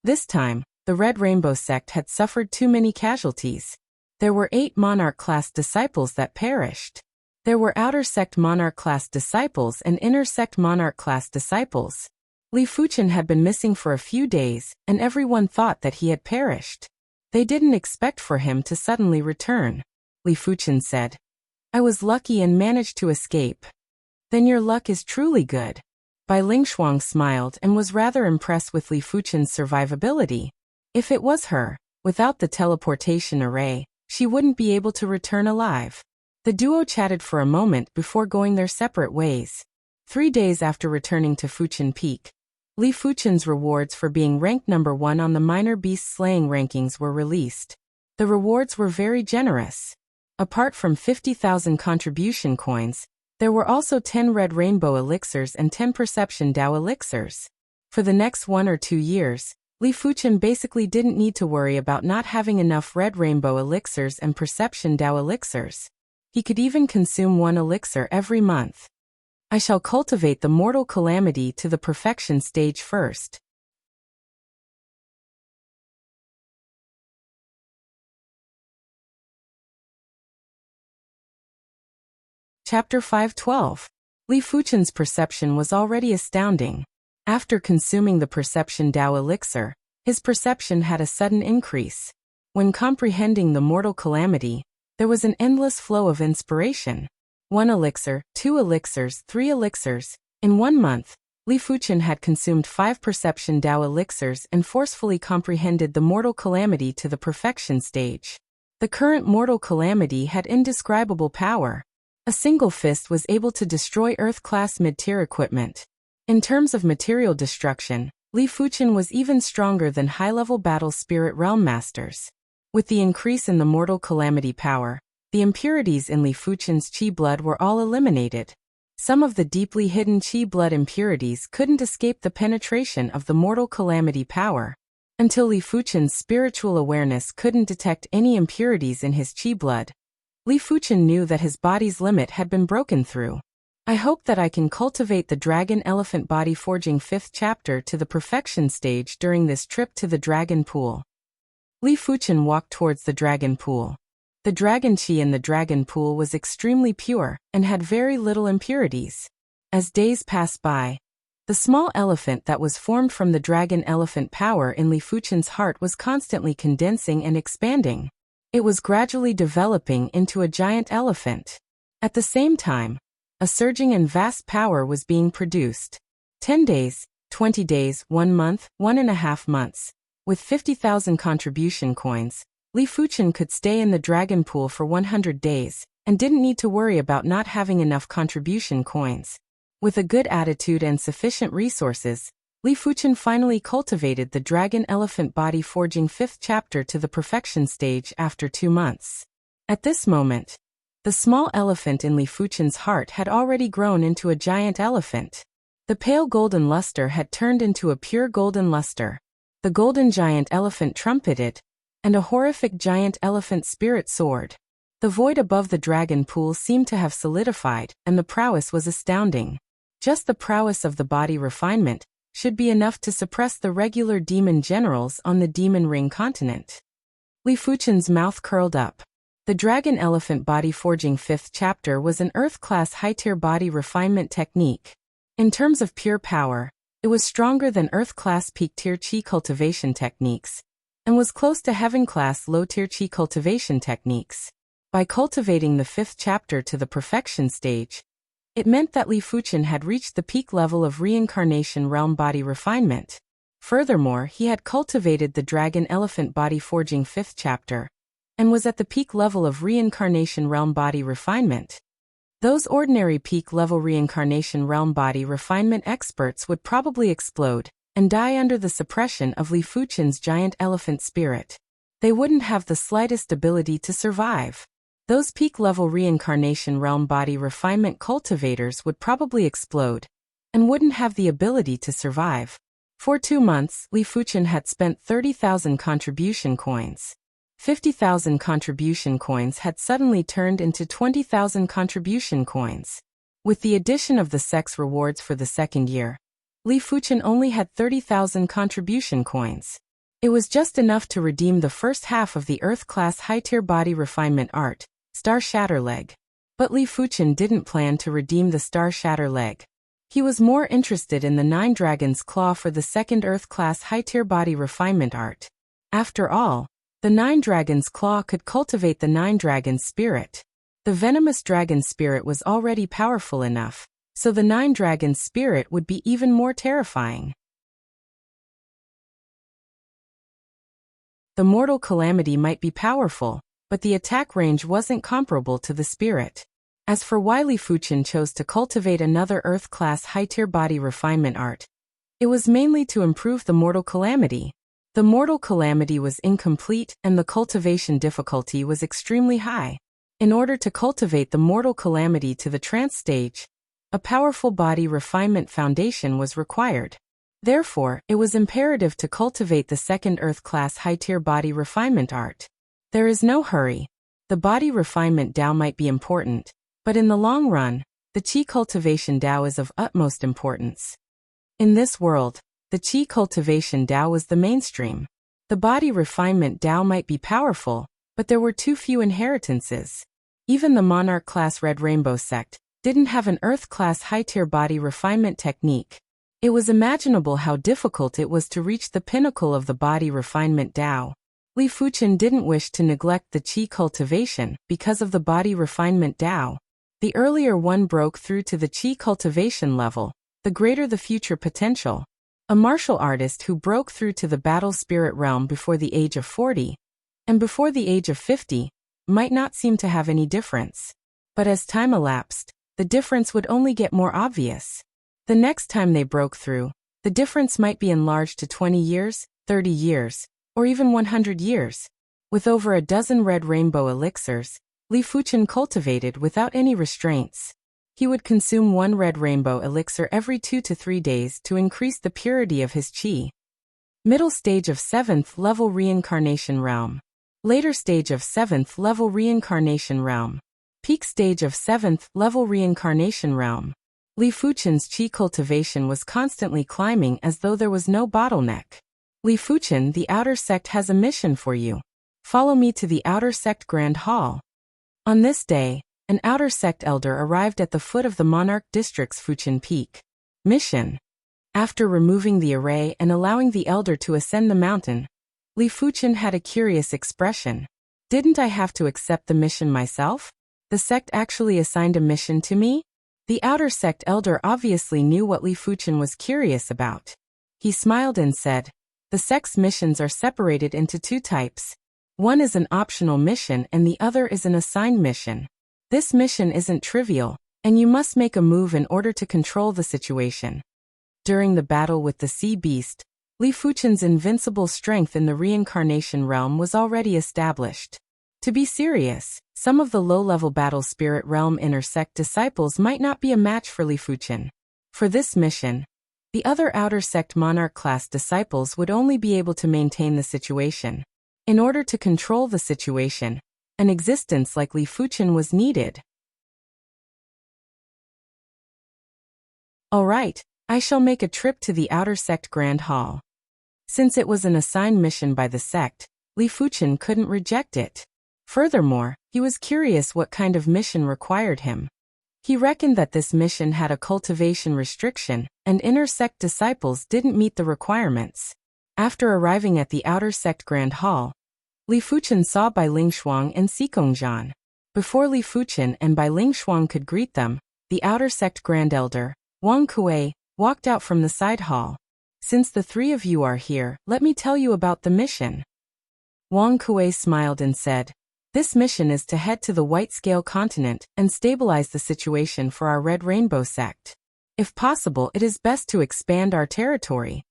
This time, the Red Rainbow Sect had suffered too many casualties. There were 8 Monarch-class disciples that perished. There were Outer Sect Monarch-class disciples and Inner Sect Monarch-class disciples. Li Fuchen had been missing for a few days, and everyone thought that he had perished. They didn't expect for him to suddenly return. Li Fuchen said, I was lucky and managed to escape. Then your luck is truly good. Bai Lingshuang smiled and was rather impressed with Li Fuchen's survivability. If it was her, Without the teleportation array, she wouldn't be able to return alive. The duo chatted for a moment before going their separate ways. 3 days after returning to Fuchin Peak, Li Fuchin's rewards for being ranked number 1 on the minor beast slaying rankings were released. The rewards were very generous. Apart from 50,000 contribution coins, there were also 10 red rainbow elixirs and 10 perception Dao elixirs. For the next 1 or 2 years, Li Fuchin basically didn't need to worry about not having enough red rainbow elixirs and perception Dao elixirs. He could even consume 1 elixir every month. I shall cultivate the mortal calamity to the perfection stage first. Chapter 512. Li Fuchin's perception was already astounding. After consuming the perception Dao elixir, his perception had a sudden increase. When comprehending the mortal calamity, there was an endless flow of inspiration. 1 elixir, 2 elixirs, 3 elixirs. In 1 month, Li Fuchin had consumed 5 perception Dao elixirs and forcefully comprehended the mortal calamity to the perfection stage. The current mortal calamity had indescribable power. A single fist was able to destroy Earth-class mid-tier equipment. In terms of material destruction, Li Fuchin was even stronger than high-level battle spirit realm masters. With the increase in the mortal calamity power, the impurities in Li Fuchin's qi blood were all eliminated. Some of the deeply hidden qi blood impurities couldn't escape the penetration of the mortal calamity power. Until Li Fuchin's spiritual awareness couldn't detect any impurities in his qi blood, Li Fuchin knew that his body's limit had been broken through. I hope that I can cultivate the Dragon Elephant Body Forging 5th chapter to the perfection stage during this trip to the Dragon Pool. Li Fuchin walked towards the Dragon Pool. The Dragon Qi in the Dragon Pool was extremely pure and had very little impurities. As days passed by, the small elephant that was formed from the Dragon Elephant power in Li Fuchin's heart was constantly condensing and expanding. It was gradually developing into a giant elephant. At the same time, a surging and vast power was being produced. 10 days, 20 days, 1 month, 1.5 months. With 50,000 contribution coins, Li Fuchin could stay in the Dragon Pool for 100 days, and didn't need to worry about not having enough contribution coins. With a good attitude and sufficient resources, Li Fuchin finally cultivated the Dragon Elephant Body Forging 5th chapter to the perfection stage after 2 months. At this moment, the small elephant in Li Fuchin's heart had already grown into a giant elephant. The pale golden luster had turned into a pure golden luster. The golden giant elephant trumpeted, and a horrific giant elephant spirit soared. The void above the dragon pool seemed to have solidified, and the prowess was astounding. Just the prowess of the body refinement should be enough to suppress the regular demon generals on the Demon Ring continent. Li Fuchin's mouth curled up. The Dragon Elephant Body Forging 5th chapter was an Earth-class high-tier body refinement technique. In terms of pure power, it was stronger than Earth-class peak-tier Qi cultivation techniques, and was close to Heaven-class low-tier Qi cultivation techniques. By cultivating the 5th chapter to the perfection stage, it meant that Li Fuchin had reached the peak level of reincarnation realm body refinement. Furthermore, he had cultivated the Dragon Elephant Body Forging 5th chapter, and was at the peak level of reincarnation realm body refinement. Those ordinary peak-level reincarnation realm body refinement experts would probably explode and die under the suppression of Li Fuchin's giant elephant spirit. They wouldn't have the slightest ability to survive. Those peak-level reincarnation realm body refinement cultivators would probably explode and wouldn't have the ability to survive. For 2 months, Li Fuchin had spent 30,000 contribution coins. 50,000 contribution coins had suddenly turned into 20,000 contribution coins. With the addition of the sex rewards for the 2nd year, Li Fuchin only had 30,000 contribution coins. It was just enough to redeem the first half of the Earth-class high-tier body refinement art, Star Shatter Leg. But Li Fuchin didn't plan to redeem the Star Shatter Leg. He was more interested in the 9 Dragon's Claw for the 2nd Earth-class high-tier body refinement art. After all, the 9 Dragon's Claw could cultivate the 9 Dragon's Spirit. The venomous dragon spirit was already powerful enough, so the 9 Dragon's Spirit would be even more terrifying. The mortal calamity might be powerful, but the attack range wasn't comparable to the spirit. As for why Li Fuchen chose to cultivate another Earth-class high-tier body refinement art, it was mainly to improve the mortal calamity. The mortal calamity was incomplete and the cultivation difficulty was extremely high. In order to cultivate the mortal calamity to the trance stage, a powerful body refinement foundation was required. Therefore, it was imperative to cultivate the second Earth-class high-tier body refinement art. There is no hurry. The body refinement Dao might be important, but in the long run, the Qi cultivation Dao is of utmost importance. In this world, the Qi cultivation Dao was the mainstream. The body refinement Dao might be powerful, but there were too few inheritances. Even the monarch-class Red Rainbow sect didn't have an Earth-class high-tier body refinement technique. It was imaginable how difficult it was to reach the pinnacle of the body refinement Dao. Li Fuchen didn't wish to neglect the Qi cultivation because of the body refinement Dao. The earlier one broke through to the Qi cultivation level, the greater the future potential. A martial artist who broke through to the battle spirit realm before the age of 40 and before the age of 50 might not seem to have any difference. But as time elapsed, the difference would only get more obvious. The next time they broke through, the difference might be enlarged to 20 years, 30 years, or even 100 years. With over a dozen red rainbow elixirs, Li Fuchen cultivated without any restraints. He would consume one red rainbow elixir every 2 to 3 days to increase the purity of his qi. Middle stage of 7th level reincarnation realm. Later stage of 7th level reincarnation realm. Peak stage of 7th level reincarnation realm. Li Fuchen's qi cultivation was constantly climbing as though there was no bottleneck. Li Fuchen, the outer sect has a mission for you. Follow me to the outer sect Grand Hall. On this day, an outer sect elder arrived at the foot of the monarch district's Fuchen Peak. Mission. After removing the array and allowing the elder to ascend the mountain, Li Fuchen had a curious expression. Didn't I have to accept the mission myself? The sect actually assigned a mission to me? The outer sect elder obviously knew what Li Fuchen was curious about. He smiled and said, the sect's missions are separated into 2 types. One is an optional mission and the other is an assigned mission. This mission isn't trivial, and you must make a move in order to control the situation. During the battle with the sea beast, Li Fuchen's invincible strength in the reincarnation realm was already established. To be serious, some of the low-level battle spirit realm inner sect disciples might not be a match for Li Fuchen. For this mission, the other outer sect monarch class disciples would only be able to maintain the situation. In order to control the situation, an existence like Li Fuchen was needed. Alright, I shall make a trip to the outer sect Grand Hall. Since it was an assigned mission by the sect, Li Fuchen couldn't reject it. Furthermore, he was curious what kind of mission required him. He reckoned that this mission had a cultivation restriction, and inner sect disciples didn't meet the requirements. After arriving at the outer sect Grand Hall, Li Fuchen saw Bai Lingshuang and Xikongzhan. Before Li Fuchen and Bai Lingshuang could greet them, the outer sect Grand Elder, Wang Kuei, walked out from the side hall. Since the 3 of you are here, let me tell you about the mission. Wang Kuei smiled and said, this mission is to head to the White Scale continent and stabilize the situation for our Red Rainbow sect. If possible, it is best to expand our territory.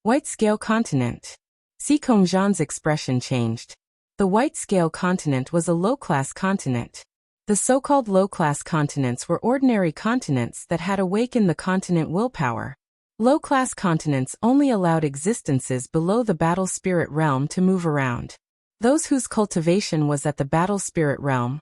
White Scale continent. Xikongzhan's expression changed. The White Scale continent was a low-class continent. The so-called low-class continents were ordinary continents that had awakened the continent willpower. Low-class continents only allowed existences below the battle spirit realm to move around. Those whose cultivation was at the battle spirit realm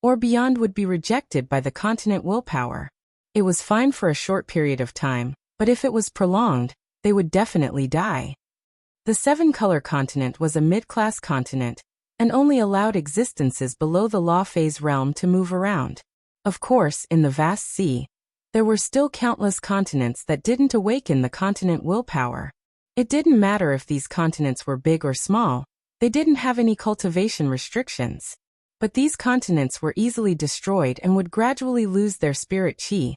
or beyond would be rejected by the continent willpower. It was fine for a short period of time, but if it was prolonged, they would definitely die. The 7-color continent was a mid-class continent and only allowed existences below the law phase realm to move around. Of course, in the vast sea, there were still countless continents that didn't awaken the continent willpower. It didn't matter if these continents were big or small, they didn't have any cultivation restrictions. But these continents were easily destroyed and would gradually lose their spirit qi,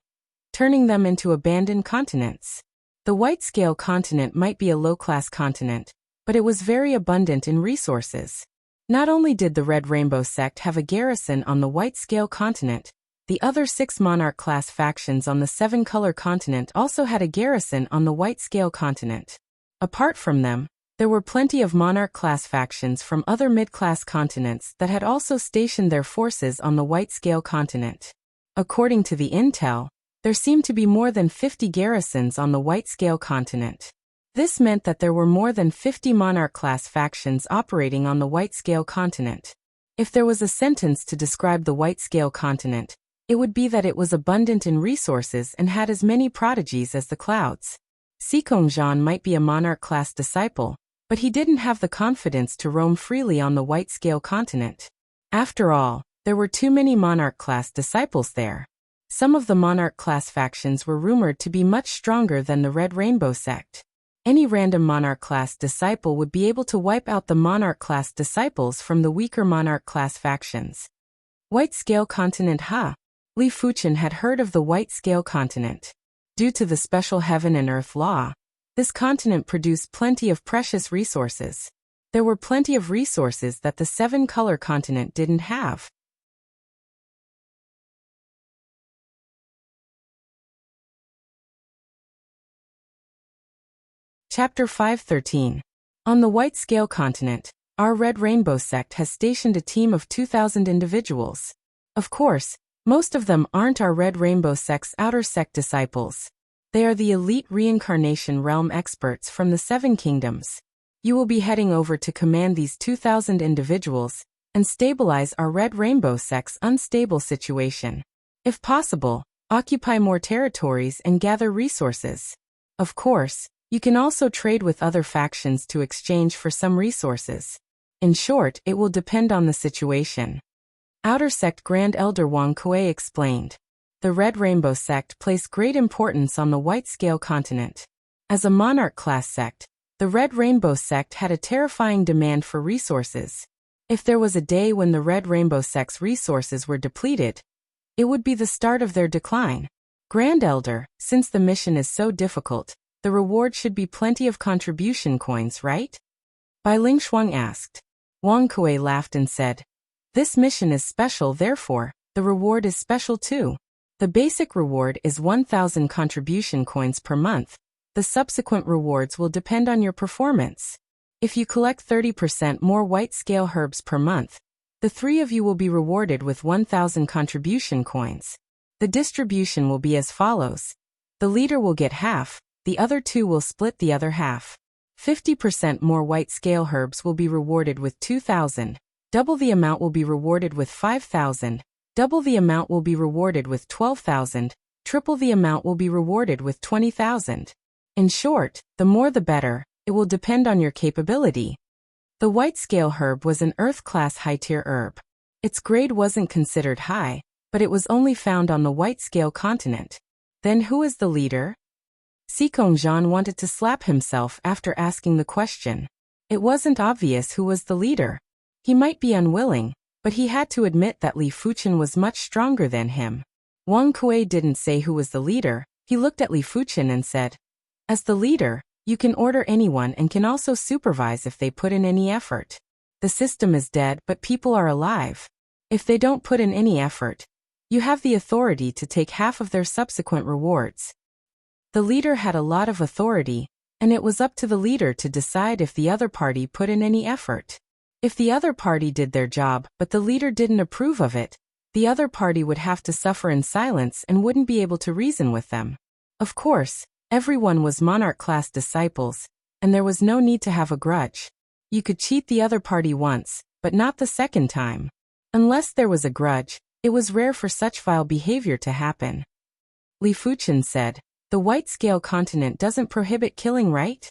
turning them into abandoned continents. The White Scale continent might be a low-class continent, but it was very abundant in resources. Not only did the Red Rainbow sect have a garrison on the White Scale continent, the other 6 monarch-class factions on the 7-color continent also had a garrison on the White Scale continent. Apart from them, there were plenty of monarch-class factions from other mid-class continents that had also stationed their forces on the White Scale continent. According to the intel, there seemed to be more than 50 garrisons on the White Scale continent. This meant that there were more than 50 monarch-class factions operating on the White Scale continent. If there was a sentence to describe the White Scale continent, it would be that it was abundant in resources and had as many prodigies as the clouds. Sikongzhan might be a monarch-class disciple, but he didn't have the confidence to roam freely on the White Scale continent. After all, there were too many monarch-class disciples there. Some of the monarch-class factions were rumored to be much stronger than the Red Rainbow sect. Any random monarch-class disciple would be able to wipe out the monarch-class disciples from the weaker monarch-class factions. White Scale continent Li Fuchen had heard of the White Scale continent. Due to the special heaven and earth law, this continent produced plenty of precious resources. There were plenty of resources that the 7-color continent didn't have. Chapter 513. On the White Scale continent, our Red Rainbow sect has stationed a team of 2,000 individuals. Of course, most of them aren't our Red Rainbow sect's outer sect disciples. They are the elite reincarnation realm experts from the 7 kingdoms. You will be heading over to command these 2,000 individuals and stabilize our Red Rainbow sect's unstable situation. If possible, occupy more territories and gather resources. Of course, you can also trade with other factions to exchange for some resources. In short, it will depend on the situation. Outer Sect Grand Elder Wang Kuei explained. The Red Rainbow sect placed great importance on the White Scale continent. As a monarch-class sect, the Red Rainbow sect had a terrifying demand for resources. If there was a day when the Red Rainbow sect's resources were depleted, it would be the start of their decline. Grand Elder, since the mission is so difficult, the reward should be plenty of contribution coins, right? Bai Lingshuang asked. Wang Kuei laughed and said, "This mission is special, therefore, the reward is special too. The basic reward is 1,000 contribution coins per month. The subsequent rewards will depend on your performance. If you collect 30% more White Scale herbs per month, the 3 of you will be rewarded with 1,000 contribution coins. The distribution will be as follows. The leader will get half, the other 2 will split the other half. 50% more White Scale herbs will be rewarded with 2,000. Double the amount will be rewarded with 5,000. Double the amount will be rewarded with 12,000. Triple the amount will be rewarded with 20,000. In short, the more the better, it will depend on your capability." The White Scale herb was an Earth-class high-tier herb. Its grade wasn't considered high, but it was only found on the White Scale continent. Then who is the leader? Sikongzhan wanted to slap himself after asking the question. It wasn't obvious who was the leader. He might be unwilling, but he had to admit that Li Fuchen was much stronger than him. Wang Kuei didn't say who was the leader. He looked at Li Fuchen and said, "As the leader, you can order anyone and can also supervise if they put in any effort. The system is dead, but people are alive. If they don't put in any effort, you have the authority to take half of their subsequent rewards." The leader had a lot of authority, and it was up to the leader to decide if the other party put in any effort. If the other party did their job but the leader didn't approve of it, the other party would have to suffer in silence and wouldn't be able to reason with them. Of course, everyone was monarch-class disciples, and there was no need to have a grudge. You could cheat the other party once, but not the second time. Unless there was a grudge, it was rare for such vile behavior to happen. Li Fuchen said, "The White Scale continent doesn't prohibit killing, right?"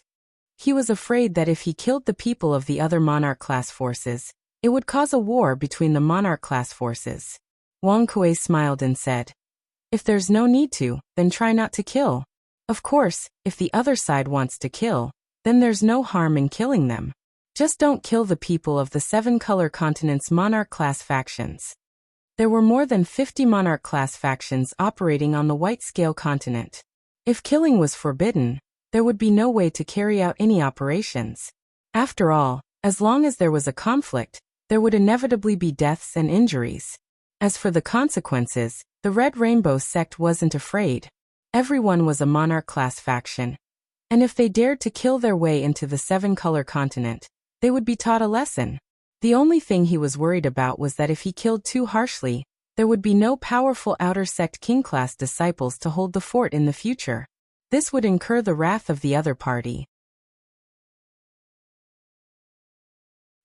He was afraid that if he killed the people of the other monarch-class forces, it would cause a war between the monarch-class forces. Wang Kuei smiled and said, "If there's no need to, then try not to kill. Of course, if the other side wants to kill, then there's no harm in killing them. Just don't kill the people of the 7-color continent's monarch-class factions." There were more than 50 monarch-class factions operating on the White Scale continent. If killing was forbidden, there would be no way to carry out any operations. After all, as long as there was a conflict, there would inevitably be deaths and injuries. As for the consequences, the Red Rainbow sect wasn't afraid. Everyone was a monarch-class faction. And if they dared to kill their way into the seven-color continent, they would be taught a lesson. The only thing he was worried about was that if he killed too harshly, there would be no powerful outer sect king-class disciples to hold the fort in the future. This would incur the wrath of the other party.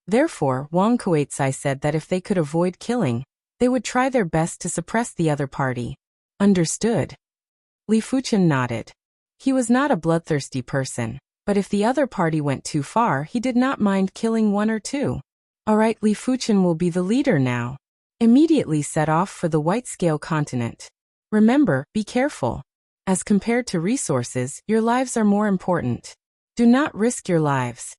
Therefore, Wang Kuei-Tsai said that if they could avoid killing, they would try their best to suppress the other party. Understood. Li Fuchen nodded. He was not a bloodthirsty person, but if the other party went too far, he did not mind killing one or two. Alright, Li Fuchen will be the leader now. Immediately set off for the White Scale continent. Remember, be careful. As compared to resources, your lives are more important. Do not risk your lives.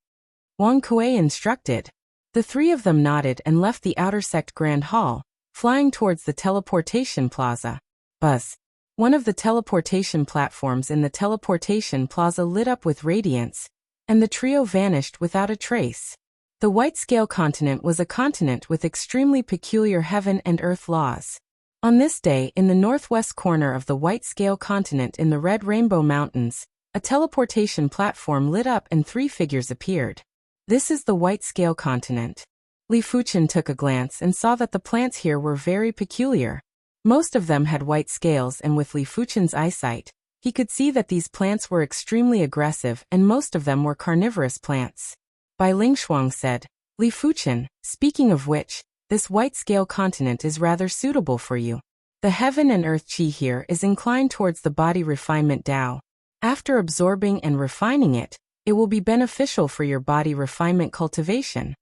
Wang Kuei instructed. The three of them nodded and left the outer sect Grand Hall, flying towards the teleportation plaza. Buzz. One of the teleportation platforms in the teleportation plaza lit up with radiance, and the trio vanished without a trace. The White Scale continent was a continent with extremely peculiar heaven and earth laws. On this day, in the northwest corner of the White Scale continent in the Red Rainbow Mountains, a teleportation platform lit up and three figures appeared. This is the White Scale continent. Li Fuchen took a glance and saw that the plants here were very peculiar. Most of them had white scales, and with Li Fuchen's eyesight, he could see that these plants were extremely aggressive and most of them were carnivorous plants. Bai Lingshuang said, Li Fuchen, speaking of which, this White Scale continent is rather suitable for you. The heaven and earth qi here is inclined towards the body refinement Tao. After absorbing and refining it, it will be beneficial for your body refinement cultivation.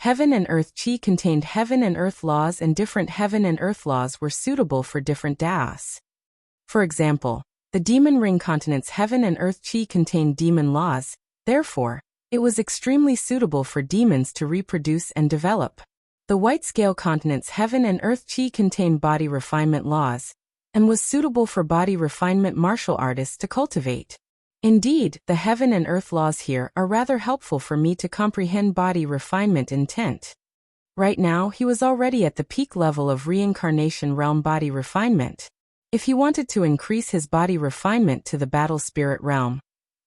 Heaven and earth qi contained heaven and earth laws, and different heaven and earth laws were suitable for different Daos. For example, the demon ring continent's heaven and earth qi contained demon laws, therefore, it was extremely suitable for demons to reproduce and develop. The White Scale continent's heaven and earth qi contained body refinement laws, and was suitable for body refinement martial artists to cultivate. Indeed, the heaven and earth laws here are rather helpful for me to comprehend body refinement intent. Right now, he was already at the peak level of reincarnation realm body refinement. If he wanted to increase his body refinement to the battle spirit realm,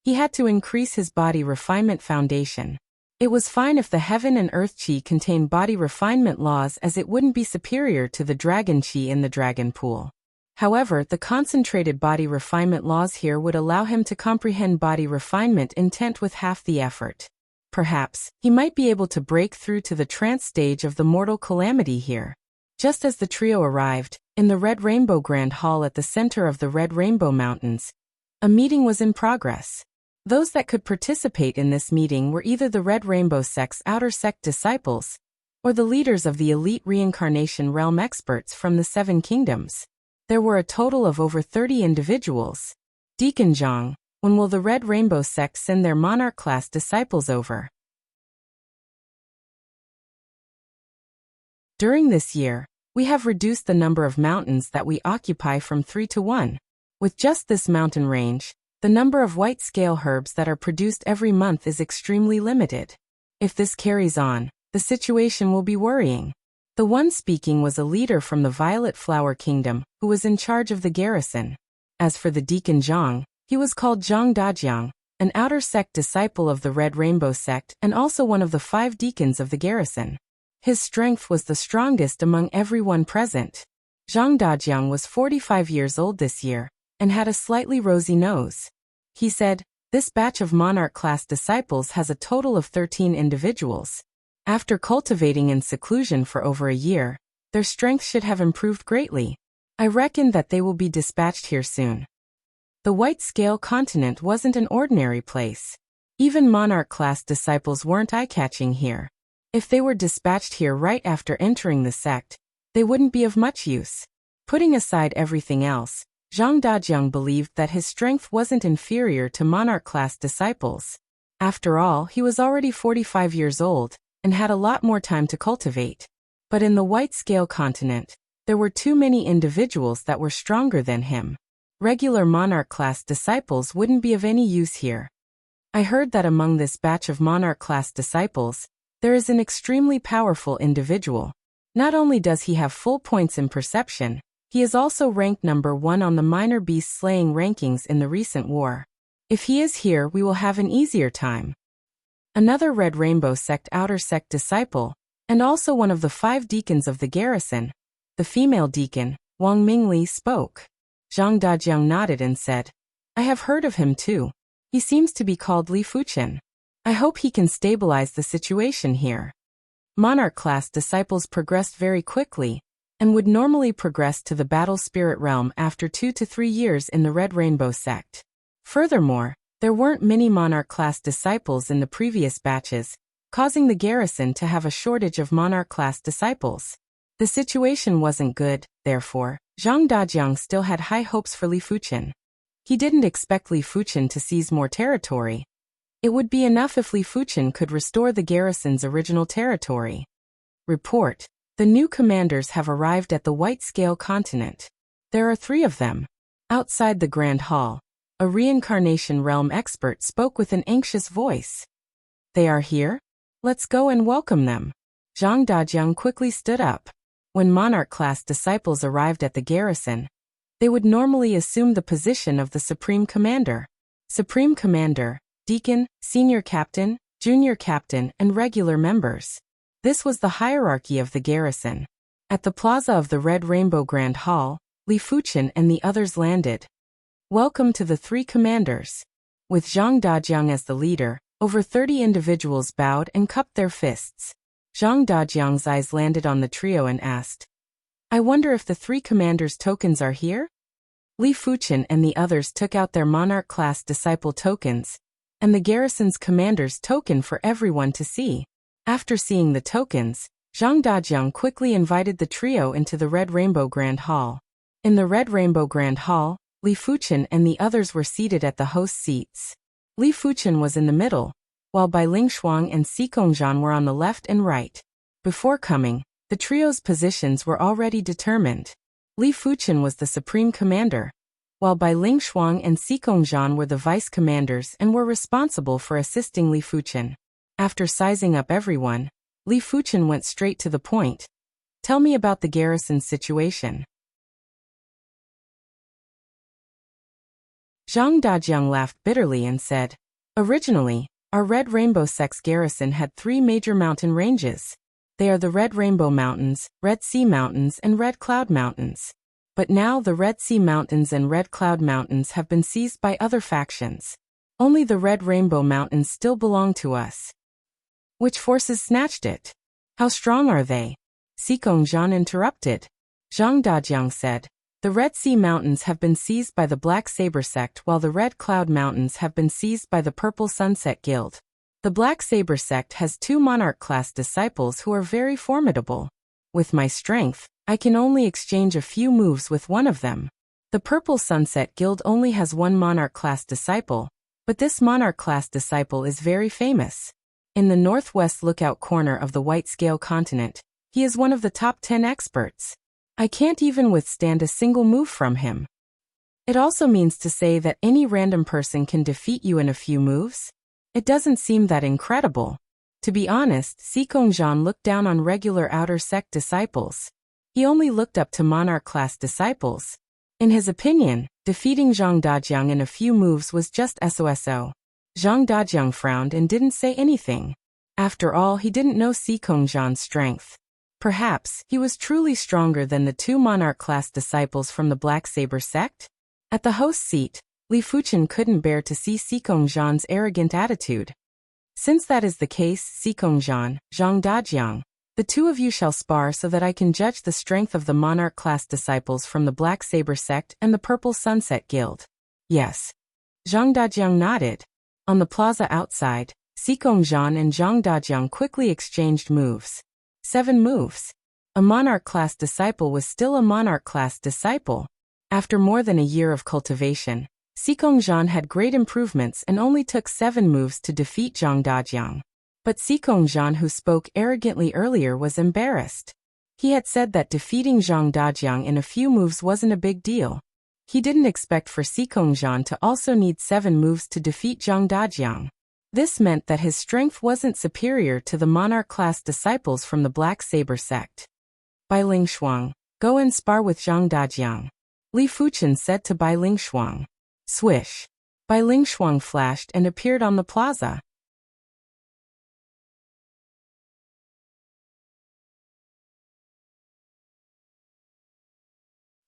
he had to increase his body refinement foundation. It was fine if the heaven and earth qi contained body refinement laws, as it wouldn't be superior to the dragon qi in the dragon pool. However, the concentrated body refinement laws here would allow him to comprehend body refinement intent with half the effort. Perhaps, he might be able to break through to the trance stage of the mortal calamity here. Just as the trio arrived, in the Red Rainbow Grand Hall at the center of the Red Rainbow Mountains, a meeting was in progress. Those that could participate in this meeting were either the Red Rainbow sect's outer sect disciples, or the leaders of the elite reincarnation realm experts from the Seven Kingdoms. There were a total of over 30 individuals. Deacon Zhang, when will the Red Rainbow sect send their monarch-class disciples over? During this year, we have reduced the number of mountains that we occupy from 3 to 1. With just this mountain range, the number of white scale herbs that are produced every month is extremely limited. If this carries on, the situation will be worrying. The one speaking was a leader from the Violet Flower Kingdom, who was in charge of the garrison. As for the Deacon Zhang, he was called Zhang Dajiang, an outer sect disciple of the Red Rainbow sect and also one of the 5 deacons of the garrison. His strength was the strongest among everyone present. Zhang Dajiang was 45 years old this year, and had a slightly rosy nose. He said, "This batch of monarch-class disciples has a total of 13 individuals. After cultivating in seclusion for over a year, their strength should have improved greatly. I reckon that they will be dispatched here soon." The White Scale continent wasn't an ordinary place. Even monarch-class disciples weren't eye-catching here. If they were dispatched here right after entering the sect, they wouldn't be of much use. Putting aside everything else, Zhang Dajiang believed that his strength wasn't inferior to monarch-class disciples. After all, he was already 45 years old, and had a lot more time to cultivate. But in the White Scale continent, there were too many individuals that were stronger than him. Regular monarch-class disciples wouldn't be of any use here. I heard that among this batch of monarch-class disciples, there is an extremely powerful individual. Not only does he have full points in perception, he is also ranked number 1 on the minor beast slaying rankings in the recent war. If he is here, we will have an easier time. Another Red Rainbow Sect Outer Sect disciple, and also one of the 5 deacons of the garrison, the female deacon, Wang Mingli, spoke. Zhang Dajiang nodded and said, I have heard of him too. He seems to be called Li Fuchen. I hope he can stabilize the situation here. Monarch-class disciples progressed very quickly, and would normally progress to the battle spirit realm after 2 to 3 years in the Red Rainbow Sect. Furthermore, there weren't many Monarch-class disciples in the previous batches, causing the garrison to have a shortage of Monarch-class disciples. The situation wasn't good, therefore, Zhang Dajiang still had high hopes for Li Fuchen. He didn't expect Li Fuchen to seize more territory. It would be enough if Li Fuchen could restore the garrison's original territory. Report. The new commanders have arrived at the White Scale Continent. There are 3 of them. Outside the Grand Hall, a reincarnation realm expert spoke with an anxious voice. They are here? Let's go and welcome them. Zhang Dajiang quickly stood up. When monarch-class disciples arrived at the garrison, they would normally assume the position of the Supreme Commander. Supreme Commander, Deacon, Senior Captain, Junior Captain, and regular members. This was the hierarchy of the garrison. At the plaza of the Red Rainbow Grand Hall, Li Fuchen and the others landed. Welcome to the 3 commanders. With Zhang Dajiang as the leader, over 30 individuals bowed and cupped their fists. Zhang Dajiang's eyes landed on the trio and asked, I wonder if the 3 commanders' tokens are here? Li Fuchen and the others took out their monarch-class disciple tokens, and the garrison's commander's token for everyone to see. After seeing the tokens, Zhang Dajiang quickly invited the trio into the Red Rainbow Grand Hall. In the Red Rainbow Grand Hall, Li Fuchen and the others were seated at the host seats. Li Fuchen was in the middle, while Bai Lingshuang and Xikongzhan were on the left and right. Before coming, the trio's positions were already determined. Li Fuchen was the supreme commander, while Bai Lingshuang and Xikongzhan were the vice commanders and were responsible for assisting Li Fuchen. After sizing up everyone, Li Fuchen went straight to the point. Tell me about the garrison's situation. Zhang Dajiang laughed bitterly and said, Originally, our Red Rainbow Sect's garrison had 3 major mountain ranges. They are the Red Rainbow Mountains, Red Sea Mountains, and Red Cloud Mountains. But now the Red Sea Mountains and Red Cloud Mountains have been seized by other factions. Only the Red Rainbow Mountains still belong to us. Which forces snatched it? How strong are they? Xikongzhan interrupted. Zhang Dajiang said, The Red Sea Mountains have been seized by the Black Saber Sect while the Red Cloud Mountains have been seized by the Purple Sunset Guild. The Black Saber Sect has 2 Monarch-class disciples who are very formidable. With my strength, I can only exchange a few moves with one of them. The Purple Sunset Guild only has 1 Monarch-class disciple, but this Monarch-class disciple is very famous. In the northwest lookout corner of the White Scale Continent, he is one of the top 10 experts. I can't even withstand a single move from him. It also means to say that any random person can defeat you in a few moves? It doesn't seem that incredible. To be honest, Xikongzhan looked down on regular outer sect disciples. He only looked up to Monarch-class disciples. In his opinion, defeating Zhang Dajiang in a few moves was just SOSO. Zhang Dajiang frowned and didn't say anything. After all, he didn't know Xikongzhan's strength. Perhaps he was truly stronger than the 2 Monarch-class disciples from the Black Saber sect? At the host seat, Li Fuchen couldn't bear to see Xikongzhan's arrogant attitude. Since that is the case, Xikongzhan, Zhang Dajiang, the 2 of you shall spar so that I can judge the strength of the Monarch-class disciples from the Black Saber sect and the Purple Sunset Guild. Yes. Zhang Dajiang nodded. On the plaza outside, Xikongzhan and Zhang Dajiang quickly exchanged moves. 7 moves. A Monarch-class disciple was still a Monarch-class disciple. After more than a year of cultivation, Xikongzhan had great improvements and only took 7 moves to defeat Zhang Dajiang. But Xikongzhan, who spoke arrogantly earlier, was embarrassed. He had said that defeating Zhang Dajiang in a few moves wasn't a big deal. He didn't expect for Xikongzhan to also need 7 moves to defeat Zhang Dajiang. This meant that his strength wasn't superior to the monarch-class disciples from the Black Saber sect. Bai Lingshuang, go and spar with Zhang Dajiang, Li Fuchen said to Bai Lingshuang. Swish. Bai Lingshuang flashed and appeared on the plaza.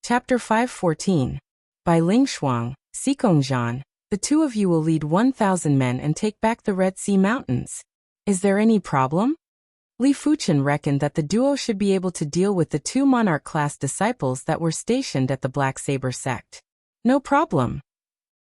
Chapter 514. Bai Lingshuang, Xikongzhan, the two of you will lead 1,000 men and take back the Red Sea Mountains. Is there any problem? Li Fuchen reckoned that the duo should be able to deal with the two monarch-class disciples that were stationed at the Black Saber sect. No problem.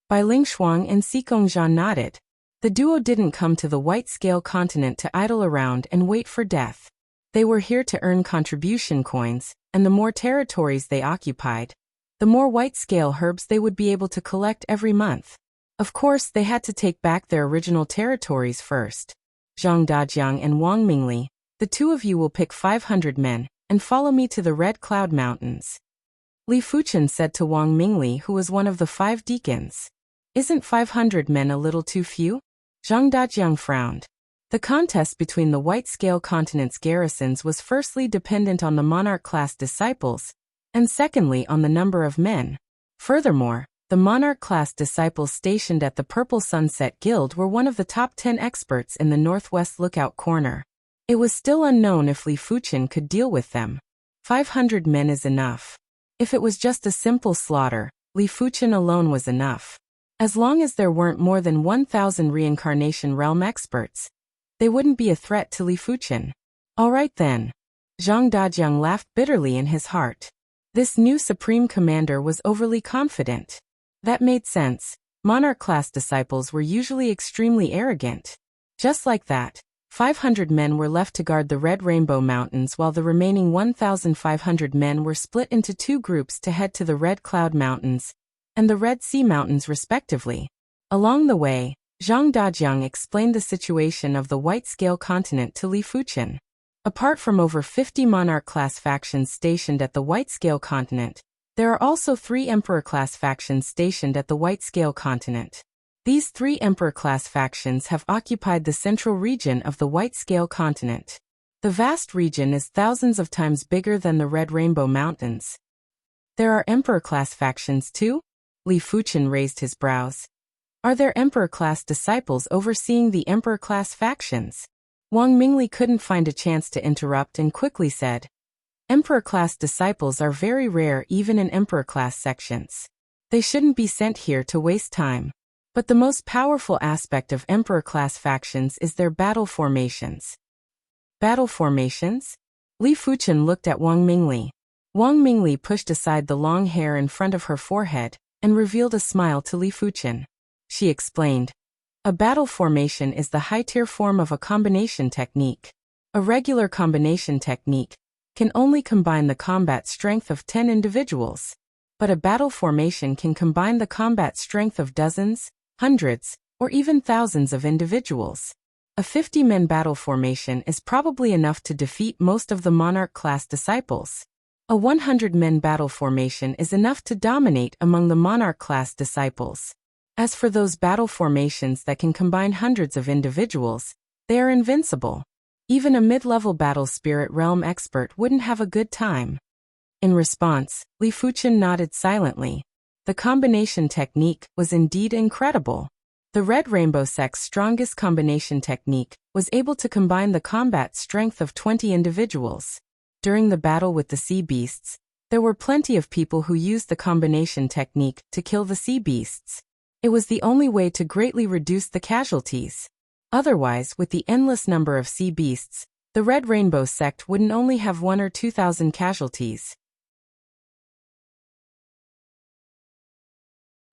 Bai Lingshuang and Xikongzhan nodded. The duo didn't come to the White Scale continent to idle around and wait for death. They were here to earn contribution coins, and the more territories they occupied, the more White Scale herbs they would be able to collect every month. Of course, they had to take back their original territories first. Zhang Dajiang and Wang Mingli, the two of you will pick 500 men and follow me to the Red Cloud Mountains. Li Fuchen said to Wang Mingli, who was one of the 5 deacons. Isn't 500 men a little too few? Zhang Dajiang frowned. The contest between the White Scale continent's garrisons was firstly dependent on the monarch-class disciples, and secondly on the number of men. Furthermore, the monarch-class disciples stationed at the Purple Sunset Guild were one of the top 10 experts in the Northwest Lookout Corner. It was still unknown if Li Fuchen could deal with them. 500 men is enough. If it was just a simple slaughter, Li Fuchen alone was enough. As long as there weren't more than 1,000 reincarnation realm experts, they wouldn't be a threat to Li Fuchen. All right then. Zhang Dajiang laughed bitterly in his heart. This new supreme commander was overly confident. That made sense. Monarch-class disciples were usually extremely arrogant. Just like that, 500 men were left to guard the Red Rainbow Mountains while the remaining 1,500 men were split into 2 groups to head to the Red Cloud Mountains and the Red Sea Mountains respectively. Along the way, Zhang Dajiang explained the situation of the White Scale continent to Li Fuchen. Apart from over 50 monarch-class factions stationed at the White Scale continent, there are also 3 Emperor-class factions stationed at the White Scale continent. These 3 Emperor-class factions have occupied the central region of the White Scale continent. The vast region is thousands of times bigger than the Red Rainbow Mountains. There are Emperor-class factions too? Li Fuchen raised his brows. Are there Emperor-class disciples overseeing the Emperor-class factions? Wang Mingli couldn't find a chance to interrupt and quickly said, Emperor-class disciples are very rare even in Emperor-class sections. They shouldn't be sent here to waste time. But the most powerful aspect of Emperor-class factions is their battle formations. Battle formations? Li Fuchen looked at Wang Mingli. Wang Mingli pushed aside the long hair in front of her forehead and revealed a smile to Li Fuchen. She explained, a battle formation is the high-tier form of a combination technique. A regular combination technique can only combine the combat strength of 10 individuals. But a battle formation can combine the combat strength of dozens, hundreds, or even thousands of individuals. A 50-man battle formation is probably enough to defeat most of the Monarch-class disciples. A 100-man battle formation is enough to dominate among the Monarch-class disciples. As for those battle formations that can combine hundreds of individuals, they are invincible. Even a mid-level battle spirit realm expert wouldn't have a good time. In response, Li Fuchen nodded silently. The combination technique was indeed incredible. The Red Rainbow sect's strongest combination technique was able to combine the combat strength of 20 individuals. During the battle with the sea beasts, there were plenty of people who used the combination technique to kill the sea beasts. It was the only way to greatly reduce the casualties. Otherwise, with the endless number of sea beasts, the Red Rainbow sect wouldn't only have 1,000 or 2,000 casualties.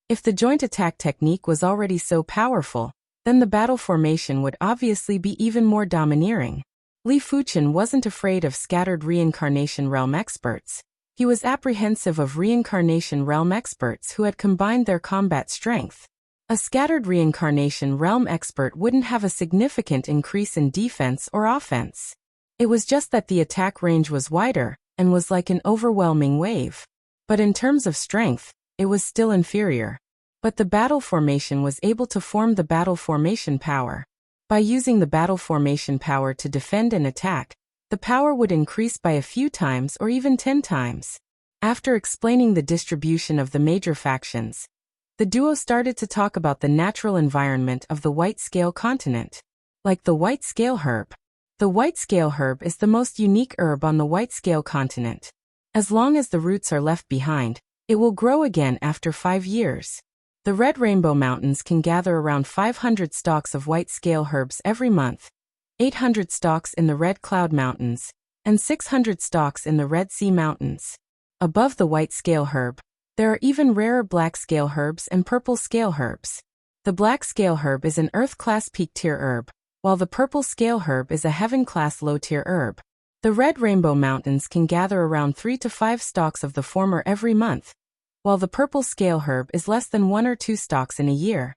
If the joint attack technique was already so powerful, then the battle formation would obviously be even more domineering. Li Fuchen wasn't afraid of scattered reincarnation realm experts. He was apprehensive of reincarnation realm experts who had combined their combat strength. A scattered reincarnation realm expert wouldn't have a significant increase in defense or offense. It was just that the attack range was wider and was like an overwhelming wave. But in terms of strength, it was still inferior. But the battle formation was able to form the battle formation power. By using the battle formation power to defend and attack, the power would increase by a few times or even 10 times. After explaining the distribution of the major factions, the duo started to talk about the natural environment of the white scale continent. Like the white scale herb. The white scale herb is the most unique herb on the white scale continent. As long as the roots are left behind, it will grow again after 5 years. The Red Rainbow Mountains can gather around 500 stalks of white scale herbs every month, 800 stalks in the Red Cloud Mountains, and 600 stalks in the Red Sea Mountains. Above the white scale herb, there are even rarer black scale herbs and purple scale herbs. The black scale herb is an earth class peak tier herb, while the purple scale herb is a heaven class low tier herb. The Red Rainbow Mountains can gather around 3 to 5 stalks of the former every month, while the purple scale herb is less than 1 or 2 stalks in a year.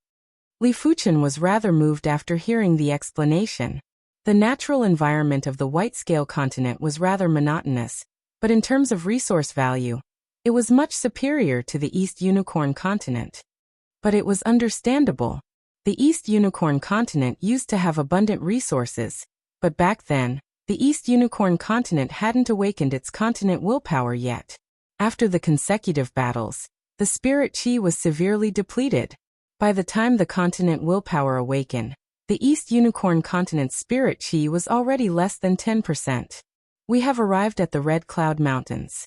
Li Fuchen was rather moved after hearing the explanation. The natural environment of the white scale continent was rather monotonous, but in terms of resource value, it was much superior to the East Unicorn continent. But it was understandable. The East Unicorn continent used to have abundant resources, but back then, the East Unicorn continent hadn't awakened its continent willpower yet. After the consecutive battles, the spirit chi was severely depleted. By the time the continent willpower awakened, the East Unicorn continent's spirit chi was already less than 10%. We have arrived at the Red Cloud Mountains.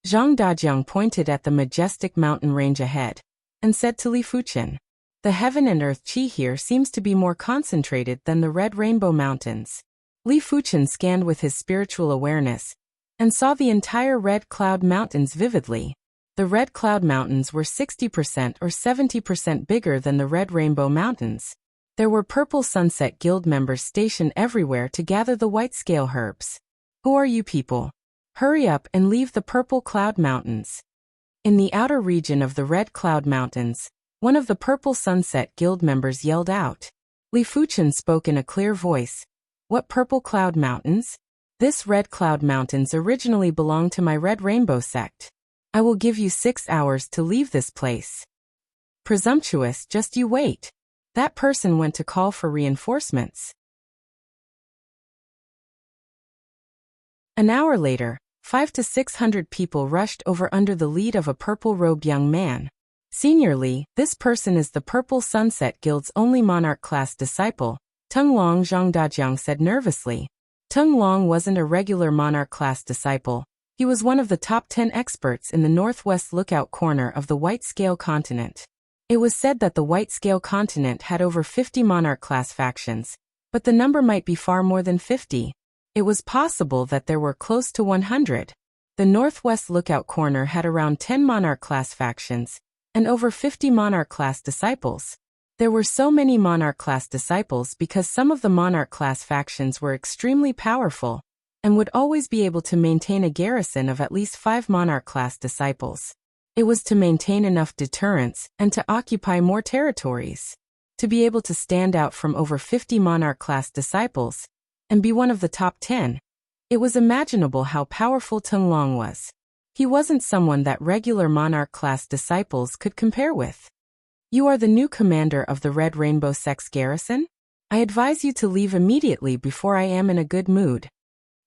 Zhang Dajiang pointed at the majestic mountain range ahead and said to Li Fuchen, "The heaven and earth chi here seems to be more concentrated than the Red Rainbow Mountains." Li Fuchen scanned with his spiritual awareness and saw the entire Red Cloud Mountains vividly. The Red Cloud Mountains were 60% or 70% bigger than the Red Rainbow Mountains. There were Purple Sunset Guild members stationed everywhere to gather the white scale herbs. Who are you people? Hurry up and leave the Purple Cloud Mountains. In the outer region of the Red Cloud Mountains, one of the Purple Sunset Guild members yelled out. Li Fuchen spoke in a clear voice. What Purple Cloud Mountains? This Red Cloud Mountains originally belonged to my Red Rainbow sect. I will give you 6 hours to leave this place. Presumptuous, just you wait. That person went to call for reinforcements. An hour later, 500 to 600 people rushed over under the lead of a purple-robed young man. Seniorly, this person is the Purple Sunset Guild's only monarch class disciple, Tung Long. Zhang Dajiang said nervously. Tung Long wasn't a regular monarch class disciple. He was one of the top 10 experts in the northwest lookout corner of the White Scale continent. It was said that the White Scale continent had over 50 monarch class factions, but the number might be far more than 50. It was possible that there were close to 100. The northwest lookout corner had around 10 monarch class factions, and over 50 monarch class disciples. There were so many monarch class disciples because some of the monarch class factions were extremely powerful, and would always be able to maintain a garrison of at least 5 monarch class disciples. It was to maintain enough deterrence and to occupy more territories. To be able to stand out from over 50 monarch class disciples, and be one of the top 10. It was imaginable how powerful Tung Long was. He wasn't someone that regular monarch class disciples could compare with. You are the new commander of the Red Rainbow Sect's garrison? I advise you to leave immediately before I am in a good mood.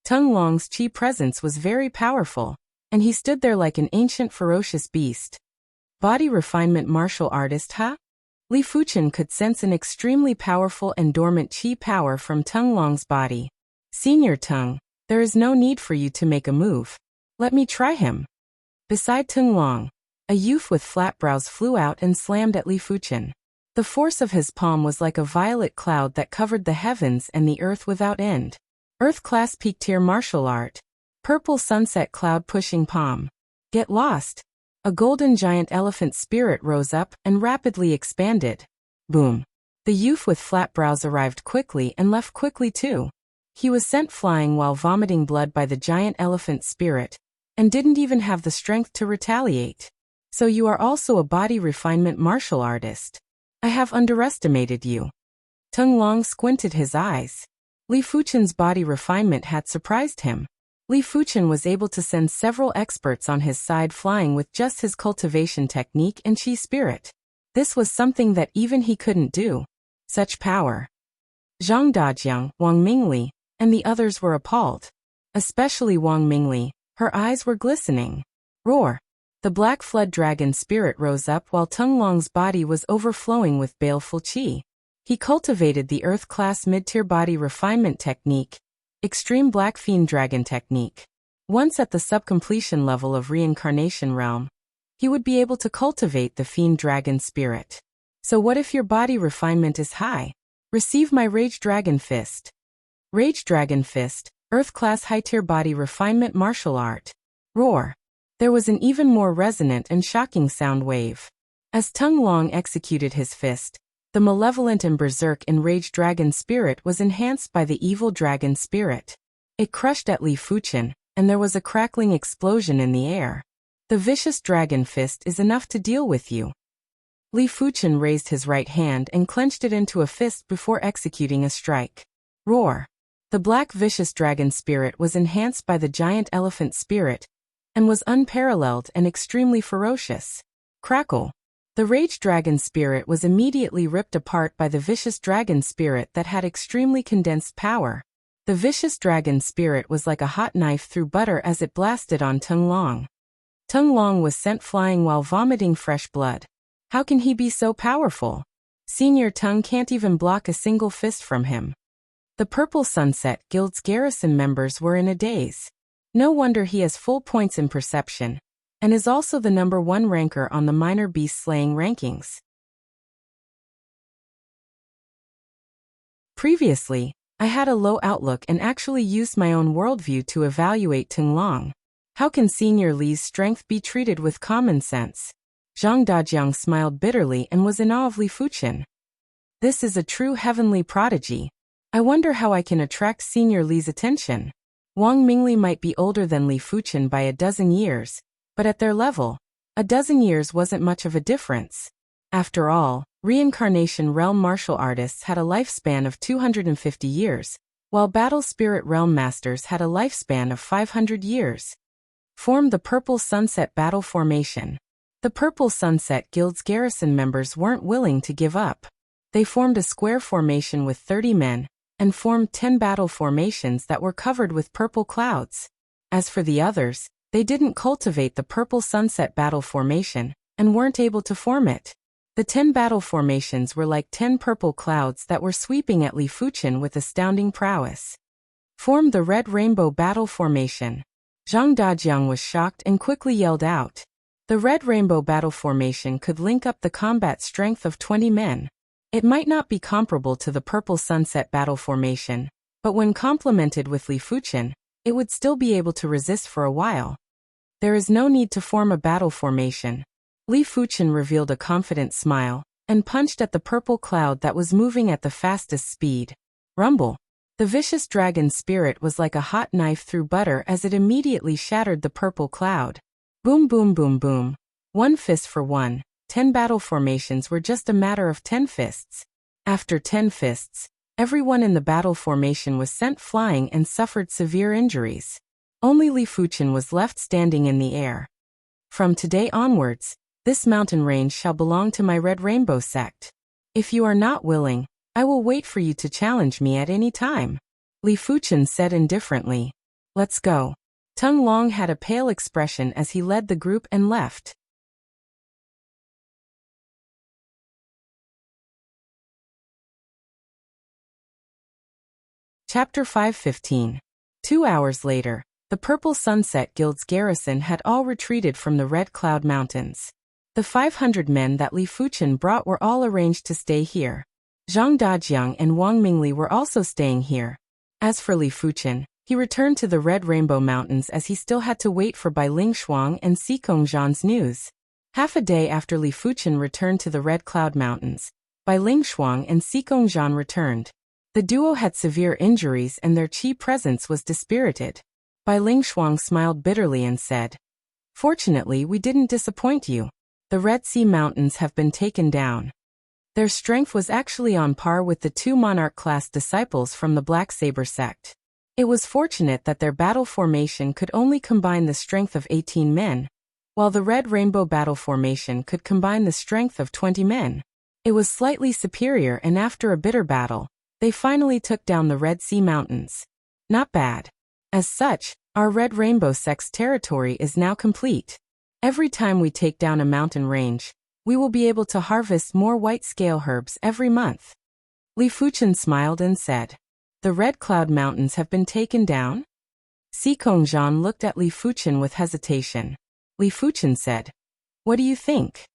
Tung Long's chi presence was very powerful, and he stood there like an ancient ferocious beast. Body refinement martial artist, huh? Li Fuchen could sense an extremely powerful and dormant chi power from Tung Long's body. Senior Tung, there is no need for you to make a move. Let me try him. Beside Tung Long, a youth with flat brows flew out and slammed at Li Fuchen. The force of his palm was like a violet cloud that covered the heavens and the earth without end. Earth class peak tier martial art. Purple sunset cloud pushing palm. Get lost. A golden giant elephant spirit rose up and rapidly expanded. Boom. The youth with flat brows arrived quickly and left quickly too. He was sent flying while vomiting blood by the giant elephant spirit, and didn't even have the strength to retaliate. So you are also a body refinement martial artist. I have underestimated you. Tung Long squinted his eyes. Li Fuchen's body refinement had surprised him. Li Fuchen was able to send several experts on his side flying with just his cultivation technique and chi spirit. This was something that even he couldn't do. Such power. Zhang Dajiang, Wang Mingli, and the others were appalled. Especially Wang Mingli, her eyes were glistening. Roar! The black flood dragon spirit rose up while Tung Long's body was overflowing with baleful qi. He cultivated the Earth-class mid-tier body refinement technique, Extreme Black Fiend Dragon Technique. Once at the sub-completion level of Reincarnation Realm, he would be able to cultivate the Fiend Dragon Spirit. So what if your body refinement is high? Receive my Rage Dragon Fist. Rage Dragon Fist, Earth-class high-tier body refinement martial art. Roar! There was an even more resonant and shocking sound wave. As Tung Long executed his fist, the malevolent and berserk in Rage Dragon Spirit was enhanced by the evil Dragon Spirit. It crushed at Li Fuchen, and there was a crackling explosion in the air. The vicious Dragon Fist is enough to deal with you. Li Fuchen raised his right hand and clenched it into a fist before executing a strike. Roar! The black vicious Dragon Spirit was enhanced by the giant Elephant Spirit, and was unparalleled and extremely ferocious. Crackle! The Rage Dragon Spirit was immediately ripped apart by the vicious Dragon Spirit that had extremely condensed power. The vicious Dragon Spirit was like a hot knife through butter as it blasted on Tung Long. Tung Long was sent flying while vomiting fresh blood. How can he be so powerful? Senior Tung can't even block a single fist from him. The Purple Sunset Guild's garrison members were in a daze. No wonder he has full points in perception, and is also the #1 ranker on the minor beast slaying rankings. Previously, I had a low outlook and actually used my own worldview to evaluate Tung Long. How can Senior Li's strength be treated with common sense? Zhang Dajiang smiled bitterly and was in awe of Li Fuchen. This is a true heavenly prodigy. I wonder how I can attract Senior Li's attention. Wang Mingli might be older than Li Fuchen by a dozen years, but at their level, a dozen years wasn't much of a difference. After all, Reincarnation Realm martial artists had a lifespan of 250 years, while Battle Spirit Realm masters had a lifespan of 500 years. Form the Purple Sunset Battle Formation. The Purple Sunset Guild's garrison members weren't willing to give up. They formed a square formation with 30 men, and formed 10 battle formations that were covered with purple clouds. As for the others, they didn't cultivate the Purple Sunset Battle Formation, and weren't able to form it. The 10 battle formations were like 10 purple clouds that were sweeping at Li Fuchen with astounding prowess. Form the Red Rainbow Battle Formation. Zhang Dajiang was shocked and quickly yelled out. The Red Rainbow Battle Formation could link up the combat strength of 20 men. It might not be comparable to the Purple Sunset Battle Formation, but when complemented with Li Fuchen, it would still be able to resist for a while. There is no need to form a battle formation. Li Fuchen revealed a confident smile, and punched at the purple cloud that was moving at the fastest speed. Rumble! The vicious dragon spirit was like a hot knife through butter as it immediately shattered the purple cloud. Boom boom boom boom. 1 fist for 1. 10 battle formations were just a matter of 10 fists. After 10 fists, everyone in the battle formation was sent flying and suffered severe injuries. Only Li Fuchen was left standing in the air. From today onwards, this mountain range shall belong to my Red Rainbow sect. If you are not willing, I will wait for you to challenge me at any time. Li Fuchen said indifferently. Let's go. Tung Long had a pale expression as he led the group and left. Chapter 515. 2 hours later, the Purple Sunset Guild's garrison had all retreated from the Red Cloud Mountains. The 500 men that Li Fuchen brought were all arranged to stay here. Zhang Dajiang and Wang Mingli were also staying here. As for Li Fuchen, he returned to the Red Rainbow Mountains as he still had to wait for Bai Lingshuang and Xikong Zhan's news. Half a day after Li Fuchen returned to the Red Cloud Mountains, Bai Lingshuang and Xikong Zhan returned. The duo had severe injuries and their qi presence was dispirited. Bai Lingshuang smiled bitterly and said, Fortunately, we didn't disappoint you. The Red Sea Mountains have been taken down. Their strength was actually on par with the 2 monarch-class disciples from the Black Saber sect. It was fortunate that their battle formation could only combine the strength of 18 men, while the Red Rainbow Battle Formation could combine the strength of 20 men. It was slightly superior, and after a bitter battle, they finally took down the Red Sea Mountains. Not bad. As such, our Red Rainbow sect's territory is now complete. Every time we take down a mountain range, we will be able to harvest more white scale herbs every month. Li Fuchen smiled and said, "The Red Cloud Mountains have been taken down?" Si Kongzhan looked at Li Fuchen with hesitation. Li Fuchen said, "What do you think?"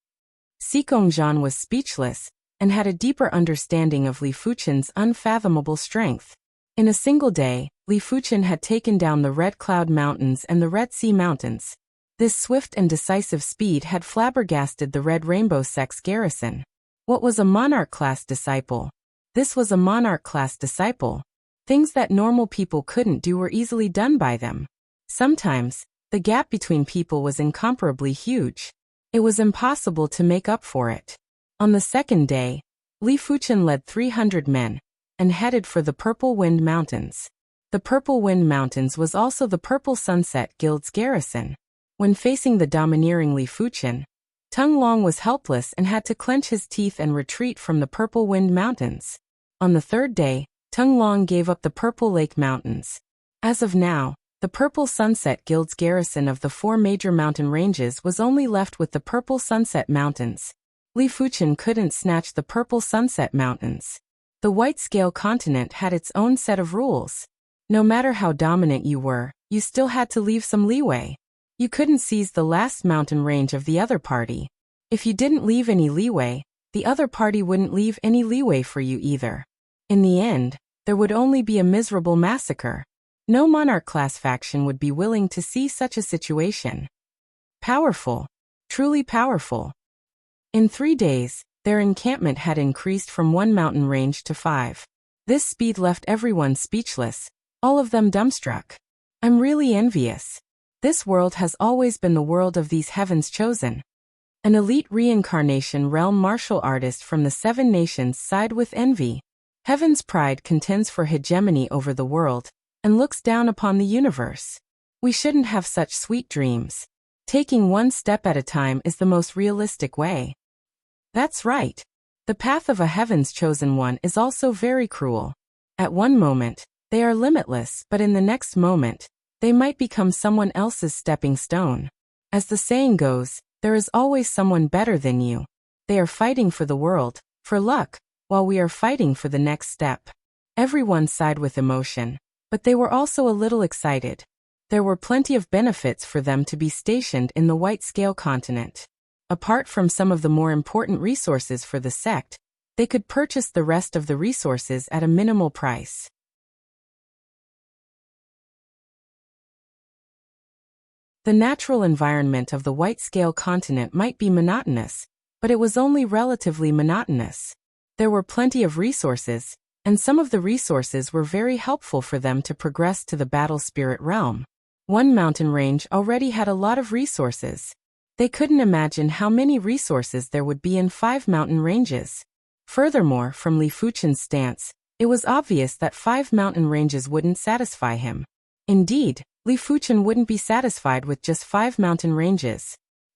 Si Kongzhan was speechless and had a deeper understanding of Li Fuchen's unfathomable strength. In a single day, Li Fuchen had taken down the Red Cloud Mountains and the Red Sea Mountains. This swift and decisive speed had flabbergasted the Red Rainbow sect's garrison. What was a monarch-class disciple? This was a monarch-class disciple. Things that normal people couldn't do were easily done by them. Sometimes, the gap between people was incomparably huge. It was impossible to make up for it. On the second day, Li Fuchen led 300 men and headed for the Purple Wind Mountains. The Purple Wind Mountains was also the Purple Sunset Guild's garrison. When facing the domineering Li Fuchen, Tung Long was helpless and had to clench his teeth and retreat from the Purple Wind Mountains. On the third day, Tung Long gave up the Purple Lake Mountains. As of now, the Purple Sunset Guild's garrison of the 4 major mountain ranges was only left with the Purple Sunset Mountains. Li Fuchen couldn't snatch the Purple Sunset Mountains. The White Scale Continent had its own set of rules. No matter how dominant you were, you still had to leave some leeway. You couldn't seize the last mountain range of the other party. If you didn't leave any leeway, the other party wouldn't leave any leeway for you either. In the end, there would only be a miserable massacre. No monarch-class faction would be willing to see such a situation. Powerful. Truly powerful. In 3 days, their encampment had increased from 1 mountain range to 5. This speed left everyone speechless, all of them dumbstruck. I'm really envious. This world has always been the world of these heavens chosen. An elite reincarnation realm martial artist from the 7 nations sighed with envy. Heaven's pride contends for hegemony over the world and looks down upon the universe. We shouldn't have such sweet dreams. Taking one step at a time is the most realistic way. That's right. The path of a heaven's chosen one is also very cruel. At one moment, they are limitless, but in the next moment, they might become someone else's stepping stone. As the saying goes, there is always someone better than you. They are fighting for the world, for luck, while we are fighting for the next step. Everyone sighed with emotion, but they were also a little excited. There were plenty of benefits for them to be stationed in the White Scale Continent. Apart from some of the more important resources for the sect, they could purchase the rest of the resources at a minimal price. The natural environment of the White Scale Continent might be monotonous, but it was only relatively monotonous. There were plenty of resources, and some of the resources were very helpful for them to progress to the Battle Spirit realm. 1 mountain range already had a lot of resources. They couldn't imagine how many resources there would be in 5 mountain ranges. Furthermore, from Li Fuchen's stance, it was obvious that 5 mountain ranges wouldn't satisfy him. Indeed, Li Fuchen wouldn't be satisfied with just 5 mountain ranges.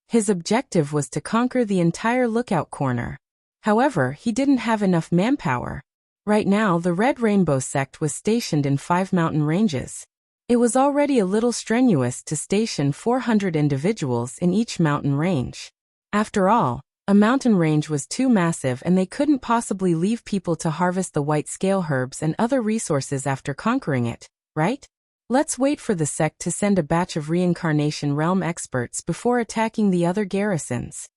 His objective was to conquer the entire Lookout Corner. However, he didn't have enough manpower. Right now, the Red Rainbow sect was stationed in 5 mountain ranges. It was already a little strenuous to station 400 individuals in each mountain range. After all, a mountain range was too massive and they couldn't possibly leave people to harvest the white scale herbs and other resources after conquering it, right? Let's wait for the sect to send a batch of reincarnation realm experts before attacking the other garrisons.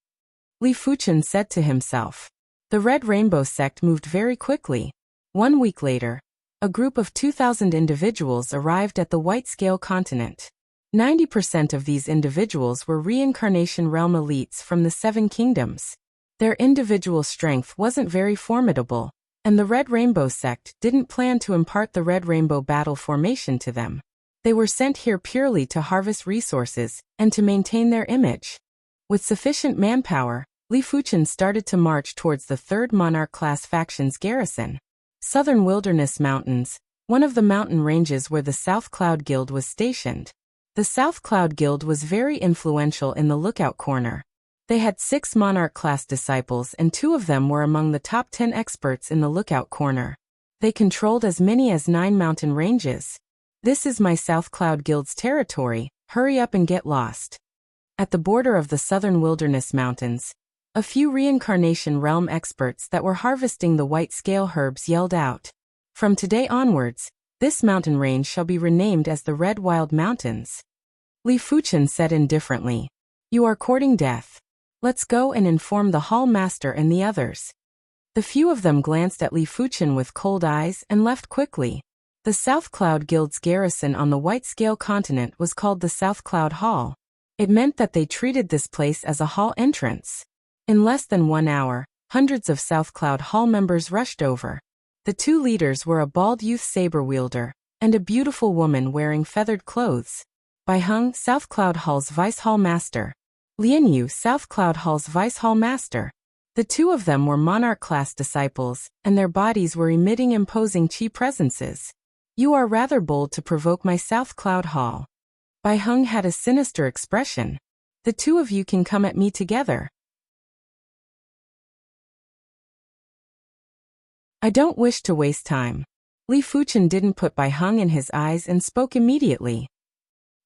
Li Fuchen said to himself. The Red Rainbow sect moved very quickly. 1 week later, a group of 2,000 individuals arrived at the White Scale Continent. 90% of these individuals were reincarnation realm elites from the 7 kingdoms. Their individual strength wasn't very formidable, and the Red Rainbow sect didn't plan to impart the Red Rainbow battle formation to them. They were sent here purely to harvest resources and to maintain their image. With sufficient manpower, Li Fuchen started to march towards the 3rd Monarch-class faction's garrison. Southern Wilderness Mountains, one of the mountain ranges where the South Cloud Guild was stationed. The South Cloud Guild was very influential in the Lookout Corner. They had 6 Monarch-class disciples and 2 of them were among the top 10 experts in the Lookout Corner. They controlled as many as 9 mountain ranges. This is my South Cloud Guild's territory, hurry up and get lost. At the border of the southern wilderness mountains, a few reincarnation realm experts that were harvesting the white scale herbs yelled out. From today onwards, this mountain range shall be renamed as the Red Wild Mountains. Li Fuchen said indifferently, "You are courting death. Let's go and inform the hall master and the others." The few of them glanced at Li Fuchen with cold eyes and left quickly. The South Cloud Guild's garrison on the White Scale continent was called the South Cloud Hall. It meant that they treated this place as a hall entrance. In less than 1 hour, hundreds of South Cloud Hall members rushed over. The 2 leaders were a bald youth saber wielder and a beautiful woman wearing feathered clothes. Bai Heng, South Cloud Hall's Vice Hall Master. Lian Yu, South Cloud Hall's Vice Hall Master. The 2 of them were Monarch-class disciples, and their bodies were emitting imposing chi presences. "You are rather bold to provoke my South Cloud Hall." Bai Heng had a sinister expression. "The 2 of you can come at me together." "I don't wish to waste time." Li Fuchen didn't put Bai Heng in his eyes and spoke immediately.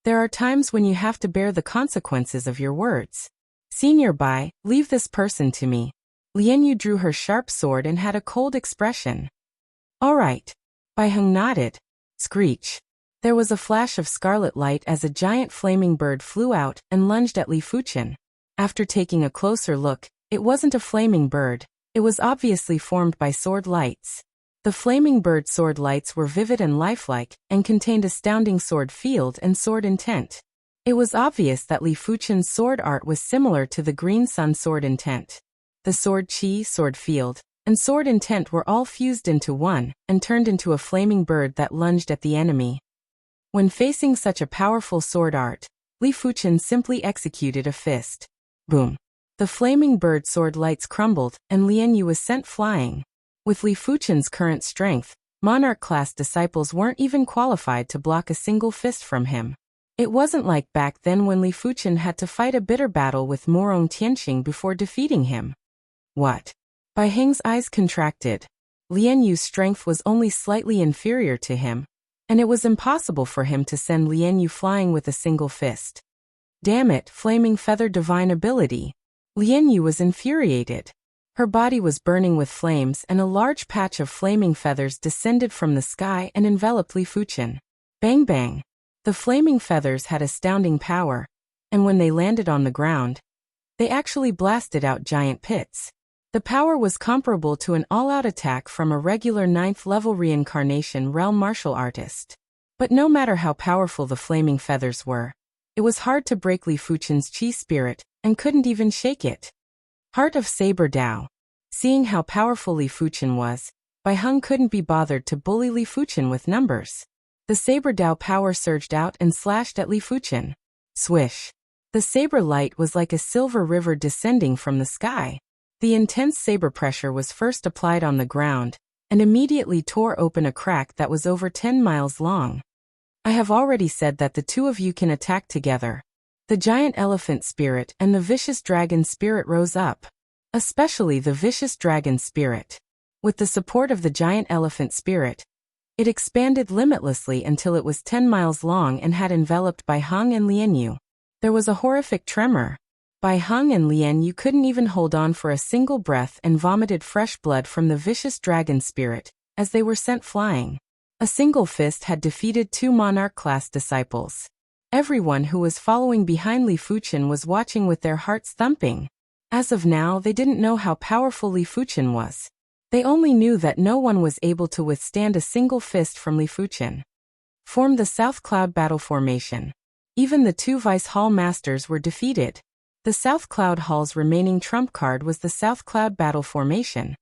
"There are times when you have to bear the consequences of your words. Senior Bai, leave this person to me." Lian Yu drew her sharp sword and had a cold expression. "All right." Bai Heng nodded. Screech. There was a flash of scarlet light as a giant flaming bird flew out and lunged at Li Fuchen. After taking a closer look, it wasn't a flaming bird. It was obviously formed by sword lights. The flaming bird sword lights were vivid and lifelike, and contained astounding sword field and sword intent. It was obvious that Li Fuchen's sword art was similar to the Green Sun sword intent. The sword chi, sword field, and sword intent were all fused into one, and turned into a flaming bird that lunged at the enemy. When facing such a powerful sword art, Li Fuchen simply executed a fist. Boom. The flaming bird sword lights crumbled, and Lian Yu was sent flying. With Li Fuchen's current strength, Monarch-class disciples weren't even qualified to block a single fist from him. It wasn't like back then when Li Fuchen had to fight a bitter battle with Morong Tianqing before defeating him. What? Bai Heng's eyes contracted. Lian Yu's strength was only slightly inferior to him, and it was impossible for him to send Lian Yu flying with a single fist. Damn it, flaming feather divine ability. Lian Yu was infuriated. Her body was burning with flames and a large patch of flaming feathers descended from the sky and enveloped Li Fuchen. Bang bang. The flaming feathers had astounding power, and when they landed on the ground, they actually blasted out giant pits. The power was comparable to an all-out attack from a regular 9th-level reincarnation realm martial artist. But no matter how powerful the flaming feathers were, it was hard to break Li Fuchen's chi spirit, and couldn't even shake it. Heart of Saber Dao. Seeing how powerful Li Fuchen was, Bai Heng couldn't be bothered to bully Li Fuchen with numbers. The Saber Dao power surged out and slashed at Li Fuchen. Swish. The saber light was like a silver river descending from the sky. The intense saber pressure was first applied on the ground, and immediately tore open a crack that was over 10 miles long. I have already said that the 2 of you can attack together. The giant elephant spirit and the vicious dragon spirit rose up. Especially the vicious dragon spirit. With the support of the giant elephant spirit, it expanded limitlessly until it was 10 miles long and had enveloped Bai Heng and Lian Yu. There was a horrific tremor. Bai Heng and Lian Yu couldn't even hold on for a single breath and vomited fresh blood from the vicious dragon spirit, as they were sent flying. A single fist had defeated 2 Monarch-class disciples. Everyone who was following behind Li Fuchen was watching with their hearts thumping. As of now, they didn't know how powerful Li Fuchen was. They only knew that no one was able to withstand a single fist from Li Fuchen. Form the South Cloud Battle Formation. Even the 2 Vice Hall Masters were defeated. The South Cloud Hall's remaining trump card was the South Cloud Battle Formation.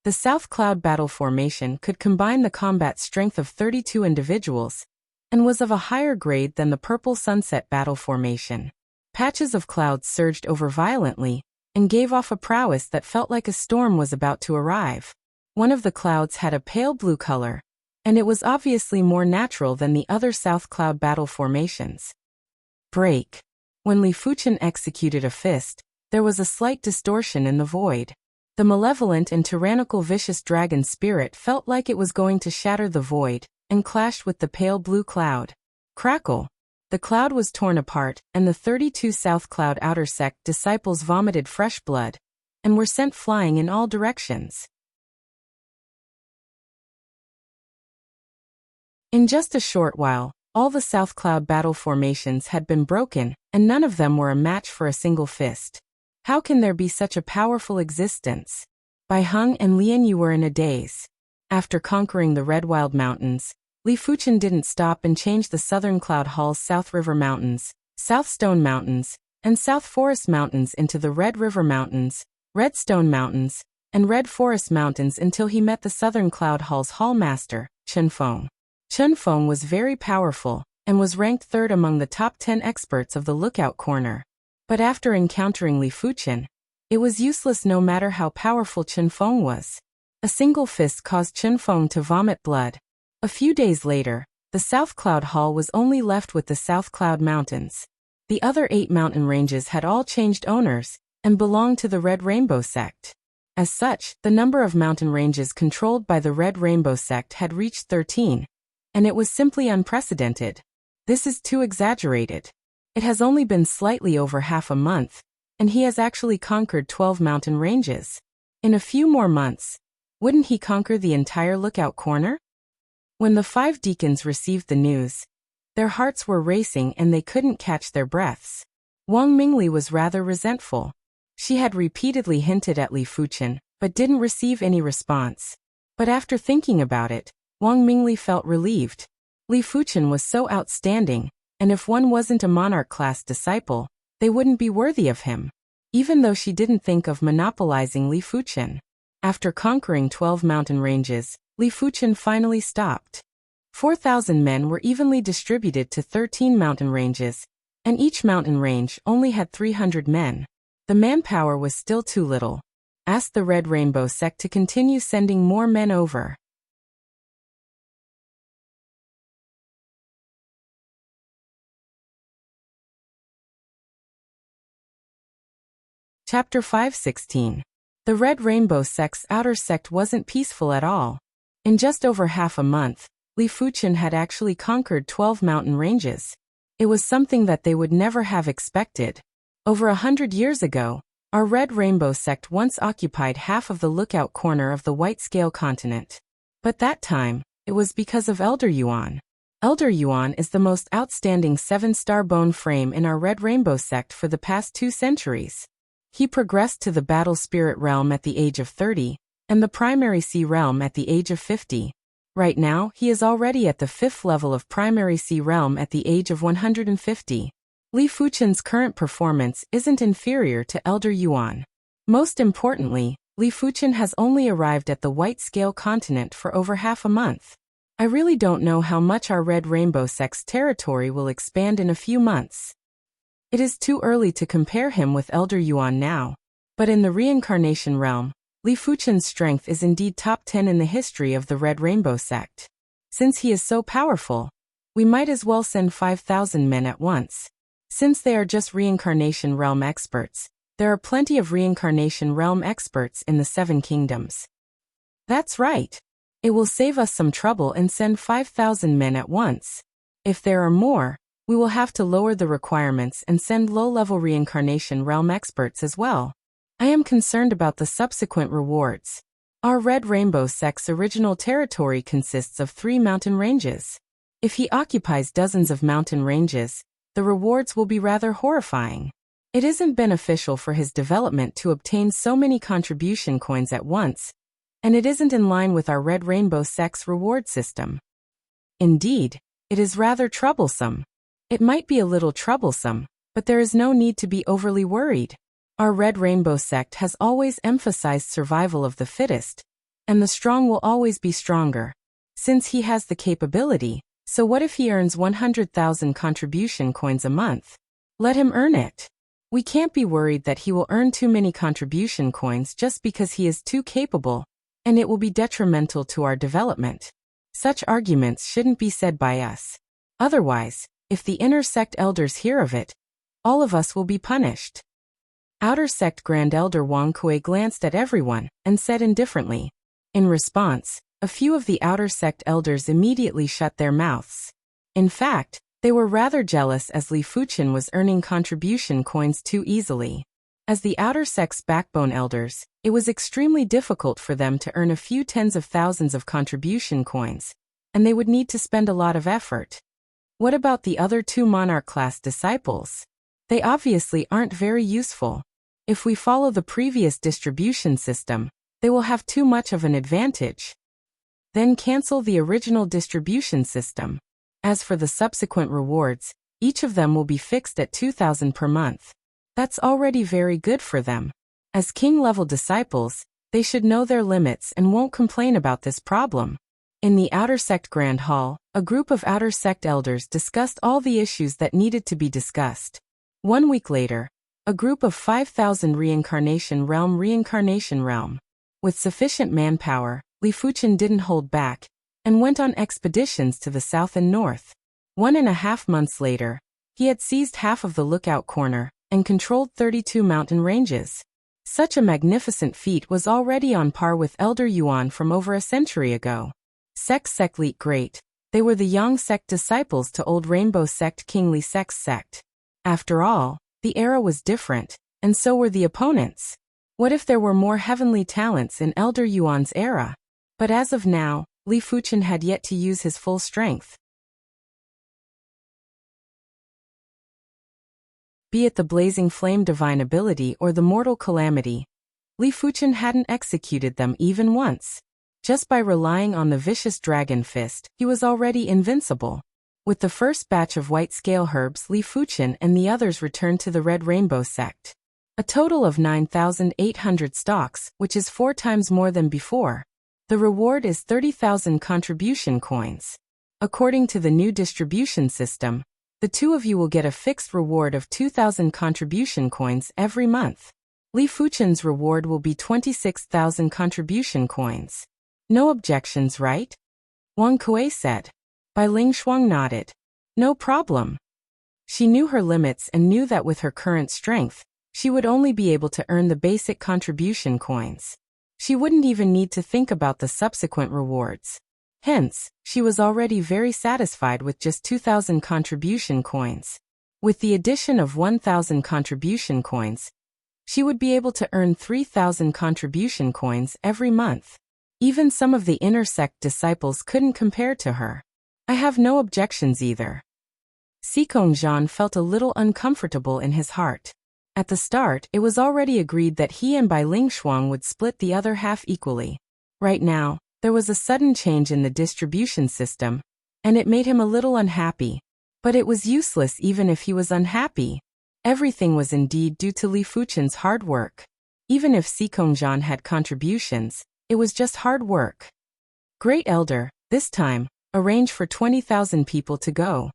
The South Cloud Battle Formation could combine the combat strength of 32 individuals, and was of a higher grade than the Purple Sunset Battle Formation. Patches of clouds surged over violently, and gave off a prowess that felt like a storm was about to arrive. One of the clouds had a pale blue color, and it was obviously more natural than the other South Cloud Battle Formations. Break. When Li Fuchen executed a fist, there was a slight distortion in the void. The malevolent and tyrannical vicious dragon spirit felt like it was going to shatter the void, and clashed with the pale blue cloud. Crackle. The cloud was torn apart, and the 32 South Cloud Outer Sect disciples vomited fresh blood, and were sent flying in all directions. In just a short while, all the South Cloud battle formations had been broken, and none of them were a match for a single fist. How can there be such a powerful existence? Bai Heng and Lian Yu were in a daze. After conquering the Red Wild Mountains, Li Fuchen didn't stop and change the Southern Cloud Hall's South River Mountains, South Stone Mountains, and South Forest Mountains into the Red River Mountains, Red Stone Mountains, and Red Forest Mountains until he met the Southern Cloud Hall's Hall Master, Chen Feng. Chen Feng was very powerful, and was ranked third among the top 10 experts of the Lookout Corner. But after encountering Li Fuchen, it was useless no matter how powerful Chen Feng was. A single fist caused Chen Feng to vomit blood. A few days later, the South Cloud Hall was only left with the South Cloud Mountains. The other 8 mountain ranges had all changed owners, and belonged to the Red Rainbow Sect. As such, the number of mountain ranges controlled by the Red Rainbow Sect had reached 13, and it was simply unprecedented. This is too exaggerated. It has only been slightly over half a month, and he has actually conquered 12 mountain ranges. In a few more months, wouldn't he conquer the entire Lookout Corner? When the 5 deacons received the news, their hearts were racing and they couldn't catch their breaths. Wang Mingli was rather resentful. She had repeatedly hinted at Li Fuchen, but didn't receive any response. But after thinking about it, Wang Mingli felt relieved. Li Fuchen was so outstanding, and if one wasn't a monarch-class disciple, they wouldn't be worthy of him. Even though she didn't think of monopolizing Li Fuchen. After conquering 12 mountain ranges, Li Fuchen finally stopped. 4,000 men were evenly distributed to 13 mountain ranges, and each mountain range only had 300 men. The manpower was still too little. Asked the Red Rainbow Sect to continue sending more men over. Chapter 5:16. The Red Rainbow Sect's outer sect wasn't peaceful at all. In just over half a month, Li Fuchen had actually conquered 12 mountain ranges. It was something that they would never have expected. Over 100 years ago, our Red Rainbow Sect once occupied half of the Lookout Corner of the White Scale Continent. But that time, it was because of Elder Yuan. Elder Yuan is the most outstanding 7-star bone frame in our Red Rainbow Sect for the past 2 centuries. He progressed to the Battle Spirit Realm at the age of 30, and the Primary Sea Realm at the age of 50. Right now, he is already at the 5th level of Primary Sea Realm at the age of 150. Li Fuchen's current performance isn't inferior to Elder Yuan. Most importantly, Li Fuchen has only arrived at the White Scale Continent for over half a month. I really don't know how much our Red Rainbow Sect's territory will expand in a few months. It is too early to compare him with Elder Yuan now. But in the reincarnation realm, Li Fuchen's strength is indeed top 10 in the history of the Red Rainbow Sect. Since he is so powerful, we might as well send 5,000 men at once. Since they are just reincarnation realm experts, there are plenty of reincarnation realm experts in the 7 kingdoms. That's right. It will save us some trouble and send 5,000 men at once. If there are more, we will have to lower the requirements and send low-level reincarnation realm experts as well. I am concerned about the subsequent rewards. Our Red Rainbow Sect's original territory consists of 3 mountain ranges. If he occupies dozens of mountain ranges, the rewards will be rather horrifying. It isn't beneficial for his development to obtain so many contribution coins at once, and it isn't in line with our Red Rainbow Sect's reward system. Indeed, it is rather troublesome. It might be a little troublesome, but there is no need to be overly worried. Our Red Rainbow Sect has always emphasized survival of the fittest, and the strong will always be stronger. Since he has the capability, so what if he earns 100,000 contribution coins a month? Let him earn it. We can't be worried that he will earn too many contribution coins just because he is too capable, and it will be detrimental to our development. Such arguments shouldn't be said by us. Otherwise, If the inner sect elders hear of it, all of us will be punished. Outer sect Grand Elder Wang Kui glanced at everyone and said indifferently. In response, a few of the outer sect elders immediately shut their mouths. In fact, they were rather jealous as Li Fuchen was earning contribution coins too easily. As the outer sect's backbone elders, it was extremely difficult for them to earn a few tens of thousands of contribution coins, and they would need to spend a lot of effort. What about the other two monarch-class disciples? They obviously aren't very useful. If we follow the previous distribution system, they will have too much of an advantage. Then cancel the original distribution system. As for the subsequent rewards, each of them will be fixed at 2,000 per month. That's already very good for them. As king-level disciples, they should know their limits and won't complain about this problem. In the Outer Sect Grand Hall, a group of Outer Sect elders discussed all the issues that needed to be discussed. 1 week later, a group of 5,000 Reincarnation Realm. With sufficient manpower, Li Fuchen didn't hold back, and went on expeditions to the south and north. 1.5 months later, he had seized half of the Lookout Corner, and controlled 32 mountain ranges. Such a magnificent feat was already on par with Elder Yuan from over a century ago. Sect Great. They were the Yang sect disciples to Old Rainbow sect King Li Sec's sect. After all, the era was different, and so were the opponents. What if there were more heavenly talents in Elder Yuan's era? But as of now, Li Fuchen had yet to use his full strength. Be it the Blazing Flame Divine Ability or the Mortal Calamity, Li Fuchen hadn't executed them even once. Just by relying on the Vicious Dragon Fist, he was already invincible. With the first batch of white scale herbs, Li Fuchen and the others returned to the Red Rainbow sect. A total of 9,800 stocks, which is 4 times more than before. The reward is 30,000 contribution coins. According to the new distribution system, the two of you will get a fixed reward of 2,000 contribution coins every month. Li Fuchen's reward will be 26,000 contribution coins. No objections, right? Wang Kui said. Bai Ling Shuang nodded. No problem. She knew her limits and knew that with her current strength, she would only be able to earn the basic contribution coins. She wouldn't even need to think about the subsequent rewards. Hence, she was already very satisfied with just 2,000 contribution coins. With the addition of 1,000 contribution coins, she would be able to earn 3,000 contribution coins every month. Even some of the inner sect disciples couldn't compare to her. I have no objections either. Xikong Zhan felt a little uncomfortable in his heart. At the start, it was already agreed that he and Bai Ling Shuang would split the other half equally. Right now, there was a sudden change in the distribution system, and it made him a little unhappy. But it was useless even if he was unhappy. Everything was indeed due to Li Fuchen's hard work. Even if Xikong Zhan had contributions, it was just hard work. Great Elder, this time, arrange for 20,000 people to go.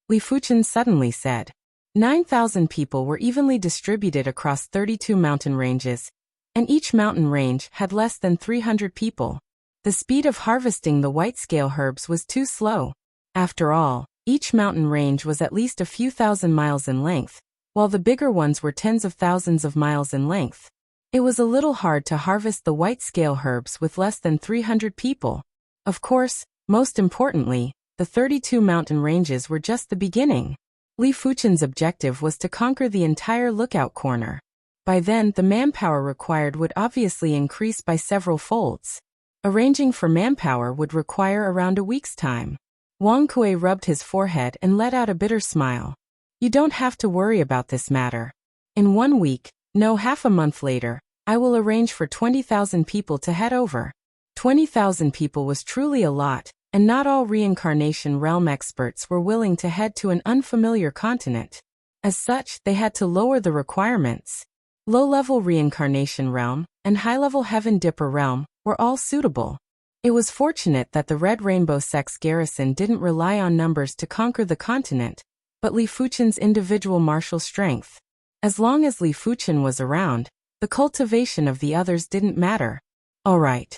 Li Fuchen suddenly said. 9,000 people were evenly distributed across 32 mountain ranges, and each mountain range had less than 300 people. The speed of harvesting the white-scale herbs was too slow. After all, each mountain range was at least a few thousand miles in length, while the bigger ones were tens of thousands of miles in length. It was a little hard to harvest the white-scale herbs with less than 300 people. Of course, most importantly, the 32 mountain ranges were just the beginning. Li Fuchen's objective was to conquer the entire Lookout Corner. By then, the manpower required would obviously increase by several folds. Arranging for manpower would require around a week's time. Wang Kui rubbed his forehead and let out a bitter smile. You don't have to worry about this matter. In 1 week, no, half a month later, I will arrange for 20,000 people to head over. 20,000 people was truly a lot, and not all reincarnation realm experts were willing to head to an unfamiliar continent. As such, they had to lower the requirements. Low-level reincarnation realm and high-level heaven dipper realm were all suitable. It was fortunate that the Red Rainbow sect's garrison didn't rely on numbers to conquer the continent, but Li Fuchen's individual martial strength. As long as Li Fuchen was around, the cultivation of the others didn't matter. All right.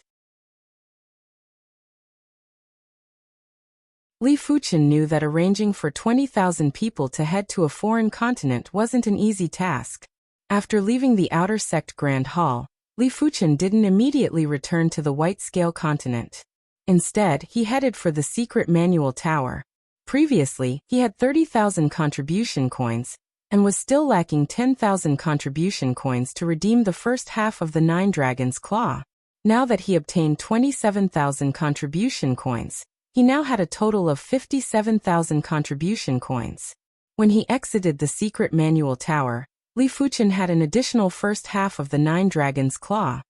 Li Fuchen knew that arranging for 20,000 people to head to a foreign continent wasn't an easy task. After leaving the outer sect Grand Hall, Li Fuchen didn't immediately return to the White Scale continent. Instead, he headed for the secret manual tower. Previously, he had 30,000 contribution coins, and was still lacking 10,000 contribution coins to redeem the first half of the 9 Dragons' Claw. Now that he obtained 27,000 contribution coins, he now had a total of 57,000 contribution coins. When he exited the secret manual tower, Li Fuchen had an additional first half of the 9 Dragons' Claw.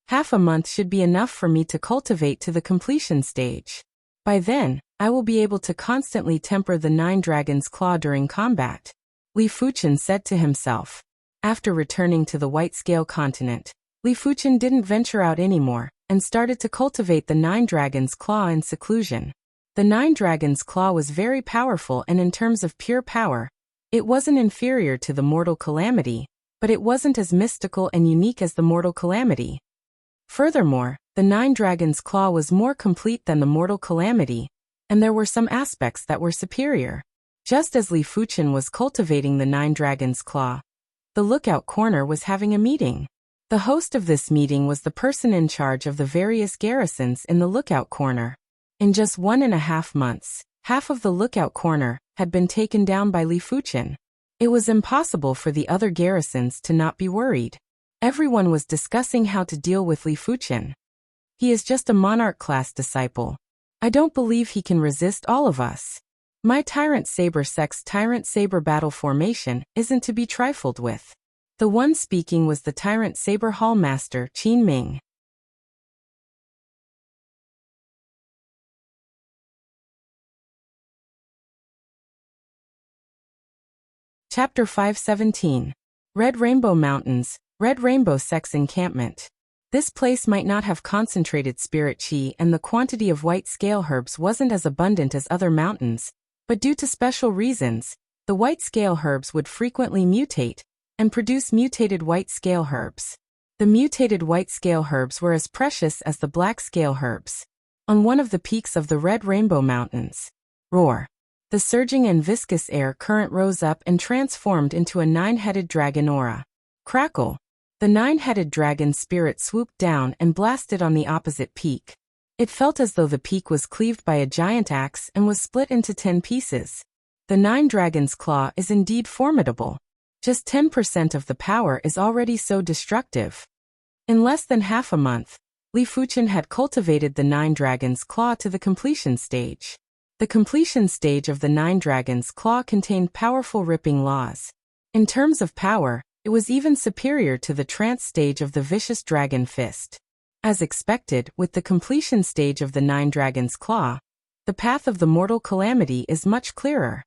Half a month should be enough for me to cultivate to the completion stage. By then, I will be able to constantly temper the 9 Dragons' Claw during combat, Li Fuchen said to himself. After returning to the White Scale continent, Li Fuchen didn't venture out anymore, and started to cultivate the 9 Dragons' Claw in seclusion. The 9 Dragons' Claw was very powerful, and in terms of pure power, it wasn't inferior to the Mortal Calamity, but it wasn't as mystical and unique as the Mortal Calamity. Furthermore, the 9 Dragons' Claw was more complete than the Mortal Calamity, and there were some aspects that were superior. Just as Li Fuchen was cultivating the 9 Dragons' Claw, the Lookout Corner was having a meeting. The host of this meeting was the person in charge of the various garrisons in the Lookout Corner. In just 1.5 months, half of the Lookout Corner had been taken down by Li Fuchen. It was impossible for the other garrisons to not be worried. Everyone was discussing how to deal with Li Fuchen. He is just a monarch-class disciple. I don't believe he can resist all of us. My Tyrant Saber Sect's Tyrant Saber battle formation isn't to be trifled with. The one speaking was the Tyrant Saber Hall Master, Qin Ming. Chapter 517. Red Rainbow Mountains, Red Rainbow Sect's encampment. This place might not have concentrated spirit chi, and the quantity of white scale herbs wasn't as abundant as other mountains, but due to special reasons, the white scale herbs would frequently mutate and produce mutated white scale herbs. The mutated white scale herbs were as precious as the black scale herbs. On one of the peaks of the Red Rainbow Mountains, roar, the surging and viscous air current rose up and transformed into a 9-headed dragon aura. Crackle, the 9-headed dragon spirit swooped down and blasted on the opposite peak. It felt as though the peak was cleaved by a giant axe and was split into 10 pieces. The 9 Dragons' Claw is indeed formidable. Just 10% of the power is already so destructive. In less than half a month, Li Fuchen had cultivated the 9 Dragons' Claw to the completion stage. The completion stage of the 9 Dragons' Claw contained powerful ripping laws. In terms of power, it was even superior to the trance stage of the Vicious Dragon Fist. As expected, with the completion stage of the 9 Dragons' Claw, the path of the Mortal Calamity is much clearer.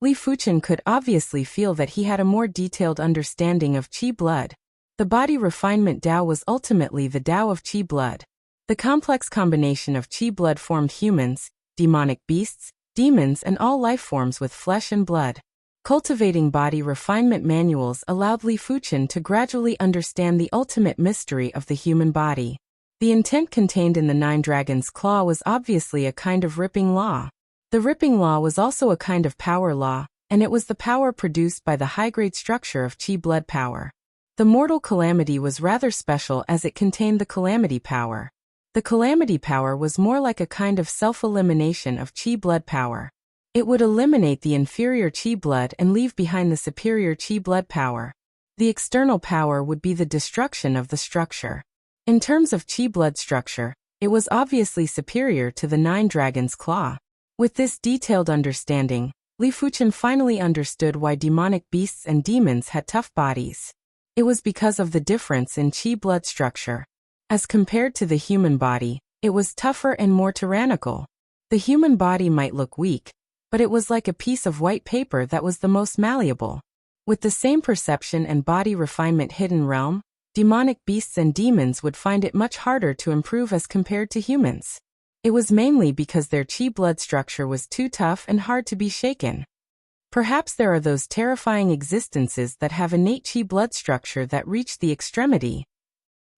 Li Fuchen could obviously feel that he had a more detailed understanding of Qi blood. The body refinement Tao was ultimately the Tao of Qi blood. The complex combination of Qi blood formed humans, demonic beasts, demons, and all life forms with flesh and blood. Cultivating body refinement manuals allowed Li Fuchen to gradually understand the ultimate mystery of the human body. The intent contained in the 9 Dragons' Claw was obviously a kind of ripping law. The ripping law was also a kind of power law, and it was the power produced by the high-grade structure of Qi blood power. The Mortal Calamity was rather special as it contained the Calamity power. The Calamity power was more like a kind of self-elimination of Qi blood power. It would eliminate the inferior Qi blood and leave behind the superior Qi blood power. The external power would be the destruction of the structure. In terms of Qi blood structure, it was obviously superior to the 9 Dragons' Claw. With this detailed understanding, Li Fuchen finally understood why demonic beasts and demons had tough bodies. It was because of the difference in Qi blood structure. As compared to the human body, it was tougher and more tyrannical. The human body might look weak, but it was like a piece of white paper that was the most malleable. With the same perception and body refinement hidden realm, demonic beasts and demons would find it much harder to improve as compared to humans. It was mainly because their Qi blood structure was too tough and hard to be shaken. Perhaps there are those terrifying existences that have innate Qi blood structure that reach the extremity.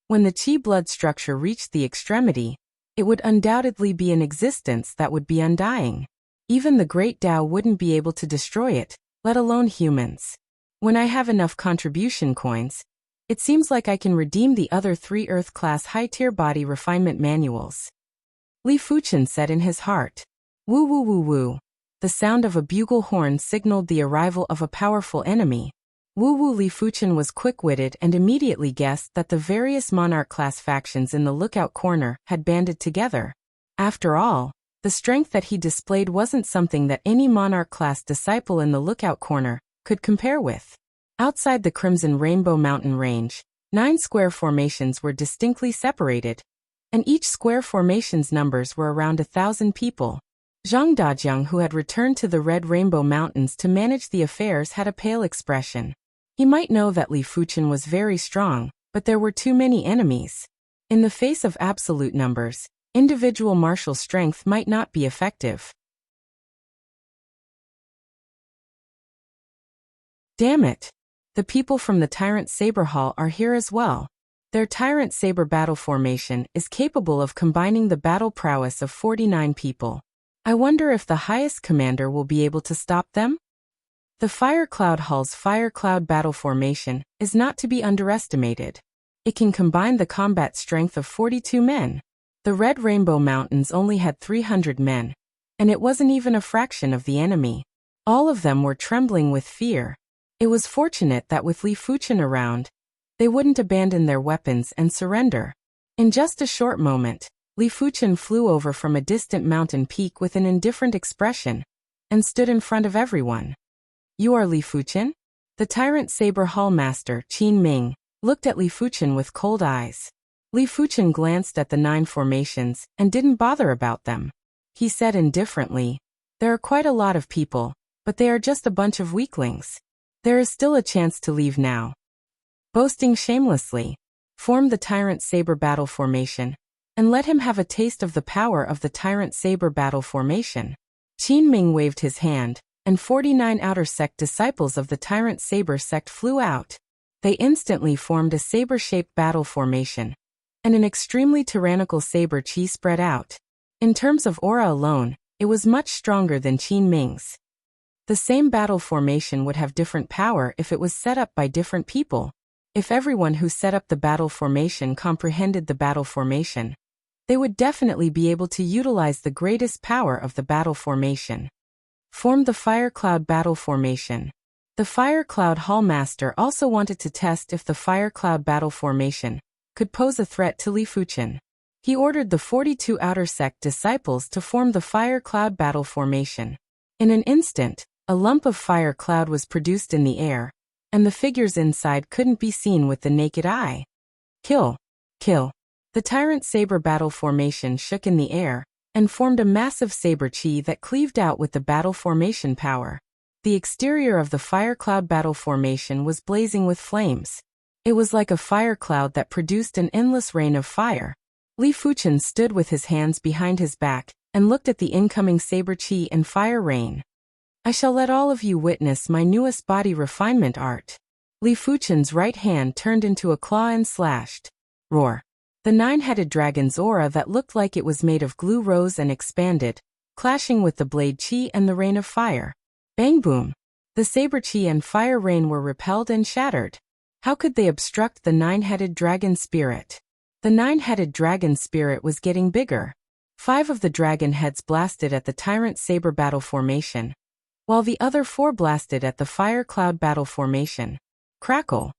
When the Qi blood structure reached the extremity, it would undoubtedly be an existence that would be undying. Even the Great Tao wouldn't be able to destroy it, let alone humans. When I have enough contribution coins, it seems like I can redeem the other 3 Earth-class high-tier body refinement manuals. Li Fuchen said in his heart. Woo woo woo woo. The sound of a bugle horn signaled the arrival of a powerful enemy. Wu Wu Li Fuchen was quick-witted and immediately guessed that the various monarch-class factions in the lookout corner had banded together. After all, the strength that he displayed wasn't something that any monarch-class disciple in the lookout corner could compare with. Outside the Crimson Rainbow Mountain Range, 9 square formations were distinctly separated, and each square formation's numbers were around 1,000 people. Zhang Dajiang, who had returned to the Red Rainbow Mountains to manage the affairs, had a pale expression. He might know that Li Fuchen was very strong, but there were too many enemies. In the face of absolute numbers, individual martial strength might not be effective. Damn it! The people from the Tyrant Saber Hall are here as well. Their Tyrant Saber battle formation is capable of combining the battle prowess of 49 people. I wonder if the highest commander will be able to stop them? The Fire Cloud Hall's Fire Cloud battle formation is not to be underestimated. It can combine the combat strength of 42 men. The Red Rainbow Mountains only had 300 men, and it wasn't even a fraction of the enemy. All of them were trembling with fear. It was fortunate that with Li Fuchen around, they wouldn't abandon their weapons and surrender. In just a short moment, Li Fuchen flew over from a distant mountain peak with an indifferent expression and stood in front of everyone. You are Li Fuchen? The Tyrant Saber Hall Master, Qin Ming, looked at Li Fuchen with cold eyes. Li Fuchen glanced at the 9 formations and didn't bother about them. He said indifferently, there are quite a lot of people, but they are just a bunch of weaklings. There is still a chance to leave now. Boasting shamelessly, form the Tyrant Saber battle formation, and let him have a taste of the power of the Tyrant Saber battle formation. Qin Ming waved his hand, and 49 outer sect disciples of the Tyrant Saber sect flew out. They instantly formed a saber-shaped battle formation, and an extremely tyrannical saber chi spread out. In terms of aura alone, it was much stronger than Qin Ming's. The same battle formation would have different power if it was set up by different people. If everyone who set up the battle formation comprehended the battle formation, they would definitely be able to utilize the greatest power of the battle formation. Form the Fire Cloud battle formation. The Fire Cloud Hall Master also wanted to test if the Fire Cloud battle formation could pose a threat to Li Fuchen. He ordered the 42 outer sect disciples to form the Fire Cloud battle formation. In an instant, a lump of fire cloud was produced in the air, and the figures inside couldn't be seen with the naked eye. Kill! Kill! The Tyrant Saber battle formation shook in the air, and formed a massive saber chi that cleaved out with the battle formation power. The exterior of the Fire Cloud battle formation was blazing with flames. It was like a fire cloud that produced an endless rain of fire. Li Fuchen stood with his hands behind his back, and looked at the incoming saber chi and fire rain. I shall let all of you witness my newest body refinement art. Li Fuchen's right hand turned into a claw and slashed. Roar! The 9-headed dragon's aura that looked like it was made of glue rose and expanded, clashing with the blade chi and the rain of fire. Bang boom! The saber chi and fire rain were repelled and shattered. How could they obstruct the 9-headed dragon spirit? The 9-headed dragon spirit was getting bigger. 5 of the dragon heads blasted at the Tyrant Saber battle formation, while the other 4 blasted at the Fire Cloud battle formation. Crackle!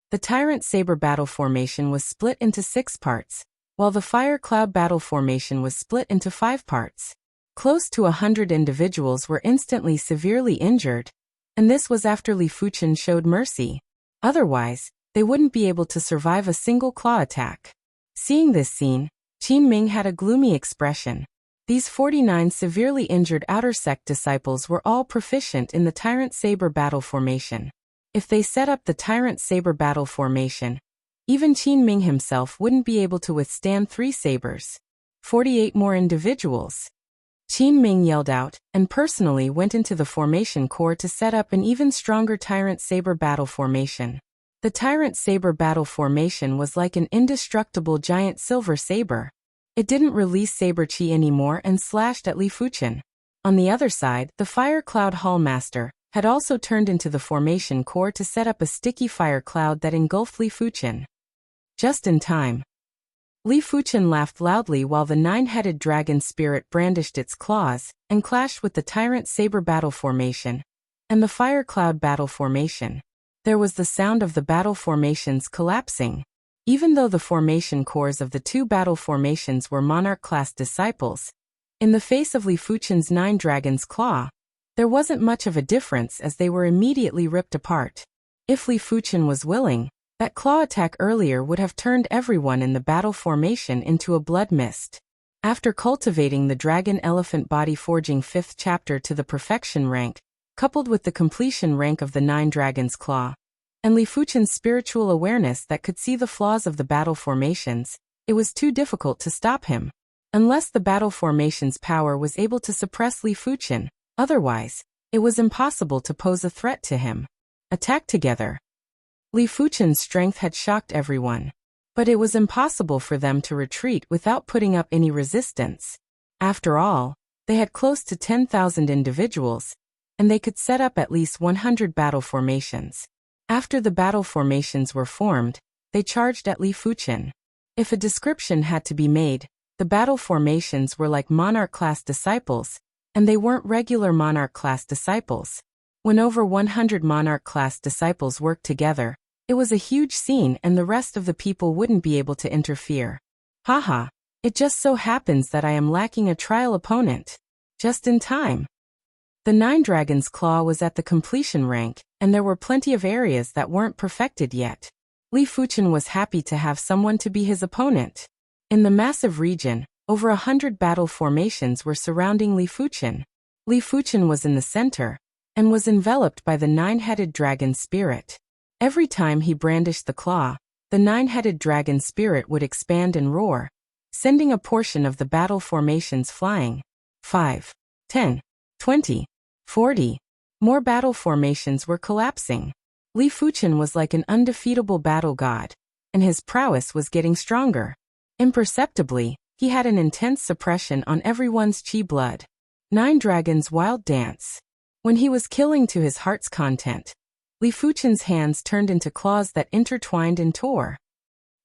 The Tyrant Saber battle formation was split into 6 parts, while the Fire Cloud battle formation was split into 5 parts. Close to 100 individuals were instantly severely injured, and this was after Li Fuchen showed mercy. Otherwise, they wouldn't be able to survive a single claw attack. Seeing this scene, Qin Ming had a gloomy expression. These 49 severely injured outer sect disciples were all proficient in the Tyrant Saber battle formation. If they set up the Tyrant Saber battle formation, even Qin Ming himself wouldn't be able to withstand 3 sabers. 48 more individuals. Qin Ming yelled out, and personally went into the formation core to set up an even stronger Tyrant Saber battle formation. The Tyrant Saber battle formation was like an indestructible giant silver saber. It didn't release saber chi anymore and slashed at Li Fuchen. On the other side, the Fire Cloud Hallmaster had also turned into the formation core to set up a sticky fire cloud that engulfed Li Fuchen. Just in time. Li Fuchen laughed loudly while the nine-headed dragon spirit brandished its claws and clashed with the Tyrant Saber Battle Formation and the Fire Cloud Battle Formation. There was the sound of the battle formations collapsing. Even though the formation cores of the two battle formations were Monarch-class disciples, in the face of Li Fuchen's Nine Dragons' Claw, there wasn't much of a difference as they were immediately ripped apart. If Li Fuchen was willing, that claw attack earlier would have turned everyone in the battle formation into a blood mist. After cultivating the Dragon Elephant Body Forging 5th chapter to the perfection rank, coupled with the completion rank of the Nine Dragons' Claw, and Li Fuchen's spiritual awareness that could see the flaws of the battle formations, it was too difficult to stop him. Unless the battle formation's power was able to suppress Li Fuchen, otherwise, it was impossible to pose a threat to him. Attack together. Li Fuchen's strength had shocked everyone. But it was impossible for them to retreat without putting up any resistance. After all, they had close to 10,000 individuals, and they could set up at least 100 battle formations. After the battle formations were formed, they charged at Li Fuchen. If a description had to be made, the battle formations were like Monarch-class disciples, and they weren't regular Monarch-class disciples. When over 100 Monarch-class disciples worked together, it was a huge scene and the rest of the people wouldn't be able to interfere. Haha, it just so happens that I am lacking a trial opponent. Just in time. The Nine Dragons' Claw was at the completion rank, and there were plenty of areas that weren't perfected yet. Li Fuchen was happy to have someone to be his opponent. In the massive region, over 100 battle formations were surrounding Li Fuchen. Li Fuchen was in the center, and was enveloped by the nine-headed dragon spirit. Every time he brandished the claw, the nine-headed dragon spirit would expand and roar, sending a portion of the battle formations flying. 5, 10, 20, 40. More battle formations were collapsing. Li Fuchen was like an undefeatable battle god, and his prowess was getting stronger. Imperceptibly, he had an intense suppression on everyone's chi blood. Nine Dragons' Wild Dance. When he was killing to his heart's content, Li Fuchen's hands turned into claws that intertwined and tore.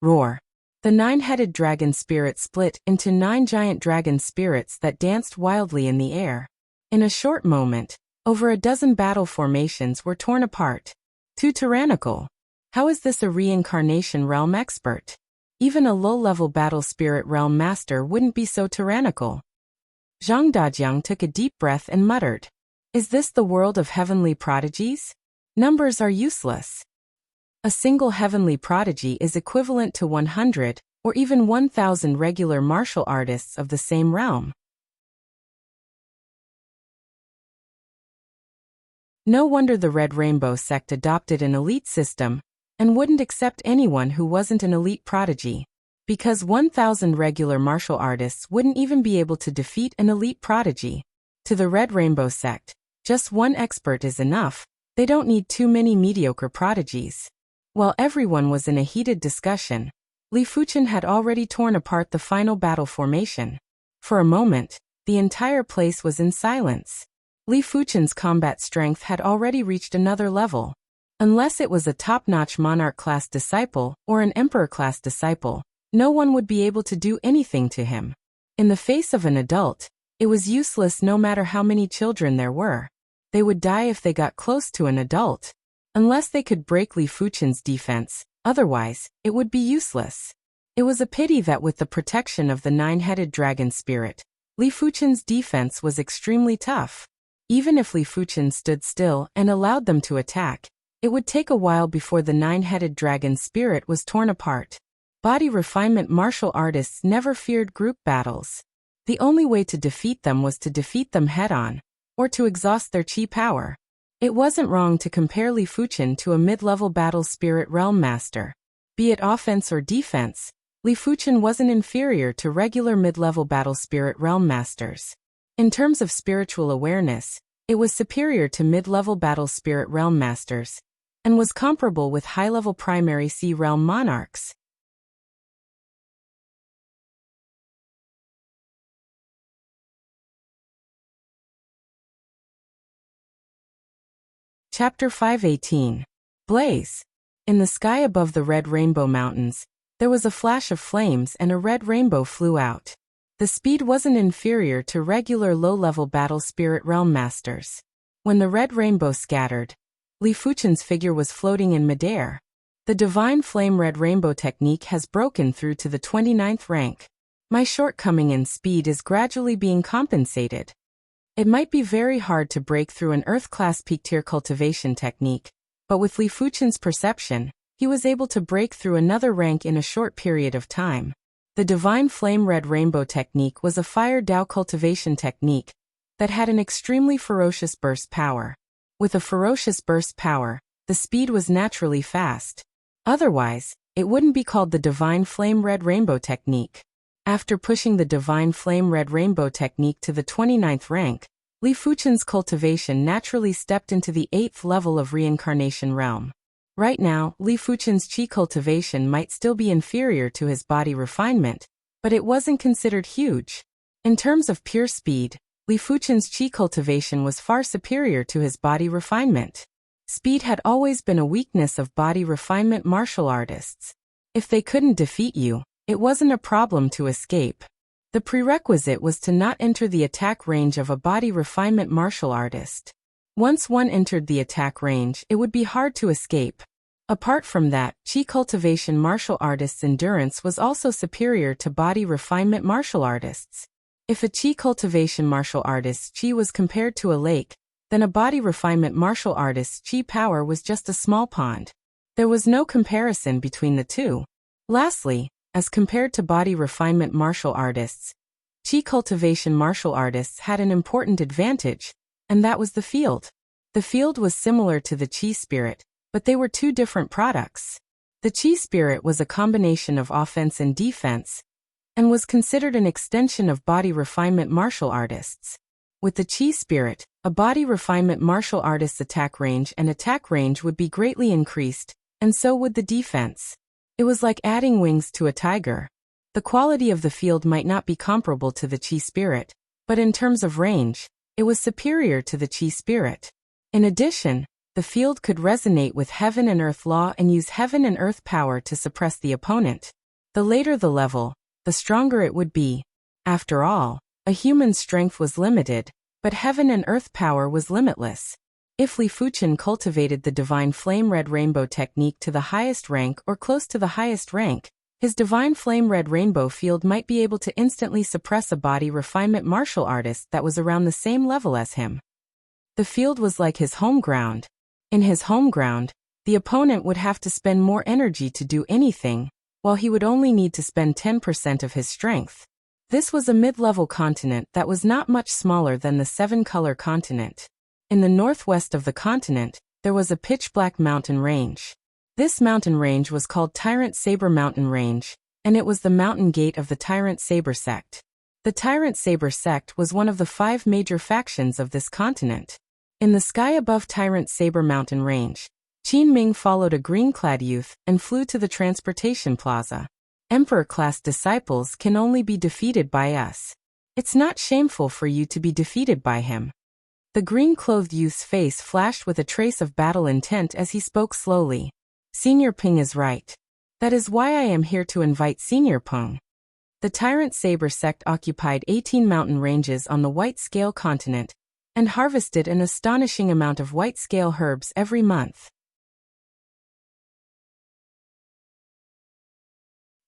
Roar. The nine-headed dragon spirit split into 9 giant dragon spirits that danced wildly in the air. In a short moment, over a dozen battle formations were torn apart. Too tyrannical. How is this a reincarnation realm expert? Even a low-level battle spirit realm master wouldn't be so tyrannical. Zhang Dajiang took a deep breath and muttered, "Is this the world of heavenly prodigies? Numbers are useless. A single heavenly prodigy is equivalent to 100 or even 1,000 regular martial artists of the same realm." No wonder the Red Rainbow sect adopted an elite system and wouldn't accept anyone who wasn't an elite prodigy, because 1,000 regular martial artists wouldn't even be able to defeat an elite prodigy. To the Red Rainbow sect, just one expert is enough. They don't need too many mediocre prodigies. While everyone was in a heated discussion, Li Fuchen had already torn apart the final battle formation. For a moment, the entire place was in silence. Li Fuchen's combat strength had already reached another level. Unless it was a top-notch Monarch-class disciple or an Emperor-class disciple, no one would be able to do anything to him. In the face of an adult, it was useless no matter how many children there were. They would die if they got close to an adult. Unless they could break Li Fuchen's defense, otherwise, it would be useless. It was a pity that with the protection of the nine-headed dragon spirit, Li Fuchen's defense was extremely tough. Even if Li Fuchen stood still and allowed them to attack, it would take a while before the nine-headed dragon spirit was torn apart. Body refinement martial artists never feared group battles. The only way to defeat them was to defeat them head-on, or to exhaust their chi power. It wasn't wrong to compare Li Fuchen to a mid-level battle spirit realm master. Be it offense or defense, Li Fuchen wasn't inferior to regular mid-level battle spirit realm masters. In terms of spiritual awareness, it was superior to mid-level battle spirit realm masters, and was comparable with high-level primary sea realm monarchs. Chapter 518. Blaze. In the sky above the Red Rainbow Mountains, there was a flash of flames and a red rainbow flew out. The speed wasn't inferior to regular low-level battle spirit realm masters. When the red rainbow scattered, Li Fuchen's figure was floating in midair. The Divine Flame Red Rainbow technique has broken through to the 29th rank. My shortcoming in speed is gradually being compensated. It might be very hard to break through an Earth-class peak-tier cultivation technique, but with Li Fuchen's perception, he was able to break through another rank in a short period of time. The Divine Flame Red Rainbow technique was a Fire Dao cultivation technique that had an extremely ferocious burst power. With a ferocious burst power, the speed was naturally fast. Otherwise, it wouldn't be called the Divine Flame Red Rainbow technique. After pushing the Divine Flame Red Rainbow technique to the 29th rank, Li Fuchen's cultivation naturally stepped into the 8th level of Reincarnation Realm. Right now, Li Fuchen's Qi cultivation might still be inferior to his body refinement, but it wasn't considered huge. In terms of pure speed, Li Fuchen's Qi cultivation was far superior to his body refinement. Speed had always been a weakness of body refinement martial artists. If they couldn't defeat you, it wasn't a problem to escape. The prerequisite was to not enter the attack range of a body refinement martial artist. Once one entered the attack range, it would be hard to escape. Apart from that, Qi cultivation martial artists' endurance was also superior to body refinement martial artists. If a Qi cultivation martial artist's Qi was compared to a lake, then a body refinement martial artist's Qi power was just a small pond. There was no comparison between the two. Lastly, as compared to body refinement martial artists, Qi cultivation martial artists had an important advantage, and that was the field. The field was similar to the Qi spirit, but they were two different products. The Qi spirit was a combination of offense and defense, and was considered an extension of body refinement martial artists. With the Qi spirit, a body refinement martial artist's attack range would be greatly increased, and so would the defense. It was like adding wings to a tiger. The quality of the field might not be comparable to the Qi spirit, but in terms of range, it was superior to the Qi spirit. In addition, the field could resonate with heaven and earth law and use heaven and earth power to suppress the opponent. The later the level, the stronger it would be. After all, a human's strength was limited, but heaven and earth power was limitless. If Li Fuchen cultivated the Divine Flame Red Rainbow technique to the highest rank or close to the highest rank, his Divine Flame Red Rainbow field might be able to instantly suppress a body refinement martial artist that was around the same level as him. The field was like his home ground. In his home ground, the opponent would have to spend more energy to do anything, while he would only need to spend 10% of his strength. This was a mid-level continent that was not much smaller than the seven-color continent. In the northwest of the continent, there was a pitch-black mountain range. This mountain range was called Tyrant Saber Mountain Range, and it was the mountain gate of the Tyrant Saber sect. The Tyrant Saber sect was one of the 5 major factions of this continent. In the sky above Tyrant Saber Mountain Range, Qin Ming followed a green-clad youth and flew to the transportation plaza. Emperor-class disciples can only be defeated by us. It's not shameful for you to be defeated by him. The green-clothed youth's face flashed with a trace of battle intent as he spoke slowly. Senior Peng is right. That is why I am here to invite Senior Peng. The Tyrant Saber sect occupied 18 mountain ranges on the White-Scale continent, and harvested an astonishing amount of white-scale herbs every month.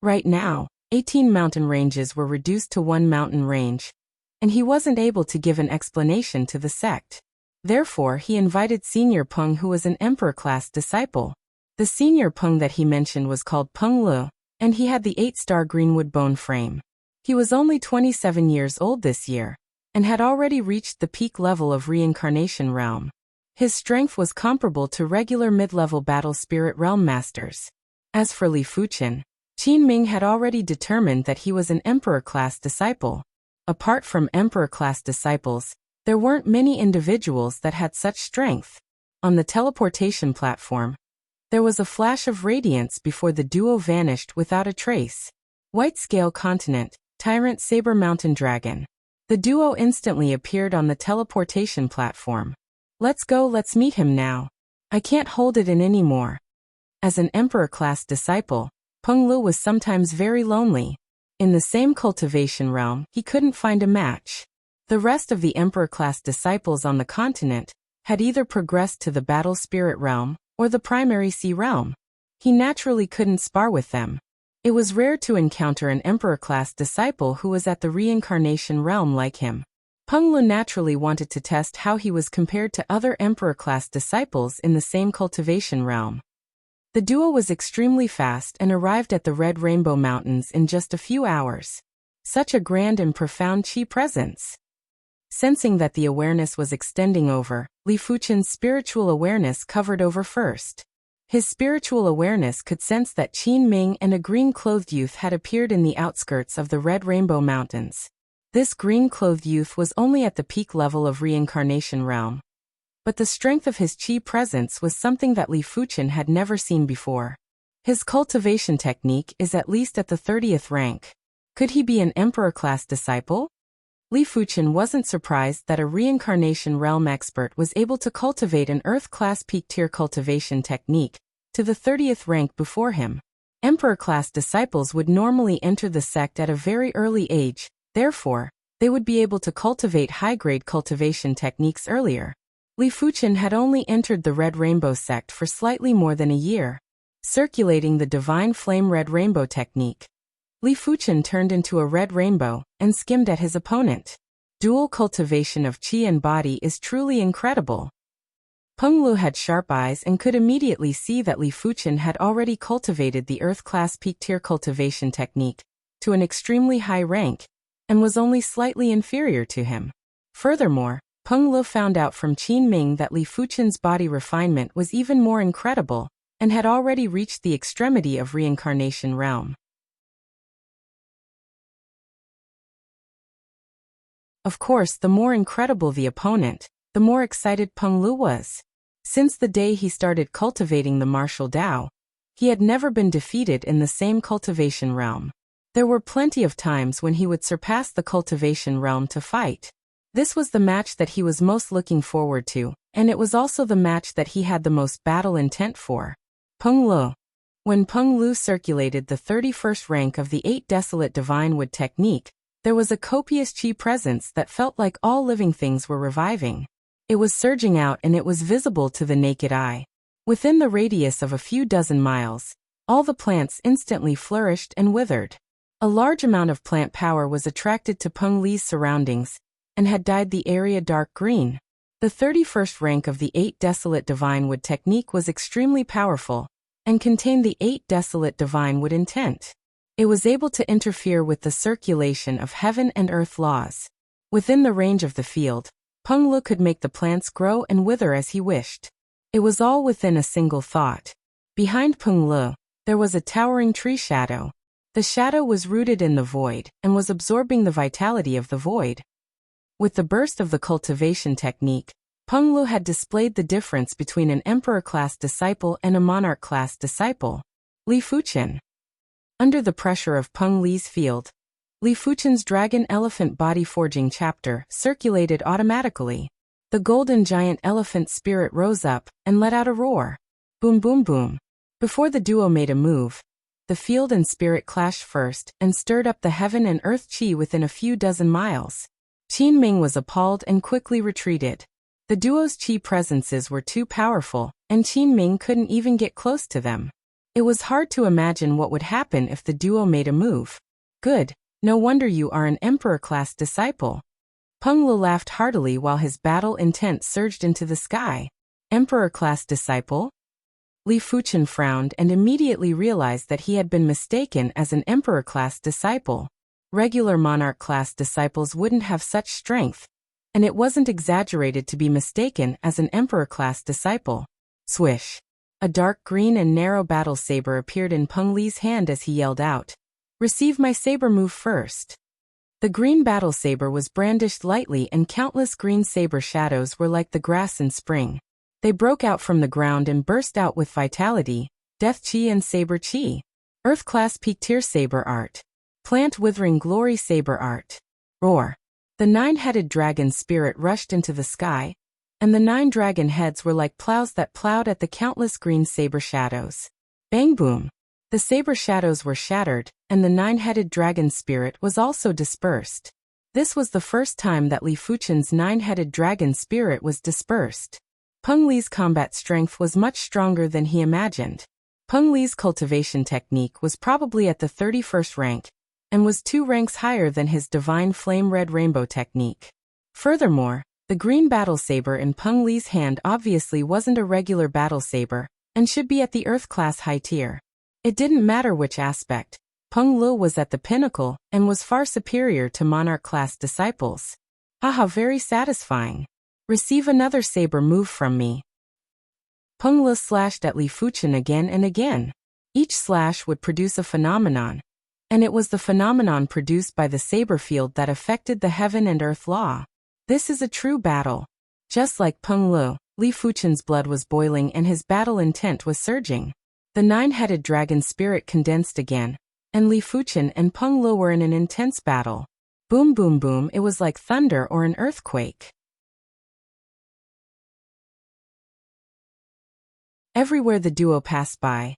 Right now, 18 mountain ranges were reduced to 1 mountain range, and he wasn't able to give an explanation to the sect. Therefore, he invited Senior Peng, who was an emperor-class disciple. The Senior Peng that he mentioned was called Peng Lu, and he had the 8-star greenwood bone frame. He was only 27 years old this year, and had already reached the peak level of Reincarnation Realm. His strength was comparable to regular mid-level battle spirit realm masters. As for Li Fuchen, Qin Ming had already determined that he was an emperor-class disciple. Apart from emperor-class disciples, there weren't many individuals that had such strength. On the teleportation platform, there was a flash of radiance before the duo vanished without a trace. White-Scale Continent, Tyrant Saber Mountain Dragon. The duo instantly appeared on the teleportation platform. Let's go, let's meet him now. I can't hold it in anymore. As an emperor-class disciple, Peng Lu was sometimes very lonely. In the same cultivation realm, he couldn't find a match. The rest of the emperor-class disciples on the continent had either progressed to the battle spirit realm or the primary sea realm. He naturally couldn't spar with them. It was rare to encounter an emperor-class disciple who was at the reincarnation realm like him. Peng Lu naturally wanted to test how he was compared to other emperor-class disciples in the same cultivation realm. The duo was extremely fast and arrived at the Red Rainbow Mountains in just a few hours. Such a grand and profound chi presence. Sensing that the awareness was extending over, Li Fuchen's spiritual awareness covered over first. His spiritual awareness could sense that Qin Ming and a green-clothed youth had appeared in the outskirts of the Red Rainbow Mountains. This green-clothed youth was only at the peak level of reincarnation realm. But the strength of his chi presence was something that Li Fuchen had never seen before. His cultivation technique is at least at the 30th rank. Could he be an emperor-class disciple? Li Fuchen wasn't surprised that a reincarnation realm expert was able to cultivate an Earth-class peak-tier cultivation technique to the 30th rank before him. Emperor-class disciples would normally enter the sect at a very early age, therefore, they would be able to cultivate high-grade cultivation techniques earlier. Li Fuchen had only entered the Red Rainbow sect for slightly more than a year. Circulating the Divine Flame Red Rainbow technique, Li Fuchen turned into a red rainbow and skimmed at his opponent. Dual cultivation of chi and body is truly incredible. Peng Lu had sharp eyes and could immediately see that Li Fuchen had already cultivated the Earth-class peak-tier cultivation technique to an extremely high rank and was only slightly inferior to him. Furthermore, Peng Lu found out from Qin Ming that Li Fuchen's body refinement was even more incredible and had already reached the extremity of reincarnation realm. Of course, the more incredible the opponent, the more excited Peng Lu was. Since the day he started cultivating the martial Dao, he had never been defeated in the same cultivation realm. There were plenty of times when he would surpass the cultivation realm to fight. This was the match that he was most looking forward to, and it was also the match that he had the most battle intent for. Peng Lu. When Peng Lu circulated the 31st rank of the 8 Desolate Divine Wood technique, there was a copious chi presence that felt like all living things were reviving. It was surging out and it was visible to the naked eye. Within the radius of a few dozen miles, all the plants instantly flourished and withered. A large amount of plant power was attracted to Peng Li's surroundings and had dyed the area dark green. The 31st rank of the 8 Desolate Divine Wood technique was extremely powerful and contained the 8 Desolate Divine Wood intent. It was able to interfere with the circulation of heaven and earth laws. Within the range of the field, Peng Lu could make the plants grow and wither as he wished. It was all within a single thought. Behind Peng Lu, there was a towering tree shadow. The shadow was rooted in the void and was absorbing the vitality of the void. With the burst of the cultivation technique, Peng Lu had displayed the difference between an emperor-class disciple and a monarch-class disciple. Li Fuchen. Under the pressure of Peng Li's field, Li Fuchen's Dragon Elephant Body Forging chapter circulated automatically. The golden giant elephant spirit rose up and let out a roar. Boom boom boom. Before the duo made a move, the field and spirit clashed first and stirred up the heaven and earth chi within a few dozen miles. Qin Ming was appalled and quickly retreated. The duo's chi presences were too powerful, and Qin Ming couldn't even get close to them. It was hard to imagine what would happen if the duo made a move. Good, no wonder you are an emperor-class disciple. Peng Lu laughed heartily while his battle intent surged into the sky. Emperor-class disciple? Li Fuchen frowned and immediately realized that he had been mistaken as an emperor-class disciple. Regular monarch-class disciples wouldn't have such strength, and it wasn't exaggerated to be mistaken as an emperor-class disciple. Swish. A dark green and narrow battle saber appeared in Peng Li's hand as he yelled out, "Receive my saber move first." The green battle saber was brandished lightly and countless green saber shadows were like the grass in spring. They broke out from the ground and burst out with vitality, death chi and saber chi. Earth-class peak-tier saber art. Plant withering glory saber art. Roar. The 9-headed dragon spirit rushed into the sky, and the 9 dragon heads were like plows that plowed at the countless green saber shadows. Bang boom! The saber shadows were shattered, and the 9-headed dragon spirit was also dispersed. This was the first time that Li Fuchen's 9-headed dragon spirit was dispersed. Peng Li's combat strength was much stronger than he imagined. Peng Li's cultivation technique was probably at the 31st rank, and was 2 ranks higher than his divine flame red rainbow technique. Furthermore, the green battle saber in Peng Li's hand obviously wasn't a regular battle saber, and should be at the Earth class high tier. It didn't matter which aspect. Peng Lu was at the pinnacle, and was far superior to Monarch class disciples. Haha, very satisfying. Receive another saber move from me. Peng Lu slashed at Li Fuchen again and again. Each slash would produce a phenomenon, and it was the phenomenon produced by the saber field that affected the heaven and earth law. This is a true battle. Just like Peng Lu, Li Fuchen's blood was boiling and his battle intent was surging. The 9-headed dragon spirit condensed again, and Li Fuchen and Peng Lu were in an intense battle. Boom boom boom, it was like thunder or an earthquake. Everywhere the duo passed by,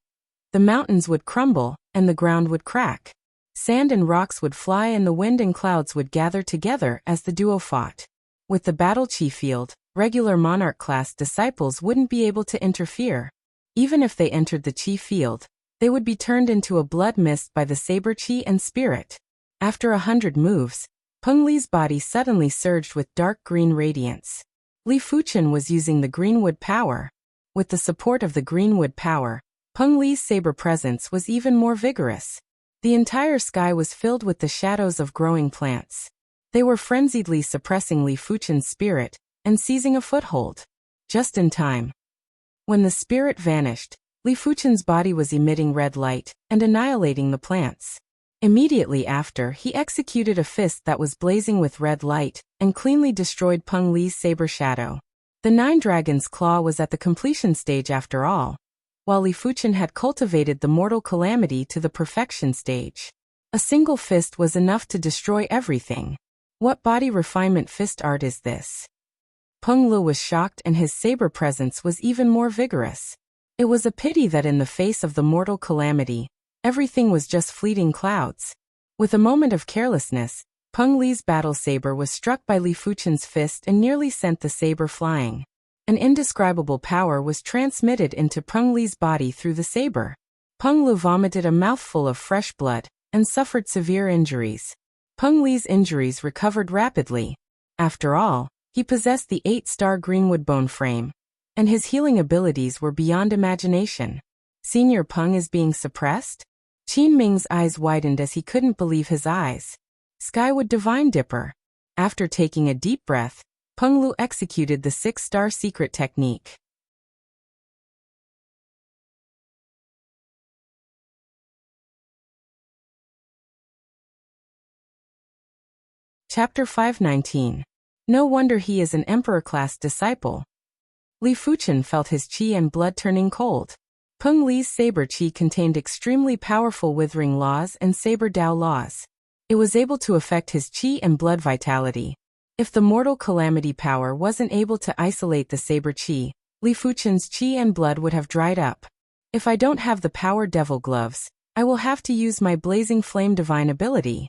the mountains would crumble, and the ground would crack. Sand and rocks would fly and the wind and clouds would gather together as the duo fought. With the battle chi field, regular Monarch class disciples wouldn't be able to interfere. Even if they entered the chi field, they would be turned into a blood mist by the saber chi and spirit. After 100 moves, Peng Li's body suddenly surged with dark green radiance. Li Fuchen was using the greenwood power. With the support of the greenwood power, Peng Li's saber presence was even more vigorous. The entire sky was filled with the shadows of growing plants. They were frenziedly suppressing Li Fuchen's spirit and seizing a foothold. Just in time. When the spirit vanished, Li Fuchen's body was emitting red light and annihilating the plants. Immediately after, he executed a fist that was blazing with red light and cleanly destroyed Peng Li's saber shadow. The 9 Dragon's Claw was at the completion stage after all, while Li Fuchen had cultivated the mortal calamity to the perfection stage. A single fist was enough to destroy everything. What body refinement fist art is this? Peng Lu was shocked and his saber presence was even more vigorous. It was a pity that in the face of the mortal calamity, everything was just fleeting clouds. With a moment of carelessness, Peng Li's battle saber was struck by Li Fuchen's fist and nearly sent the saber flying. An indescribable power was transmitted into Peng Li's body through the saber. Peng Lu vomited a mouthful of fresh blood and suffered severe injuries. Peng Li's injuries recovered rapidly. After all, he possessed the 8-star Greenwood bone frame, and his healing abilities were beyond imagination. Senior Peng is being suppressed? Qin Ming's eyes widened as he couldn't believe his eyes. Skywood Divine Dipper. After taking a deep breath, Peng Lu executed the 6-star secret technique. Chapter 519. No wonder he is an Emperor-class disciple. Li Fuchen felt his qi and blood turning cold. Peng Li's saber qi contained extremely powerful withering laws and saber Dao laws. It was able to affect his qi and blood vitality. If the mortal calamity power wasn't able to isolate the saber qi, Li Fuchen's qi and blood would have dried up. If I don't have the power devil gloves, I will have to use my blazing flame divine ability.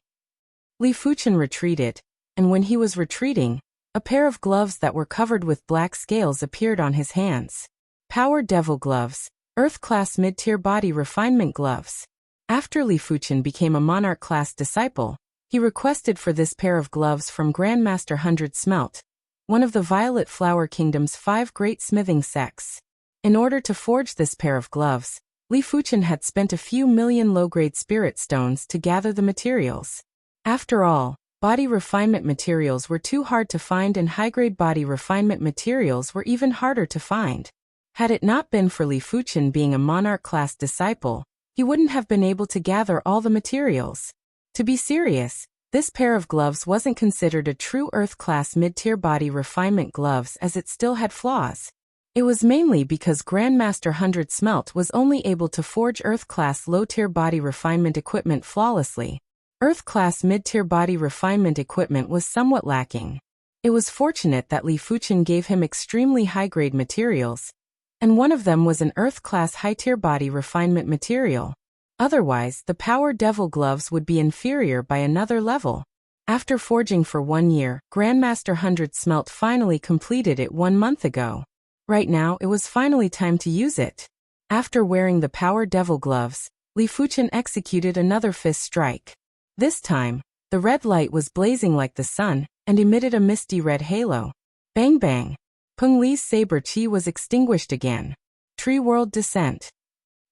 Li Fuchen retreated, and when he was retreating, a pair of gloves that were covered with black scales appeared on his hands. Power Devil Gloves, Earth-class mid-tier body refinement gloves. After Li Fuchen became a Monarch-class disciple, he requested for this pair of gloves from Grandmaster 100 Smelt, one of the Violet Flower Kingdom's 5 great smithing sects. In order to forge this pair of gloves, Li Fuchen had spent a few million low-grade spirit stones to gather the materials. After all, body refinement materials were too hard to find and high-grade body refinement materials were even harder to find. Had it not been for Li Fuchen being a Monarch-class disciple, he wouldn't have been able to gather all the materials. To be serious, this pair of gloves wasn't considered a true Earth-class mid-tier body refinement gloves as it still had flaws. It was mainly because Grandmaster 100 Smelt was only able to forge Earth-class low-tier body refinement equipment flawlessly. Earth-class mid-tier body refinement equipment was somewhat lacking. It was fortunate that Li Fuchen gave him extremely high-grade materials, and one of them was an Earth-class high-tier body refinement material. Otherwise, the Power Devil gloves would be inferior by another level. After forging for 1 year, Grandmaster 100 Smelt finally completed it 1 month ago. Right now, it was finally time to use it. After wearing the Power Devil gloves, Li Fuchen executed another fist strike. This time, the red light was blazing like the sun, and emitted a misty red halo. Bang bang! Peng Li's saber chi was extinguished again. Tree World Descent.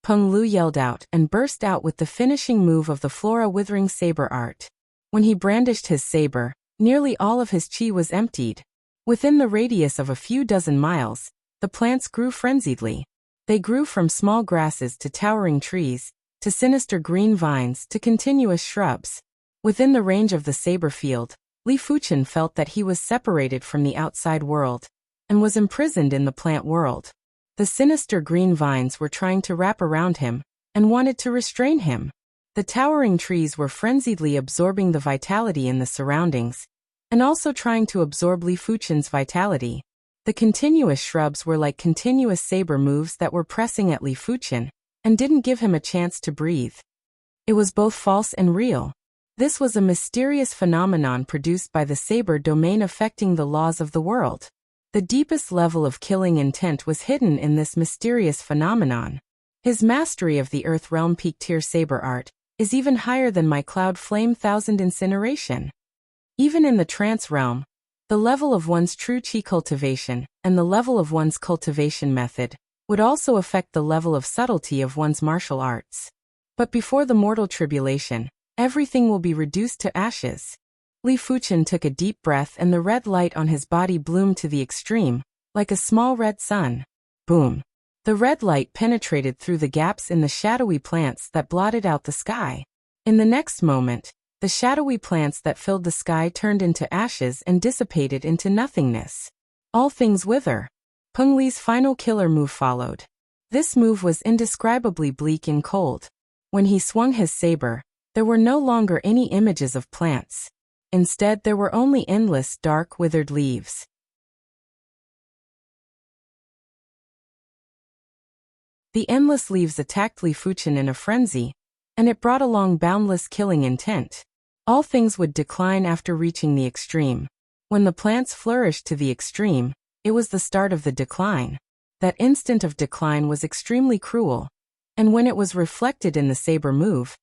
Peng Lu yelled out and burst out with the finishing move of the Flora Withering Saber art. When he brandished his saber, nearly all of his chi was emptied. Within the radius of a few dozen miles, the plants grew frenziedly. They grew from small grasses to towering trees, to sinister green vines to continuous shrubs. Within the range of the saber field, Li Fuchen felt that he was separated from the outside world, and was imprisoned in the plant world. The sinister green vines were trying to wrap around him, and wanted to restrain him. The towering trees were frenziedly absorbing the vitality in the surroundings, and also trying to absorb Li Fuchen's vitality. The continuous shrubs were like continuous saber moves that were pressing at Li Fuchen, and didn't give him a chance to breathe. It was both false and real. This was a mysterious phenomenon produced by the saber domain affecting the laws of the world. The deepest level of killing intent was hidden in this mysterious phenomenon. His mastery of the Earth Realm Peak Tier Saber art is even higher than my Cloud Flame 1000 Incineration. Even in the trance realm, the level of one's true chi cultivation and the level of one's cultivation method would also affect the level of subtlety of one's martial arts. But before the mortal tribulation, everything will be reduced to ashes. Li Fuchen took a deep breath and the red light on his body bloomed to the extreme, like a small red sun. Boom! The red light penetrated through the gaps in the shadowy plants that blotted out the sky. In the next moment, the shadowy plants that filled the sky turned into ashes and dissipated into nothingness. All things wither. Peng Li's final killer move followed. This move was indescribably bleak and cold. When he swung his saber, there were no longer any images of plants. Instead, there were only endless, dark, withered leaves. The endless leaves attacked Li Fuchen in a frenzy, and it brought along boundless killing intent. All things would decline after reaching the extreme. When the plants flourished to the extreme, it was the start of the decline. That instant of decline was extremely cruel, and when it was reflected in the saber move,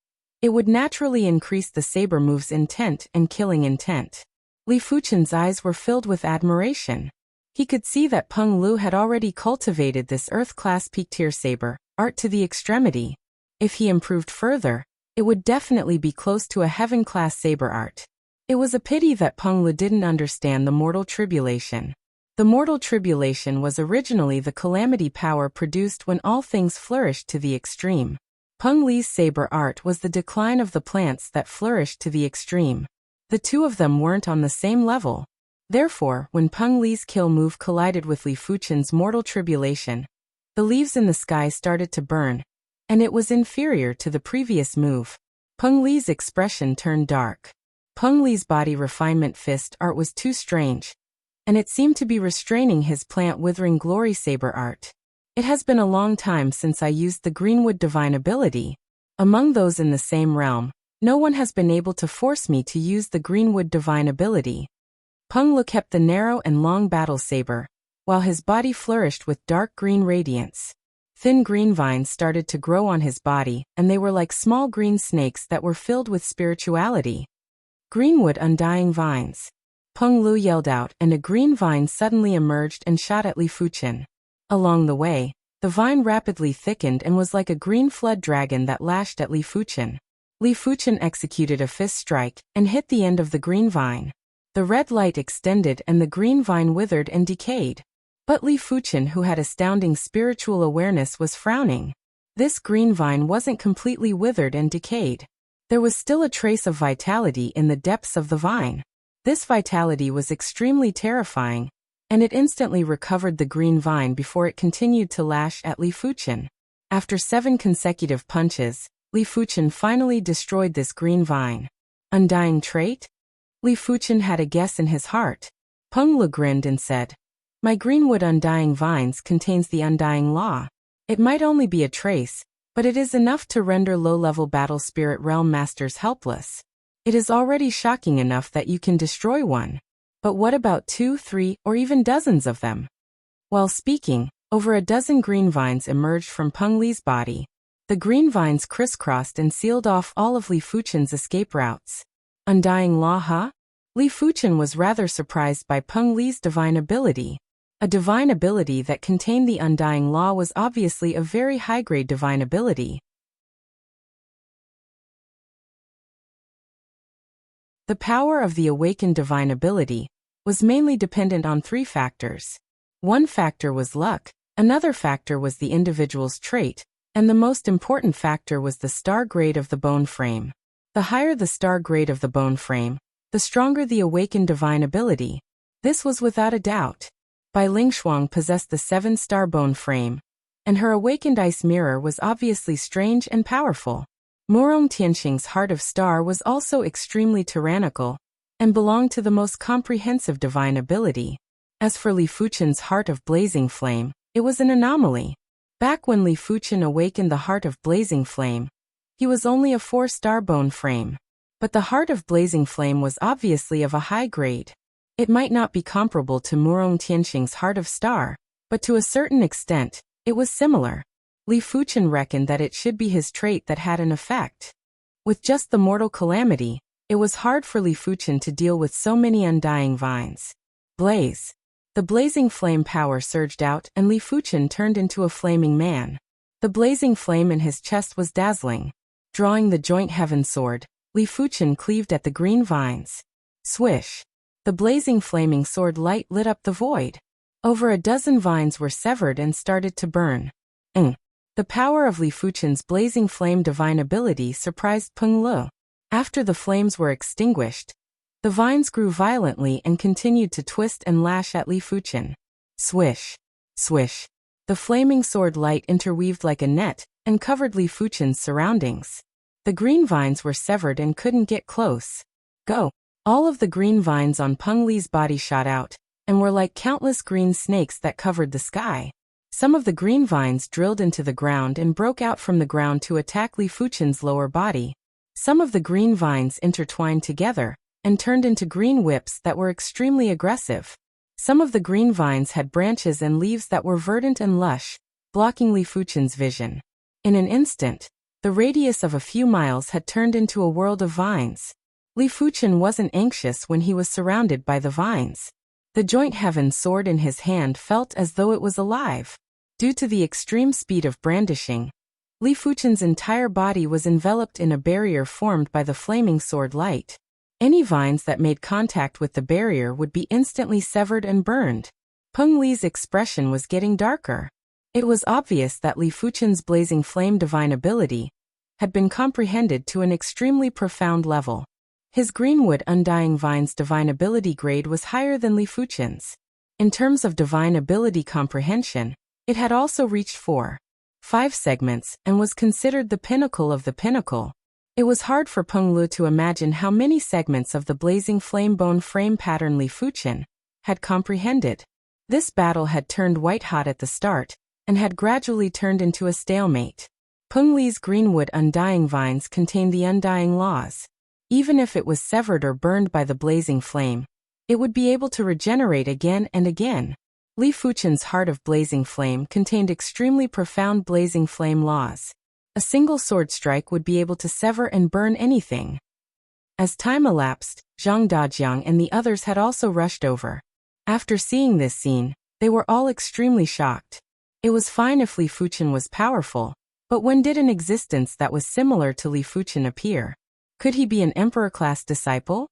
it would naturally increase the saber move's intent and killing intent. Li Fuchen's eyes were filled with admiration. He could see that Peng Lu had already cultivated this Earth-class peak-tier saber art to the extremity. If he improved further, it would definitely be close to a heaven-class saber art. It was a pity that Peng Lu didn't understand the mortal tribulation. The mortal tribulation was originally the calamity power produced when all things flourished to the extreme. Peng Li's saber art was the decline of the plants that flourished to the extreme. The two of them weren't on the same level. Therefore, when Peng Li's kill move collided with Li Fuchen's mortal tribulation, the leaves in the sky started to burn, and it was inferior to the previous move. Peng Li's expression turned dark. Peng Li's body refinement fist art was too strange, and it seemed to be restraining his plant withering glory saber art. It has been a long time since I used the Greenwood Divine ability. Among those in the same realm, no one has been able to force me to use the Greenwood Divine ability. Peng Lu kept the narrow and long battle saber, while his body flourished with dark green radiance. Thin green vines started to grow on his body, and they were like small green snakes that were filled with spirituality. Greenwood undying vines. Peng Lu yelled out, and a green vine suddenly emerged and shot at Li Fuchen. Along the way, the vine rapidly thickened and was like a green flood dragon that lashed at Li Fuchen. Li Fuchen executed a fist strike and hit the end of the green vine. The red light extended and the green vine withered and decayed. But Li Fuchen, who had astounding spiritual awareness, was frowning. This green vine wasn't completely withered and decayed. There was still a trace of vitality in the depths of the vine. This vitality was extremely terrifying, and it instantly recovered the green vine before it continued to lash at Li Fuchen. After 7 consecutive punches, Li Fuchen finally destroyed this green vine. Undying trait? Li Fuchen had a guess in his heart. Peng Lu grinned and said, "My greenwood undying vines contains the undying law. It might only be a trace, but it is enough to render low-level battle spirit realm masters helpless. It is already shocking enough that you can destroy one. But what about 2, 3, or even dozens of them?" While speaking, over a dozen green vines emerged from Peng Li's body. The green vines crisscrossed and sealed off all of Li Fuchen's escape routes. Undying law, huh? Li Fuchen was rather surprised by Peng Li's divine ability. A divine ability that contained the undying law was obviously a very high-grade divine ability. The power of the awakened divine ability was mainly dependent on 3 factors. One factor was luck, another factor was the individual's trait, and the most important factor was the star grade of the bone frame. The higher the star grade of the bone frame, the stronger the awakened divine ability. This was without a doubt. Bai Lingshuang possessed the 7-star bone frame, and her awakened ice mirror was obviously strange and powerful. Murong Tianxing's heart of star was also extremely tyrannical, and belonged to the most comprehensive divine ability. As for Li Fuchen's heart of blazing flame, it was an anomaly. Back when Li Fuchen awakened the heart of blazing flame, he was only a 4-star bone frame. But the heart of blazing flame was obviously of a high grade. It might not be comparable to Murong Tianxing's heart of star, but to a certain extent, it was similar. Li Fuchen reckoned that it should be his trait that had an effect. With just the mortal calamity, it was hard for Li Fuchen to deal with so many undying vines. Blaze. The blazing flame power surged out and Li Fuchen turned into a flaming man. The blazing flame in his chest was dazzling. Drawing the joint heaven sword, Li Fuchen cleaved at the green vines. Swish. The blazing flaming sword light lit up the void. Over a dozen vines were severed and started to burn. The power of Li Fuchen's blazing flame divine ability surprised Peng Lu. After the flames were extinguished, the vines grew violently and continued to twist and lash at Li Fuchen. Swish. Swish. The flaming sword light interweaved like a net and covered Li Fuchen's surroundings. The green vines were severed and couldn't get close. Go! All of the green vines on Peng Li's body shot out, and were like countless green snakes that covered the sky. Some of the green vines drilled into the ground and broke out from the ground to attack Li Fuchen's lower body. Some of the green vines intertwined together and turned into green whips that were extremely aggressive. Some of the green vines had branches and leaves that were verdant and lush, blocking Li Fuchen's vision. In an instant, the radius of a few miles had turned into a world of vines. Li Fuchen wasn't anxious when he was surrounded by the vines. The joint heaven sword in his hand felt as though it was alive. Due to the extreme speed of brandishing, Li Fuchen's entire body was enveloped in a barrier formed by the flaming sword light. Any vines that made contact with the barrier would be instantly severed and burned. Peng Li's expression was getting darker. It was obvious that Li Fuchen's blazing flame divine ability had been comprehended to an extremely profound level. His greenwood undying vine's divine ability grade was higher than Li Fuchen's. In terms of divine ability comprehension, it had also reached 4, 5 segments and was considered the pinnacle of the pinnacle. It was hard for Peng Lu to imagine how many segments of the blazing flame bone frame pattern Li Fuchen had comprehended. This battle had turned white-hot at the start and had gradually turned into a stalemate. Peng Li's greenwood undying vines contained the undying laws. Even if it was severed or burned by the blazing flame, it would be able to regenerate again and again. Li Fuchen's heart of blazing flame contained extremely profound blazing flame laws. A single sword strike would be able to sever and burn anything. As time elapsed, Zhang Dajiang and the others had also rushed over. After seeing this scene, they were all extremely shocked. It was fine if Li Fuchen was powerful, but when did an existence that was similar to Li Fuchen appear? Could he be an emperor-class disciple?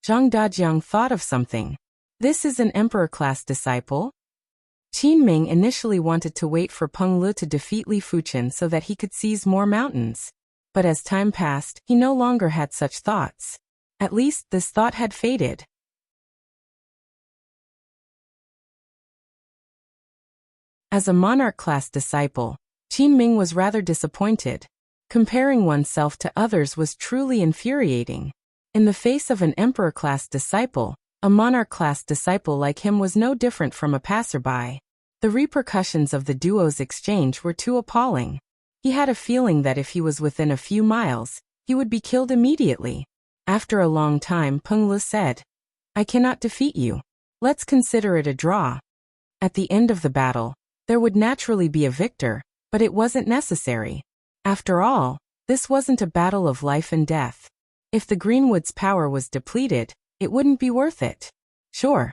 Zhang Dajiang thought of something. This is an emperor-class disciple? Qin Ming initially wanted to wait for Peng Lu to defeat Li Fuchen so that he could seize more mountains. But as time passed, he no longer had such thoughts. At least, this thought had faded. As a monarch-class disciple, Qin Ming was rather disappointed. Comparing oneself to others was truly infuriating. In the face of an emperor-class disciple, A monarch-class disciple like him was no different from a passerby. The repercussions of the duo's exchange were too appalling. He had a feeling that if he was within a few miles, he would be killed immediately. After a long time, Peng Lu said, "I cannot defeat you. Let's consider it a draw." At the end of the battle, there would naturally be a victor, but it wasn't necessary. After all, this wasn't a battle of life and death. If the Greenwood's power was depleted, it wouldn't be worth it. Sure,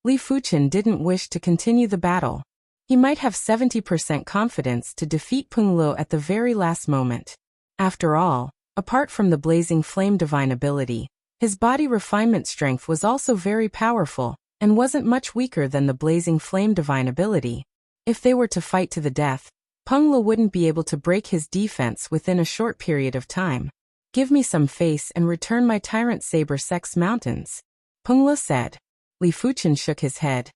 Li Fuchen didn't wish to continue the battle. He might have 70% confidence to defeat Peng Lu at the very last moment. After all, apart from the blazing flame divine ability, his body refinement strength was also very powerful, and wasn't much weaker than the blazing flame divine ability. If they were to fight to the death, Peng Lu wouldn't be able to break his defense within a short period of time. "Give me some face and return my tyrant saber sex mountains," Peng Lu said. Li Fuchen shook his head.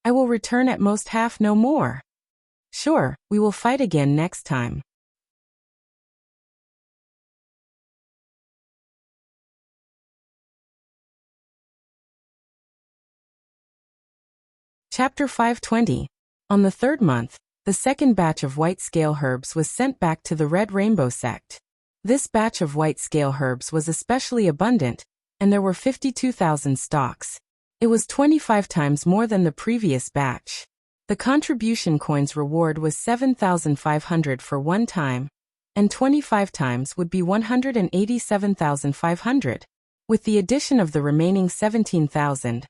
"I will return at most half, no more." "Sure, we will fight again next time." Chapter 520. On the third month, the second batch of white scale herbs was sent back to the Red Rainbow sect. This batch of white scale herbs was especially abundant, and there were 52,000 stalks. It was 25 times more than the previous batch. The contribution coins reward was 7,500 for one time, and 25 times would be 187,500. With the addition of the remaining 17,000,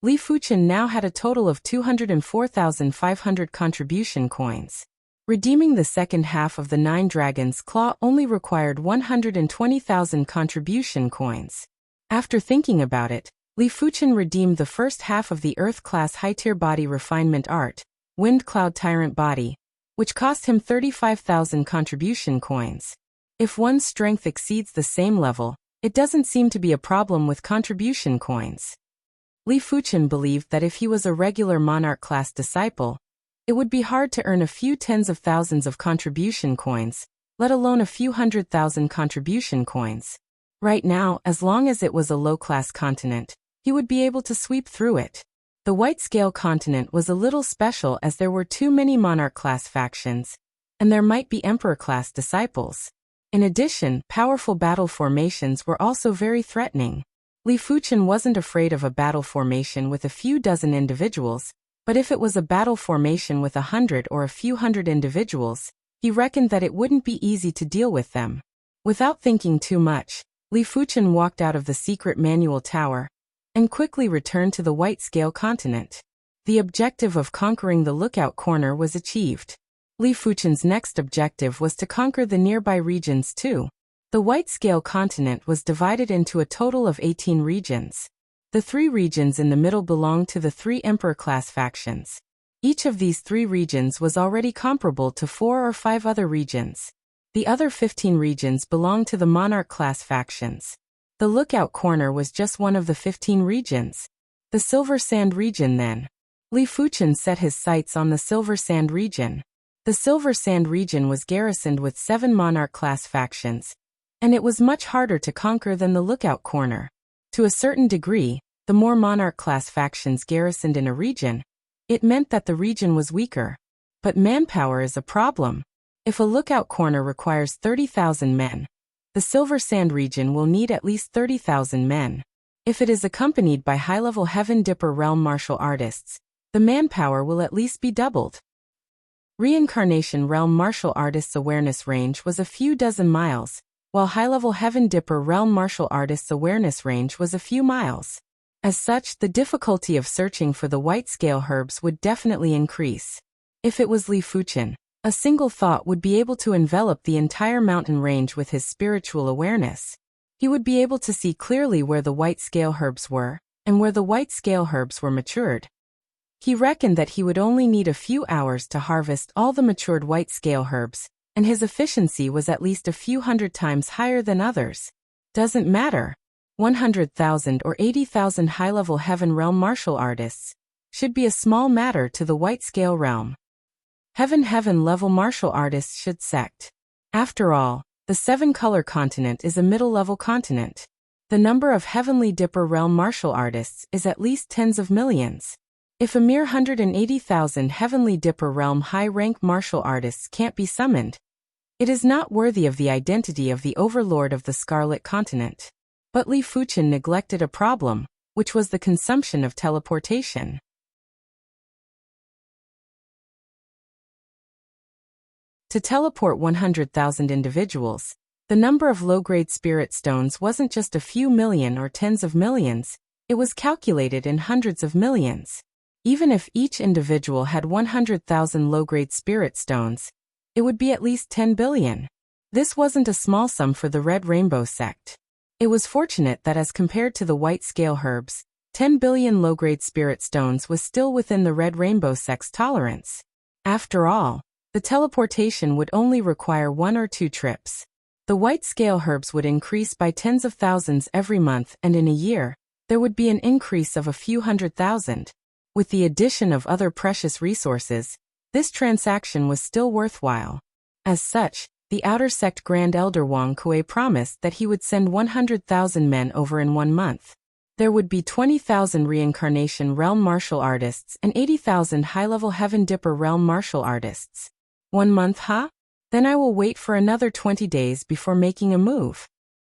Li Fuchen now had a total of 204,500 contribution coins. Redeeming the second half of the 9 Dragons' Claw only required 120,000 contribution coins. After thinking about it, Li Fuchen redeemed the first half of the Earth-class high-tier body refinement art, Wind Cloud Tyrant Body, which cost him 35,000 contribution coins. If one's strength exceeds the same level, it doesn't seem to be a problem with contribution coins. Li Fuchen believed that if he was a regular monarch-class disciple, it would be hard to earn a few tens of thousands of contribution coins, let alone a few 100,000 contribution coins. Right now, as long as it was a low-class continent, he would be able to sweep through it. The White-Scale continent was a little special as there were too many monarch-class factions, and there might be emperor-class disciples. In addition, powerful battle formations were also very threatening. Li Fuchen wasn't afraid of a battle formation with a few dozen individuals, but if it was a battle formation with 100 or a few hundred individuals, he reckoned that it wouldn't be easy to deal with them. Without thinking too much, Li Fuchen walked out of the secret manual tower and quickly returned to the White-Scale continent. The objective of conquering the Lookout Corner was achieved. Li Fuchen's next objective was to conquer the nearby regions too. The White-Scale continent was divided into a total of 18 regions. The 3 regions in the middle belonged to the 3 Emperor-class factions. Each of these 3 regions was already comparable to 4 or 5 other regions. The other 15 regions belonged to the Monarch-class factions. The Lookout Corner was just one of the 15 regions. The Silver Sand region then. Li Fuchen set his sights on the Silver Sand region. The Silver Sand region was garrisoned with 7 Monarch-class factions, and it was much harder to conquer than the Lookout Corner. To a certain degree, the more Monarch-class factions garrisoned in a region, it meant that the region was weaker. But manpower is a problem. If a Lookout Corner requires 30,000 men, the Silver Sand region will need at least 30,000 men. If it is accompanied by high-level Heaven Dipper realm martial artists, the manpower will at least be doubled. Reincarnation realm martial artists' awareness range was a few dozen miles, while high-level Heaven Dipper realm martial artists' awareness range was a few miles. As such, the difficulty of searching for the white-scale herbs would definitely increase. If it was Li Fuchen, a single thought would be able to envelop the entire mountain range with his spiritual awareness. He would be able to see clearly where the white-scale herbs were, and where the white-scale herbs were matured. He reckoned that he would only need a few hours to harvest all the matured white-scale herbs, and his efficiency was at least a few hundred times higher than others. Doesn't matter. 100,000 or 80,000 high-level Heaven Realm martial artists should be a small matter to the white-scale realm. Heaven level martial artists should sect. After all, the 7-color continent is a middle-level continent. The number of Heavenly Dipper realm martial artists is at least tens of millions. If a mere 180,000 Heavenly Dipper realm high-rank martial artists can't be summoned, it is not worthy of the identity of the overlord of the Scarlet Continent. But Li Fuchen neglected a problem, which was the consumption of teleportation. To teleport 100,000 individuals, the number of low-grade spirit stones wasn't just a few million or tens of millions, it was calculated in hundreds of millions. Even if each individual had 100,000 low-grade spirit stones, it would be at least 10 billion. This wasn't a small sum for the Red Rainbow sect. It was fortunate that as compared to the white scale herbs, 10 billion low-grade spirit stones was still within the Red Rainbow sect's tolerance. After all, the teleportation would only require 1 or 2 trips. The white scale herbs would increase by tens of thousands every month, and in a year, there would be an increase of a few 100,000. With the addition of other precious resources, this transaction was still worthwhile. As such, the Outer Sect Grand Elder Wang Kuei promised that he would send 100,000 men over in 1 month. There would be 20,000 Reincarnation Realm martial artists and 80,000 high-level Heaven Dipper Realm martial artists. 1 month, huh? Then I will wait for another 20 days before making a move.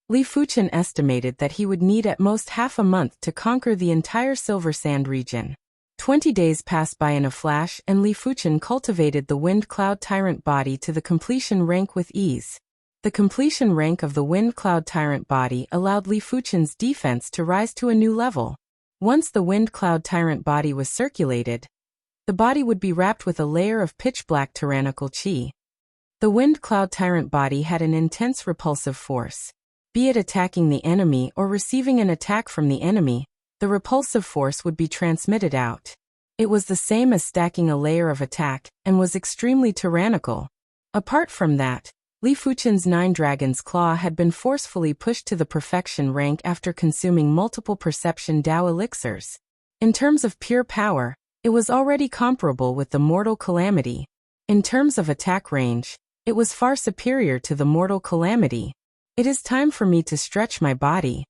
Li Fuchen estimated that he would need at most half a month to conquer the entire Silver Sand region. 20 days passed by in a flash, and Li Fuchen cultivated the Wind Cloud Tyrant body to the completion rank with ease. The completion rank of the Wind Cloud Tyrant body allowed Li Fuchen's defense to rise to a new level. Once the Wind Cloud Tyrant body was circulated, the body would be wrapped with a layer of pitch-black tyrannical chi. The Wind Cloud Tyrant body had an intense repulsive force. Be it attacking the enemy or receiving an attack from the enemy, the repulsive force would be transmitted out. It was the same as stacking a layer of attack, and was extremely tyrannical. Apart from that, Li Fuchen's 9 Dragon's Claw had been forcefully pushed to the perfection rank after consuming multiple perception Dao elixirs. In terms of pure power, it was already comparable with the Mortal Calamity. In terms of attack range, it was far superior to the Mortal Calamity. It is time for me to stretch my body.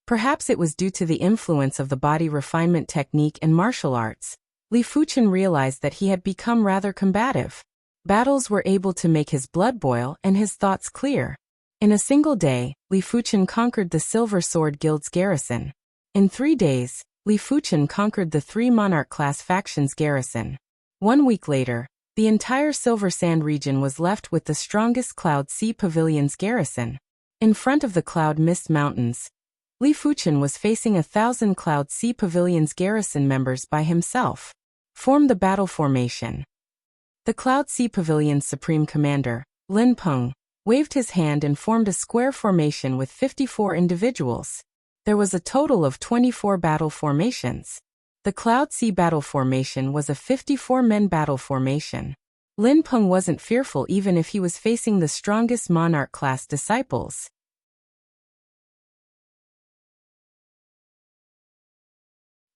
Perhaps it was due to the influence of the body refinement technique and martial arts. Li Fuchen realized that he had become rather combative. Battles were able to make his blood boil and his thoughts clear. In a single day, Li Fuchen conquered the Silver Sword Guild's garrison. In 3 days, Li Fuchen conquered the 3 Monarch-class factions' garrison. 1 week later, the entire Silver Sand region was left with the strongest Cloud Sea Pavilion's garrison. In front of the Cloud Mist Mountains, Li Fuchen was facing 1,000 Cloud Sea Pavilion's garrison members by himself. Form the battle formation. The Cloud Sea Pavilion's supreme commander, Lin Peng, waved his hand and formed a square formation with 54 individuals. There was a total of 24 battle formations. The Cloud Sea battle formation was a 54-men battle formation. Lin Peng wasn't fearful even if he was facing the strongest Monarch-class disciples.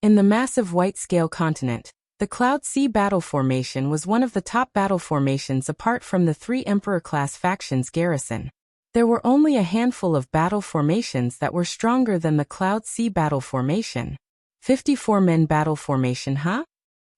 In the massive white-scale continent, the Cloud Sea battle formation was one of the top battle formations apart from the 3 Emperor-class factions' garrison. There were only a handful of battle formations that were stronger than the Cloud Sea battle formation. 54-men battle formation, huh?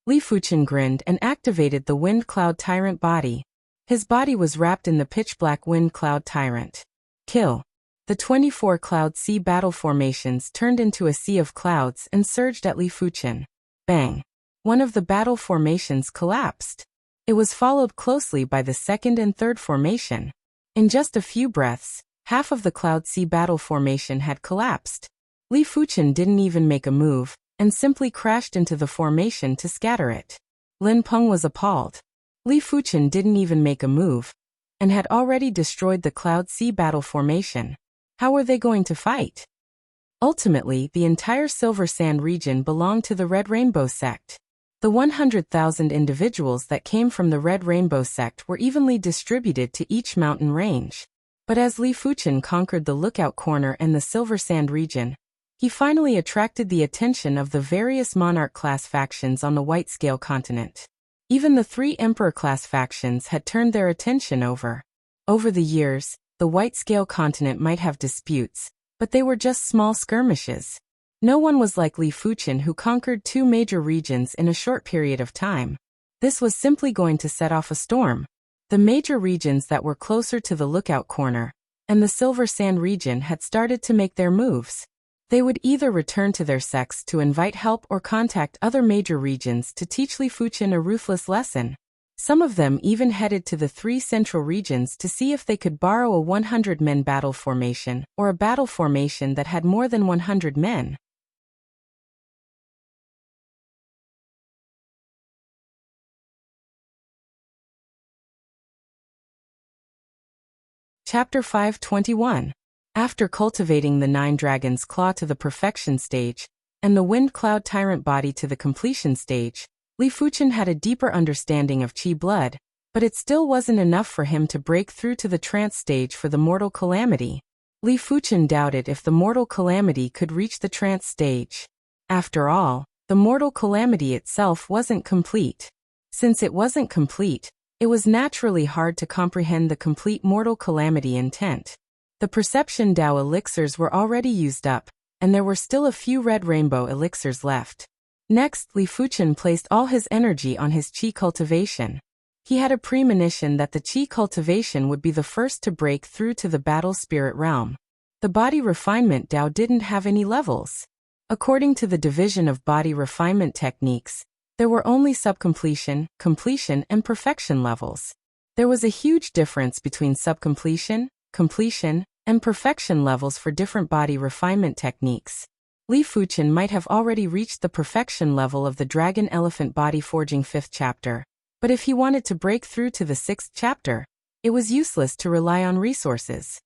Li Fuchen grinned and activated the Wind Cloud Tyrant body. His body was wrapped in the pitch-black Wind Cloud Tyrant. Kill. The 24 Cloud Sea battle formations turned into a sea of clouds and surged at Li Fuchen. Bang! One of the battle formations collapsed. It was followed closely by the 2nd and 3rd formation. In just a few breaths, half of the Cloud Sea battle formation had collapsed. Li Fuchen didn't even make a move, and simply crashed into the formation to scatter it. Lin Peng was appalled. Li Fuchen didn't even make a move, and had already destroyed the Cloud Sea battle formation. How were they going to fight? Ultimately, the entire Silver Sand region belonged to the Red Rainbow sect. The 100,000 individuals that came from the Red Rainbow sect were evenly distributed to each mountain range. But as Li Fuchen conquered the Lookout Corner and the Silver Sand region, he finally attracted the attention of the various Monarch-class factions on the White Scale continent. Even the 3 Emperor-class factions had turned their attention over. Over the years, the White Scale continent might have disputes, But they were just small skirmishes. No one was like Li Fuchen, who conquered 2 major regions in a short period of time. This was simply going to set off a storm. The major regions that were closer to the lookout corner and the Silver Sand region had started to make their moves. They would either return to their sects to invite help or contact other major regions to teach Li Fuchen a ruthless lesson. Some of them even headed to the 3 central regions to see if they could borrow a 100-men battle formation or a battle formation that had more than 100 men. Chapter 521. After cultivating the 9 Dragon's Claw to the perfection stage, and the Wind Cloud Tyrant body to the completion stage, Li Fuchen had a deeper understanding of Qi blood, but it still wasn't enough for him to break through to the trance stage for the Mortal Calamity. Li Fuchen doubted if the Mortal Calamity could reach the trance stage. After all, the Mortal Calamity itself wasn't complete. Since it wasn't complete, it was naturally hard to comprehend the complete Mortal Calamity intent. The Perception Dao elixirs were already used up, and there were still a few Red Rainbow elixirs left. Next, Li Fuchen placed all his energy on his Qi cultivation. He had a premonition that the Qi cultivation would be the first to break through to the Battle Spirit realm. The Body Refinement Dao didn't have any levels. According to the division of body refinement techniques, there were only subcompletion, completion, and perfection levels. There was a huge difference between subcompletion, completion, and perfection levels for different body refinement techniques. Li Fuchen might have already reached the perfection level of the Dragon Elephant Body Forging 5th chapter, but if he wanted to break through to the 6th chapter, it was useless to rely on resources.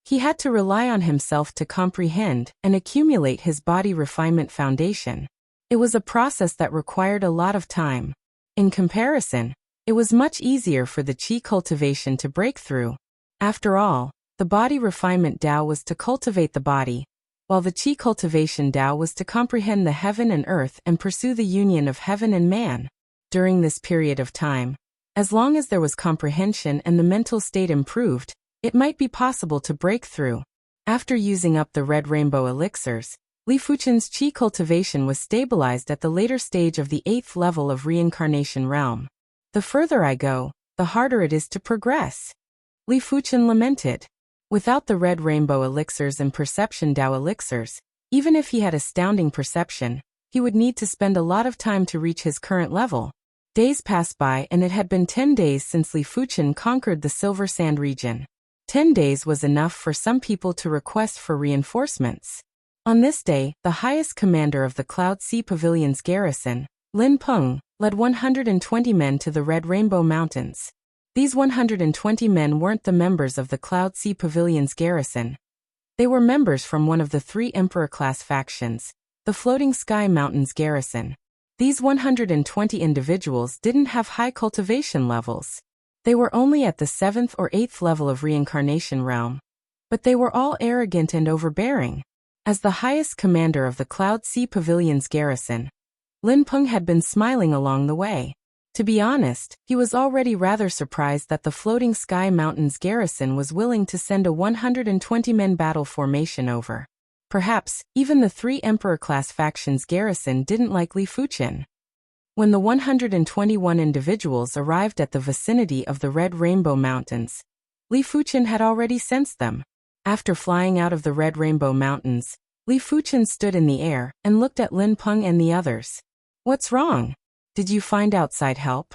He had to rely on himself to comprehend and accumulate his body refinement foundation. It was a process that required a lot of time. In comparison, it was much easier for the Qi cultivation to break through. After all, the Body Refinement Dao was to cultivate the body, while the Qi Cultivation Dao was to comprehend the heaven and earth and pursue the union of heaven and man. During this period of time, as long as there was comprehension and the mental state improved, it might be possible to break through. After using up the Red Rainbow elixirs, Li Fuchen's Qi cultivation was stabilized at the later stage of the 8th level of Reincarnation Realm. The further I go, the harder it is to progress. Li Fuchen lamented. Without the Red Rainbow elixirs and Perception Dao elixirs, even if he had astounding perception, he would need to spend a lot of time to reach his current level. Days passed by and it had been 10 days since Li Fuchen conquered the Silver Sand region. 10 days was enough for some people to request for reinforcements. On this day, the highest commander of the Cloud Sea Pavilion's garrison, Lin Peng, led 120 men to the Red Rainbow Mountains. These 120 men weren't the members of the Cloud Sea Pavilion's garrison. They were members from one of the 3 Emperor-class factions, the Floating Sky Mountains garrison. These 120 individuals didn't have high cultivation levels. They were only at the 7th or 8th level of Reincarnation Realm. But they were all arrogant and overbearing. As the highest commander of the Cloud Sea Pavilion's garrison, Lin Peng had been smiling along the way. To be honest, he was already rather surprised that the Floating Sky Mountains garrison was willing to send a 120-men battle formation over. Perhaps, even the 3 Emperor-class factions garrison didn't like Li Fuchen. When the 121 individuals arrived at the vicinity of the Red Rainbow Mountains, Li Fuchen had already sensed them. After flying out of the Red Rainbow Mountains, Li Fuchen stood in the air and looked at Lin Peng and the others. "What's wrong? Did you find outside help?"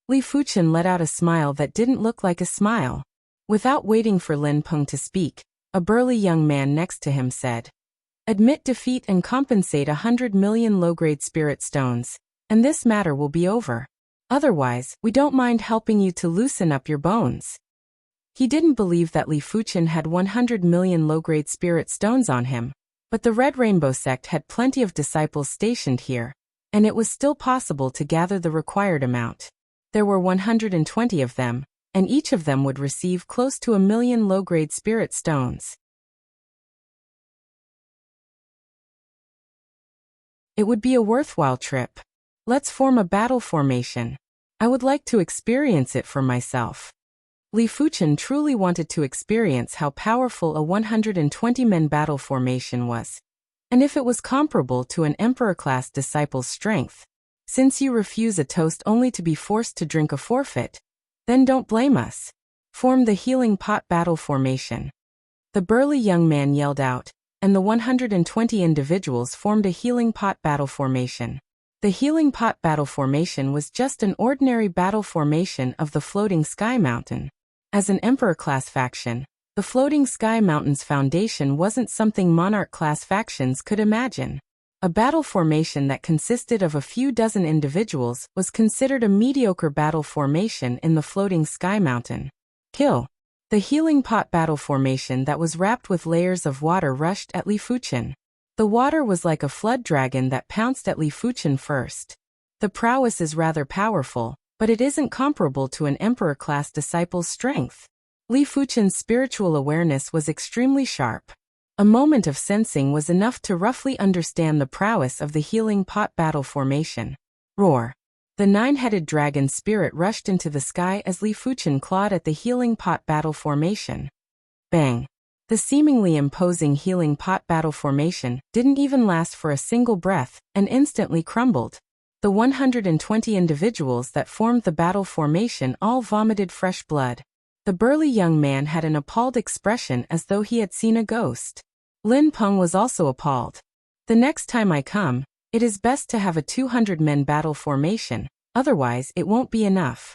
Li Fuchen let out a smile that didn't look like a smile. Without waiting for Lin Peng to speak, a burly young man next to him said, "Admit defeat and compensate 100 million low-grade spirit stones, and this matter will be over. Otherwise, we don't mind helping you to loosen up your bones." He didn't believe that Li Fuchen had 100 million low-grade spirit stones on him, but the Red Rainbow sect had plenty of disciples stationed here, and it was still possible to gather the required amount. There were 120 of them, and each of them would receive close to 1 million low-grade spirit stones. It would be a worthwhile trip. Let's form a battle formation. I would like to experience it for myself. Li Fuchen truly wanted to experience how powerful a 120-men battle formation was, and if it was comparable to an emperor-class disciple's strength. Since you refuse a toast only to be forced to drink a forfeit, then don't blame us. Form the healing pot battle formation. The burly young man yelled out, and the 120 individuals formed a healing pot battle formation. The healing pot battle formation was just an ordinary battle formation of the floating sky mountain. As an emperor-class faction, the floating sky mountain's foundation wasn't something monarch-class factions could imagine. A battle formation that consisted of a few dozen individuals was considered a mediocre battle formation in the floating sky mountain. Kill. The healing pot battle formation that was wrapped with layers of water rushed at Li Fuchen. The water was like a flood dragon that pounced at Li Fuchen first. The prowess is rather powerful, but it isn't comparable to an emperor-class disciple's strength. Li Fuchen's spiritual awareness was extremely sharp. A moment of sensing was enough to roughly understand the prowess of the healing pot battle formation. Roar. The nine-headed dragon spirit rushed into the sky as Li Fuchen clawed at the healing pot battle formation. Bang. The seemingly imposing healing pot battle formation didn't even last for a single breath and instantly crumbled. The 120 individuals that formed the battle formation all vomited fresh blood. The burly young man had an appalled expression as though he had seen a ghost. Lin Peng was also appalled. The next time I come, it is best to have a 200-men battle formation, otherwise it won't be enough.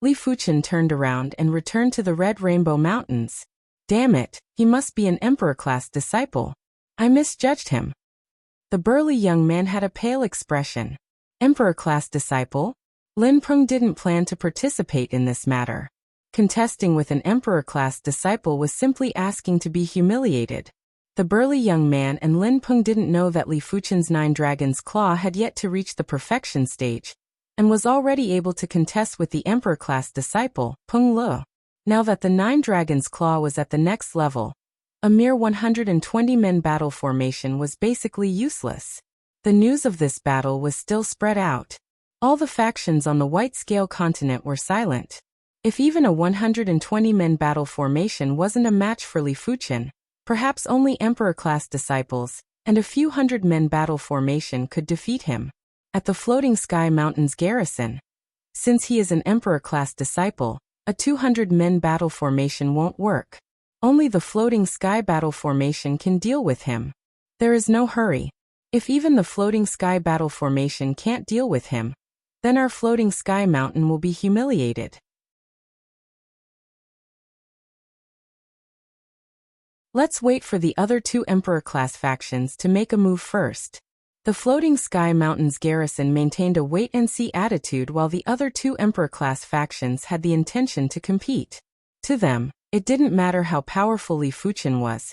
Li Fuchen turned around and returned to the Red Rainbow Mountains. Damn it, he must be an emperor-class disciple. I misjudged him. The burly young man had a pale expression. Emperor-class disciple? Lin Peng didn't plan to participate in this matter. Contesting with an emperor-class disciple was simply asking to be humiliated. The burly young man and Lin Peng didn't know that Li Fuchen's Nine Dragons' Claw had yet to reach the perfection stage, and was already able to contest with the emperor-class disciple, Peng Le. Now that the Nine Dragons' Claw was at the next level, a mere 120-men battle formation was basically useless. The news of this battle was still spread out. All the factions on the White Scale continent were silent. If even a 120-men battle formation wasn't a match for Li Fuchen, perhaps only emperor-class disciples and a few hundred-men battle formation could defeat him. At the Floating Sky Mountain's garrison, since he is an emperor-class disciple, a 200-men battle formation won't work. Only the Floating Sky battle formation can deal with him. There is no hurry. If even the Floating Sky battle formation can't deal with him, then our Floating Sky Mountain will be humiliated. Let's wait for the other two emperor-class factions to make a move first. The Floating Sky Mountain's garrison maintained a wait-and-see attitude while the other two emperor-class factions had the intention to compete. To them, it didn't matter how powerful Li Fuchen was.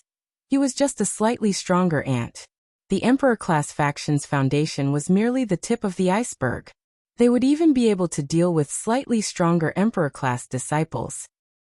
He was just a slightly stronger ant. The emperor-class faction's foundation was merely the tip of the iceberg. They would even be able to deal with slightly stronger emperor-class disciples.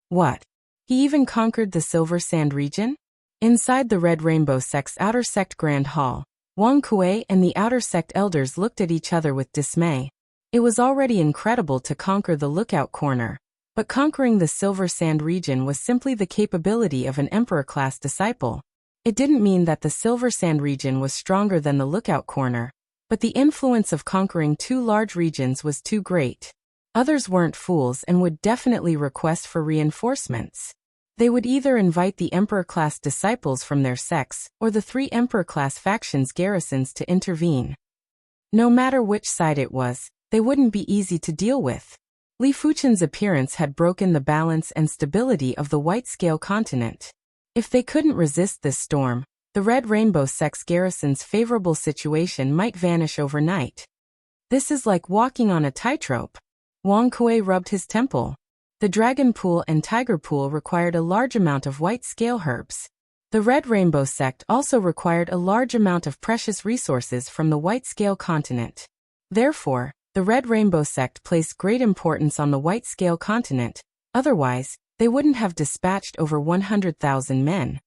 What? He even conquered the Silver Sand region? Inside the Red Rainbow Sect's Outer Sect Grand Hall, Wang Kuei and the Outer Sect elders looked at each other with dismay. It was already incredible to conquer the Lookout Corner, but conquering the Silver Sand region was simply the capability of an emperor-class disciple. It didn't mean that the Silver Sand region was stronger than the Lookout Corner, but the influence of conquering two large regions was too great. Others weren't fools and would definitely request for reinforcements. They would either invite the emperor-class disciples from their sects or the three emperor-class factions' garrisons to intervene. No matter which side it was, they wouldn't be easy to deal with. Li Fuchen's appearance had broken the balance and stability of the White Scale continent. If they couldn't resist this storm, the Red Rainbow Sect's garrison's favorable situation might vanish overnight. This is like walking on a tightrope. Wang Kuei rubbed his temple. The Dragon Pool and Tiger Pool required a large amount of white scale herbs. The Red Rainbow Sect also required a large amount of precious resources from the White Scale continent. Therefore, the Red Rainbow Sect placed great importance on the White Scale continent, otherwise, they wouldn't have dispatched over 100,000 men.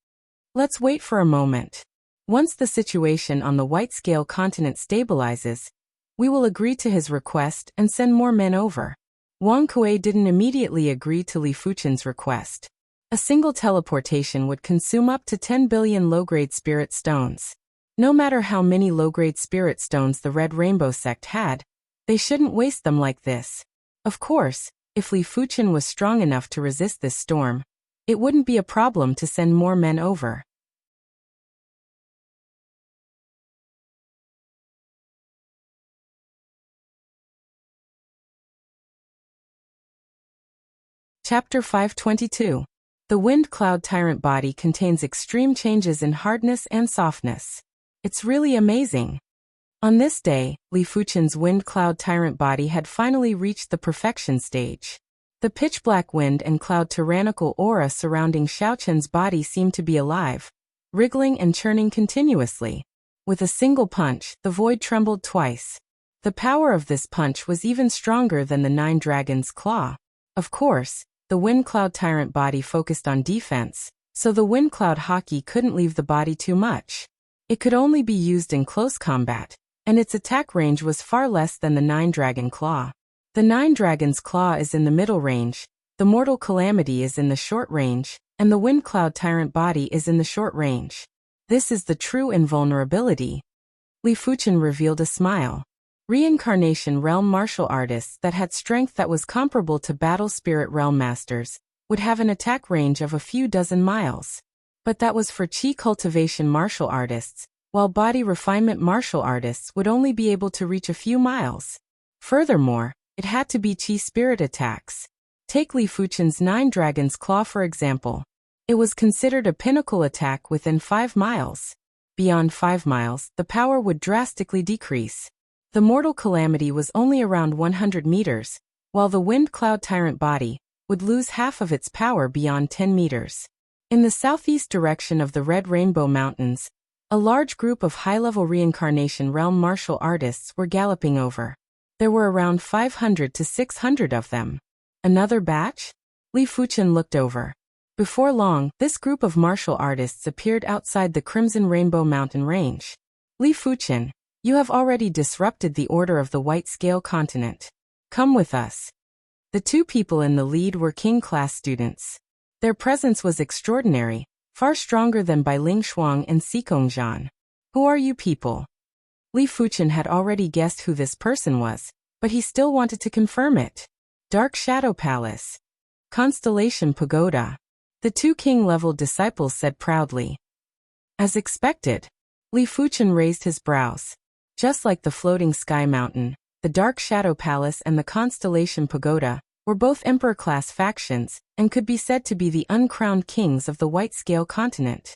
Let's wait for a moment. Once the situation on the White Scale continent stabilizes, we will agree to his request and send more men over. Wang Kuei didn't immediately agree to Li Fuchen's request. A single teleportation would consume up to 10 billion low-grade spirit stones. No matter how many low-grade spirit stones the Red Rainbow sect had, they shouldn't waste them like this. Of course, if Li Fuchen was strong enough to resist this storm, it wouldn't be a problem to send more men over. Chapter 522. The Wind Cloud Tyrant body contains extreme changes in hardness and softness. It's really amazing. On this day, Li Fuchen's Wind Cloud Tyrant body had finally reached the perfection stage. The pitch-black wind and cloud tyrannical aura surrounding Xiaochen's body seemed to be alive, wriggling and churning continuously. With a single punch, the void trembled twice. The power of this punch was even stronger than the Nine Dragons' claw. Of course, the Wind Cloud Tyrant body focused on defense, so the Wind Cloud Hockey couldn't leave the body too much. It could only be used in close combat, and its attack range was far less than the Nine Dragon Claw. The Nine Dragon's Claw is in the middle range, the Mortal Calamity is in the short range, and the Wind Cloud Tyrant body is in the short range. This is the true invulnerability. Li Fuchen revealed a smile. Reincarnation realm martial artists that had strength that was comparable to Battle Spirit realm masters would have an attack range of a few dozen miles. But that was for Qi cultivation martial artists, while body refinement martial artists would only be able to reach a few miles. Furthermore, it had to be Qi spirit attacks. Take Li Fuchen's Nine Dragons Claw for example. It was considered a pinnacle attack within 5 miles. Beyond 5 miles, the power would drastically decrease. The Mortal Calamity was only around 100 meters, while the Wind Cloud Tyrant body would lose half of its power beyond 10 meters. In the southeast direction of the Red Rainbow Mountains, a large group of high-level reincarnation realm martial artists were galloping over. There were around 500 to 600 of them. Another batch? Li Fuchen looked over. Before long, this group of martial artists appeared outside the Crimson Rainbow Mountain range. Li Fuchen, you have already disrupted the order of the White Scale Continent. Come with us. The two people in the lead were King-class students. Their presence was extraordinary, far stronger than by Ling Shuang and Xikongzhan. Who are you people? Li Fuchen had already guessed who this person was, but he still wanted to confirm it. Dark Shadow Palace. Constellation Pagoda. The two king-level disciples said proudly. As expected, Li Fuchen raised his brows. Just like the Floating Sky Mountain, the Dark Shadow Palace and the Constellation Pagoda were both Emperor-class factions and could be said to be the uncrowned kings of the White Scale Continent.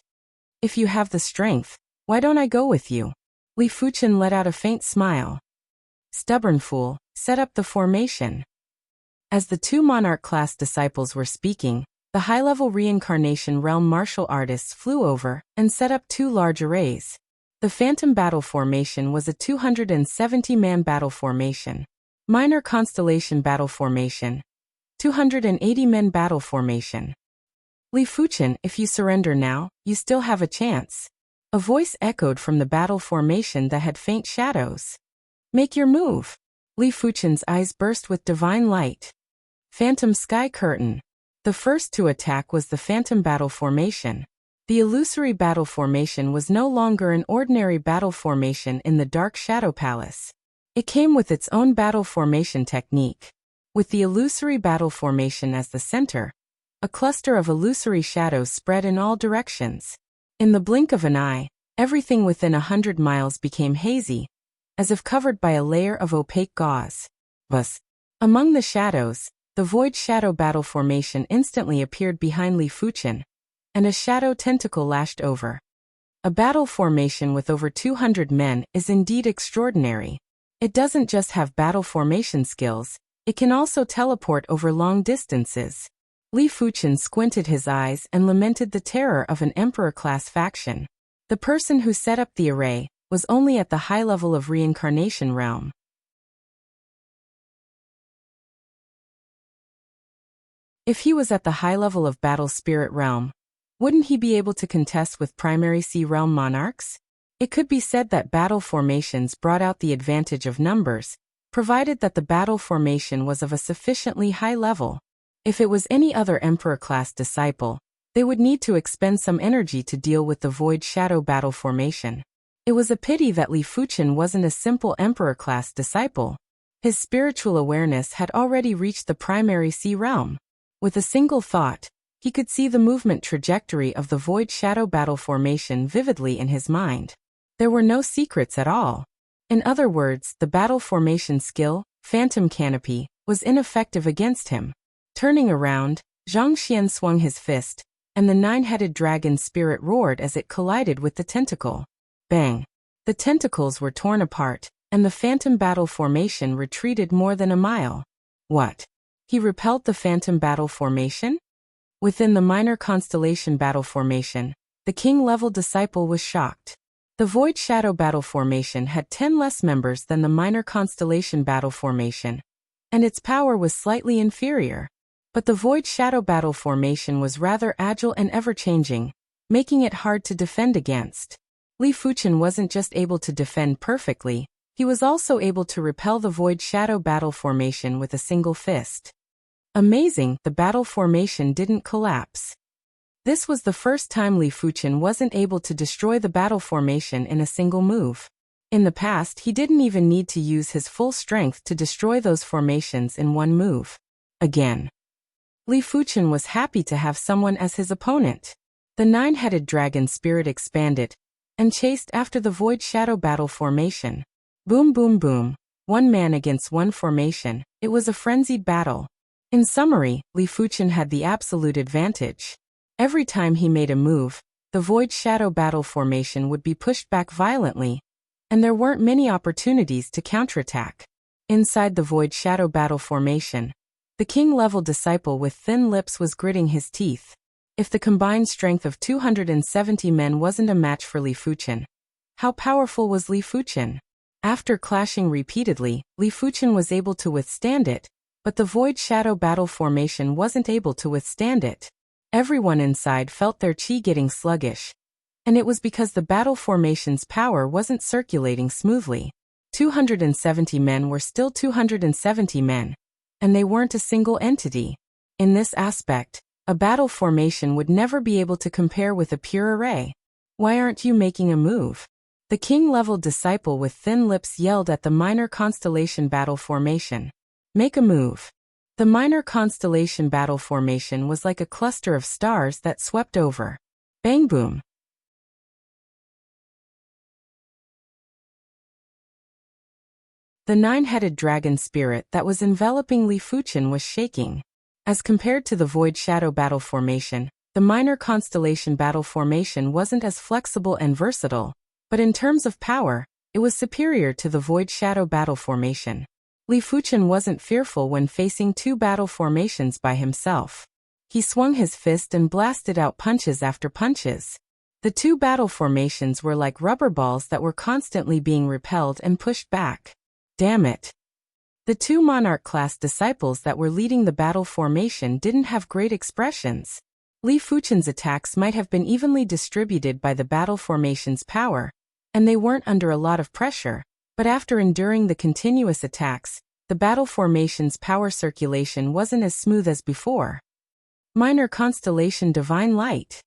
If you have the strength, why don't I go with you? Li Fuchen let out a faint smile. Stubborn fool, set up the formation. As the two Monarch-class disciples were speaking, the high-level reincarnation realm martial artists flew over and set up 2 large arrays. The Phantom Battle Formation was a 270-man battle formation. Minor Constellation Battle Formation. 280-men battle formation. Li Fuchen, if you surrender now, you still have a chance. A voice echoed from the battle formation that had faint shadows. Make your move. Li Fuchen's eyes burst with divine light. Phantom Sky Curtain. The first to attack was the Phantom Battle Formation. The illusory battle formation was no longer an ordinary battle formation in the Dark Shadow Palace. It came with its own battle formation technique. With the illusory battle formation as the center, a cluster of illusory shadows spread in all directions. In the blink of an eye, everything within 100 miles became hazy, as if covered by a layer of opaque gauze. Thus, among the shadows, the Void Shadow Battle Formation instantly appeared behind Li Fuchen, and a shadow tentacle lashed over. A battle formation with over 200 men is indeed extraordinary. It doesn't just have battle formation skills, it can also teleport over long distances. Li Fuchen squinted his eyes and lamented the terror of an Emperor-class faction. The person who set up the array was only at the high level of reincarnation realm. If he was at the high level of battle spirit realm, wouldn't he be able to contest with primary sea realm monarchs? It could be said that battle formations brought out the advantage of numbers, provided that the battle formation was of a sufficiently high level. If it was any other Emperor-class disciple, they would need to expend some energy to deal with the Void Shadow battle formation. It was a pity that Li Fuchen wasn't a simple Emperor-class disciple. His spiritual awareness had already reached the primary sea realm. With a single thought, he could see the movement trajectory of the Void Shadow battle formation vividly in his mind. There were no secrets at all. In other words, the battle formation skill, Phantom Canopy, was ineffective against him. Turning around, Zhang Xian swung his fist, and the nine-headed dragon spirit roared as it collided with the tentacle. Bang! The tentacles were torn apart, and the phantom battle formation retreated more than a mile. What? He repelled the phantom battle formation? Within the minor constellation battle formation, the king-level disciple was shocked. The Void Shadow battle formation had 10 less members than the minor constellation battle formation, and its power was slightly inferior. But the Void Shadow battle formation was rather agile and ever-changing, making it hard to defend against. Li Fuchen wasn't just able to defend perfectly, he was also able to repel the Void Shadow battle formation with a single fist. Amazing, the battle formation didn't collapse. This was the first time Li Fuchen wasn't able to destroy the battle formation in a single move. In the past, he didn't even need to use his full strength to destroy those formations in one move. Again. Li Fuchen was happy to have someone as his opponent. The nine-headed dragon spirit expanded and chased after the Void Shadow battle formation. Boom boom boom, one man against one formation, it was a frenzied battle. In summary, Li Fuchen had the absolute advantage. Every time he made a move, the Void Shadow battle formation would be pushed back violently, and there weren't many opportunities to counterattack. Inside the Void Shadow battle formation, the king-level disciple with thin lips was gritting his teeth. If the combined strength of 270 men wasn't a match for Li Fuchen, how powerful was Li Fuchen? After clashing repeatedly, Li Fuchen was able to withstand it, but the Void Shadow battle formation wasn't able to withstand it. Everyone inside felt their chi getting sluggish, and it was because the battle formation's power wasn't circulating smoothly. 270 men were still 270 men, and they weren't a single entity. In this aspect, a battle formation would never be able to compare with a pure array. Why aren't you making a move? The king-level disciple with thin lips yelled at the minor constellation battle formation. Make a move. The minor constellation battle formation was like a cluster of stars that swept over. Bang boom. The nine-headed dragon spirit that was enveloping Li Fuchen was shaking. As compared to the Void Shadow battle formation, the minor constellation battle formation wasn't as flexible and versatile, but in terms of power, it was superior to the Void Shadow battle formation. Li Fuchen wasn't fearful when facing two battle formations by himself. He swung his fist and blasted out punches after punches. The two battle formations were like rubber balls that were constantly being repelled and pushed back. Damn it. The two Monarch-class disciples that were leading the battle formation didn't have great expressions. Li Fuchen's attacks might have been evenly distributed by the battle formation's power, and they weren't under a lot of pressure, but after enduring the continuous attacks, the battle formation's power circulation wasn't as smooth as before. Minor Constellation Divine Light.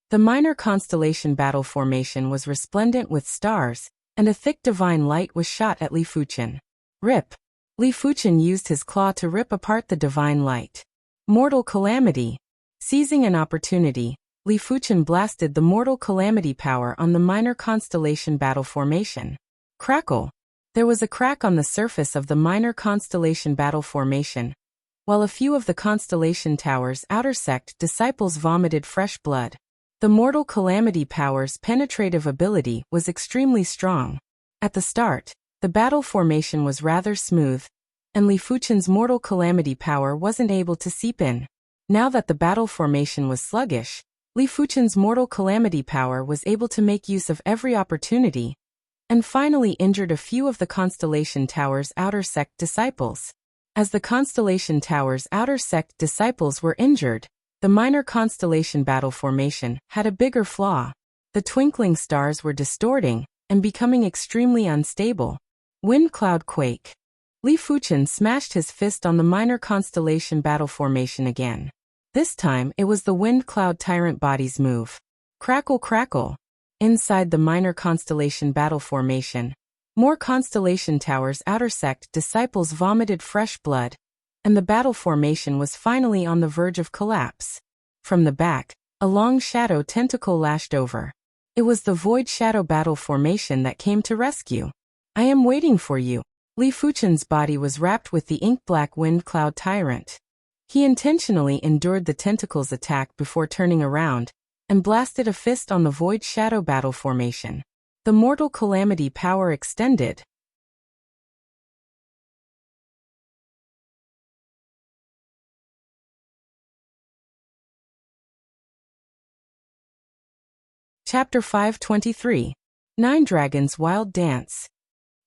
The minor constellation battle formation was resplendent with stars, and a thick divine light was shot at Li Fuchen. Rip. Li Fuchen used his claw to rip apart the divine light. Mortal Calamity. Seizing an opportunity, Li Fuchen blasted the Mortal Calamity power on the minor constellation battle formation. Crackle. There was a crack on the surface of the minor constellation battle formation, while a few of the constellation tower's outer sect disciples vomited fresh blood. The Mortal Calamity power's penetrative ability was extremely strong. At the start, the battle formation was rather smooth, and Li Fuchen's Mortal Calamity power wasn't able to seep in. Now that the battle formation was sluggish, Li Fuchen's Mortal Calamity power was able to make use of every opportunity, and finally injured a few of the Constellation Tower's outer sect disciples. As the Constellation Tower's outer sect disciples were injured, the minor constellation battle formation had a bigger flaw. The twinkling stars were distorting and becoming extremely unstable. Wind Cloud Quake. Li Fuchen smashed his fist on the minor constellation battle formation again. This time, it was the wind cloud tyrant body's move. Crackle crackle. Inside the minor constellation battle formation, more constellation towers outer sect disciples vomited fresh blood, and the battle formation was finally on the verge of collapse. From the back, a long shadow tentacle lashed over. It was the void shadow battle formation that came to rescue. I am waiting for you. Li Fuchen's body was wrapped with the ink-black wind cloud tyrant. He intentionally endured the tentacle's attack before turning around and blasted a fist on the void shadow battle formation. The mortal calamity power extended. Chapter 523. Nine Dragons' Wild Dance.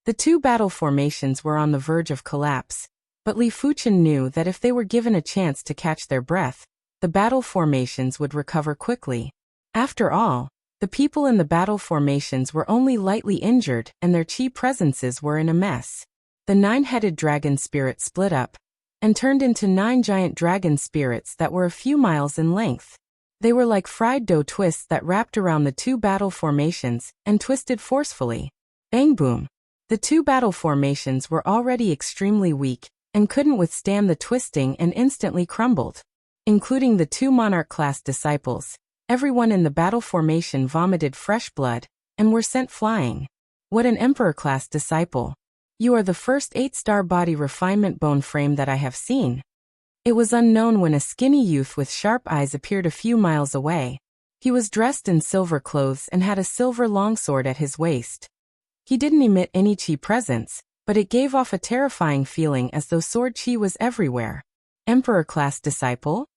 The two battle formations were on the verge of collapse, but Li Fuchen knew that if they were given a chance to catch their breath, the battle formations would recover quickly. After all, the people in the battle formations were only lightly injured and their chi presences were in a mess. The nine-headed dragon spirit split up and turned into 9 giant dragon spirits that were a few miles in length. They were like fried dough twists that wrapped around the two battle formations and twisted forcefully. Bang boom. The two battle formations were already extremely weak and couldn't withstand the twisting and instantly crumbled. Including the two monarch-class disciples, everyone in the battle formation vomited fresh blood and were sent flying. What an emperor-class disciple. You are the first 8-star body refinement bone frame that I have seen. It was unknown when a skinny youth with sharp eyes appeared a few miles away. He was dressed in silver clothes and had a silver longsword at his waist. He didn't emit any chi presence, but it gave off a terrifying feeling as though sword chi was everywhere. Emperor-class disciple?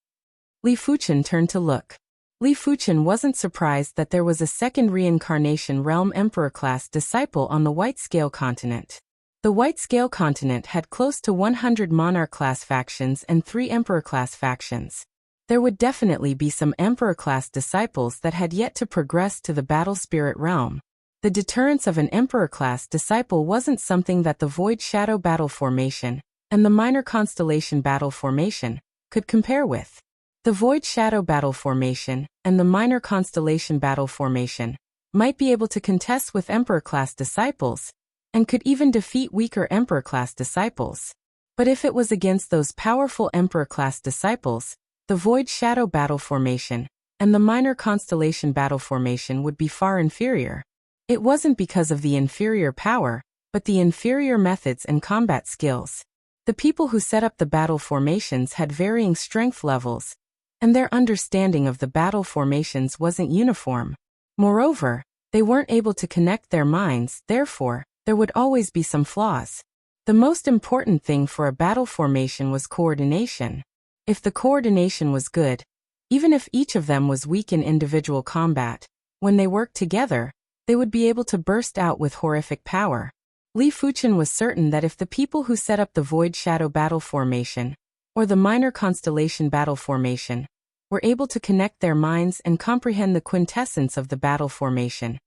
Li Fuchen turned to look. Li Fuchen wasn't surprised that there was a second reincarnation realm Emperor-class disciple on the White Scale continent. The White Scale continent had close to 100 Monarch-class factions and 3 Emperor-class factions. There would definitely be some Emperor-class disciples that had yet to progress to the Battle Spirit realm. The deterrence of an Emperor-class disciple wasn't something that the Void Shadow Battle Formation and the Minor Constellation Battle Formation could compare with. The Void Shadow Battle Formation and the Minor Constellation Battle Formation might be able to contest with Emperor-class disciples and could even defeat weaker Emperor-class disciples. But if it was against those powerful Emperor-class disciples, the Void Shadow Battle Formation and the Minor Constellation Battle Formation would be far inferior. It wasn't because of the inferior power, but the inferior methods and combat skills. The people who set up the battle formations had varying strength levels, and their understanding of the battle formations wasn't uniform. Moreover, they weren't able to connect their minds, therefore, there would always be some flaws. The most important thing for a battle formation was coordination. If the coordination was good, even if each of them was weak in individual combat, when they worked together, they would be able to burst out with horrific power. Li Fuchen was certain that if the people who set up the Void Shadow Battle Formation, or the Minor Constellation Battle Formation, were able to connect their minds and comprehend the quintessence of the battle formation,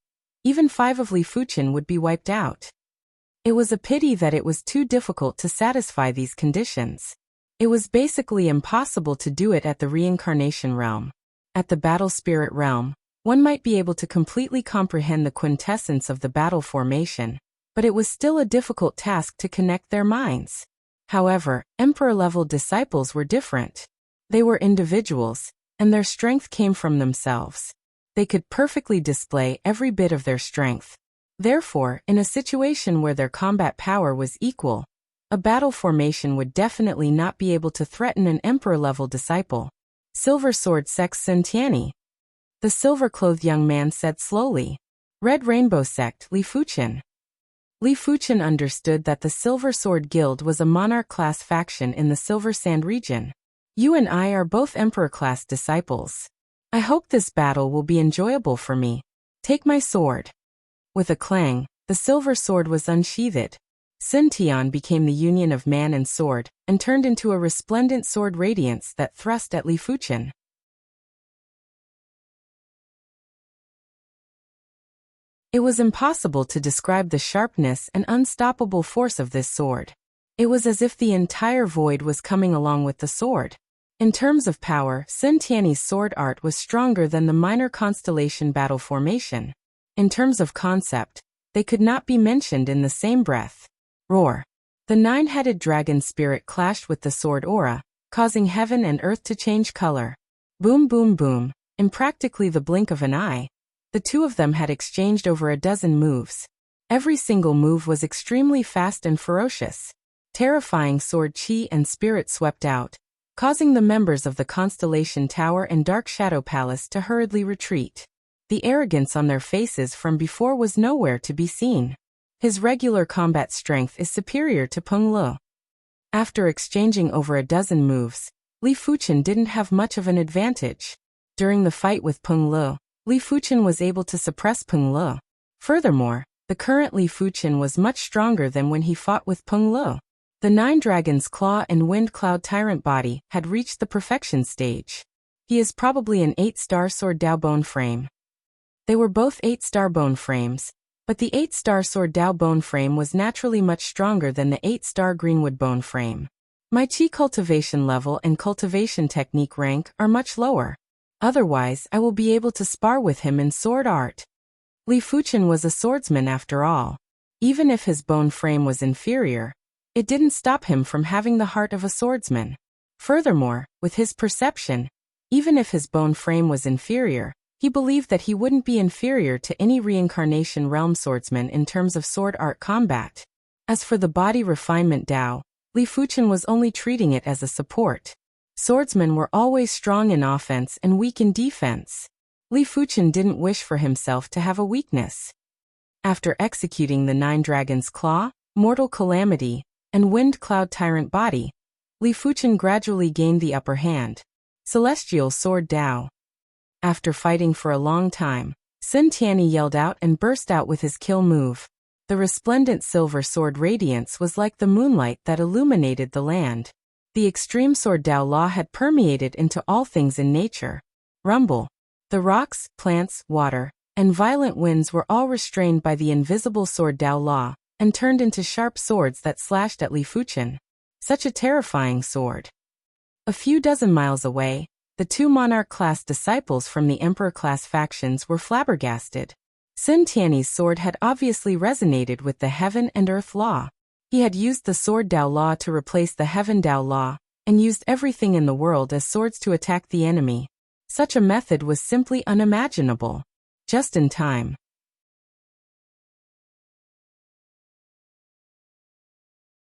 even 5 of Li Fuchen would be wiped out. It was a pity that it was too difficult to satisfy these conditions. It was basically impossible to do it at the Reincarnation Realm. At the Battle Spirit Realm, one might be able to completely comprehend the quintessence of the battle formation, but it was still a difficult task to connect their minds. However, Emperor-level disciples were different. They were individuals, and their strength came from themselves. They could perfectly display every bit of their strength. Therefore, in a situation where their combat power was equal, a battle formation would definitely not be able to threaten an Emperor-level disciple. Silver Sword Sect Sentiani. The silver-clothed young man said slowly. Red Rainbow Sect, Li Fuchen. Li Fuchen understood that the Silver Sword Guild was a monarch-class faction in the Silver Sand region. You and I are both Emperor-class disciples. I hope this battle will be enjoyable for me. Take my sword. With a clang, the silver sword was unsheathed. Sun Tian became the union of man and sword, and turned into a resplendent sword radiance that thrust at Li Fuchen. It was impossible to describe the sharpness and unstoppable force of this sword. It was as if the entire void was coming along with the sword. In terms of power, Sun Tiany's sword art was stronger than the minor constellation battle formation. In terms of concept, they could not be mentioned in the same breath. Roar. The nine-headed dragon spirit clashed with the sword aura, causing heaven and earth to change color. Boom boom boom, in practically the blink of an eye. The two of them had exchanged over a dozen moves. Every single move was extremely fast and ferocious. Terrifying sword chi and spirit swept out, causing the members of the Constellation Tower and Dark Shadow Palace to hurriedly retreat. The arrogance on their faces from before was nowhere to be seen. His regular combat strength is superior to Peng Lu. After exchanging over a dozen moves, Li Fuchen didn't have much of an advantage. During the fight with Peng Lu, Li Fuchen was able to suppress Peng Lu. Furthermore, the current Li Fuchen was much stronger than when he fought with Peng Lu. The Nine Dragon's Claw and Wind Cloud Tyrant body had reached the perfection stage. He is probably an 8-star Sword Dao bone frame. They were both 8-star bone frames, but the 8-star Sword Dao bone frame was naturally much stronger than the 8-star Greenwood bone frame. My chi cultivation level and cultivation technique rank are much lower. Otherwise, I will be able to spar with him in sword art. Li Fuchen was a swordsman after all. Even if his bone frame was inferior, it didn't stop him from having the heart of a swordsman. Furthermore, with his perception, even if his bone frame was inferior, he believed that he wouldn't be inferior to any reincarnation realm swordsman in terms of sword art combat. As for the body refinement Dao, Li Fuchen was only treating it as a support. Swordsmen were always strong in offense and weak in defense. Li Fuchen didn't wish for himself to have a weakness. After executing the Nine Dragon's Claw, Mortal Calamity, and Wind Cloud Tyrant body, Li Fuchen gradually gained the upper hand. Celestial Sword Dao. After fighting for a long time, Sun Tiany yelled out and burst out with his kill move. The resplendent silver sword radiance was like the moonlight that illuminated the land. The extreme Sword Dao law had permeated into all things in nature. Rumble. The rocks, plants, water, and violent winds were all restrained by the invisible Sword Dao law, and turned into sharp swords that slashed at Li Fuchen. Such a terrifying sword. A few dozen miles away, the two Monarch-class disciples from the Emperor-class factions were flabbergasted. Sun Tiany's sword had obviously resonated with the Heaven and Earth law. He had used the Sword Dao law to replace the Heaven Dao law, and used everything in the world as swords to attack the enemy. Such a method was simply unimaginable. Just in time.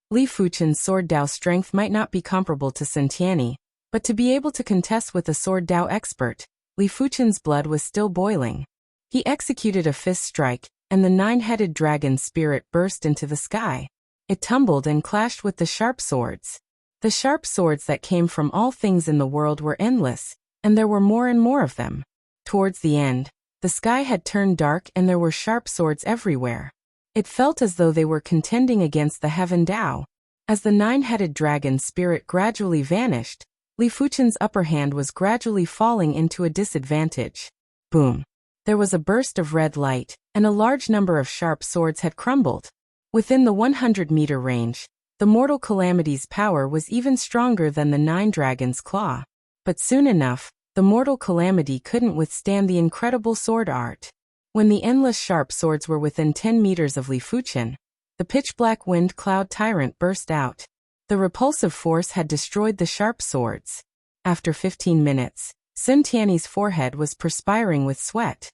Li Fuchen's Sword Dao strength might not be comparable to Sun Tiany, but to be able to contest with a Sword Dao expert, Li Fuchen's blood was still boiling. He executed a fist strike, and the nine-headed dragon spirit burst into the sky. It tumbled and clashed with the sharp swords. The sharp swords that came from all things in the world were endless, and there were more and more of them. Towards the end, the sky had turned dark and there were sharp swords everywhere. It felt as though they were contending against the Heaven Dao. As the nine-headed dragon spirit gradually vanished, Li Fuchen's upper hand was gradually falling into a disadvantage. Boom. There was a burst of red light, and a large number of sharp swords had crumbled. Within the 100-meter range, the Mortal Calamity's power was even stronger than the Nine Dragon's Claw. But soon enough, the Mortal Calamity couldn't withstand the incredible sword art. When the endless sharp swords were within 10 meters of Li Fuchen, the pitch-black Wind Cloud Tyrant burst out. The repulsive force had destroyed the sharp swords. After 15 minutes, Sun Tiany's forehead was perspiring with sweat.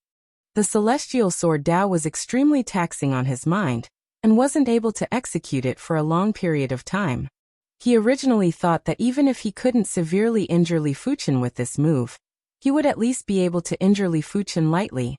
The Celestial Sword Dao was extremely taxing on his mind, and wasn't able to execute it for a long period of time. He originally thought that even if he couldn't severely injure Li Fuchen with this move, he would at least be able to injure Li Fuchen lightly.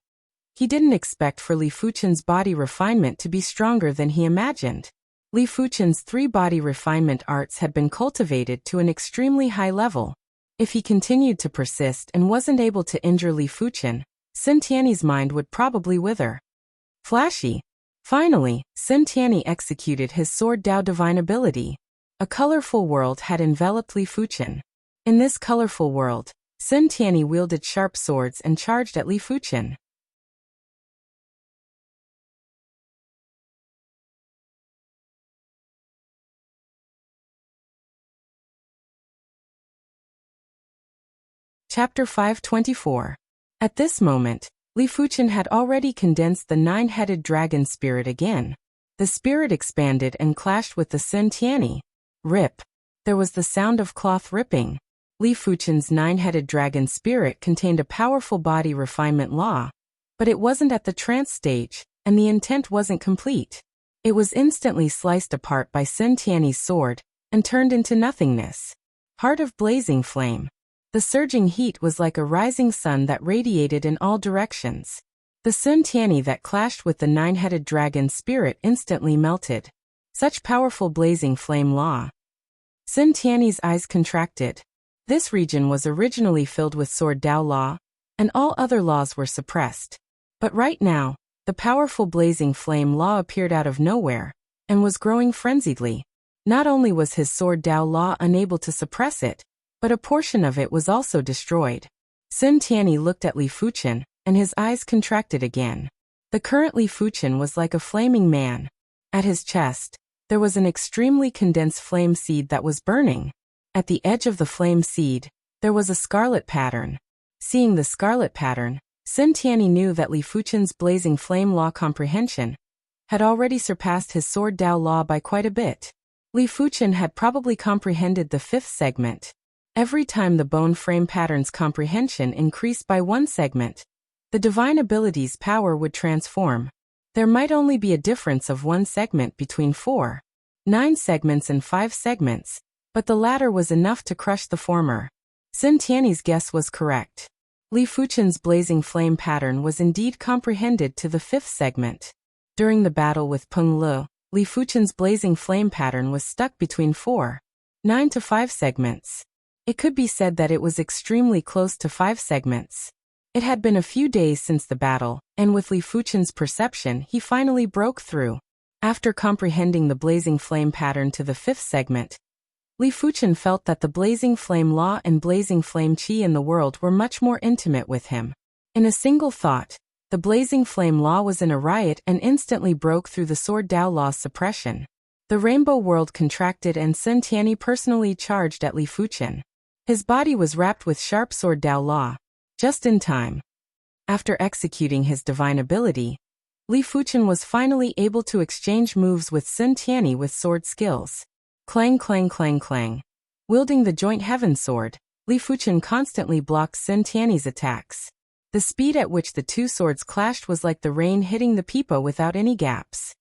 He didn't expect for Li Fuchen's body refinement to be stronger than he imagined. Li Fuchen's 3 body refinement arts had been cultivated to an extremely high level. If he continued to persist and wasn't able to injure Li Fuchen, Sun Tiany's mind would probably wither. Flashy. Finally, Sun Tiany executed his Sword Dao divine ability. A colorful world had enveloped Li Fuchen. In this colorful world, Sun Tiany wielded sharp swords and charged at Li Fuchen. Chapter 524. At this moment, Li Fuchen had already condensed the nine-headed dragon spirit again. The spirit expanded and clashed with the Sun Tianyi. Rip. There was the sound of cloth ripping. Li Fuchen's nine-headed dragon spirit contained a powerful body refinement law, but it wasn't at the trance stage, and the intent wasn't complete. It was instantly sliced apart by Sun Tianyi's sword, and turned into nothingness. Heart of blazing flame. The surging heat was like a rising sun that radiated in all directions. The Sun Tianyi that clashed with the nine-headed dragon spirit instantly melted. Such powerful blazing flame law. Sun Tianyi's eyes contracted. This region was originally filled with sword Dao law, and all other laws were suppressed. But right now, the powerful blazing flame law appeared out of nowhere, and was growing frenziedly. Not only was his sword Dao law unable to suppress it, but a portion of it was also destroyed. Sun Tianyi looked at Li Fuchen, and his eyes contracted again. The current Li Fuchen was like a flaming man. At his chest, there was an extremely condensed flame seed that was burning. At the edge of the flame seed, there was a scarlet pattern. Seeing the scarlet pattern, Sun Tianyi knew that Li Fuchen's blazing flame law comprehension had already surpassed his sword Dao law by quite a bit. Li Fuchen had probably comprehended the fifth segment. Every time the bone frame pattern's comprehension increased by one segment, the divine ability's power would transform. There might only be a difference of one segment between 4, 9 segments and 5 segments, but the latter was enough to crush the former. Sun Tianyi's guess was correct. Li Fuchen's blazing flame pattern was indeed comprehended to the 5th segment. During the battle with Peng Lu, Li Fuchen's blazing flame pattern was stuck between 4, 9 to 5 segments. It could be said that it was extremely close to 5 segments. It had been a few days since the battle, and with Li Fuchen's perception he finally broke through. After comprehending the blazing flame pattern to the 5th segment, Li Fuchen felt that the blazing flame law and blazing flame qi in the world were much more intimate with him. In a single thought, the blazing flame law was in a riot and instantly broke through the sword Dao law's suppression. The rainbow world contracted and Sun Tianyi personally charged at Li Fuchen. His body was wrapped with sharp sword Dao law, just in time. After executing his divine ability, Li Fuchen was finally able to exchange moves with Sun Tianyi with sword skills. Clang clang clang clang. Wielding the joint heaven sword, Li Fuchen constantly blocked Sun Tianyi's attacks. The speed at which the two swords clashed was like the rain hitting the pipa without any gaps.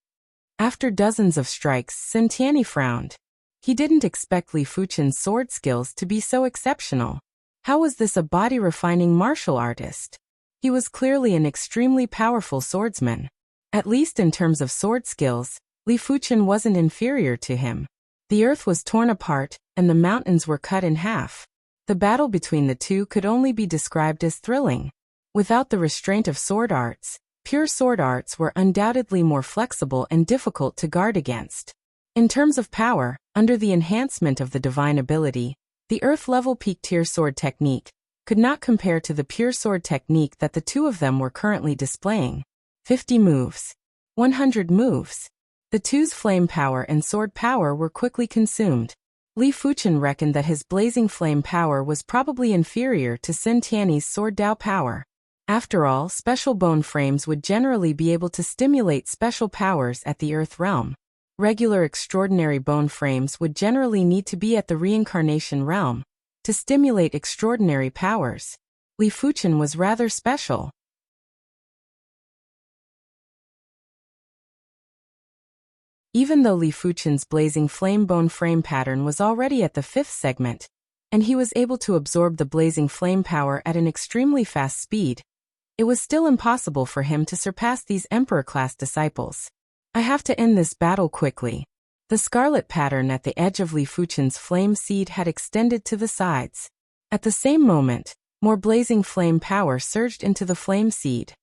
After dozens of strikes, Sun Tianyi frowned. He didn't expect Li Fuchen's sword skills to be so exceptional. How was this a body-refining martial artist? He was clearly an extremely powerful swordsman. At least in terms of sword skills, Li Fuchen wasn't inferior to him. The earth was torn apart, and the mountains were cut in half. The battle between the two could only be described as thrilling. Without the restraint of sword arts, pure sword arts were undoubtedly more flexible and difficult to guard against. In terms of power, under the enhancement of the divine ability, the earth-level peak-tier sword technique could not compare to the pure sword technique that the two of them were currently displaying. 50 moves. 100 moves. The two's flame power and sword power were quickly consumed. Li Fuchen reckoned that his blazing flame power was probably inferior to Sun Tianyi's sword Dao power. After all, special bone frames would generally be able to stimulate special powers at the earth realm. Regular extraordinary bone frames would generally need to be at the reincarnation realm to stimulate extraordinary powers. Li Fuchen was rather special. Even though Li Fuchen's blazing flame bone frame pattern was already at the 5th segment, and he was able to absorb the blazing flame power at an extremely fast speed, it was still impossible for him to surpass these Emperor-class disciples. I have to end this battle quickly. The scarlet pattern at the edge of Li Fuchen's flame seed had extended to the sides. At the same moment, more blazing flame power surged into the flame seed.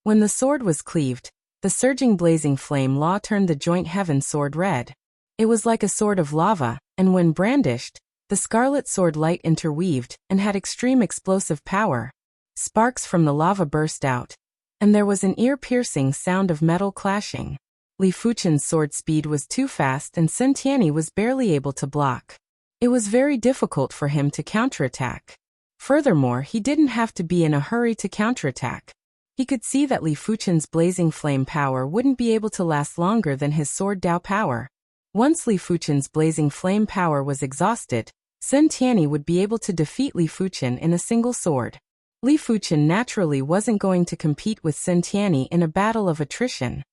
When the sword was cleaved, the surging blazing flame law turned the joint heaven sword red. It was like a sword of lava, and when brandished, the scarlet sword light interweaved and had extreme explosive power. Sparks from the lava burst out, and there was an ear-piercing sound of metal clashing. Li Fuchen's sword speed was too fast and Sun Tianyi was barely able to block. It was very difficult for him to counterattack. Furthermore, he didn't have to be in a hurry to counterattack. He could see that Li Fuchen's blazing flame power wouldn't be able to last longer than his sword Dao power. Once Li Fuchen's blazing flame power was exhausted, Sun Tianyi would be able to defeat Li Fuchen in a single sword. Li Fuchen naturally wasn't going to compete with Sun Tianyi in a battle of attrition.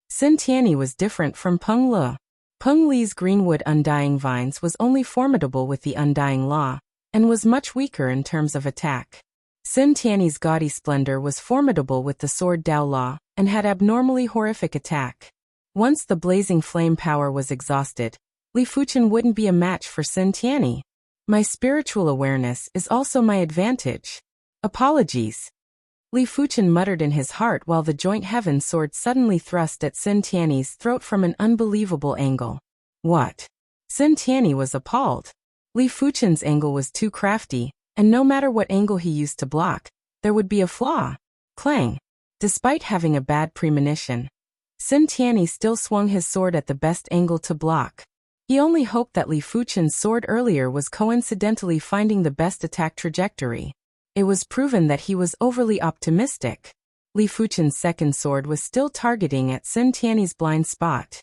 Sun Tianyi was different from Peng Le. Peng Li's greenwood undying vines was only formidable with the undying law, and was much weaker in terms of attack. Sun Tianyi's gaudy splendor was formidable with the sword Dao law, and had abnormally horrific attack. Once the blazing flame power was exhausted, Li Fuchen wouldn't be a match for Sun Tianyi. My spiritual awareness is also my advantage. Apologies. Li Fuchen muttered in his heart while the joint heaven sword suddenly thrust at Sun Tianyi's throat from an unbelievable angle. What? Sun Tianyi was appalled. Li Fuchen's angle was too crafty, and no matter what angle he used to block, there would be a flaw. Clang. Despite having a bad premonition, Sun Tianyi still swung his sword at the best angle to block. He only hoped that Li Fuchen's sword earlier was coincidentally finding the best attack trajectory. It was proven that he was overly optimistic. Li Fuchen's second sword was still targeting at Sun Tianyi's blind spot.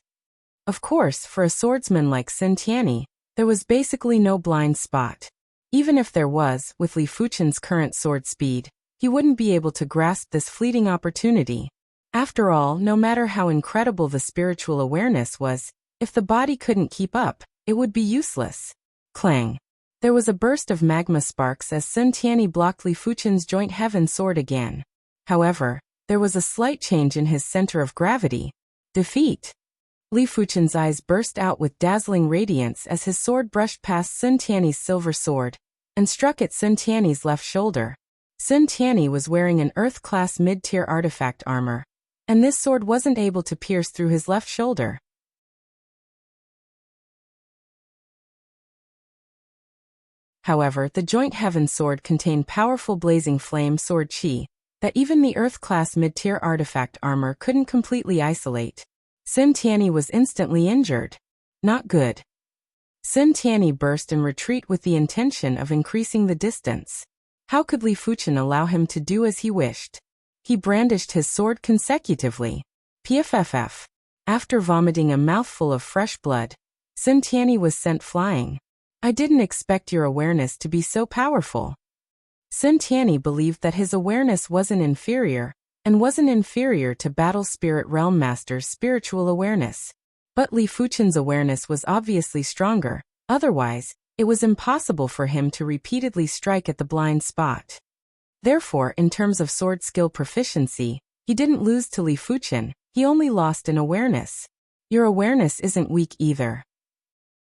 Of course, for a swordsman like Sun Tianyi, there was basically no blind spot. Even if there was, with Li Fuchen's current sword speed, he wouldn't be able to grasp this fleeting opportunity. After all, no matter how incredible the spiritual awareness was, if the body couldn't keep up, it would be useless. Clang. There was a burst of magma sparks as Sun Tianyi blocked Li Fuchen's joint heaven sword again. However, there was a slight change in his center of gravity. Defeat. Li Fuchen's eyes burst out with dazzling radiance as his sword brushed past Sun Tianyi's silver sword and struck at Sun Tianyi's left shoulder. Sun Tianyi was wearing an Earth-class mid-tier artifact armor, and this sword wasn't able to pierce through his left shoulder. However, the joint heaven sword contained powerful blazing flame sword chi that even the Earth-class mid-tier artifact armor couldn't completely isolate. Sun Tianyi was instantly injured. Not good. Sun Tianyi burst in retreat with the intention of increasing the distance. How could Li Fuchen allow him to do as he wished? He brandished his sword consecutively. Pfff. After vomiting a mouthful of fresh blood, Sun Tianyi was sent flying. I didn't expect your awareness to be so powerful. Sun Tianyi believed that his awareness wasn't inferior to Battle Spirit Realm Master's spiritual awareness. But Li Fuchen's awareness was obviously stronger, otherwise, it was impossible for him to repeatedly strike at the blind spot. Therefore, in terms of sword skill proficiency, he didn't lose to Li Fuchen, he only lost in awareness. Your awareness isn't weak either.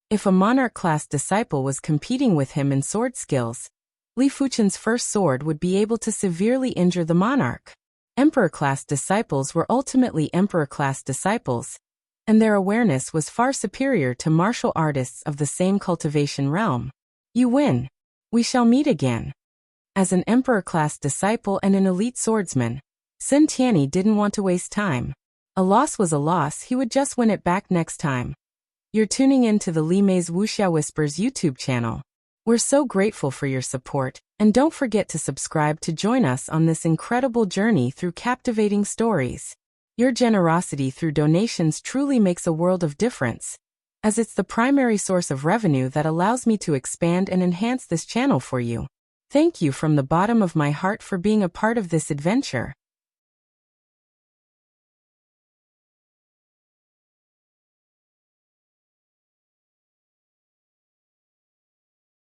If a monarch-class disciple was competing with him in sword skills, Li Fuchen's first sword would be able to severely injure the monarch. Emperor-class disciples were ultimately Emperor-class disciples, and their awareness was far superior to martial artists of the same cultivation realm. You win. We shall meet again. As an Emperor-class disciple and an elite swordsman, Sun Tianyi didn't want to waste time. A loss was a loss, he would just win it back next time. You're tuning in to the Li Mei's Wuxia Whispers YouTube channel. We're so grateful for your support, and don't forget to subscribe to join us on this incredible journey through captivating stories. Your generosity through donations truly makes a world of difference, as it's the primary source of revenue that allows me to expand and enhance this channel for you. Thank you from the bottom of my heart for being a part of this adventure.